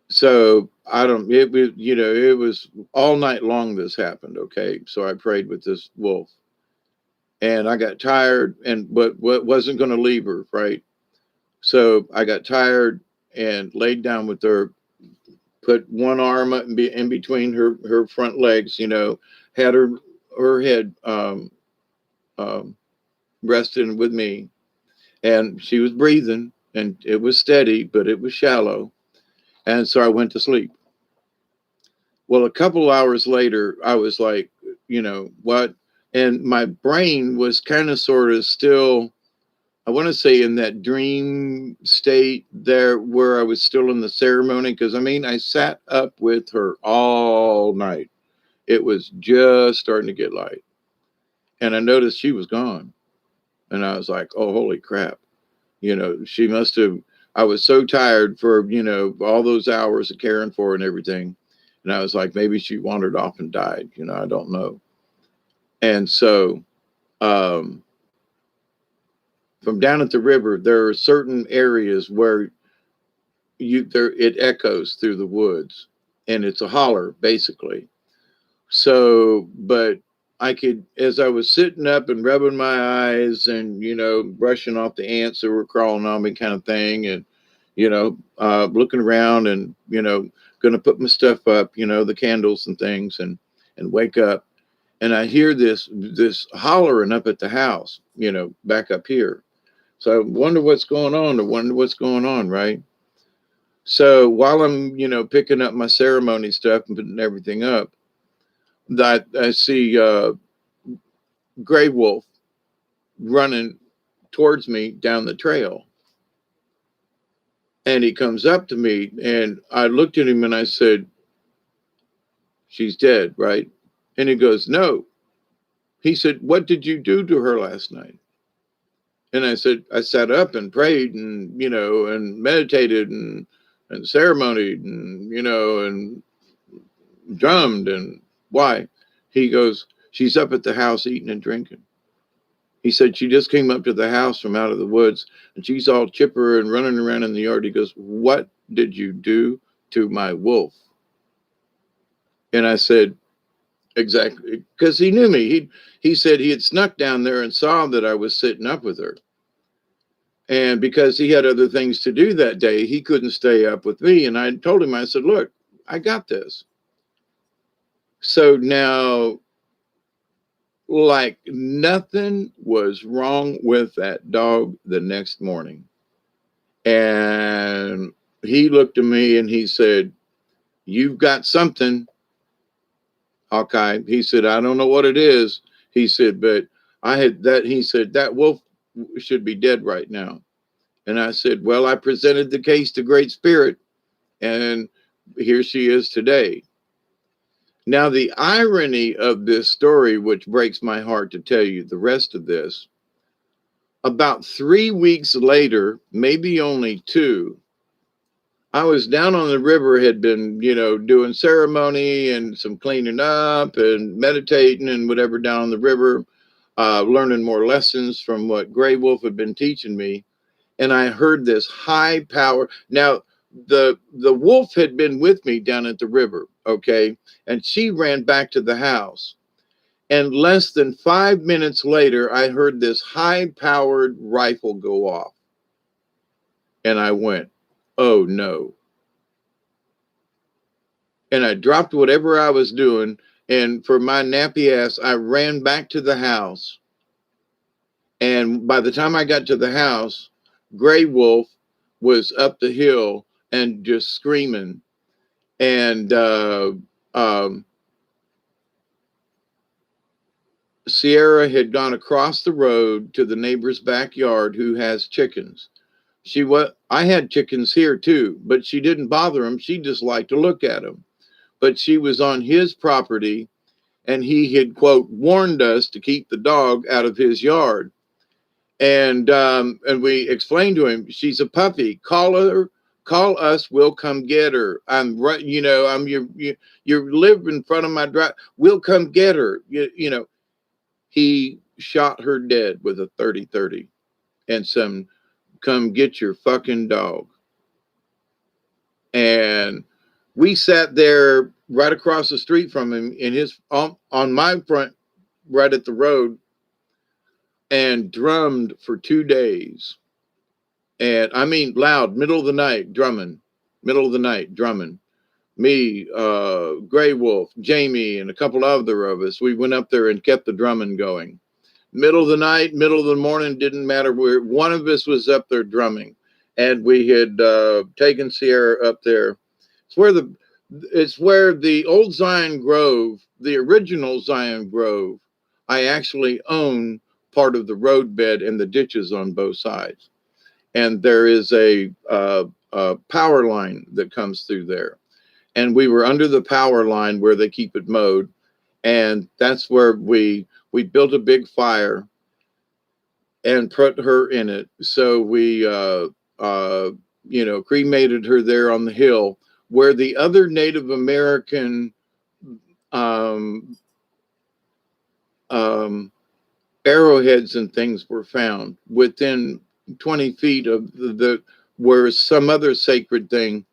So it was all night long this happened. Okay. So I prayed with this wolf, and I got tired, but wasn't going to leave her. Right. So I got tired and laid down with her, put one arm in between her front legs, had her head, resting with me, and she was breathing, and it was steady, but it was shallow. And so I went to sleep. Well, a couple hours later, I was like, what? And my brain was kind of sort of still, I want to say, in that dream state there where I was still in the ceremony. Because I sat up with her all night. It was just starting to get light. And I noticed she was gone. And I was like, oh, holy crap. She must have, I was so tired for, all those hours of caring for her and everything. And I was like, maybe she wandered off and died. I don't know. And so from down at the river, there are certain areas where it echoes through the woods, and it's a holler basically. So, but I could, as I was sitting up and rubbing my eyes and, brushing off the ants that were crawling on me kind of thing, and, looking around and, going to put my stuff up, the candles and things, and wake up. And I hear this hollering up at the house, back up here. So I wonder what's going on. Right. So while I'm, picking up my ceremony stuff and putting everything up, that I see Gray Wolf running towards me down the trail. And he comes up to me, and I looked at him and I said, She's dead, right? And he goes, no. He said, what did you do to her last night? And I said, I sat up and prayed and, and meditated and ceremonied and, and drummed. And why? He goes, she's up at the house eating and drinking. He said, she just came up to the house from out of the woods and she's all chipper and running around in the yard. He goes, what did you do to my wolf? And I said, exactly. Because he knew me. He said he had snuck down there and saw that I was sitting up with her. And because he had other things to do that day, he couldn't stay up with me. And I told him, I said, look, I got this. So now, like nothing was wrong with that dog the next morning. And he looked at me and he said, you've got something, Hawkeye. He said, I don't know what it is. He said, but I had that. He said, that wolf should be dead right now. And I said, well, I presented the case to Great Spirit, and here she is today. Now, the irony of this story, which breaks my heart to tell you the rest of this, about 3 weeks later, maybe only 2, I was down on the river, had been, doing ceremony and some cleaning up and meditating and whatever down on the river, learning more lessons from what Gray Wolf had been teaching me. And I heard this high power. Now, the wolf had been with me down at the river, okay? And she ran back to the house. And less than 5 minutes later, I heard this high-powered rifle go off. And I went, oh, no. And I dropped whatever I was doing. And for my nappy ass, I ran back to the house. And by the time I got to the house, Gray Wolf was up the hill and just screaming. And Sierra had gone across the road to the neighbor's backyard who has chickens. I had chickens here too, but she didn't bother them. She just liked to look at them. But she was on his property, and he had, quote, warned us to keep the dog out of his yard. And we explained to him, she's a puppy. Call us. We'll come get her. I'm right. You live in front of my drive. We'll come get her. He shot her dead with a 30-30 and some come get your fucking dog. And we sat there right across the street from him in his on my front, right at the road, and drummed for 2 days. And I mean loud, middle of the night, drumming. Me, Gray Wolf, Jamie, and a couple other of us, we went up there and kept the drumming going. Middle of the night, middle of the morning, didn't matter where. One of us was up there drumming. And we had taken Sierra up there. It's where the old Zion Grove, the original Zion Grove, I actually own part of the roadbed and the ditches on both sides. And there is a power line that comes through there. And we were under the power line where they keep it mowed. And that's where we built a big fire and put her in it. So we, cremated her there on the hill where the other Native American arrowheads and things were found within 20 feet of where some other sacred thing.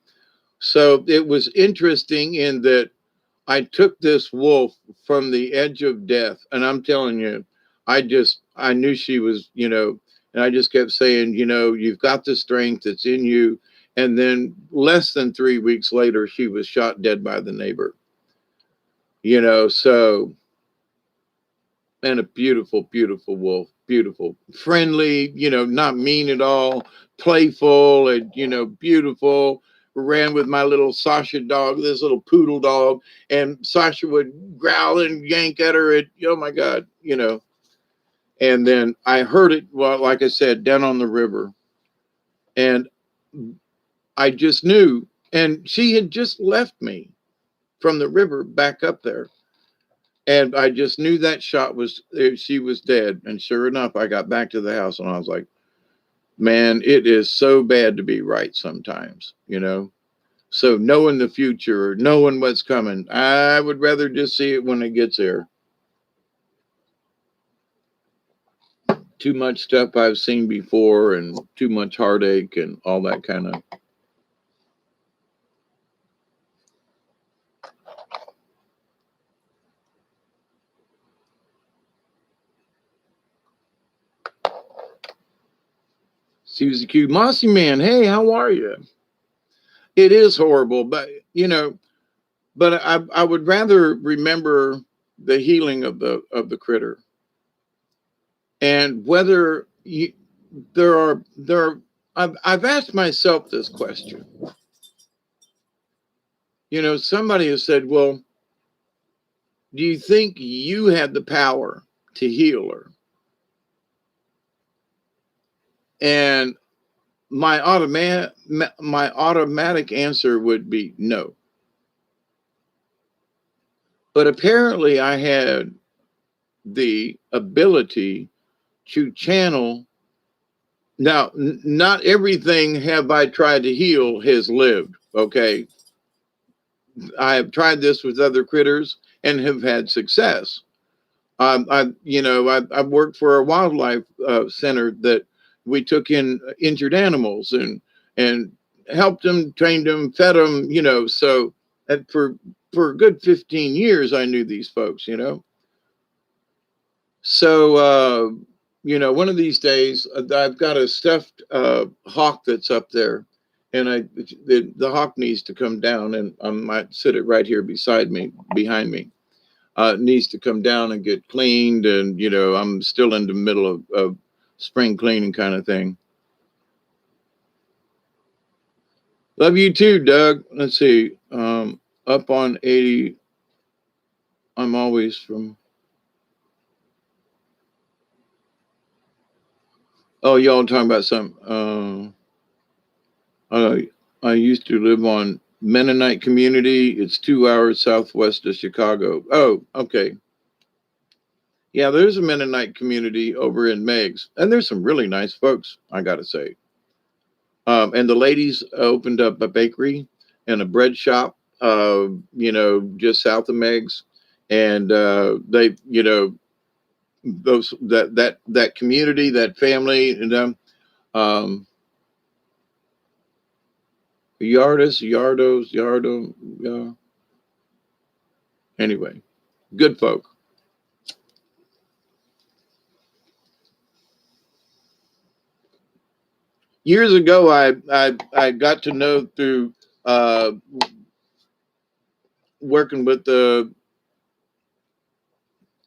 So it was interesting in that I took this wolf from the edge of death. And I'm telling you, I knew she was, and I just kept saying, you've got the strength that's in you. And then less than 3 weeks later, she was shot dead by the neighbor. So, and a beautiful, beautiful wolf, beautiful, friendly, not mean at all, playful and, beautiful. Ran with my little Sasha dog, this little poodle dog, and Sasha would growl and yank at her. Oh my God, And then I heard it, well, like I said, down on the river. And I just knew. And she had just left me. from the river back up there. And I just knew that shot was, she was dead. And sure enough, I got back to the house and I was like, man, it is so bad to be right sometimes, you know? So knowing the future, knowing what's coming, I would rather just see it when it gets there. Too much stuff I've seen before and too much heartache and all that kind of. Susie Q. Mossy Man, hey, how are you? It is horrible, but you know, but I would rather remember the healing of the critter, and whether you, there are I've asked myself this question. You know, somebody has said, well, do you think you had the power to heal her? And my automatic answer would be no. But apparently I had the ability to channel. Now, not everything have I tried to heal has lived. Okay. I have tried this with other critters and have had success. I've worked for a wildlife center that we took in injured animals and helped them, trained them, fed them, you know. So for a good 15 years, I knew these folks, you know. So, one of these days, I've got a stuffed hawk that's up there, and the hawk needs to come down, and I might sit it right here behind me. Needs to come down and get cleaned, and I'm still in the middle of spring cleaning kind of thing. Love you too, Doug. Let's see. Up on 80. I'm always from. Oh, y'all talking about something. I used to live on Mennonite community. It's 2 hours southwest of Chicago. Oh, okay. Yeah, there's a Mennonite community over in Meigs, and there's some really nice folks, I gotta say. And the ladies opened up a bakery and a bread shop, just south of Meigs, and they, those that community, that family, um, Yardo. Anyway, good folk. Years ago, I got to know through working with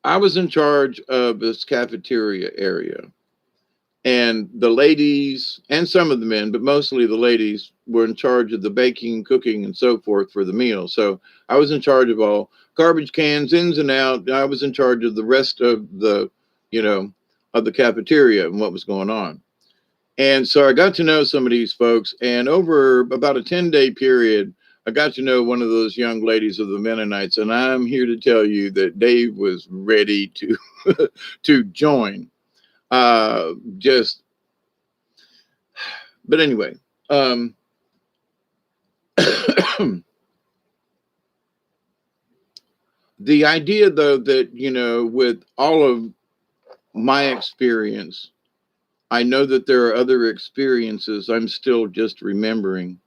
I was in charge of this cafeteria area, and the ladies and some of the men, but mostly the ladies, were in charge of the baking, cooking, and so forth for the meal. So I was in charge of all garbage cans, ins and out. I was in charge of the rest of of the cafeteria and what was going on. And so I got to know some of these folks, and over about a 10-day period, I got to know one of those young ladies of the Mennonites, and I'm here to tell you that Dave was ready to to join. Just, but anyway, the idea, though, that with all of my experience, I know that there are other experiences I'm still just remembering.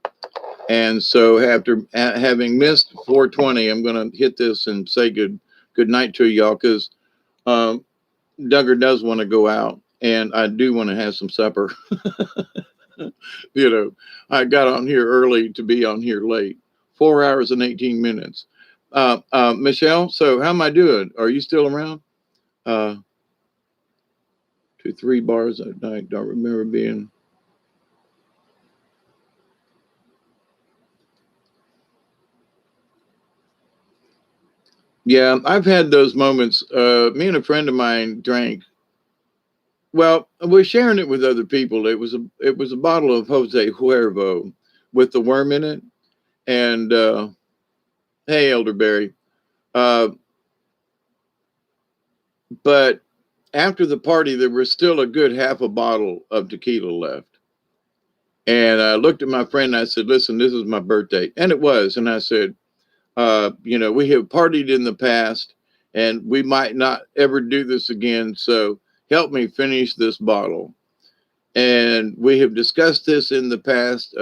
And so after having missed 420, I'm going to hit this and say good night to y'all, because Duggar does want to go out, and I do want to have some supper. I got on here early to be on here late. 4 hours and 18 minutes. Michelle, so how am I doing? Are you still around? 2, 3 bars at night. Don't remember being. Yeah, I've had those moments. Me and a friend of mine drank. Well, we're sharing it with other people. It was a bottle of Jose Cuervo with the worm in it, and Hey, Elderberry. Uh, but after the party, there was still a good half a bottle of tequila left. And I looked at my friend and I said, listen, this is my birthday. And it was. And I said, we have partied in the past and we might not ever do this again. So help me finish this bottle. And we have discussed this in the past.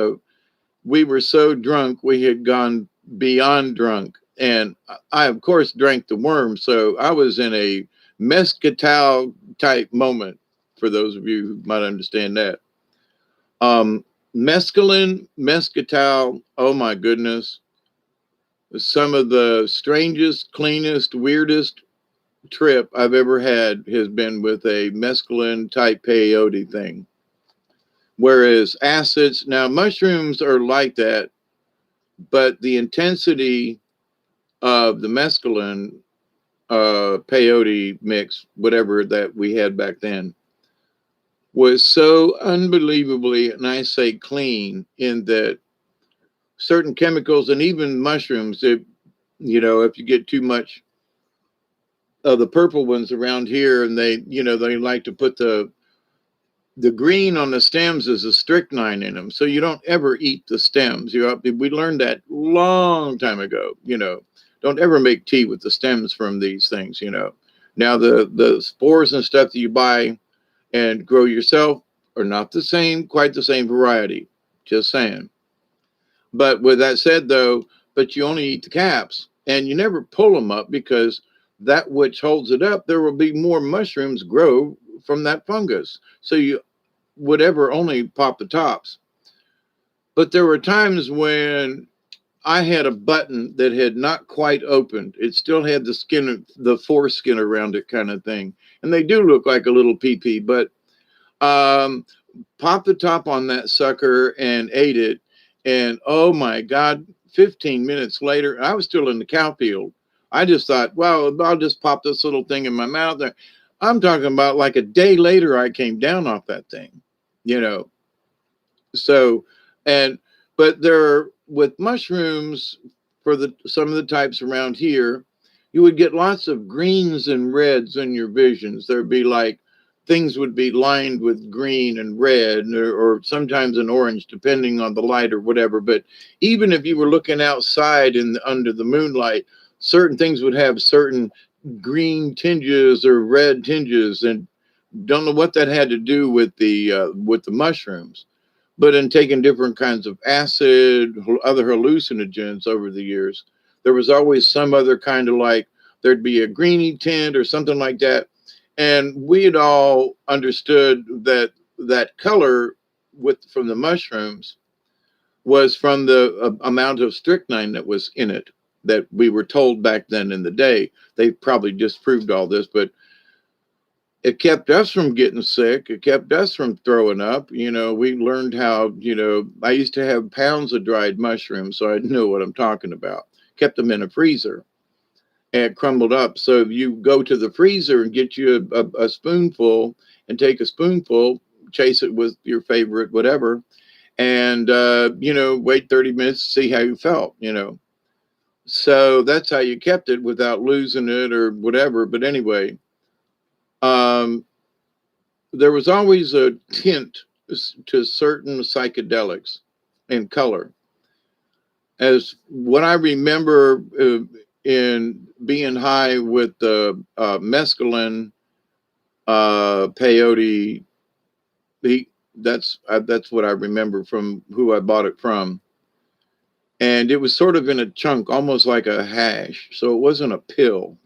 We were so drunk, we had gone beyond drunk. And I, of course, drank the worm. So I was in a mescatal type moment, for those of you who might understand that. Um, Mescaline, mescatal, oh my goodness. Some of the strangest, cleanest, weirdest trip I've ever had has been with a mescaline type peyote thing. Whereas acids, now mushrooms are like that, but the intensity of the mescaline peyote mix, whatever that we had back then, was so unbelievably, and I say clean, in that certain chemicals and even mushrooms, if you get too much of the purple ones around here, and they like to put the green on the stems is a strychnine in them, so you don't ever eat the stems. We learned that long time ago. Don't ever make tea with the stems from these things. Now the spores and stuff that you buy and grow yourself are not quite the same variety. Just saying. But with that said, though, but you only eat the caps and you never pull them up because that which holds it up, there will be more mushrooms grow from that fungus. So you would ever only pop the tops. But there were times when I had a button that had not quite opened. It still had the skin, the foreskin around it, kind of thing. And they do look like a little pee-pee, but um, popped the top on that sucker and ate it. And oh my God, 15 minutes later, I was still in the cow field. I just thought, well, I'll just pop this little thing in my mouth. I'm talking about like a day later, I came down off that thing, you know. So, and, but with mushrooms, for some of the types around here, you would get lots of greens and reds in your visions. There'd be like things would be lined with green and red, or sometimes an orange, depending on the light or whatever. But even if you were looking outside under the moonlight, certain things would have certain green tinges or red tinges, and don't know what that had to do with the mushrooms. But in taking different kinds of acid, other hallucinogens over the years, there was always some other kind of, like, there'd be a greeny tint or something like that. And we had all understood that that color from the mushrooms was from the amount of strychnine that was in it, that we were told back then in the day. They probably disproved all this, but it kept us from getting sick. It kept us from throwing up. We learned how, I used to have pounds of dried mushrooms, so I know what I'm talking about. Kept them in a freezer and crumbled up. So if you go to the freezer and get you a spoonful and take a spoonful, chase it with your favorite whatever, and, wait 30 minutes to see how you felt. So that's how you kept it without losing it or whatever. But anyway, um, there was always a tint to certain psychedelics in color. As what I remember in being high with the mescaline peyote, that's what I remember from who I bought it from. And it was sort of in a chunk, almost like a hash. So it wasn't a pill.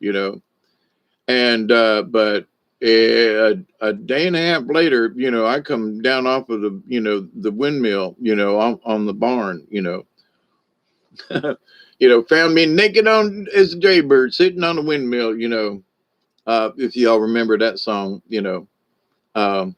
And but a day and a half later, I come down off of the windmill, on the barn, found me naked on as a jaybird sitting on the windmill, if y'all remember that song. Um,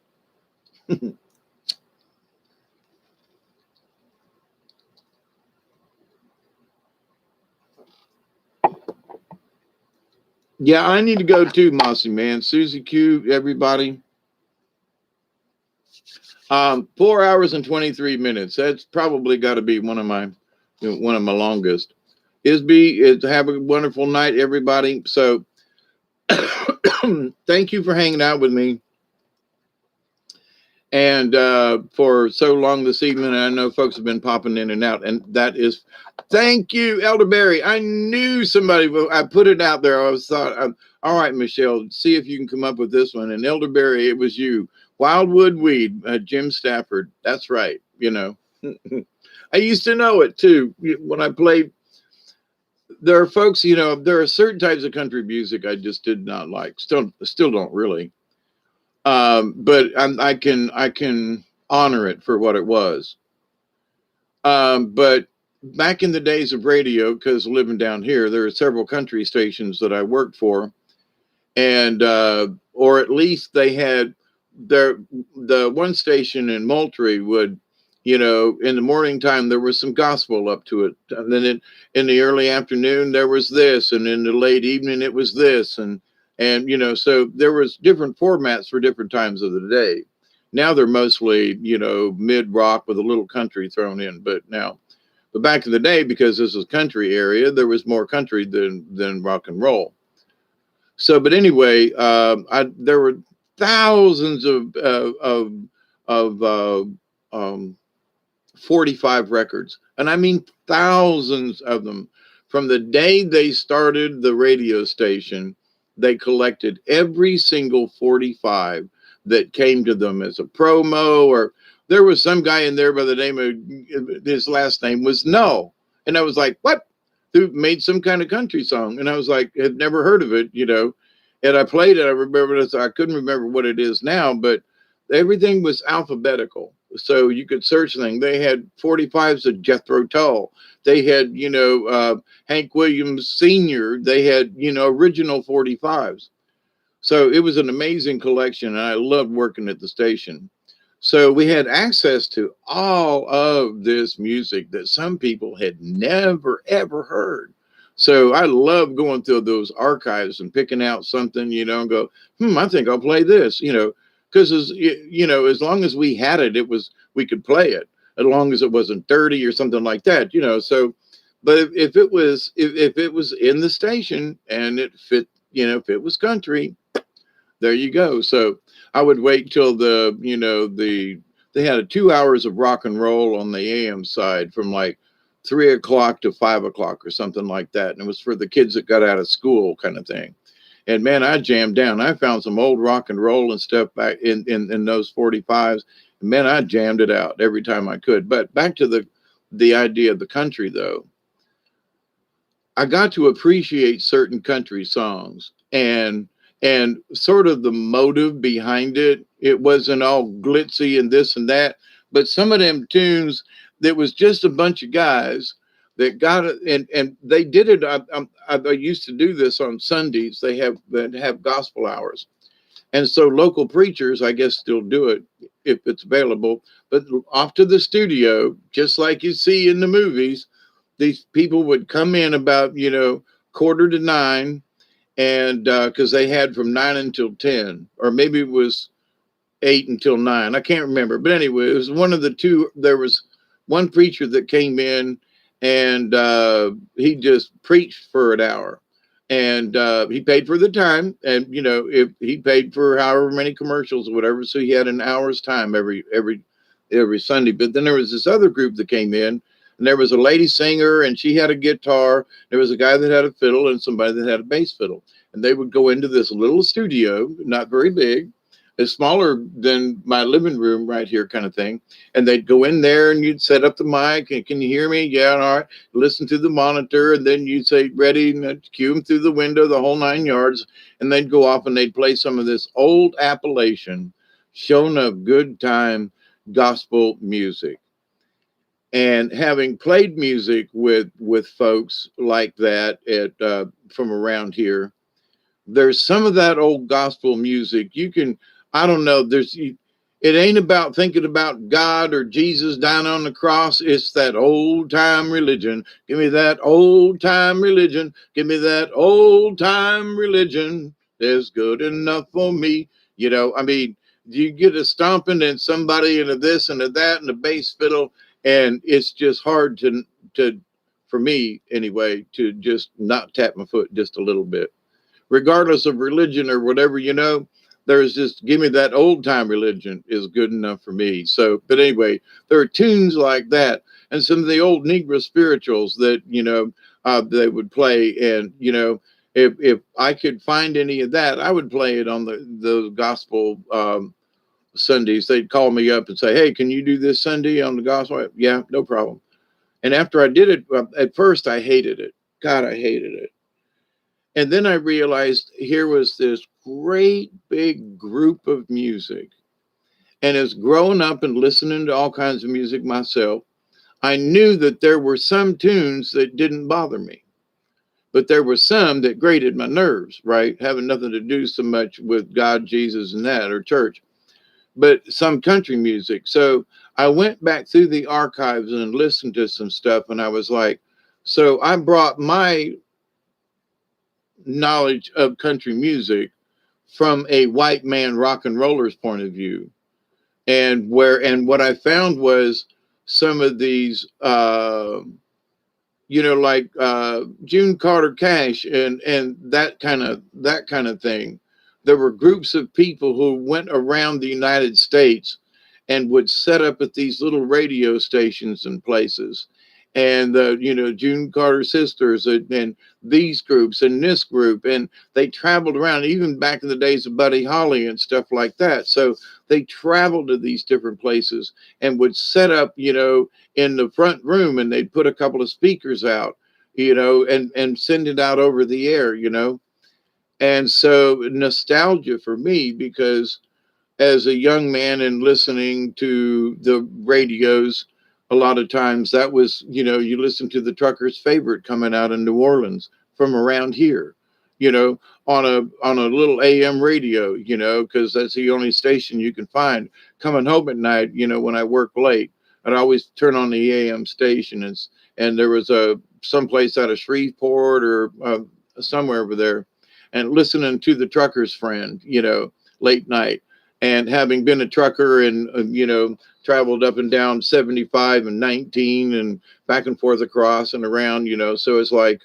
yeah, I need to go too, Mossy man. Susie Q, everybody. 4 hours and 23 minutes. That's probably got to be one of my longest. Isby, have a wonderful night, everybody. So thank you for hanging out with me and for so long this evening. And I know folks have been popping in and out, and that is thank you, Elderberry. I knew somebody. I put it out there. I was thought, all right, Michelle, see if you can come up with this one. And Elderberry, it was you. Wildwood Weed, Jim Stafford. That's right. You know, I used to know it too when I played. There are folks, you know, there are certain types of country music I just did not like. Still don't really. But I can honor it for what it was. But back in the days of radio, because living down here, there are several country stations that I worked for, and or at least they had the one station in Moultrie would, you know, in the morning time there was some gospel up to it, and then in the early afternoon there was this, and in the late evening it was this, and you know, so there was different formats for different times of the day. Now they're mostly, you know, mid rock with a little country thrown in, but back in the day, because this is a country area, there was more country than rock and roll. So, but anyway, there were thousands of 45 records, and I mean thousands of them. From the day they started the radio station, they collected every single 45 that came to them as a promo, or there was some guy in there by the name of, his last name was No. And I was like, what? Who made some kind of country song? And I was like, had never heard of it, you know. And I played it. I remember it. I couldn't remember what it is now, but everything was alphabetical. So you could search things. They had 45s of Jethro Tull. They had, you know, Hank Williams Sr. They had, you know, original 45s. So it was an amazing collection, and I loved working at the station. So we had access to all of this music that some people had never, ever heard. So I love going through those archives and picking out something, you know, and go, I think I'll play this, you know, because you know, as long as we had it, we could play it, as long as it wasn't dirty or something like that, you know. So, but if it was if it was in the station and it fit, you know, if it was country, there you go. So I would wait till you know, they had 2 hours of rock and roll on the AM side from like 3 o'clock to 5 o'clock or something like that. And it was for the kids that got out of school kind of thing. And man, I jammed down. I found some old rock and roll and stuff back in those 45s. And man, I jammed it out every time I could. But back to the idea of the country though. I got to appreciate certain country songs and sort of the motive behind it. It wasn't all glitzy and this and that, but some of them tunes that was just a bunch of guys that got it, and they did it. I used to do this on Sundays. They have gospel hours, and so local preachers, I guess, still do it if it's available. But off to the studio, just like you see in the movies, these people would come in about, you know, 8:45, and because they had from 9 until 10, or maybe it was 8 until 9. I can't remember. But anyway, it was one of the two. There was one preacher that came in, and he just preached for an hour. And he paid for the time. And, you know, if he paid for however many commercials or whatever. So he had an hour's time every Sunday. But then there was this other group that came in, and there was a lady singer, and she had a guitar. There was a guy that had a fiddle and somebody that had a bass fiddle. And they would go into this little studio, not very big, it's smaller than my living room right here kind of thing. And they'd go in there and you'd set up the mic and can you hear me? Yeah, all right. Listen to the monitor. And then you'd say, ready, and cue them through the window, the whole 9 yards. And they'd go off and they'd play some of this old Appalachian, shown of good time gospel music. And having played music with folks like that from around here, there's some of that old gospel music. You can, I don't know, it ain't about thinking about God or Jesus dying on the cross. It's that old time religion. Give me that old time religion. Give me that old time religion. There's good enough for me. You know, I mean, you get a stomping and somebody into this and to that and the bass fiddle, and it's just hard to for me anyway, to just not tap my foot just a little bit, regardless of religion or whatever, there's just give me that old time religion is good enough for me. So, but anyway, there are tunes like that, and some of the old Negro spirituals that they would play, and if I could find any of that, I would play it on the gospel Sundays. They'd call me up and say, "Hey, can you do this Sunday on the gospel?" Yeah, no problem. And after I did it, at first I hated it. God, I hated it. And then I realized here was this great big group of music. And as growing up and listening to all kinds of music myself, I knew that there were some tunes that didn't bother me, but there were some that grated my nerves, right? Having nothing to do so much with God, Jesus, and that, or church, but some country music. So I went back through the archives and listened to some stuff, and I was like, so I brought my knowledge of country music from a white man rock and roller's point of view. And what I found was some of these like June Carter Cash and that kind of thing. There were groups of people who went around the United States and would set up at these little radio stations and places. And June Carter Sisters and these groups and this group, and they traveled around even back in the days of Buddy Holly and stuff like that. So they traveled to these different places and would set up, in the front room, and they'd put a couple of speakers out, and send it out over the air. And so nostalgia for me, because as a young man and listening to the radios, a lot of times that was, you listen to the trucker's favorite coming out in New Orleans from around here, you know, on a little AM radio, because that's the only station you can find. Coming home at night, when I work late, I'd always turn on the AM station, and there was someplace out of Shreveport or somewhere over there, and listening to the trucker's friend, late night. And having been a trucker and, traveled up and down 75 and 19 and back and forth across and around, so it's like,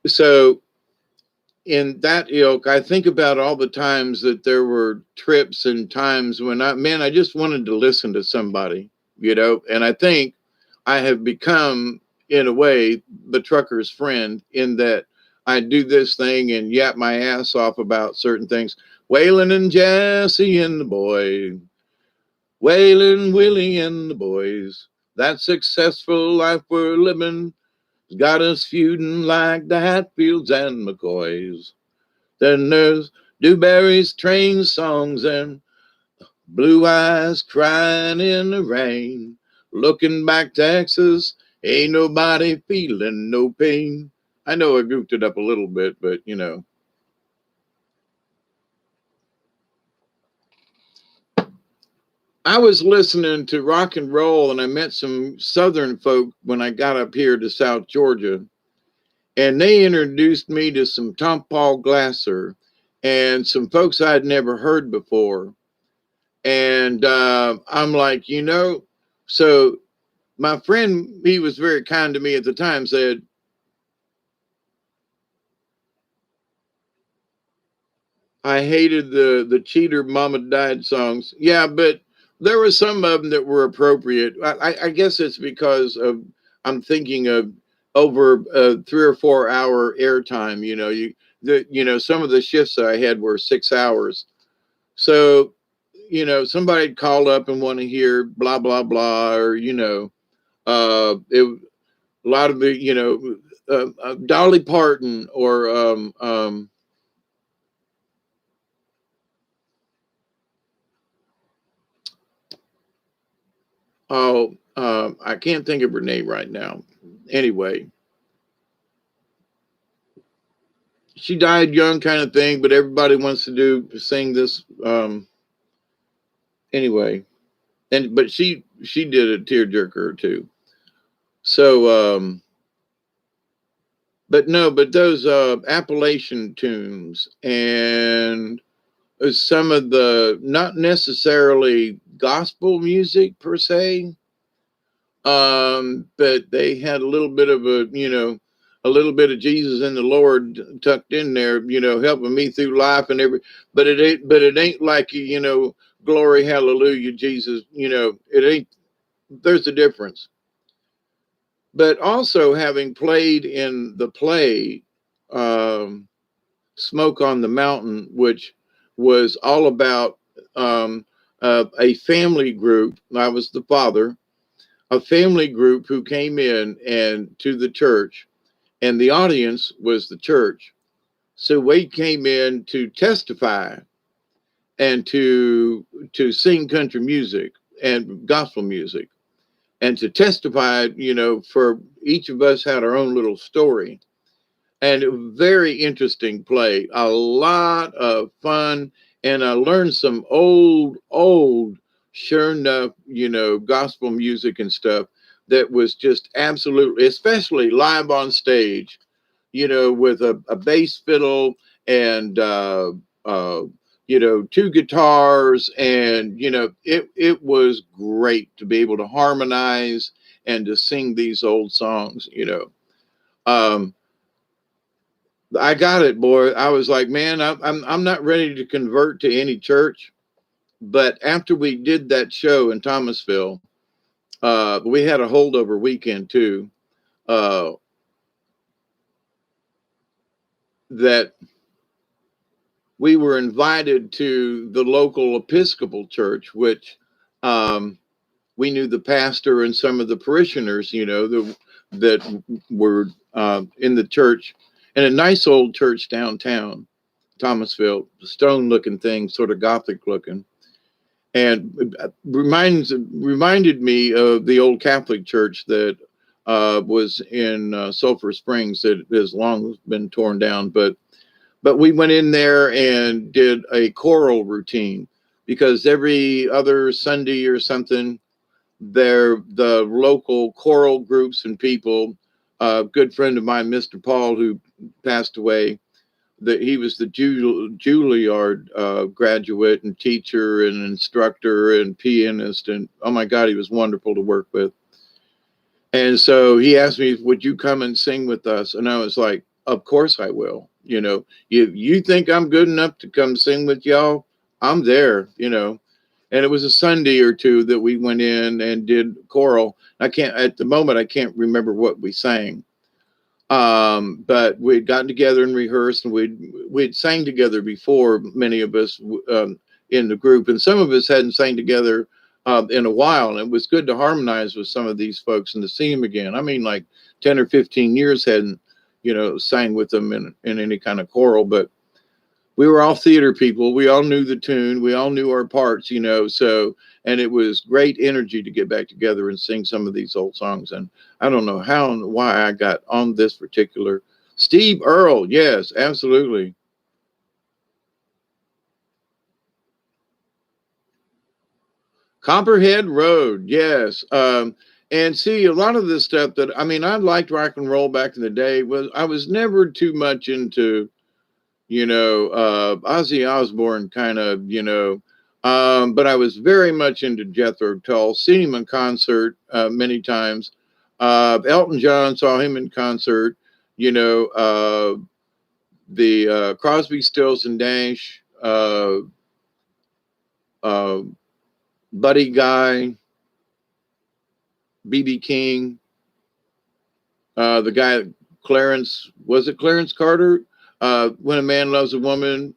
so in that ilk, I think about all the times that there were trips and times when I just wanted to listen to somebody, and I think I have become, in a way, the trucker's friend, in that I do this thing and yap my ass off about certain things. Waylon and Jesse and the boys, Waylon, Willie and the boys. That successful life we're living has got us feuding like the Hatfields and McCoys. Then there's Dewberry's train songs and Blue Eyes crying in the rain. Looking back Texas, ain't nobody feeling no pain. I know I goofed it up a little bit, but I was listening to rock and roll, and I met some Southern folk when I got up here to South Georgia, and they introduced me to some Tom Paul Glasser and some folks I'd never heard before. And I'm like, so my friend, he was very kind to me at the time, said, I hated the Cheater Mama Died songs. Yeah, but there were some of them that were appropriate. I guess it's because of I'm thinking of over a 3 or 4 hour airtime. Some of the shifts that I had were 6 hours. So, somebody'd call up and want to hear blah blah blah, or a lot of the Dolly Parton, or I can't think of her name right now. Anyway, she died young, kind of thing, but everybody wants to sing this. Anyway, but she did a tearjerker too. So, but those Appalachian tunes and some of the not necessarily gospel music per se, But they had a little bit of a little bit of Jesus and the Lord tucked in there, helping me through life and every. But it ain't like glory, hallelujah, Jesus. It ain't. There's a difference. But also having played in the play, um, Smoke on the Mountain, which was all about a family group. I was the father, a family group who came in and to the church, and the audience was the church. So we came in to testify and to sing country music and gospel music and to testify. For each of us had our own little story, and a very interesting play, a lot of fun, and I learned some old, sure enough, gospel music and stuff that was just absolutely, especially live on stage, with a bass fiddle and two guitars, and it was great to be able to harmonize and to sing these old songs. Um, I got it, boy. I was like, man, I'm not ready to convert to any church. But after we did that show in Thomasville, we had a holdover weekend too. Uh, that we were invited to the local Episcopal church, which we knew the pastor and some of the parishioners, that were in the church, and a nice old church downtown Thomasville, stone looking thing, sort of Gothic looking. And reminded me of the old Catholic church that was in Sulphur Springs that has long been torn down. But we went in there and did a choral routine, because every other Sunday or something, the local choral groups and people. A good friend of mine, Mr. Paul, who passed away, that he was the Juilliard graduate and teacher and instructor and pianist, and oh my God, he was wonderful to work with. And so he asked me, "Would you come and sing with us?" And I was like, "Of course I will." You think I'm good enough to come sing with y'all? I'm there. And it was a Sunday or two that we went in and did choral. I can't at the moment. I can't remember what we sang. But we'd gotten together and rehearsed, and we'd sang together before, many of us in the group, and some of us hadn't sang together in a while, and it was good to harmonize with some of these folks and to see them again. I mean, like 10 or 15 years hadn't, sang with them in any kind of choral, but we were all theater people. We all knew the tune. We all knew our parts, so, and it was great energy to get back together and sing some of these old songs. And I don't know how and why I got on this particular Steve Earle. Yes, absolutely. Copperhead Road. Yes. And see, a lot of this stuff that, I mean, I liked rock and roll back in the day. I was never too much into Ozzy Osbourne kind of, but I was very much into Jethro Tull, seen him in concert many times. Elton John, saw him in concert, the Crosby, Stills and Nash, uh, Buddy Guy, BB King, the guy, was it Clarence Carter? When a Man Loves a Woman,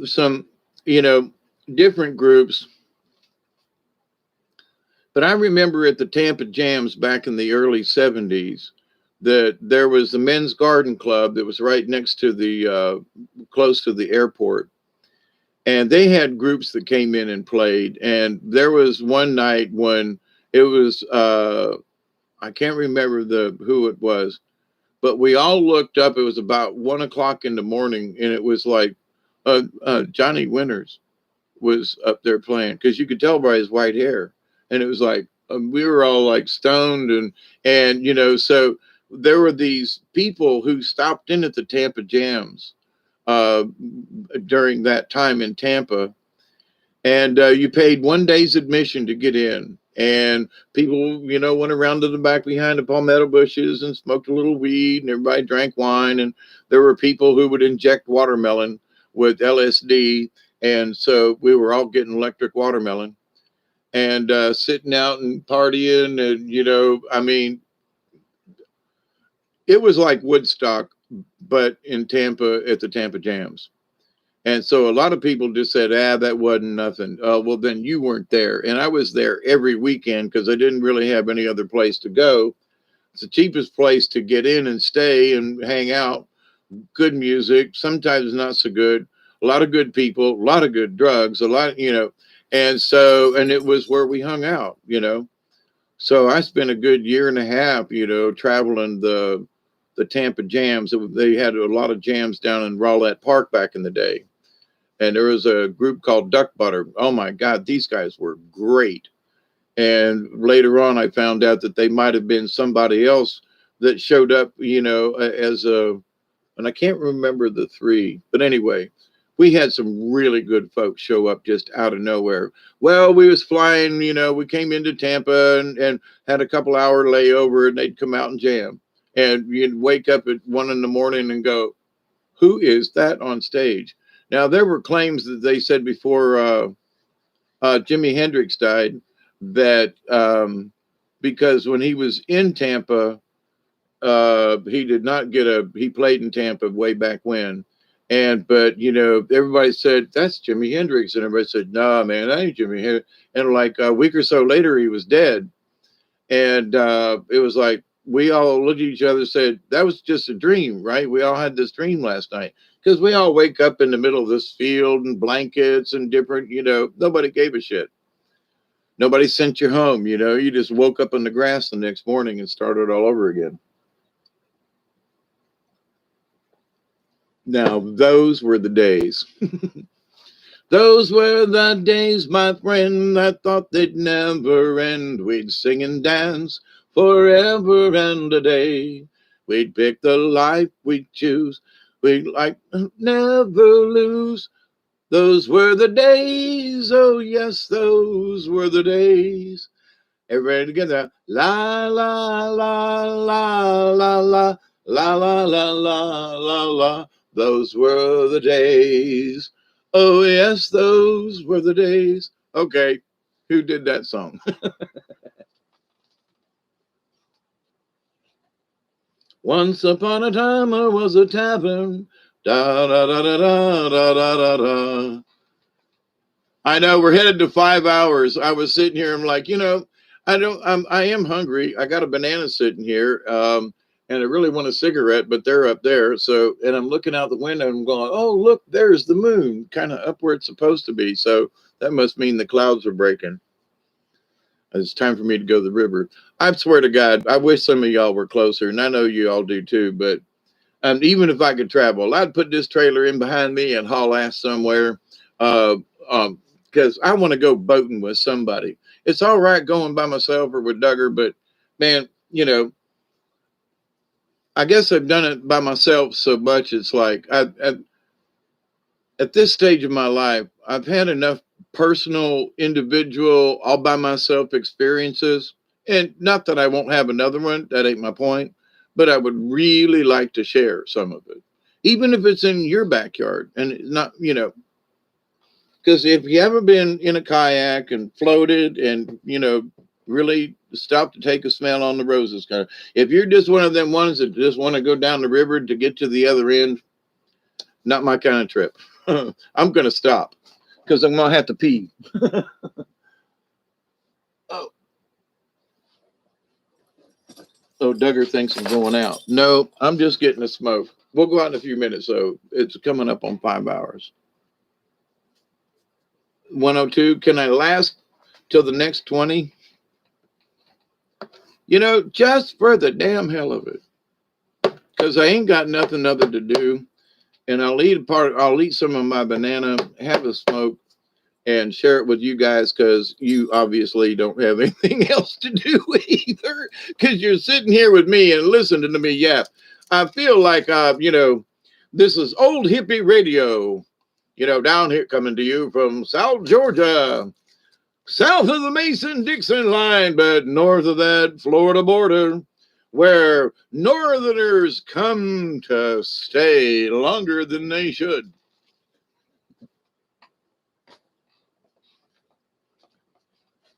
some, different groups. But I remember at the Tampa Jams back in the early 70s that there was the Men's Garden Club that was right next to close to the airport. And they had groups that came in and played. And there was one night when it was, I can't remember who it was, but we all looked up. It was about 1 o'clock in the morning, and it was like Johnny Winters was up there playing, because you could tell by his white hair, and it was like we were all like stoned, and so there were these people who stopped in at the Tampa Jams uh, during that time in Tampa, and you paid 1 day's admission to get in. And people, went around to the back behind the palmetto bushes and smoked a little weed, and everybody drank wine. And there were people who would inject watermelon with LSD, and so we were all getting electric watermelon and sitting out and partying. And I mean, it was like Woodstock, but in Tampa at the Tampa Jams. And so a lot of people just said, that wasn't nothing. Well, then you weren't there. And I was there every weekend because I didn't really have any other place to go. It's the cheapest place to get in and stay and hang out. Good music, sometimes not so good. A lot of good people, a lot of good drugs, a lot, And so, and it was where we hung out. So I spent a good year and a half, traveling the Tampa Jams. They had a lot of jams down in Rowlett Park back in the day. And there was a group called Duck Butter. Oh my God, these guys were great. And later on, I found out that they might have been somebody else that showed up, as and I can't remember the three, but anyway, we had some really good folks show up just out of nowhere. Well, we was flying, we came into Tampa and had a couple hour layover, and they'd come out and jam. And you'd wake up at 1 a.m. and go, who is that on stage? Now, there were claims that they said before Jimi Hendrix died that because when he was in Tampa, he did not he played in Tampa way back when. But everybody said, that's Jimi Hendrix. And everybody said, nah, man, that ain't Jimi Hendrix. And like a week or so later, he was dead. And it was like, we all looked at each other and said, that was just a dream, right? We all had this dream last night. Because we all wake up in the middle of this field and blankets and different, nobody gave a shit. Nobody sent you home, you just woke up in the grass the next morning and started all over again. Now, those were the days. Those were the days, my friend, I thought they'd never end. We'd sing and dance forever and a day. We'd pick the life we'd choose. We'd like never lose. Those were the days. Oh, yes, those were the days. Everybody together. La, la, la, la, la, la, la, la, la, la, la, la. Those were the days. Oh, yes, those were the days. Okay, who did that song? Once upon a time there was a tavern. Da da da da da da da da. I know we're headed to 5 hours. I was sitting here. I'm like, I am hungry. I got a banana sitting here. And I really want a cigarette, but they're up there. So, and I'm looking out the window and I'm going, oh, look, there's the moon, kind of up where it's supposed to be. So that must mean the clouds are breaking. It's time for me to go to the river. I swear to God, I wish some of y'all were closer, and I know you all do too. But even if I could travel, I'd put this trailer in behind me and haul ass somewhere because I want to go boating with somebody. It's all right going by myself or with Duggar, but man, I guess I've done it by myself so much. It's like at this stage of my life, I've had enough personal, individual, all by myself experiences. And not that I won't have another one. That ain't my point. But I would really like to share some of it, even if it's in your backyard and not, because if you haven't been in a kayak and floated and, really stop to take a smell on the roses, if you're just one of them ones that just want to go down the river to get to the other end, not my kind of trip. I'm going to stop because I'm going to have to pee. Oh, Duggar thinks I'm going out. No, I'm just getting a smoke. We'll go out in a few minutes, so it's coming up on 5 hours. 102, can I last till the next 20? Just for the damn hell of it. Because I ain't got nothing other to do. And I'll eat some of my banana, have a smoke, and share it with you guys because you obviously don't have anything else to do either because you're sitting here with me and listening to me yap. I feel like, this is old hippie radio. Down here coming to you from South Georgia, south of the Mason-Dixon line, but north of that Florida border, where Northerners come to stay longer than they should.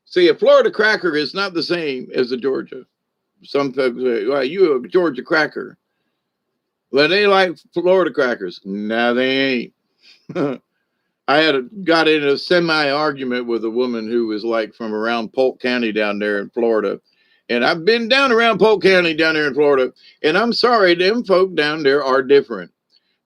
See, a Florida cracker is not the same as a Georgia. Some folks say, well, you a Georgia cracker. Well, they like Florida crackers. No, they ain't. Got in a semi-argument with a woman who was like from around Polk County down there in Florida. And I've been down around Polk County down there in Florida. And I'm sorry, them folk down there are different.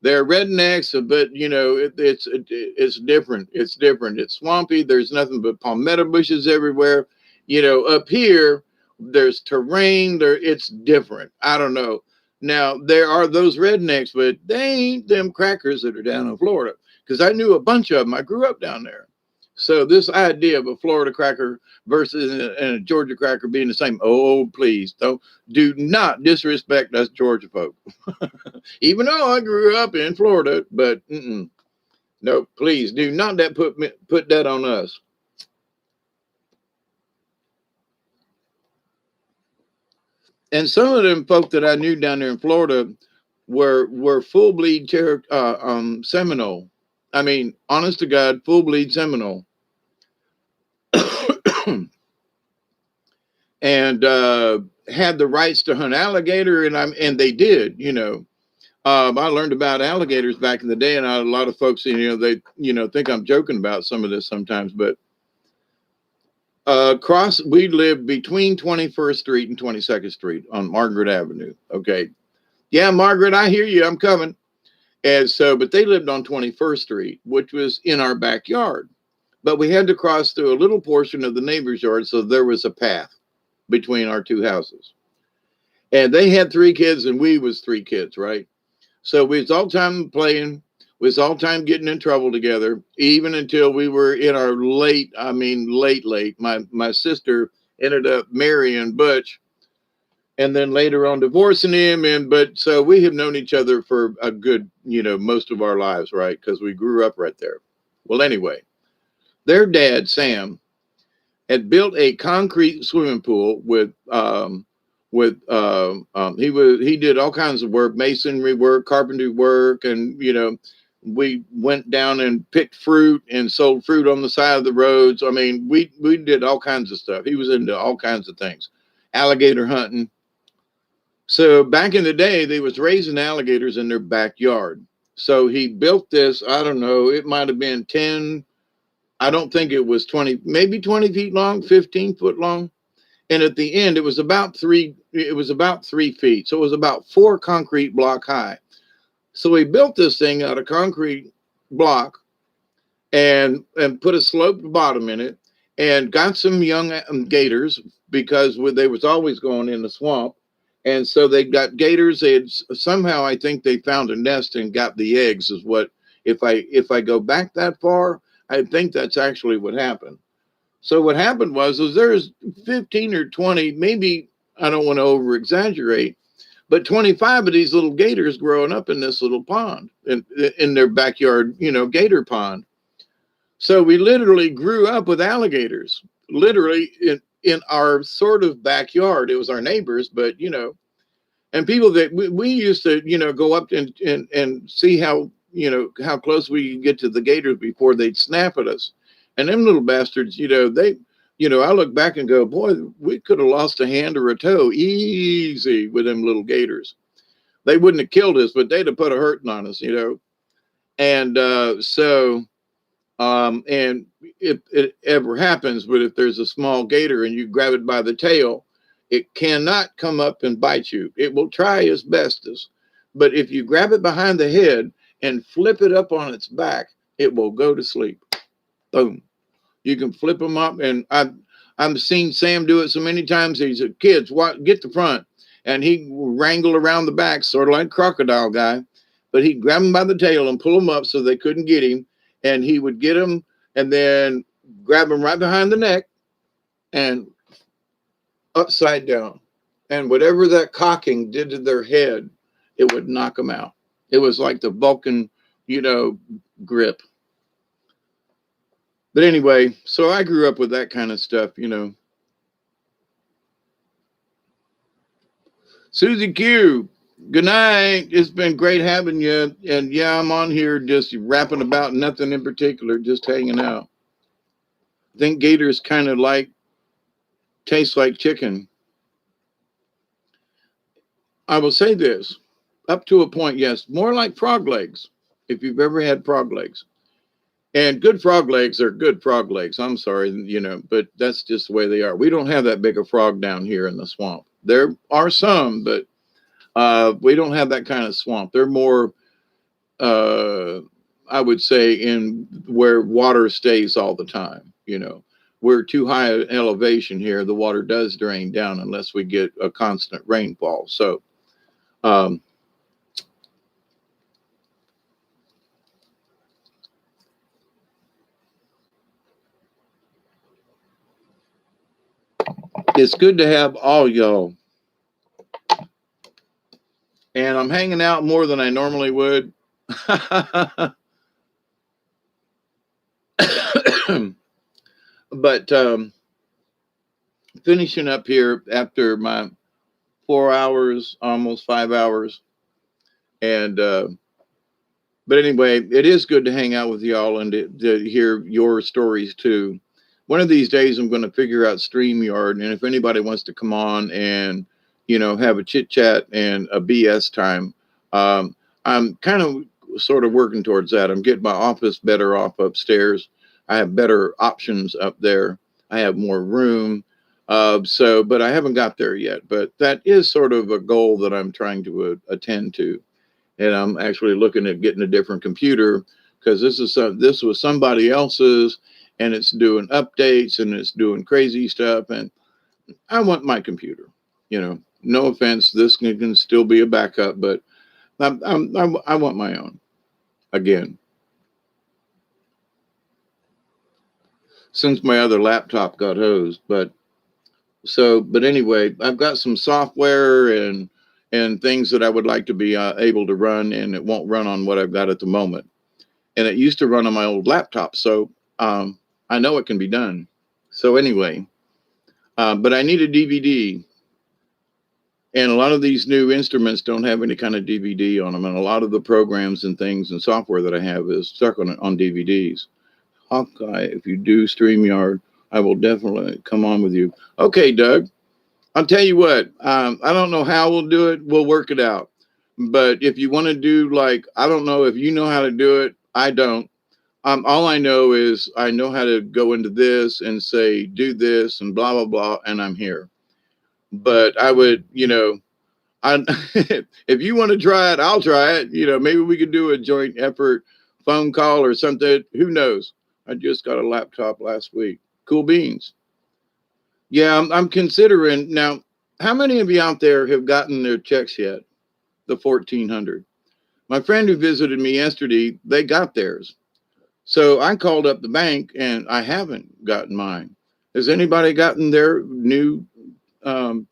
They're rednecks, but it's different. It's different. It's swampy. There's nothing but palmetto bushes everywhere. Up here, there's terrain. It's different. I don't know. Now there are those rednecks, but they ain't them crackers that are down in Florida. Because I knew a bunch of them. I grew up down there. So this idea of a Florida cracker versus a Georgia cracker being the same, oh, please do not disrespect us Georgia folk. Even though I grew up in Florida, but no, please do not put that on us. And some of them folk that I knew down there in Florida were full bleed Seminole. I mean, honest to God, full bleed Seminole. And had the rights to hunt alligator, and they did. I learned about alligators back in the day, and a lot of folks, they think I'm joking about some of this sometimes, but we lived between 21st Street and 22nd Street on Margaret Avenue. Okay, yeah, Margaret, I hear you. I'm coming. And so, but they lived on 21st Street, which was in our backyard, but we had to cross through a little portion of the neighbor's yard, so there was a path between our two houses. And they had 3 kids and we was 3 kids, right? So we was all time playing, we was all time getting in trouble together, even until we were in our late. My sister ended up marrying Butch and then later on divorcing him. But so we have known each other for a good, most of our lives, right? Because we grew up right there. Well, anyway, their dad, Sam, had built a concrete swimming pool he did all kinds of work, masonry work, carpentry work, and we went down and picked fruit and sold fruit on the side of the roads. I mean, we did all kinds of stuff. He was into all kinds of things, alligator hunting. So back in the day, they was raising alligators in their backyard. So he built this, I don't know, it might have been 10, I don't think it was 20, maybe 20 feet long, 15 foot long. And at the end, it was about 3 feet. So it was about 4 concrete block high. So we built this thing out of concrete block and put a sloped bottom in it and got some young gators because they was always going in the swamp. And so they got gators. Somehow I think they found a nest and got the eggs is what, if I go back that far, I think that's actually what happened. So what happened was there's 15 or 20, maybe, I don't want to over exaggerate, but 25 of these little gators growing up in this little pond in their backyard, gator pond. So we literally grew up with alligators, literally in our sort of backyard. It was our neighbors, but, and people that we used to, go up and see how close we could get to the gators before they'd snap at us. And them little bastards, I look back and go, boy, we could have lost a hand or a toe easy with them little gators. They wouldn't have killed us, but they'd have put a hurting on us, And and if it ever happens, but if there's a small gator and you grab it by the tail, it cannot come up and bite you. It will try its bestest. But if you grab it behind the head and flip it up on its back, it will go to sleep. Boom. You can flip them up, and I've seen Sam do it so many times. He said, "Kids, get the front," and he wrangle around the back, sort of like crocodile guy. But he'd grab them by the tail and pull them up so they couldn't get him, and he would get them and then grab them right behind the neck and upside down. And whatever that cocking did to their head, it would knock them out. It was like the Vulcan, grip. But anyway, so I grew up with that kind of stuff, you know. Susie Q, good night. It's been great having you. And yeah, I'm on here just rapping about nothing in particular, just hanging out. I think gators kind of like taste like chicken. I will say this up to a point, yes, more like frog legs, if you've ever had frog legs. And good frog legs are good frog legs. I'm sorry, you know, but that's just the way they are. We don't have that big a frog down here in the swamp. There are some, but we don't have that kind of swamp. They're more, uh, I would say, in where water stays all the time. You know, we're too high elevation here. The water does drain down unless we get a constant rainfall. So, um, it's good to have all y'all. And I'm hanging out more than I normally would. But finishing up here after my 4 hours, almost 5 hours. And, but anyway, it is good to hang out with y'all and to hear your stories too. One of these days, I'm going to figure out StreamYard. And if anybody wants to come on and, you know, have a chit chat and a BS time, I'm kind of sort of working towards that. I'm getting my office better off upstairs. I have better options up there. I have more room. So, but I haven't got there yet. But that is sort of a goal that I'm trying to attend to. And I'm actually looking at getting a different computer because this was somebody else's, and it's doing updates and it's doing crazy stuff, and I want my computer. You know, no offense, this can still be a backup, but I want my own again. Since my other laptop got hosed, but anyway, I've got some software and things that I would like to be able to run, and it won't run on what I've got at the moment. And it used to run on my old laptop, so I know it can be done. So anyway, but I need a DVD, and a lot of these new instruments don't have any kind of DVD on them, and a lot of the programs and things and software that I have is stuck on DVDs. Hawkeye, if you do StreamYard, I will definitely come on with you. Okay, Doug, I'll tell you what. I don't know how we'll do it. We'll work it out. But if you want to do like, I don't know if you know how to do it. I don't. All I know is I know how to go into this and say, do this and blah, blah, blah, and I'm here. But I would, you know, I, if you want to try it, I'll try it. You know, maybe we could do a joint effort phone call or something. Who knows? I just got a laptop last week. Cool beans. Yeah, I'm considering now. How many of you out there have gotten their checks yet? The 1,400. My friend who visited me yesterday, they got theirs. So I called up the bank and I haven't gotten mine. Has anybody gotten their new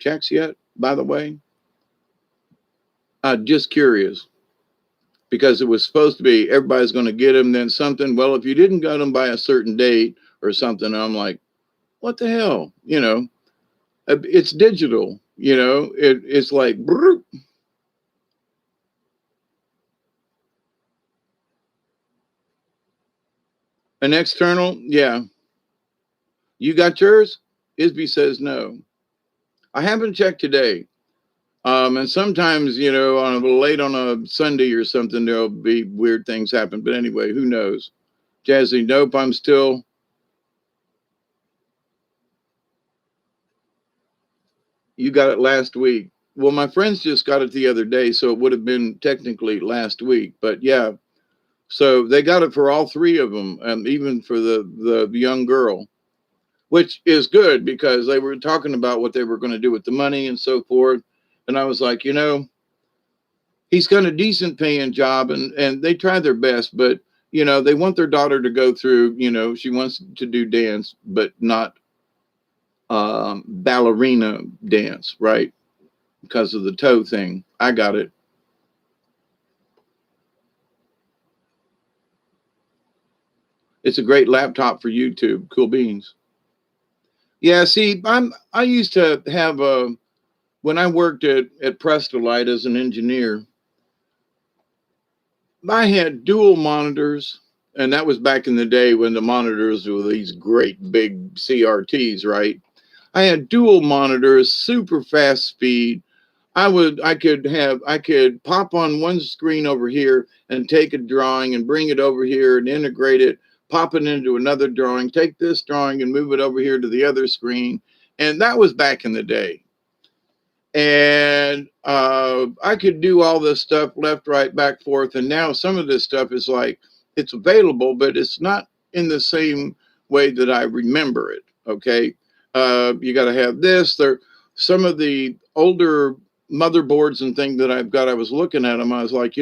checks yet, by the way? Just curious because it was supposed to be everybody's going to get them, then something. Well, if you didn't get them by a certain date or something, I'm like, what the hell? You know, it's digital, you know, it's like an external. Yeah. You got yours? Isby says no. I haven't checked today. And sometimes, you know, on a late on a Sunday or something, there'll be weird things happen. But anyway, who knows? Jazzy, nope, I'm still. You got it last week. Well, my friends just got it the other day, so it would have been technically last week. But yeah, so they got it for all three of them, even for the young girl, which is good because they were talking about what they were going to do with the money and so forth. And I was like, you know, he's got a decent paying job and they try their best, but you know, they want their daughter to go through, you know, she wants to do dance, but not ballerina dance, right? Because of the toe thing. I got it. It's a great laptop for YouTube. Cool beans. Yeah, see, I used to have a when I worked at Prestolite as an engineer, I had dual monitors, and that was back in the day when the monitors were these great big CRTs, right? I had dual monitors, super fast speed. I could pop on one screen over here and take a drawing and bring it over here and integrate it, pop it into another drawing, take this drawing and move it over here to the other screen. And that was back in the day. And I could do all this stuff left, right, back, forth. And now some of this stuff is like it's available, but it's not in the same way that I remember it. Okay, you got to have this. There, some of the older motherboards and things that I've got. I was looking at them. I was like,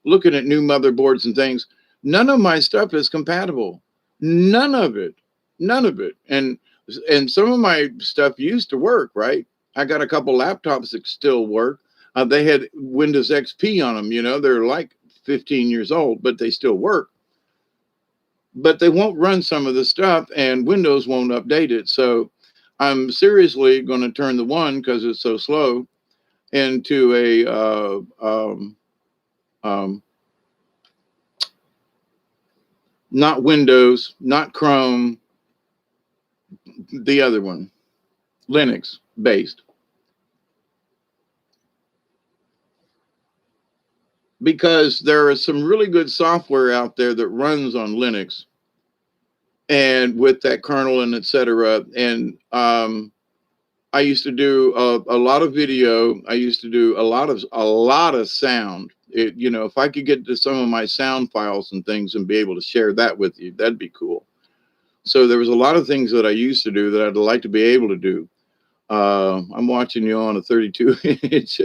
looking at new motherboards and things. None of my stuff is compatible. None of it. None of it. And some of my stuff used to work, right? I got a couple laptops that still work. They had Windows XP on them. They're like 15 years old, but they still work. But they won't run some of the stuff, and Windows won't update it. So I'm seriously going to turn the one, because it's so slow, into not Windows, not Chrome, the other one, Linux based. Because there is some really good software out there that runs on Linux and with that kernel and etc. And I used to do a lot of video. I used to do a lot of sound. If I could get to some of my sound files and things and be able to share that with you, that'd be cool. So there was a lot of things that I used to do that I'd like to be able to do. I'm watching you on a 32 inch.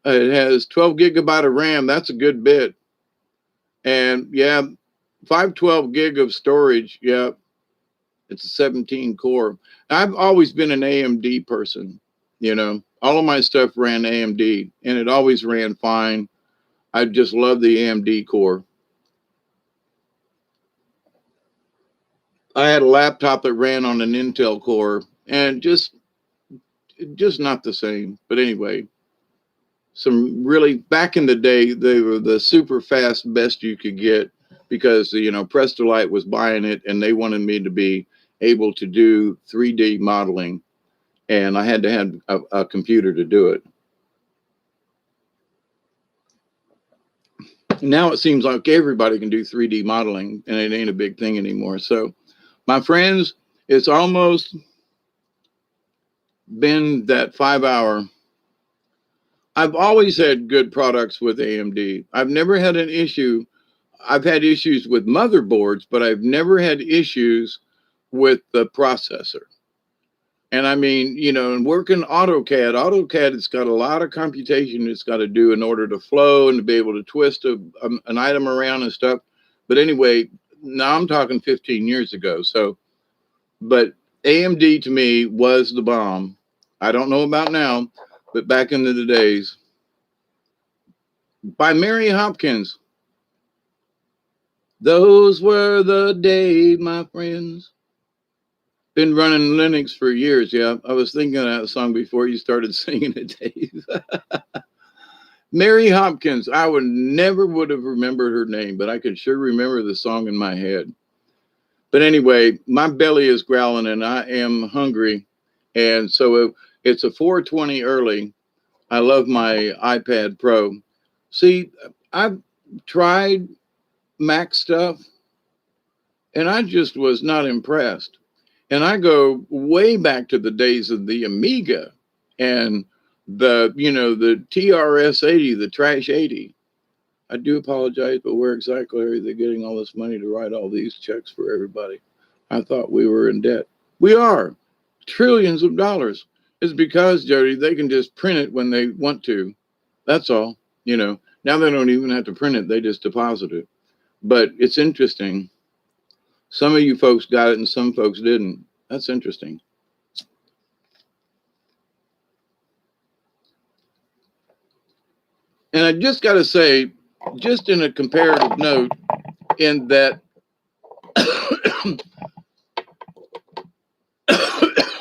It has 12 gigabyte of RAM. That's a good bit. And yeah, 512 gig of storage. Yeah, it's a 17 core. I've always been an AMD person. All of my stuff ran AMD, and it always ran fine. I just love the AMD core. I had a laptop that ran on an Intel core, and just not the same. But anyway, some really back in the day, they were the super fast best you could get, because Prestolite was buying it, and they wanted me to be able to do 3D modeling, and I had to have a computer to do it. Now it seems like everybody can do 3D modeling, and it ain't a big thing anymore. So, my friends, it's almost been that 5 hour. I've always had good products with AMD. I've never had an issue. I've had issues with motherboards, but I've never had issues with the processor. And I mean, and working AutoCAD, it's got a lot of computation it's got to do in order to flow and to be able to twist an item around and stuff. But anyway, now I'm talking 15 years ago. So, but AMD to me was the bomb. I don't know about now, but back in the days. By Mary Hopkins. Those were the days, my friends. Been running Linux for years. Yeah, I was thinking of that song before you started singing it, Dave. Mary Hopkins. I would have remembered her name, but I could sure remember the song in my head. But anyway, my belly is growling and I am hungry. And so it's a 4:20 early. I love my iPad Pro. See, I've tried Mac stuff and I just was not impressed. And I go way back to the days of the Amiga and the TRS-80, the Trash 80. I do apologize, but where exactly are they getting all this money to write all these checks for everybody? I thought we were in debt. We are. Trillions of dollars. It's because, Jody, they can just print it when they want to. That's all. Now they don't even have to print it. They just deposit it. But it's interesting. Some of you folks got it and some folks didn't. That's interesting. And I just got to say, just in a comparative note, in that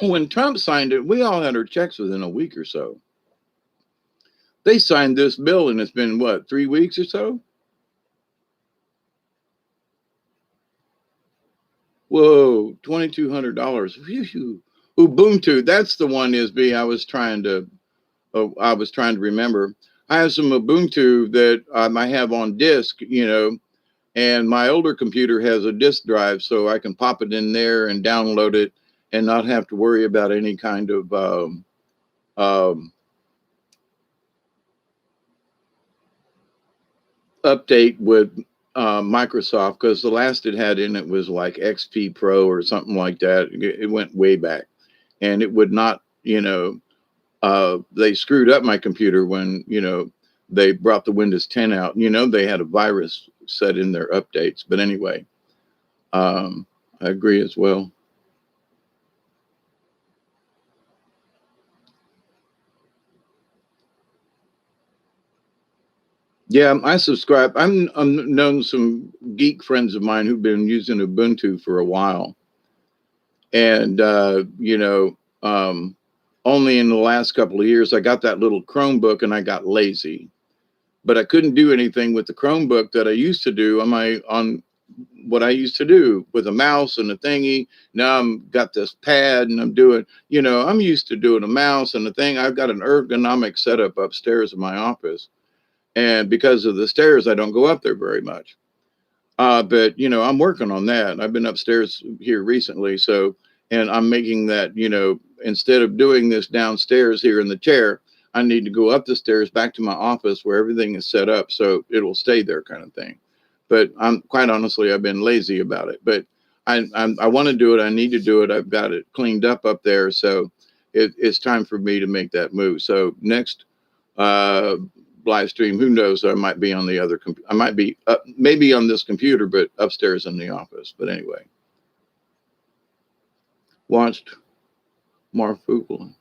When Trump signed it, we all had our checks within a week or so. They signed this bill and it's been what, 3 weeks or so? Whoa, $2,200. Ubuntu, that's the one I was trying to remember. I have some Ubuntu that I have on disk, and my older computer has a disk drive, so I can pop it in there and download it and not have to worry about any kind of update with Microsoft, because the last it had in it was like XP Pro or something like that. It went way back, and it would not, they screwed up my computer when, they brought the Windows 10 out. They had a virus set in their updates. But anyway, I agree as well. Yeah, I subscribe. I'm known some geek friends of mine who've been using Ubuntu for a while. And, only in the last couple of years, I got that little Chromebook and I got lazy. But I couldn't do anything with the Chromebook that I used to do on what I used to do with a mouse and a thingy. Now I'm got this pad and I'm doing, I'm used to doing a mouse and a thing. I've got an ergonomic setup upstairs in my office. And because of the stairs, I don't go up there very much. But I'm working on that. I've been upstairs here recently. So, and I'm making that, instead of doing this downstairs here in the chair, I need to go up the stairs back to my office where everything is set up so it'll stay there, kind of thing. But I'm quite honestly, I've been lazy about it. But I want to do it. I need to do it. I've got it cleaned up there. So it's time for me to make that move. So next live stream, who knows? I might be on the other. I might be maybe on this computer, but upstairs in the office. But anyway, watched Marfugel.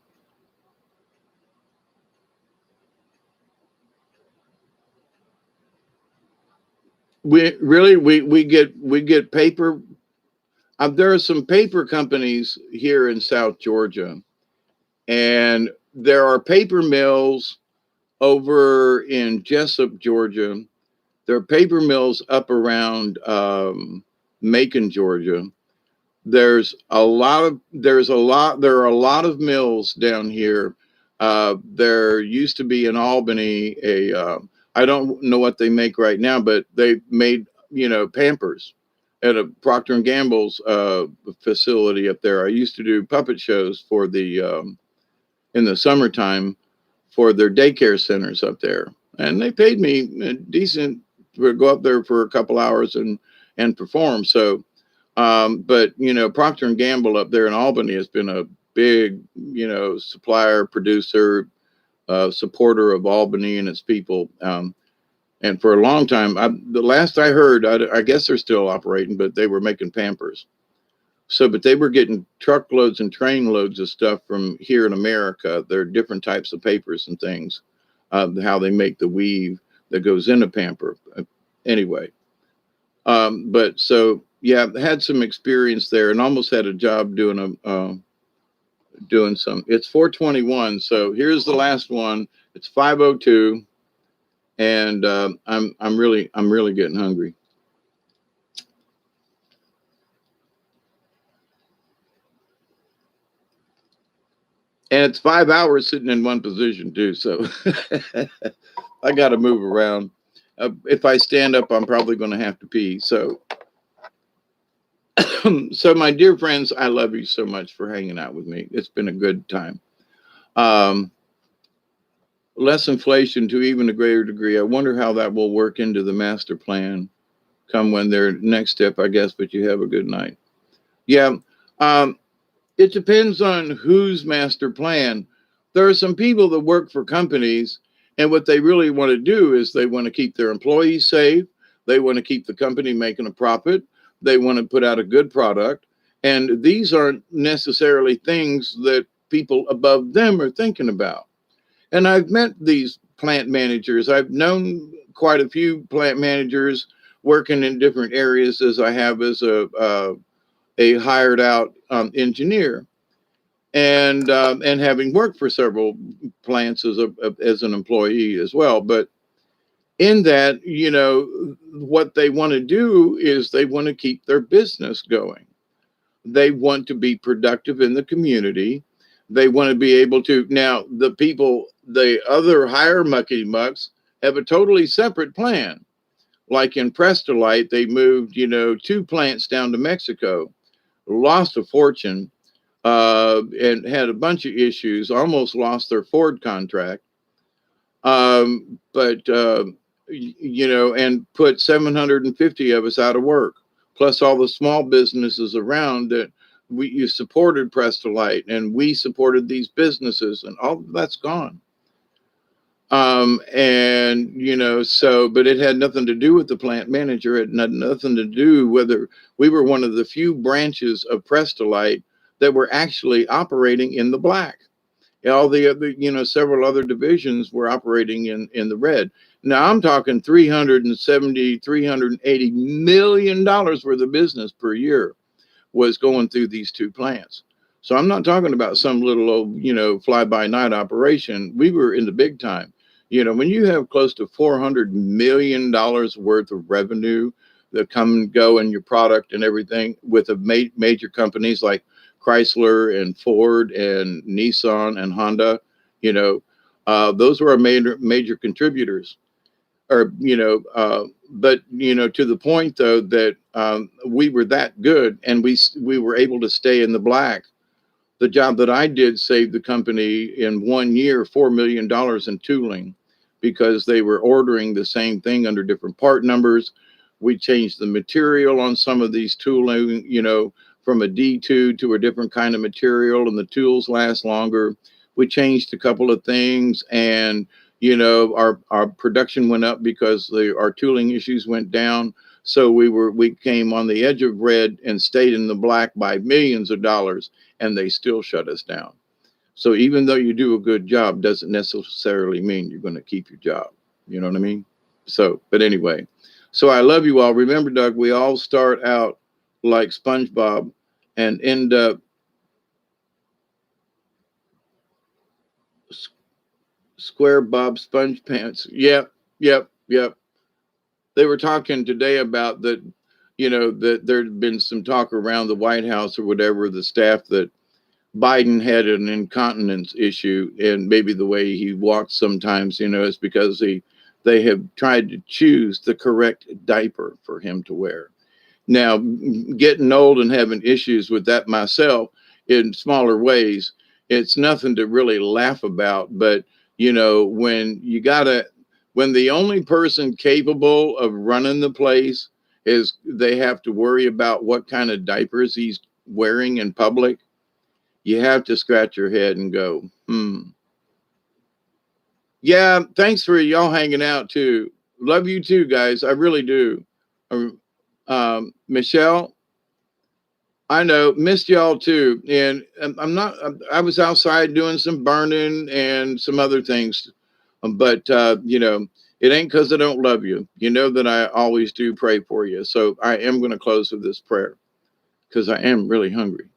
We get paper. There are some paper companies here in South Georgia, and there are paper mills over in Jessup, Georgia. There are paper mills up around Macon, Georgia. There are a lot of mills down here. There used to be in Albany I don't know what they make right now, but they made, Pampers at a Procter and Gamble's facility up there. I used to do puppet shows for in the summertime for their daycare centers up there. And they paid me decent to go up there for a couple hours and perform. So, but, Procter and Gamble up there in Albany has been a big, supplier, producer, supporter of Albany and its people. And for a long time, the last I heard, I guess they're still operating, but they were making Pampers. So, but they were getting truckloads and train loads of stuff from here in America. There are different types of papers and things, how they make the weave that goes in a Pamper. Anyway, but so, yeah, had some experience there and almost had a job doing some. It's 4:21. So here's the last one. It's 5:02. And I'm really getting hungry. And it's 5 hours sitting in one position too, so I got to move around. If I stand up, I'm probably going to have to pee. So, so my dear friends, I love you so much for hanging out with me. It's been a good time. Less inflation to even a greater degree. I wonder how that will work into the master plan come when their next step, I guess, but you have a good night. Yeah. It depends on whose master plan. There are some people that work for companies, and what they really want to do is they want to keep their employees safe. They want to keep the company making a profit. They want to put out a good product. And these aren't necessarily things that people above them are thinking about. And I've met these plant managers. I've known quite a few plant managers working in different areas as I have as a hired out engineer, and having worked for several plants as an employee as well. But in that, what they want to do is they want to keep their business going. They want to be productive in the community. They want to be able to. Now, the other higher mucky mucks have a totally separate plan. Like in Prestolite, they moved, 2 plants down to Mexico, lost a fortune, and had a bunch of issues, almost lost their Ford contract. But and put 750 of us out of work, plus all the small businesses around that you supported Prestolite, and we supported these businesses, and all that's gone. And so, but it had nothing to do with the plant manager. It had nothing to do whether we were one of the few branches of Prestolite that were actually operating in the black. All the other, several other divisions were operating in the red. Now I'm talking 380 million dollars worth of business per year was going through these 2 plants. So I'm not talking about some little old, fly by night operation. We were in the big time. When you have close to $400 million worth of revenue that come and go in your product and everything with major companies like Chrysler and Ford and Nissan and Honda, those were our major contributors. Or but to the point though that we were that good, and we were able to stay in the black. The job that I did saved the company in 1 year $4 million in tooling, because they were ordering the same thing under different part numbers. We changed the material on some of these tooling, from a D2 to a different kind of material, and the tools last longer. We changed a couple of things, and our production went up because our tooling issues went down. So we came on the edge of red and stayed in the black by millions of dollars, and they still shut us down. So even though you do a good job, doesn't necessarily mean you're going to keep your job. You know what I mean? So, but anyway, so I love you all. Remember, Doug, we all start out like SpongeBob and end up Square Bob Sponge Pants. Yep, yep, yep. They were talking today about that, that there'd been some talk around the White House or whatever, the staff, that Biden had an incontinence issue, and maybe the way he walks sometimes, is because they have tried to choose the correct diaper for him to wear. Now, getting old and having issues with that myself in smaller ways, it's nothing to really laugh about. But, when the only person capable of running the place is they have to worry about what kind of diapers he's wearing in public, you have to scratch your head and go, Yeah, thanks for y'all hanging out too. Love you too, guys. I really do. Michelle, I know, missed y'all too. And I was outside doing some burning and some other things. But, it ain't because I don't love you. You know that I always do pray for you. So I am going to close with this prayer because I am really hungry.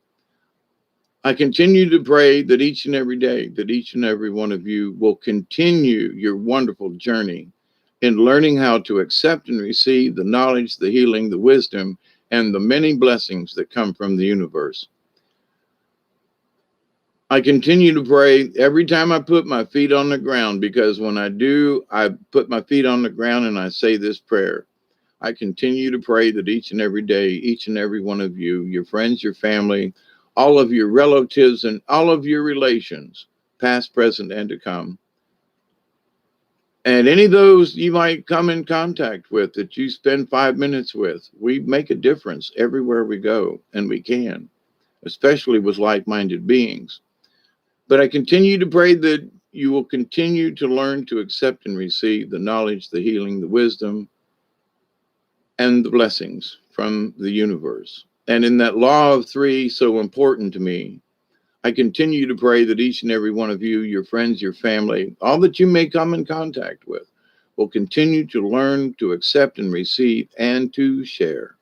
I continue to pray that each and every day, that each and every one of you will continue your wonderful journey in learning how to accept and receive the knowledge, the healing, the wisdom, and the many blessings that come from the universe. I continue to pray every time I put my feet on the ground, because when I do, I put my feet on the ground and I say this prayer. I continue to pray that each and every day, each and every one of you, your friends, your family, all of your relatives, and all of your relations, past, present, and to come, and any of those you might come in contact with that you spend 5 minutes with, we make a difference everywhere we go, and we can, especially with like-minded beings. But I continue to pray that you will continue to learn to accept and receive the knowledge, the healing, the wisdom, and the blessings from the universe. And in that law of three, so important to me, I continue to pray that each and every one of you, your friends, your family, all that you may come in contact with, will continue to learn, to accept and receive, and to share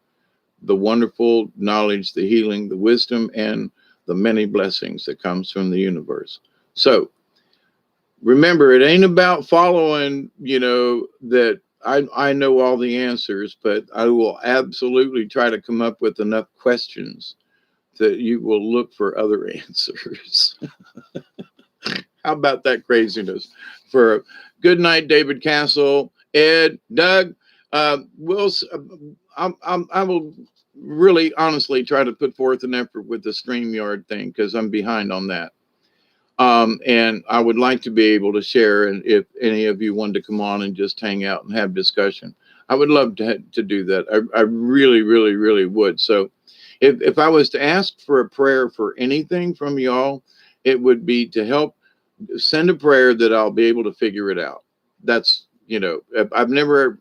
the wonderful knowledge, the healing, the wisdom, and the many blessings that comes from the universe. So remember, it ain't about following, that I know all the answers, but I will absolutely try to come up with enough questions that you will look for other answers. How about that craziness? For good night, David Castle, Ed, Doug. Will I will really honestly try to put forth an effort with the StreamYard thing because I'm behind on that. And I would like to be able to share, and if any of you wanted to come on and just hang out and have discussion, I would love to do that. I really, really, really would. So if I was to ask for a prayer for anything from y'all, it would be to help send a prayer that I'll be able to figure it out. That's, I've never,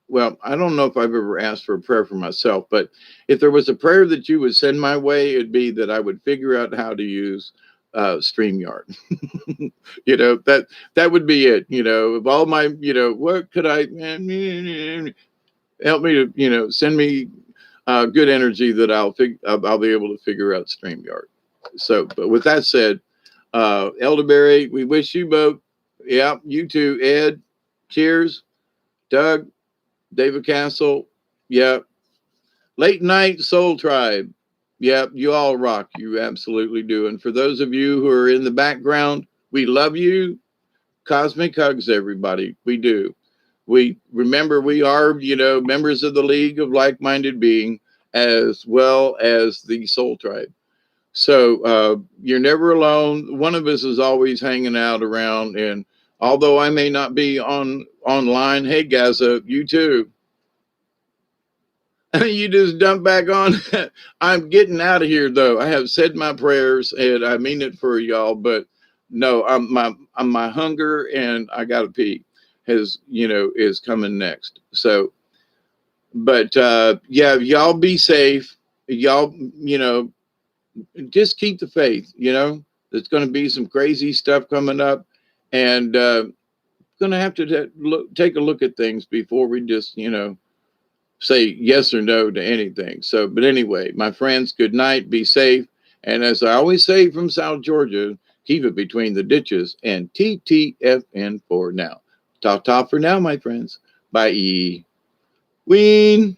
well, I don't know if I've ever asked for a prayer for myself, but if there was a prayer that you would send my way, it'd be that I would figure out how to use StreamYard. That would be it. Of all my, what could I help me to, send me good energy that I'll be able to figure out StreamYard. So, but with that said, Elderberry, we wish you both. Yeah, you too, Ed. Cheers, Doug, David Castle. Yeah, Late Night Soul Tribe. Yeah, you all rock. You absolutely do. And for those of you who are in the background, we love you. Cosmic hugs, everybody. We do. We remember we are, members of the League of Like-Minded Being, as well as the Soul Tribe. So you're never alone. One of us is always hanging out around. And although I may not be online, hey, Gaza, you too. You just dump back on. I'm getting out of here, though. I have said my prayers, and I mean it for y'all. But no, my hunger, and I gotta pee. Is coming next. So, but yeah, y'all be safe. Y'all, just keep the faith. There's going to be some crazy stuff coming up, and going to have to take a look at things before we just, say yes or no to anything. So, but anyway, my friends, good night. Be safe. And as I always say from South Georgia, keep it between the ditches and TTFN for now. Ta ta for now, my friends. Bye. Ween.